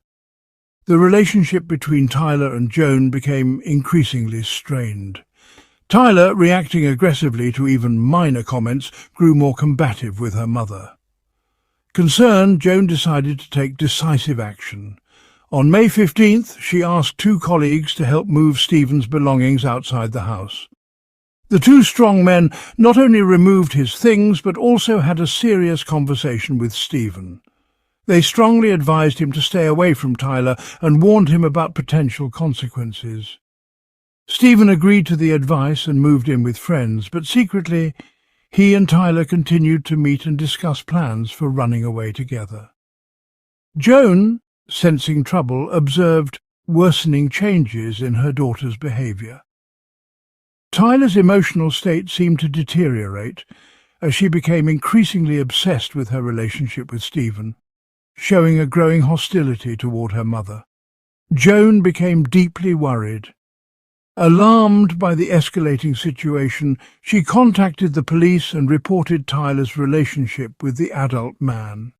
A: The relationship between Tyler and Joan became increasingly strained. Tyler, reacting aggressively to even minor comments, grew more combative with her mother. Concerned, Joan decided to take decisive action. On May 15th, she asked two colleagues to help move Stephen's belongings outside the house. The two strong men not only removed his things, but also had a serious conversation with Stephen. They strongly advised him to stay away from Tyler and warned him about potential consequences. Stephen agreed to the advice and moved in with friends, but secretly he and Tyler continued to meet and discuss plans for running away together. Joan, sensing trouble, observed worsening changes in her daughter's behavior. Tyler's emotional state seemed to deteriorate as she became increasingly obsessed with her relationship with Stephen, showing a growing hostility toward her mother. Joan became deeply worried. Alarmed by the escalating situation, she contacted the police and reported Tyler's relationship with the adult man.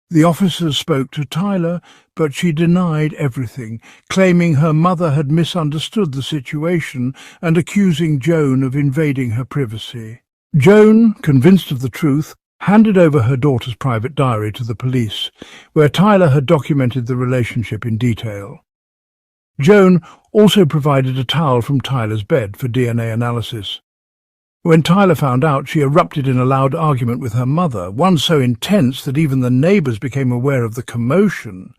A: The officers spoke to Tyler, but she denied everything, claiming her mother had misunderstood the situation and accusing Joan of invading her privacy. Joan, convinced of the truth, handed over her daughter's private diary to the police, where Tyler had documented the relationship in detail. Joan also provided a towel from Tyler's bed for DNA analysis. When Tyler found out, she erupted in a loud argument with her mother, one so intense that even the neighbours became aware of the commotion.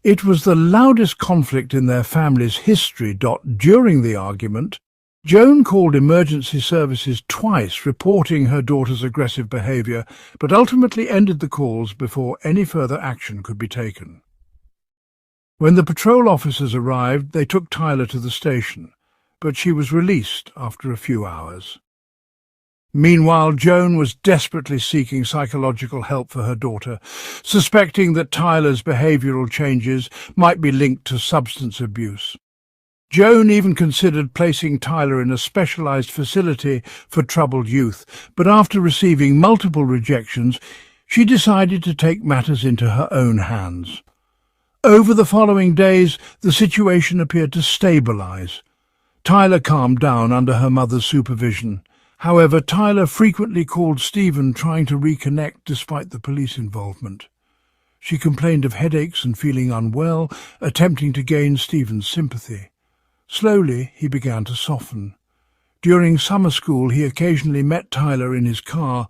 A: It was the loudest conflict in their family's history. During the argument, Joan called emergency services twice, reporting her daughter's aggressive behaviour, but ultimately ended the calls before any further action could be taken. When the patrol officers arrived, they took Tyler to the station, but she was released after a few hours. Meanwhile, Joan was desperately seeking psychological help for her daughter, suspecting that Tyler's behavioural changes might be linked to substance abuse. Joan even considered placing Tyler in a specialised facility for troubled youth, but after receiving multiple rejections, she decided to take matters into her own hands. Over the following days, the situation appeared to stabilise. Tyler calmed down under her mother's supervision. However, Tyler frequently called Stephen, trying to reconnect despite the police involvement. She complained of headaches and feeling unwell, attempting to gain Stephen's sympathy. Slowly, he began to soften. During summer school, he occasionally met Tyler in his car,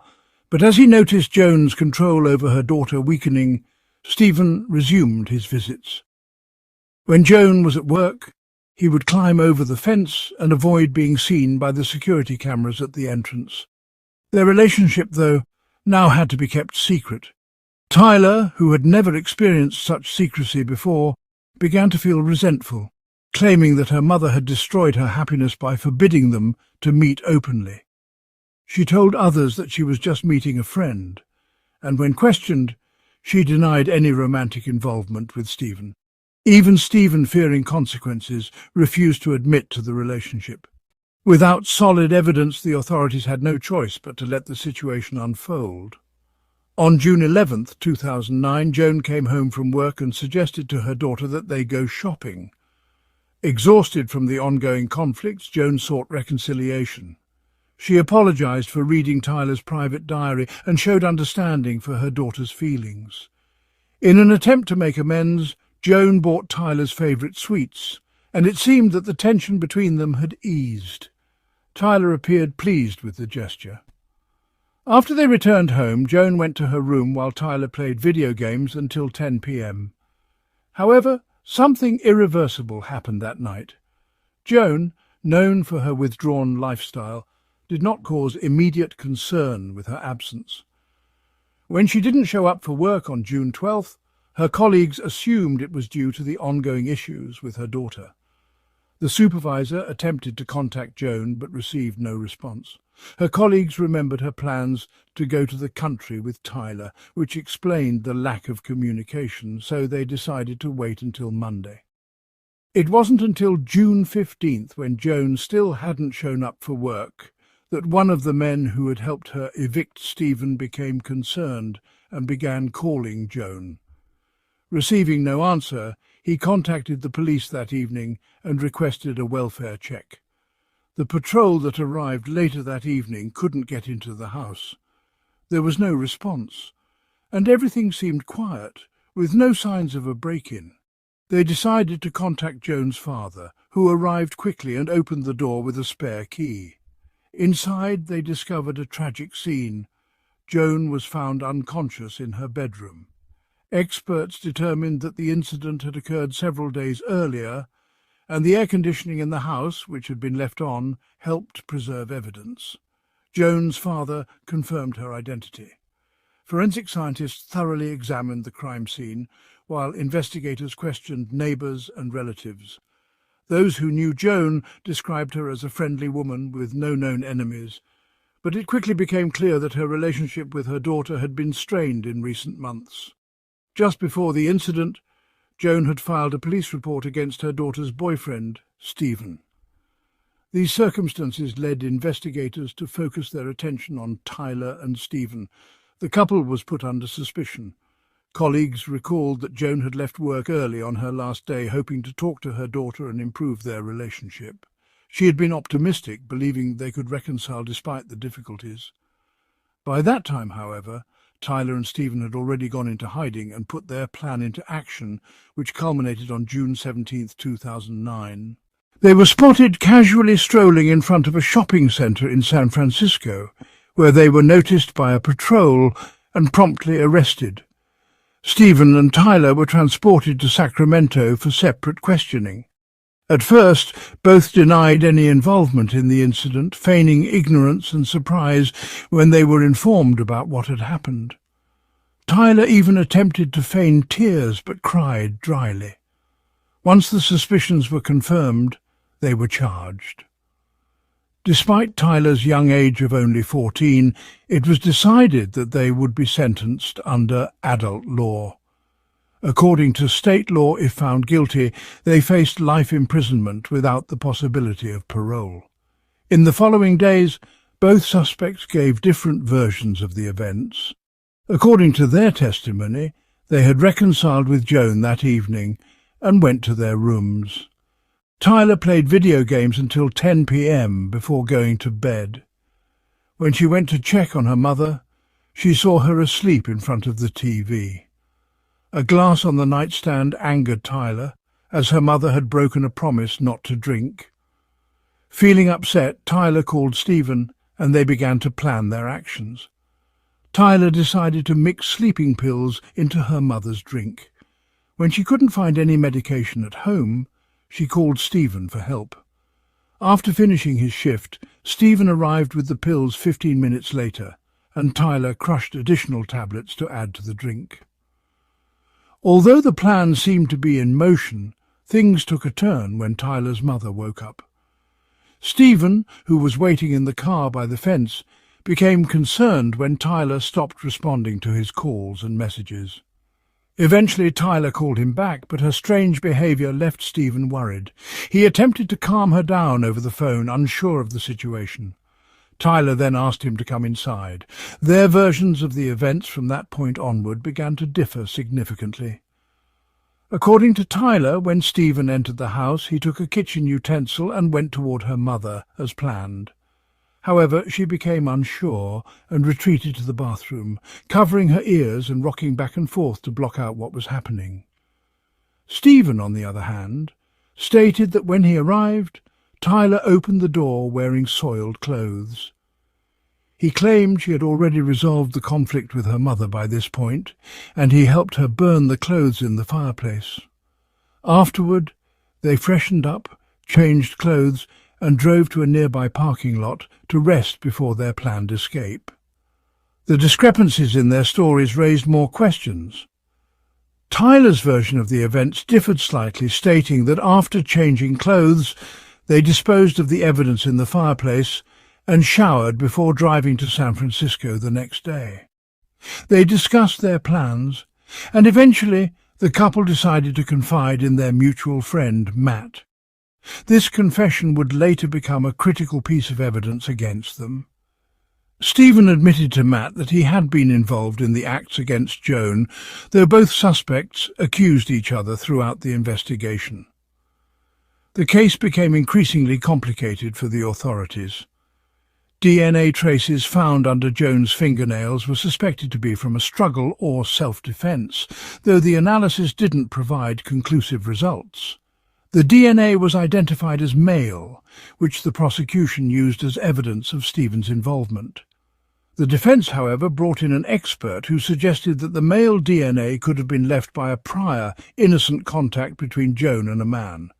A: but as he noticed Joan's control over her daughter weakening, Stephen resumed his visits. When Joan was at work, he would climb over the fence and avoid being seen by the security cameras at the entrance. Their relationship, though, now had to be kept secret. Tyler, who had never experienced such secrecy before, began to feel resentful, claiming that her mother had destroyed her happiness by forbidding them to meet openly. She told others that she was just meeting a friend, and when questioned, she denied any romantic involvement with Stephen. Even Stephen, fearing consequences, refused to admit to the relationship. Without solid evidence, the authorities had no choice but to let the situation unfold. On June 11, 2009, Joan came home from work and suggested to her daughter that they go shopping. Exhausted from the ongoing conflicts, Joan sought reconciliation. She apologized for reading Tyler's private diary and showed understanding for her daughter's feelings. In an attempt to make amends, Joan bought Tyler's favourite sweets, and it seemed that the tension between them had eased. Tyler appeared pleased with the gesture. After they returned home, Joan went to her room while Tyler played video games until 10 p.m. However, something irreversible happened that night. Joan, known for her withdrawn lifestyle, did not cause immediate concern with her absence. When she didn't show up for work on June 12th, her colleagues assumed it was due to the ongoing issues with her daughter. The supervisor attempted to contact Joan but received no response. Her colleagues remembered her plans to go to the country with Tyler, which explained the lack of communication, so they decided to wait until Monday. It wasn't until June 15th, when Joan still hadn't shown up for work, that one of the men who had helped her evict Stephen became concerned and began calling Joan. Receiving no answer, he contacted the police that evening and requested a welfare check. The patrol that arrived later that evening couldn't get into the house. There was no response, and everything seemed quiet, with no signs of a break-in. They decided to contact Joan's father, who arrived quickly and opened the door with a spare key. Inside, they discovered a tragic scene. Joan was found unconscious in her bedroom. Experts determined that the incident had occurred several days earlier, and the air conditioning in the house, which had been left on, helped preserve evidence. Joan's father confirmed her identity. Forensic scientists thoroughly examined the crime scene, while investigators questioned neighbours and relatives. Those who knew Joan described her as a friendly woman with no known enemies, but it quickly became clear that her relationship with her daughter had been strained in recent months. Just before the incident, Joan had filed a police report against her daughter's boyfriend, Stephen. These circumstances led investigators to focus their attention on Tyler and Stephen. The couple was put under suspicion. Colleagues recalled that Joan had left work early on her last day, hoping to talk to her daughter and improve their relationship. She had been optimistic, believing they could reconcile despite the difficulties. By that time, however, Tyler and Stephen had already gone into hiding and put their plan into action, which culminated on June 17, 2009. They were spotted casually strolling in front of a shopping centre in San Francisco, where they were noticed by a patrol and promptly arrested. Stephen and Tyler were transported to Sacramento for separate questioning. At first, both denied any involvement in the incident, feigning ignorance and surprise when they were informed about what had happened. Tyler even attempted to feign tears but cried dryly. Once the suspicions were confirmed, they were charged. Despite Tyler's young age of only 14, it was decided that they would be sentenced under adult law. According to state law, if found guilty, they faced life imprisonment without the possibility of parole. In the following days, both suspects gave different versions of the events. According to their testimony, they had reconciled with Joan that evening and went to their rooms. Tyler played video games until 10 p.m. before going to bed. When she went to check on her mother, she saw her asleep in front of the TV. A glass on the nightstand angered Tyler, as her mother had broken a promise not to drink. Feeling upset, Tyler called Stephen, and they began to plan their actions. Tyler decided to mix sleeping pills into her mother's drink. When she couldn't find any medication at home, she called Stephen for help. After finishing his shift, Stephen arrived with the pills 15 minutes later, and Tyler crushed additional tablets to add to the drink. Although the plan seemed to be in motion, things took a turn when Tyler's mother woke up. Stephen, who was waiting in the car by the fence, became concerned when Tyler stopped responding to his calls and messages. Eventually Tyler called him back, but her strange behaviour left Stephen worried. He attempted to calm her down over the phone, unsure of the situation. Tyler then asked him to come inside. Their versions of the events from that point onward began to differ significantly. According to Tyler, when Stephen entered the house, he took a kitchen utensil and went toward her mother, as planned. However, she became unsure and retreated to the bathroom, covering her ears and rocking back and forth to block out what was happening. Stephen, on the other hand, stated that when he arrived, Tyler opened the door wearing soiled clothes. He claimed she had already resolved the conflict with her mother by this point, and he helped her burn the clothes in the fireplace. Afterward, they freshened up, changed clothes, and drove to a nearby parking lot to rest before their planned escape. The discrepancies in their stories raised more questions. Tyler's version of the events differed slightly, stating that after changing clothes, they disposed of the evidence in the fireplace and showered before driving to San Francisco the next day. They discussed their plans, and eventually the couple decided to confide in their mutual friend, Matt. This confession would later become a critical piece of evidence against them. Stephen admitted to Matt that he had been involved in the acts against Joan, though both suspects accused each other throughout the investigation. The case became increasingly complicated for the authorities. DNA traces found under Joan's fingernails were suspected to be from a struggle or self-defense, though the analysis didn't provide conclusive results. The DNA was identified as male, which the prosecution used as evidence of Stephen's involvement. The defence, however, brought in an expert who suggested that the male DNA could have been left by a prior, innocent contact between Joan and a man.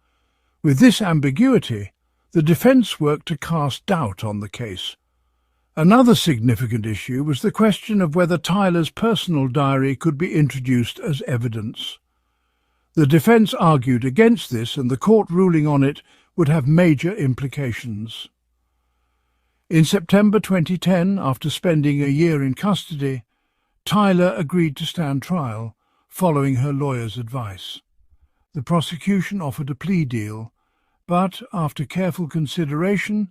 A: With this ambiguity, the defence worked to cast doubt on the case. Another significant issue was the question of whether Tyler's personal diary could be introduced as evidence. The defence argued against this, and the court ruling on it would have major implications. In September 2010, after spending a year in custody, Tyler agreed to stand trial, following her lawyer's advice. The prosecution offered a plea deal, but, after careful consideration,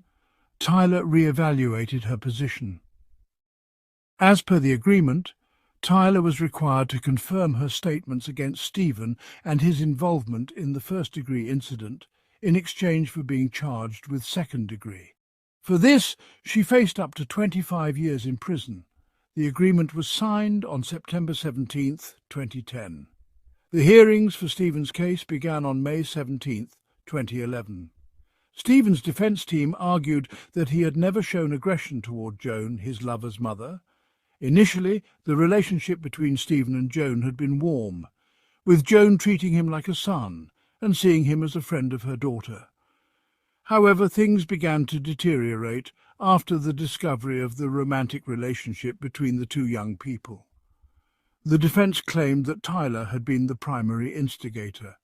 A: Tyler re-evaluated her position. As per the agreement, Tyler was required to confirm her statements against Stephen and his involvement in the first-degree incident in exchange for being charged with second-degree. For this, she faced up to 25 years in prison. The agreement was signed on September 17, 2010. The hearings for Stephen's case began on May 17, 2011. Stephen's defence team argued that he had never shown aggression toward Joan, his lover's mother, Initially, the relationship between Stephen and Joan had been warm, with Joan treating him like a son and seeing him as a friend of her daughter. However, things began to deteriorate after the discovery of the romantic relationship between the two young people. The defence claimed that Tyler had been the primary instigator.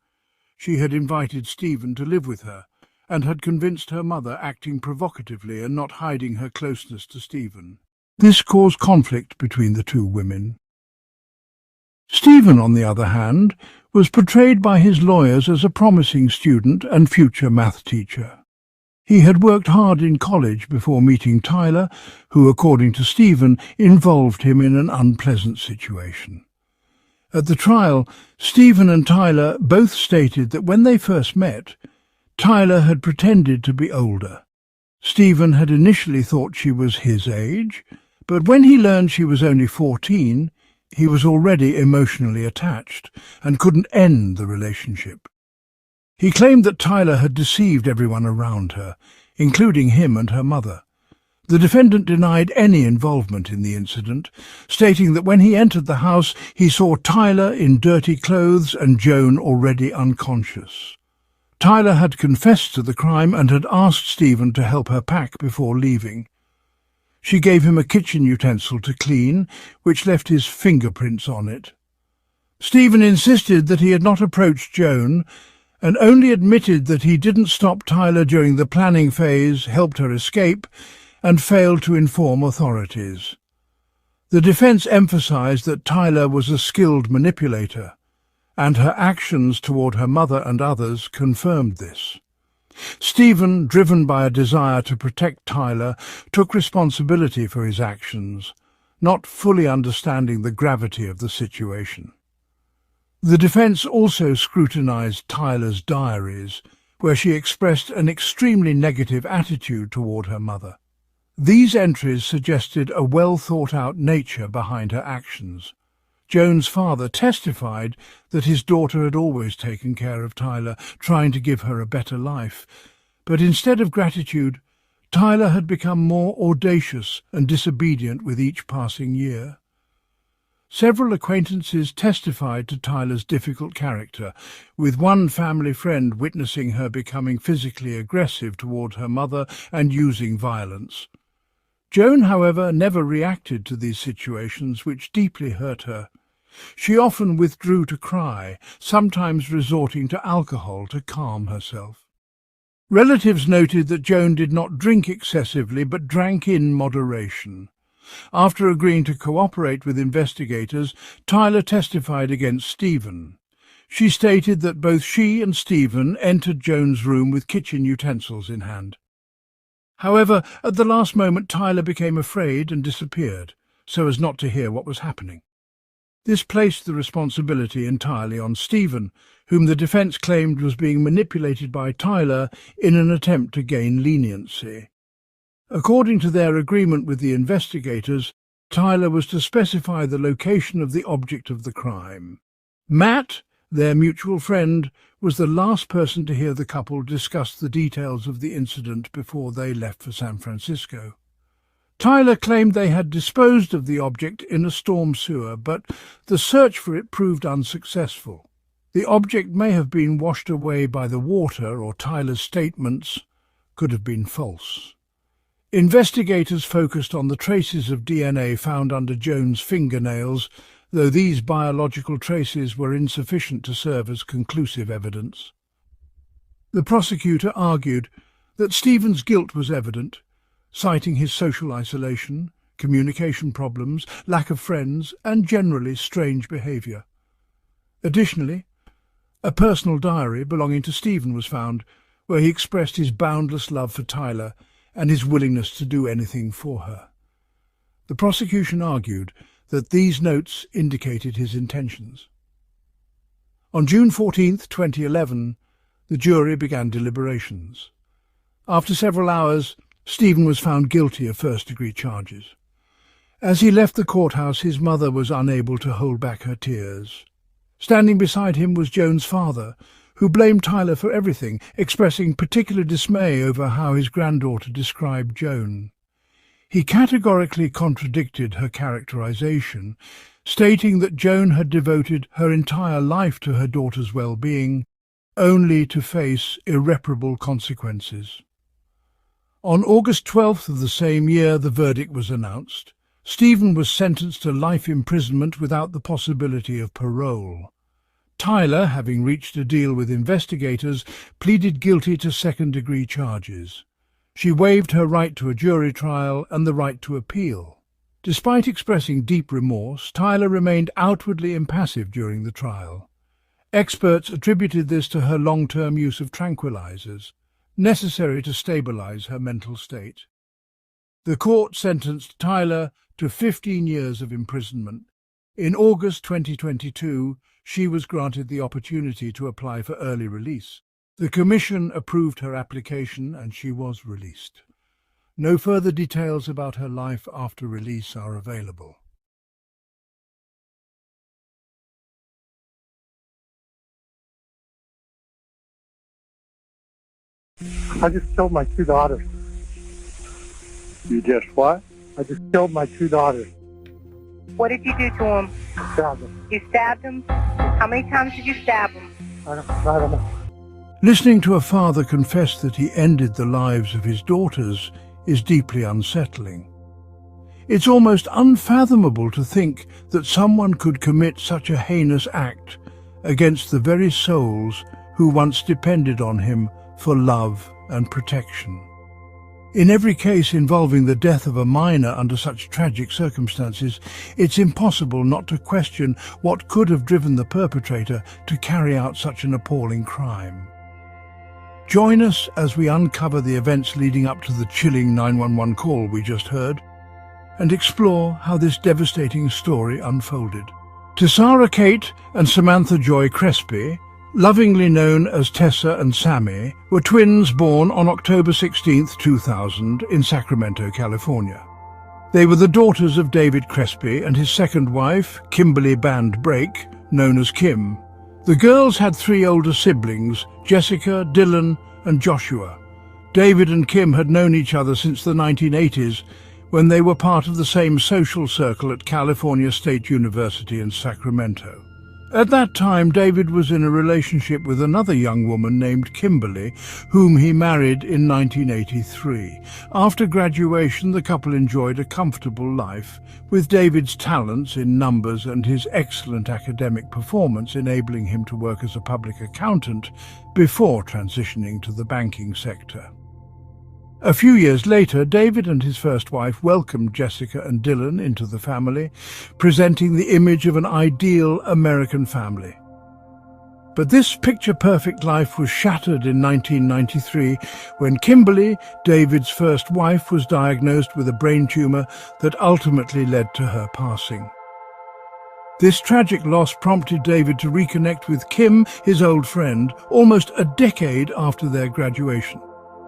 A: She had invited Stephen to live with her and had convinced her mother, acting provocatively and not hiding her closeness to Stephen. This caused conflict between the two women. Stephen, on the other hand, was portrayed by his lawyers as a promising student and future math teacher. He had worked hard in college before meeting Tyler, who, according to Stephen, involved him in an unpleasant situation. At the trial, Stephen and Tyler both stated that when they first met, Tyler had pretended to be older. Stephen had initially thought she was his age, but when he learned she was only 14, he was already emotionally attached and couldn't end the relationship. He claimed that Tyler had deceived everyone around her, including him and her mother. The defendant denied any involvement in the incident, stating that when he entered the house he saw Tyler in dirty clothes and Joan already unconscious. Tyler had confessed to the crime and had asked Stephen to help her pack before leaving. She gave him a kitchen utensil to clean, which left his fingerprints on it. Stephen insisted that he had not approached Joan and only admitted that he didn't stop Tyler during the planning phase, helped her escape, and failed to inform authorities. The defence emphasised that Tyler was a skilled manipulator, and her actions toward her mother and others confirmed this. Stephen, driven by a desire to protect Tyler, took responsibility for his actions, not fully understanding the gravity of the situation. The defence also scrutinised Tyler's diaries, where she expressed an extremely negative attitude toward her mother. These entries suggested a well-thought-out nature behind her actions. Joan's father testified that his daughter had always taken care of Tyler, trying to give her a better life. But instead of gratitude, Tyler had become more audacious and disobedient with each passing year. Several acquaintances testified to Tyler's difficult character, with one family friend witnessing her becoming physically aggressive toward her mother and using violence. Joan, however, never reacted to these situations, which deeply hurt her. She often withdrew to cry, sometimes resorting to alcohol to calm herself. Relatives noted that Joan did not drink excessively but drank in moderation. After agreeing to cooperate with investigators, Tyler testified against Stephen. She stated that both she and Stephen entered Joan's room with kitchen utensils in hand. However, at the last moment Tyler became afraid and disappeared, so as not to hear what was happening. This placed the responsibility entirely on Stephen, whom the defence claimed was being manipulated by Tyler in an attempt to gain leniency. According to their agreement with the investigators, Tyler was to specify the location of the object of the crime. Matt, their mutual friend, was the last person to hear the couple discuss the details of the incident before they left for San Francisco. Tyler claimed they had disposed of the object in a storm sewer, but the search for it proved unsuccessful. The object may have been washed away by the water, or Tyler's statements could have been false. Investigators focused on the traces of DNA found under Joan's fingernails, though these biological traces were insufficient to serve as conclusive evidence. The prosecutor argued that Stephen's guilt was evident, citing his social isolation, communication problems, lack of friends, and generally strange behaviour. Additionally, a personal diary belonging to Stephen was found, where he expressed his boundless love for Tyler and his willingness to do anything for her. The prosecution argued that these notes indicated his intentions. On June 14, 2011, the jury began deliberations. After several hours, Stephen was found guilty of first-degree charges. As he left the courthouse, his mother was unable to hold back her tears. Standing beside him was Joan's father, who blamed Tyler for everything, expressing particular dismay over how his granddaughter described Joan. He categorically contradicted her characterization, stating that Joan had devoted her entire life to her daughter's well-being, only to face irreparable consequences. On August 12th of the same year, the verdict was announced. Stephen was sentenced to life imprisonment without the possibility of parole. Tyler, having reached a deal with investigators, pleaded guilty to second-degree charges. She waived her right to a jury trial and the right to appeal. Despite expressing deep remorse, Tyler remained outwardly impassive during the trial. Experts attributed this to her long-term use of tranquilizers, necessary to stabilize her mental state. The court sentenced Tyler to 15 years of imprisonment. In August 2022, she was granted the opportunity to apply for early release. The commission approved her application and she was released. No further details about her life after release are available.
B: I just killed my two daughters.
C: You just what?
B: I just killed my two daughters.
D: What did you do to him?
B: I stabbed them.
D: You stabbed him? How many times did you stab him?
B: I don't know.
A: Listening to a father confess that he ended the lives of his daughters is deeply unsettling. It's almost unfathomable to think that someone could commit such a heinous act against the very souls who once depended on him for love and protection. In every case involving the death of a minor under such tragic circumstances, it's impossible not to question what could have driven the perpetrator to carry out such an appalling crime. Join us as we uncover the events leading up to the chilling 911 call we just heard, and explore how this devastating story unfolded. To Sarah Kate and Samantha Joy Crespi, lovingly known as Tessa and Sammy, were twins born on October 16, 2000 in Sacramento, California. They were the daughters of David Crespi and his second wife, Kimberly Band Brake, known as Kim. The girls had three older siblings, Jessica, Dylan, and Joshua. David and Kim had known each other since the 1980s, when they were part of the same social circle at California State University in Sacramento. At that time, David was in a relationship with another young woman named Kimberly, whom he married in 1983. After graduation, the couple enjoyed a comfortable life, with David's talents in numbers and his excellent academic performance enabling him to work as a public accountant before transitioning to the banking sector. A few years later, David and his first wife welcomed Jessica and Dylan into the family, presenting the image of an ideal American family. But this picture-perfect life was shattered in 1993 when Kimberly, David's first wife, was diagnosed with a brain tumor that ultimately led to her passing. This tragic loss prompted David to reconnect with Kim, his old friend, almost a decade after their graduation.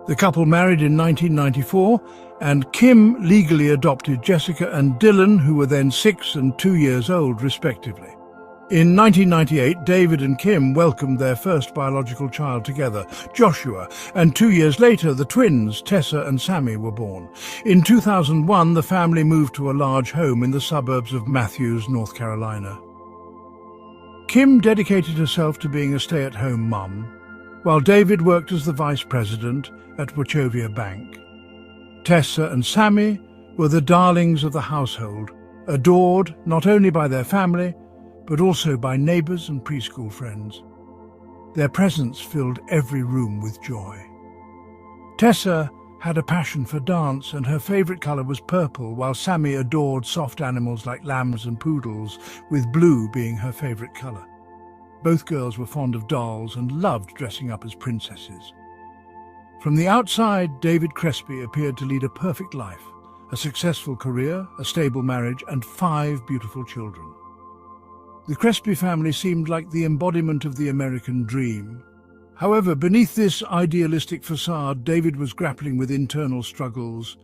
A: The couple married in 1994, and Kim legally adopted Jessica and Dylan, who were then 6 and 2 years old, respectively. In 1998, David and Kim welcomed their first biological child together, Joshua, and 2 years later, the twins, Tessa and Sammy, were born. In 2001, the family moved to a large home in the suburbs of Matthews, North Carolina. Kim dedicated herself to being a stay-at-home mum, while David worked as the vice president at Wachovia Bank. Tessa and Sammy were the darlings of the household, adored not only by their family, but also by neighbors and preschool friends. Their presence filled every room with joy. Tessa had a passion for dance, and her favorite color was purple, while Sammy adored soft animals like lambs and poodles, with blue being her favorite color. Both girls were fond of dolls and loved dressing up as princesses. From the outside, David Crespi appeared to lead a perfect life, a successful career, a stable marriage, and 5 beautiful children. The Crespi family seemed like the embodiment of the American dream. However, beneath this idealistic facade, David was grappling with internal struggles.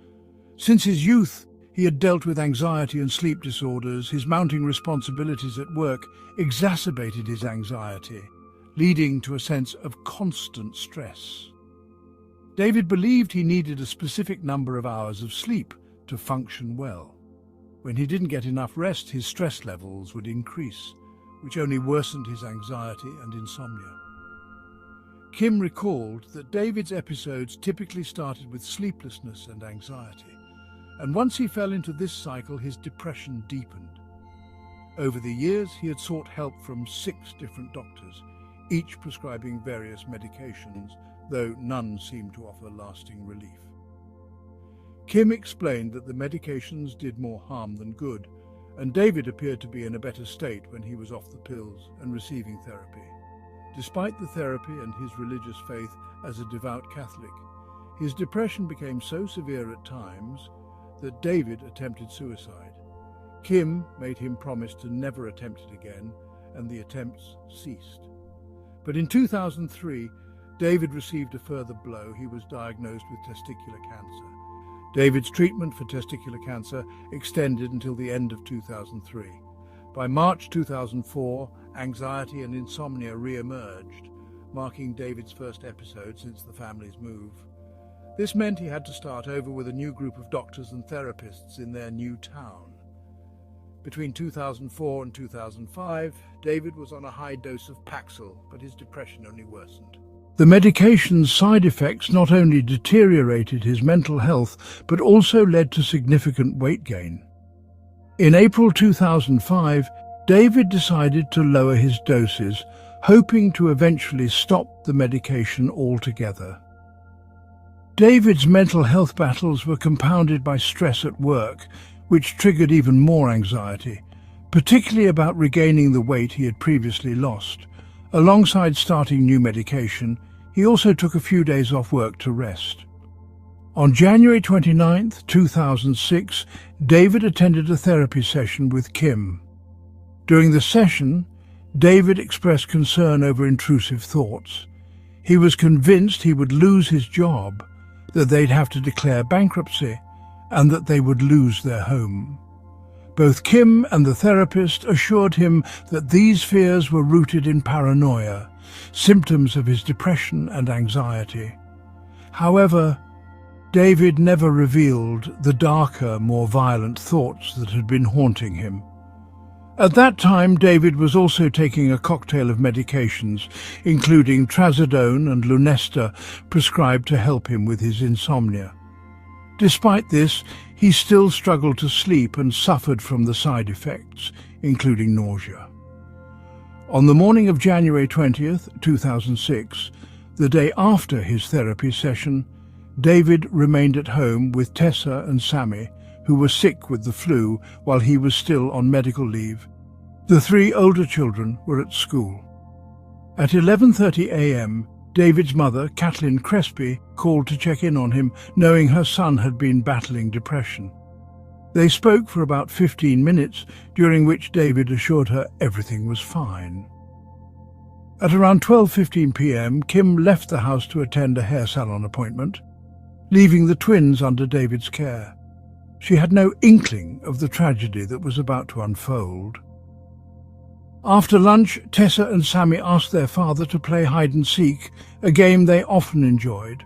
A: Since his youth, he had dealt with anxiety and sleep disorders. His mounting responsibilities at work exacerbated his anxiety, leading to a sense of constant stress. David believed he needed a specific number of hours of sleep to function well. When he didn't get enough rest, his stress levels would increase, which only worsened his anxiety and insomnia. Kim recalled that David's episodes typically started with sleeplessness and anxiety, and once he fell into this cycle, his depression deepened. Over the years, he had sought help from 6 different doctors, each prescribing various medications, though none seemed to offer lasting relief. Kim explained that the medications did more harm than good, and David appeared to be in a better state when he was off the pills and receiving therapy. Despite the therapy and his religious faith as a devout Catholic, his depression became so severe at times that David attempted suicide. Kim made him promise to never attempt it again, and the attempts ceased. But in 2003, David received a further blow. He was diagnosed with testicular cancer. David's treatment for testicular cancer extended until the end of 2003. By March 2004, anxiety and insomnia re-emerged, marking David's first episode since the family's move. This meant he had to start over with a new group of doctors and therapists in their new town. Between 2004 and 2005, David was on a high dose of Paxil, but his depression only worsened. The medication's side effects not only deteriorated his mental health, but also led to significant weight gain. In April 2005, David decided to lower his doses, hoping to eventually stop the medication altogether. David's mental health battles were compounded by stress at work, which triggered even more anxiety, particularly about regaining the weight he had previously lost. Alongside starting new medication, he also took a few days off work to rest. On January 29, 2006, David attended a therapy session with Kim. During the session, David expressed concern over intrusive thoughts. He was convinced he would lose his job, that they'd have to declare bankruptcy, and that they would lose their home. Both Kim and the therapist assured him that these fears were rooted in paranoia, symptoms of his depression and anxiety. However, David never revealed the darker, more violent thoughts that had been haunting him. At that time, David was also taking a cocktail of medications, including trazodone and Lunesta, prescribed to help him with his insomnia. Despite this, he still struggled to sleep and suffered from the side effects, including nausea. On the morning of January 20th, 2006, the day after his therapy session, David remained at home with Tessa and Sammy, who were sick with the flu while he was still on medical leave. The 3 older children were at school. At 11:30 a.m., David's mother, Kathleen Crespi, called to check in on him, knowing her son had been battling depression. They spoke for about 15 minutes, during which David assured her everything was fine. At around 12:15 p.m., Kim left the house to attend a hair salon appointment, leaving the twins under David's care. She had no inkling of the tragedy that was about to unfold. After lunch, Tessa and Sammy asked their father to play hide-and-seek, a game they often enjoyed.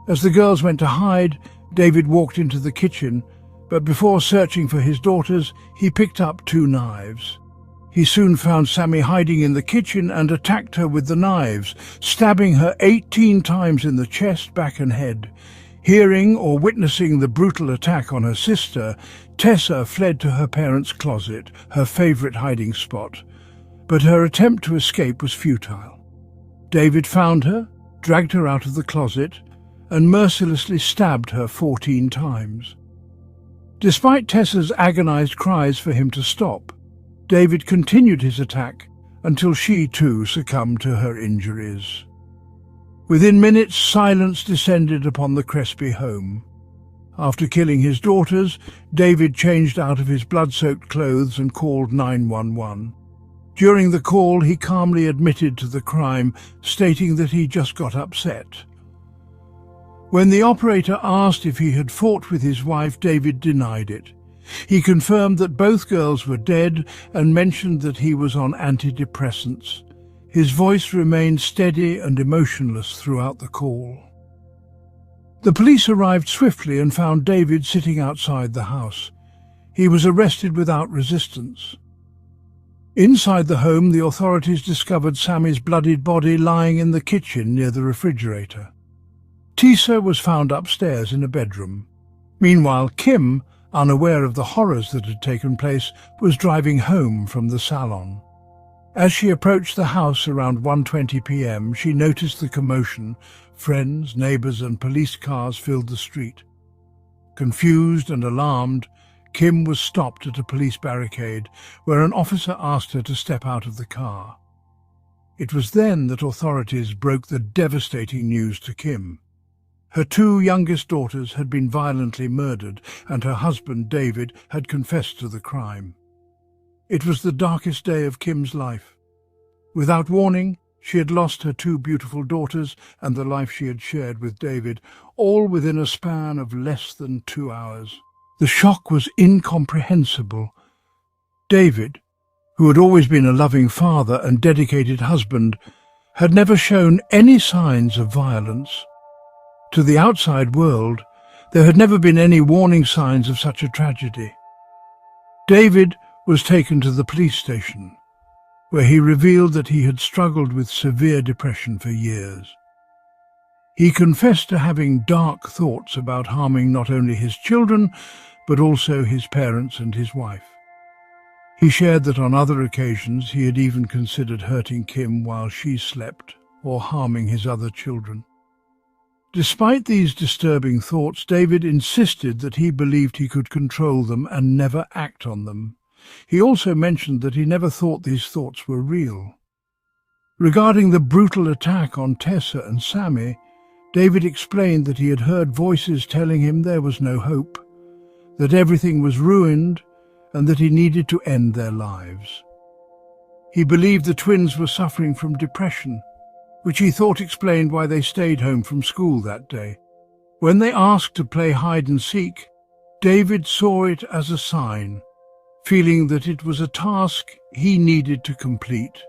A: As the girls went to hide, David walked into the kitchen, but before searching for his daughters, he picked up 2 knives. He soon found Sammy hiding in the kitchen and attacked her with the knives, stabbing her 18 times in the chest, back and head. Hearing or witnessing the brutal attack on her sister, Tessa fled to her parents' closet, her favorite hiding spot. But her attempt to escape was futile. David found her, dragged her out of the closet, and mercilessly stabbed her 14 times. Despite Tessa's agonized cries for him to stop, David continued his attack until she too succumbed to her injuries. Within minutes, silence descended upon the Crespi home. After killing his daughters, David changed out of his blood-soaked clothes and called 911. During the call, he calmly admitted to the crime, stating that he just got upset. When the operator asked if he had fought with his wife, David denied it. He confirmed that both girls were dead and mentioned that he was on antidepressants. His voice remained steady and emotionless throughout the call. The police arrived swiftly and found David sitting outside the house. He was arrested without resistance. Inside the home, the authorities discovered Sammy's bloodied body lying in the kitchen near the refrigerator. Tisa was found upstairs in a bedroom. Meanwhile, Kim, unaware of the horrors that had taken place, was driving home from the salon. As she approached the house around 1:20 p.m., she noticed the commotion. Friends, neighbours and police cars filled the street. Confused and alarmed, Kim was stopped at a police barricade where an officer asked her to step out of the car. It was then that authorities broke the devastating news to Kim. Her two youngest daughters had been violently murdered, and her husband, David, had confessed to the crime. It was the darkest day of Kim's life. Without warning, she had lost her two beautiful daughters and the life she had shared with David, all within a span of less than 2 hours. The shock was incomprehensible. David, who had always been a loving father and dedicated husband, had never shown any signs of violence. To the outside world, there had never been any warning signs of such a tragedy. David was taken to the police station, where he revealed that he had struggled with severe depression for years. He confessed to having dark thoughts about harming not only his children, but also his parents and his wife. He shared that on other occasions he had even considered hurting Kim while she slept or harming his other children. Despite these disturbing thoughts, David insisted that he believed he could control them and never act on them. He also mentioned that he never thought these thoughts were real. Regarding the brutal attack on Tessa and Sammy, David explained that he had heard voices telling him there was no hope, that everything was ruined, and that he needed to end their lives. He believed the twins were suffering from depression, which he thought explained why they stayed home from school that day. When they asked to play hide-and-seek, David saw it as a sign, feeling that it was a task he needed to complete.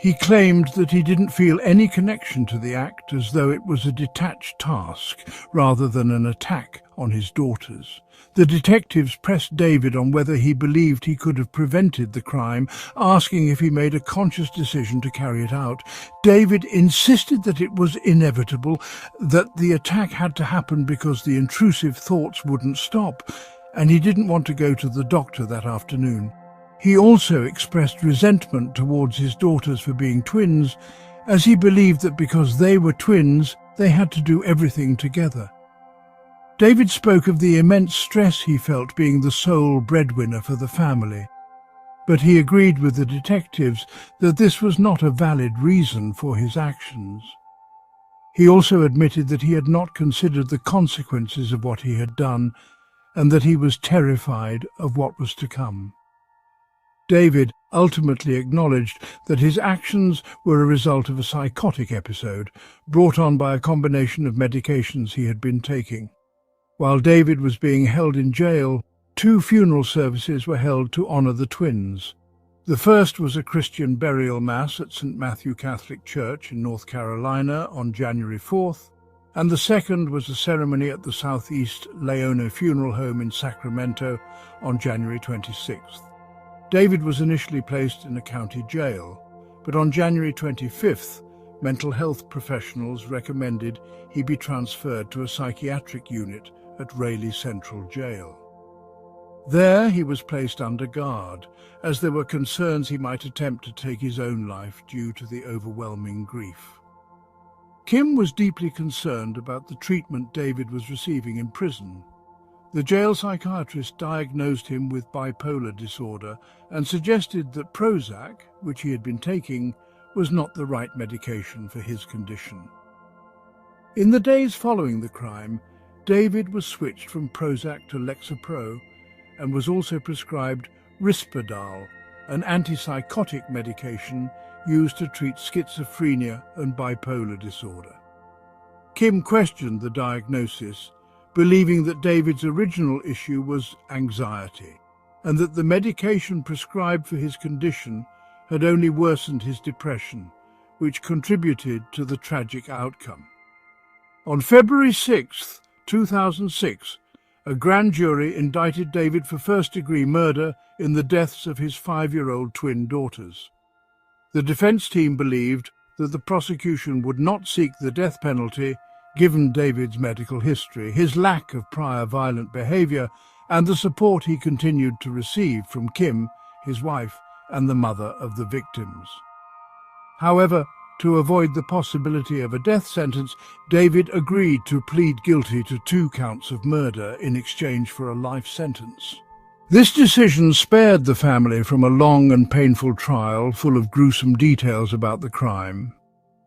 A: He claimed that he didn't feel any connection to the act, as though it was a detached task rather than an attack on his daughters. The detectives pressed David on whether he believed he could have prevented the crime, asking if he made a conscious decision to carry it out. David insisted that it was inevitable, that the attack had to happen because the intrusive thoughts wouldn't stop, and he didn't want to go to the doctor that afternoon. He also expressed resentment towards his daughters for being twins, as he believed that because they were twins, they had to do everything together. David spoke of the immense stress he felt being the sole breadwinner for the family, but he agreed with the detectives that this was not a valid reason for his actions. He also admitted that he had not considered the consequences of what he had done, and that he was terrified of what was to come. David ultimately acknowledged that his actions were a result of a psychotic episode brought on by a combination of medications he had been taking. While David was being held in jail, 2 funeral services were held to honour the twins. The first was a Christian burial mass at St. Matthew Catholic Church in North Carolina on January 4th, and the second was a ceremony at the Southeast Leona Funeral Home in Sacramento on January 26th. David was initially placed in a county jail, but on January 25th, mental health professionals recommended he be transferred to a psychiatric unit at Raleigh Central Jail. There he was placed under guard, as there were concerns he might attempt to take his own life due to the overwhelming grief. Kim was deeply concerned about the treatment David was receiving in prison. The jail psychiatrist diagnosed him with bipolar disorder and suggested that Prozac, which he had been taking, was not the right medication for his condition. In the days following the crime, David was switched from Prozac to Lexapro and was also prescribed Risperdal, an antipsychotic medication used to treat schizophrenia and bipolar disorder. Kim questioned the diagnosis, believing that David's original issue was anxiety, and that the medication prescribed for his condition had only worsened his depression, which contributed to the tragic outcome. On February 6th, 2006, a grand jury indicted David for first-degree murder in the deaths of his 5-year-old twin daughters. The defense team believed that the prosecution would not seek the death penalty given David's medical history, his lack of prior violent behavior, and the support he continued to receive from Kim, his wife, and the mother of the victims. However, to avoid the possibility of a death sentence, David agreed to plead guilty to 2 counts of murder in exchange for a life sentence. This decision spared the family from a long and painful trial full of gruesome details about the crime.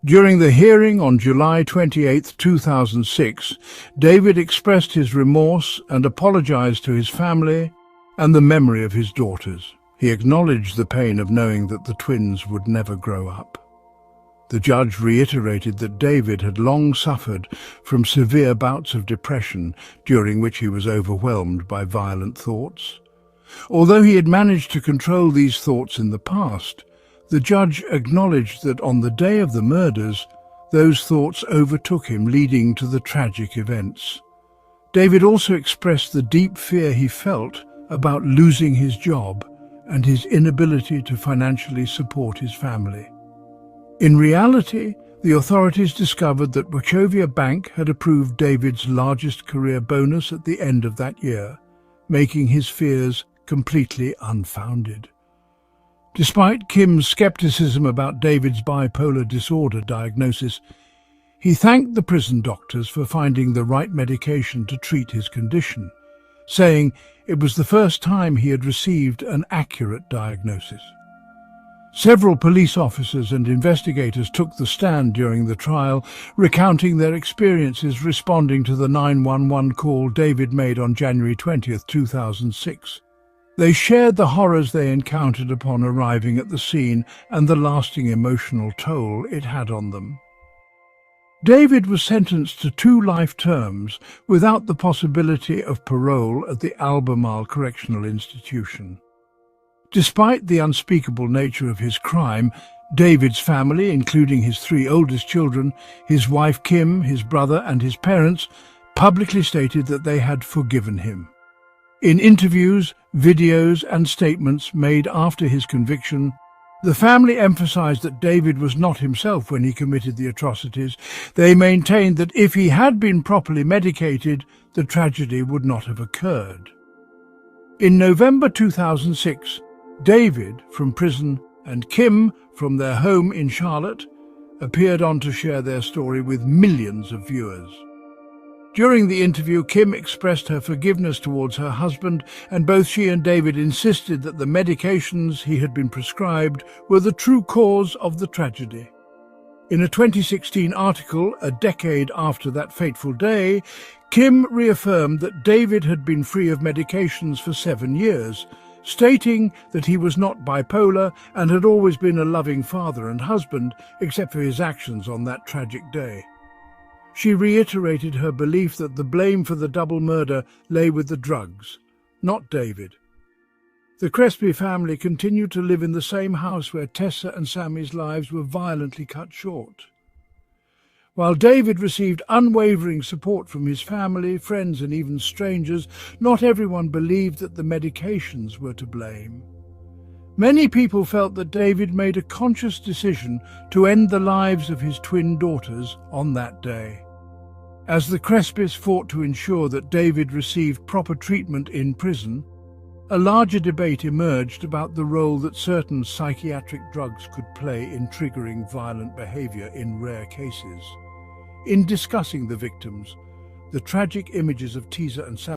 A: During the hearing on July 28, 2006, David expressed his remorse and apologized to his family and the memory of his daughters. He acknowledged the pain of knowing that the twins would never grow up. The judge reiterated that David had long suffered from severe bouts of depression during which he was overwhelmed by violent thoughts. Although he had managed to control these thoughts in the past, the judge acknowledged that on the day of the murders, those thoughts overtook him, leading to the tragic events. David also expressed the deep fear he felt about losing his job and his inability to financially support his family. In reality, the authorities discovered that Wachovia Bank had approved David's largest career bonus at the end of that year, making his fears completely unfounded. Despite Kim's skepticism about David's bipolar disorder diagnosis, he thanked the prison doctors for finding the right medication to treat his condition, saying it was the first time he had received an accurate diagnosis. Several police officers and investigators took the stand during the trial, recounting their experiences responding to the 911 call David made on January 20, 2006. They shared the horrors they encountered upon arriving at the scene and the lasting emotional toll it had on them. David was sentenced to 2 life terms without the possibility of parole at the Albemarle Correctional Institution. Despite the unspeakable nature of his crime, David's family, including his 3 oldest children, his wife Kim, his brother and his parents, publicly stated that they had forgiven him. In interviews, videos and statements made after his conviction, the family emphasized that David was not himself when he committed the atrocities. They maintained that if he had been properly medicated, the tragedy would not have occurred. In November 2006, David from prison and Kim from their home in Charlotte appeared on to share their story with millions of viewers. During the interview, Kim expressed her forgiveness towards her husband, and both she and David insisted that the medications he had been prescribed were the true cause of the tragedy. In a 2016 article, a decade after that fateful day, Kim reaffirmed that David had been free of medications for 7 years, stating that he was not bipolar and had always been a loving father and husband, except for his actions on that tragic day. She reiterated her belief that the blame for the double murder lay with the drugs, not David. The Crespi family continued to live in the same house where Tessa and Sammy's lives were violently cut short. While David received unwavering support from his family, friends and even strangers, not everyone believed that the medications were to blame. Many people felt that David made a conscious decision to end the lives of his twin daughters on that day. As the Crespis fought to ensure that David received proper treatment in prison, a larger debate emerged about the role that certain psychiatric drugs could play in triggering violent behavior in rare cases. In discussing the victims, the tragic images of Tessa and Sam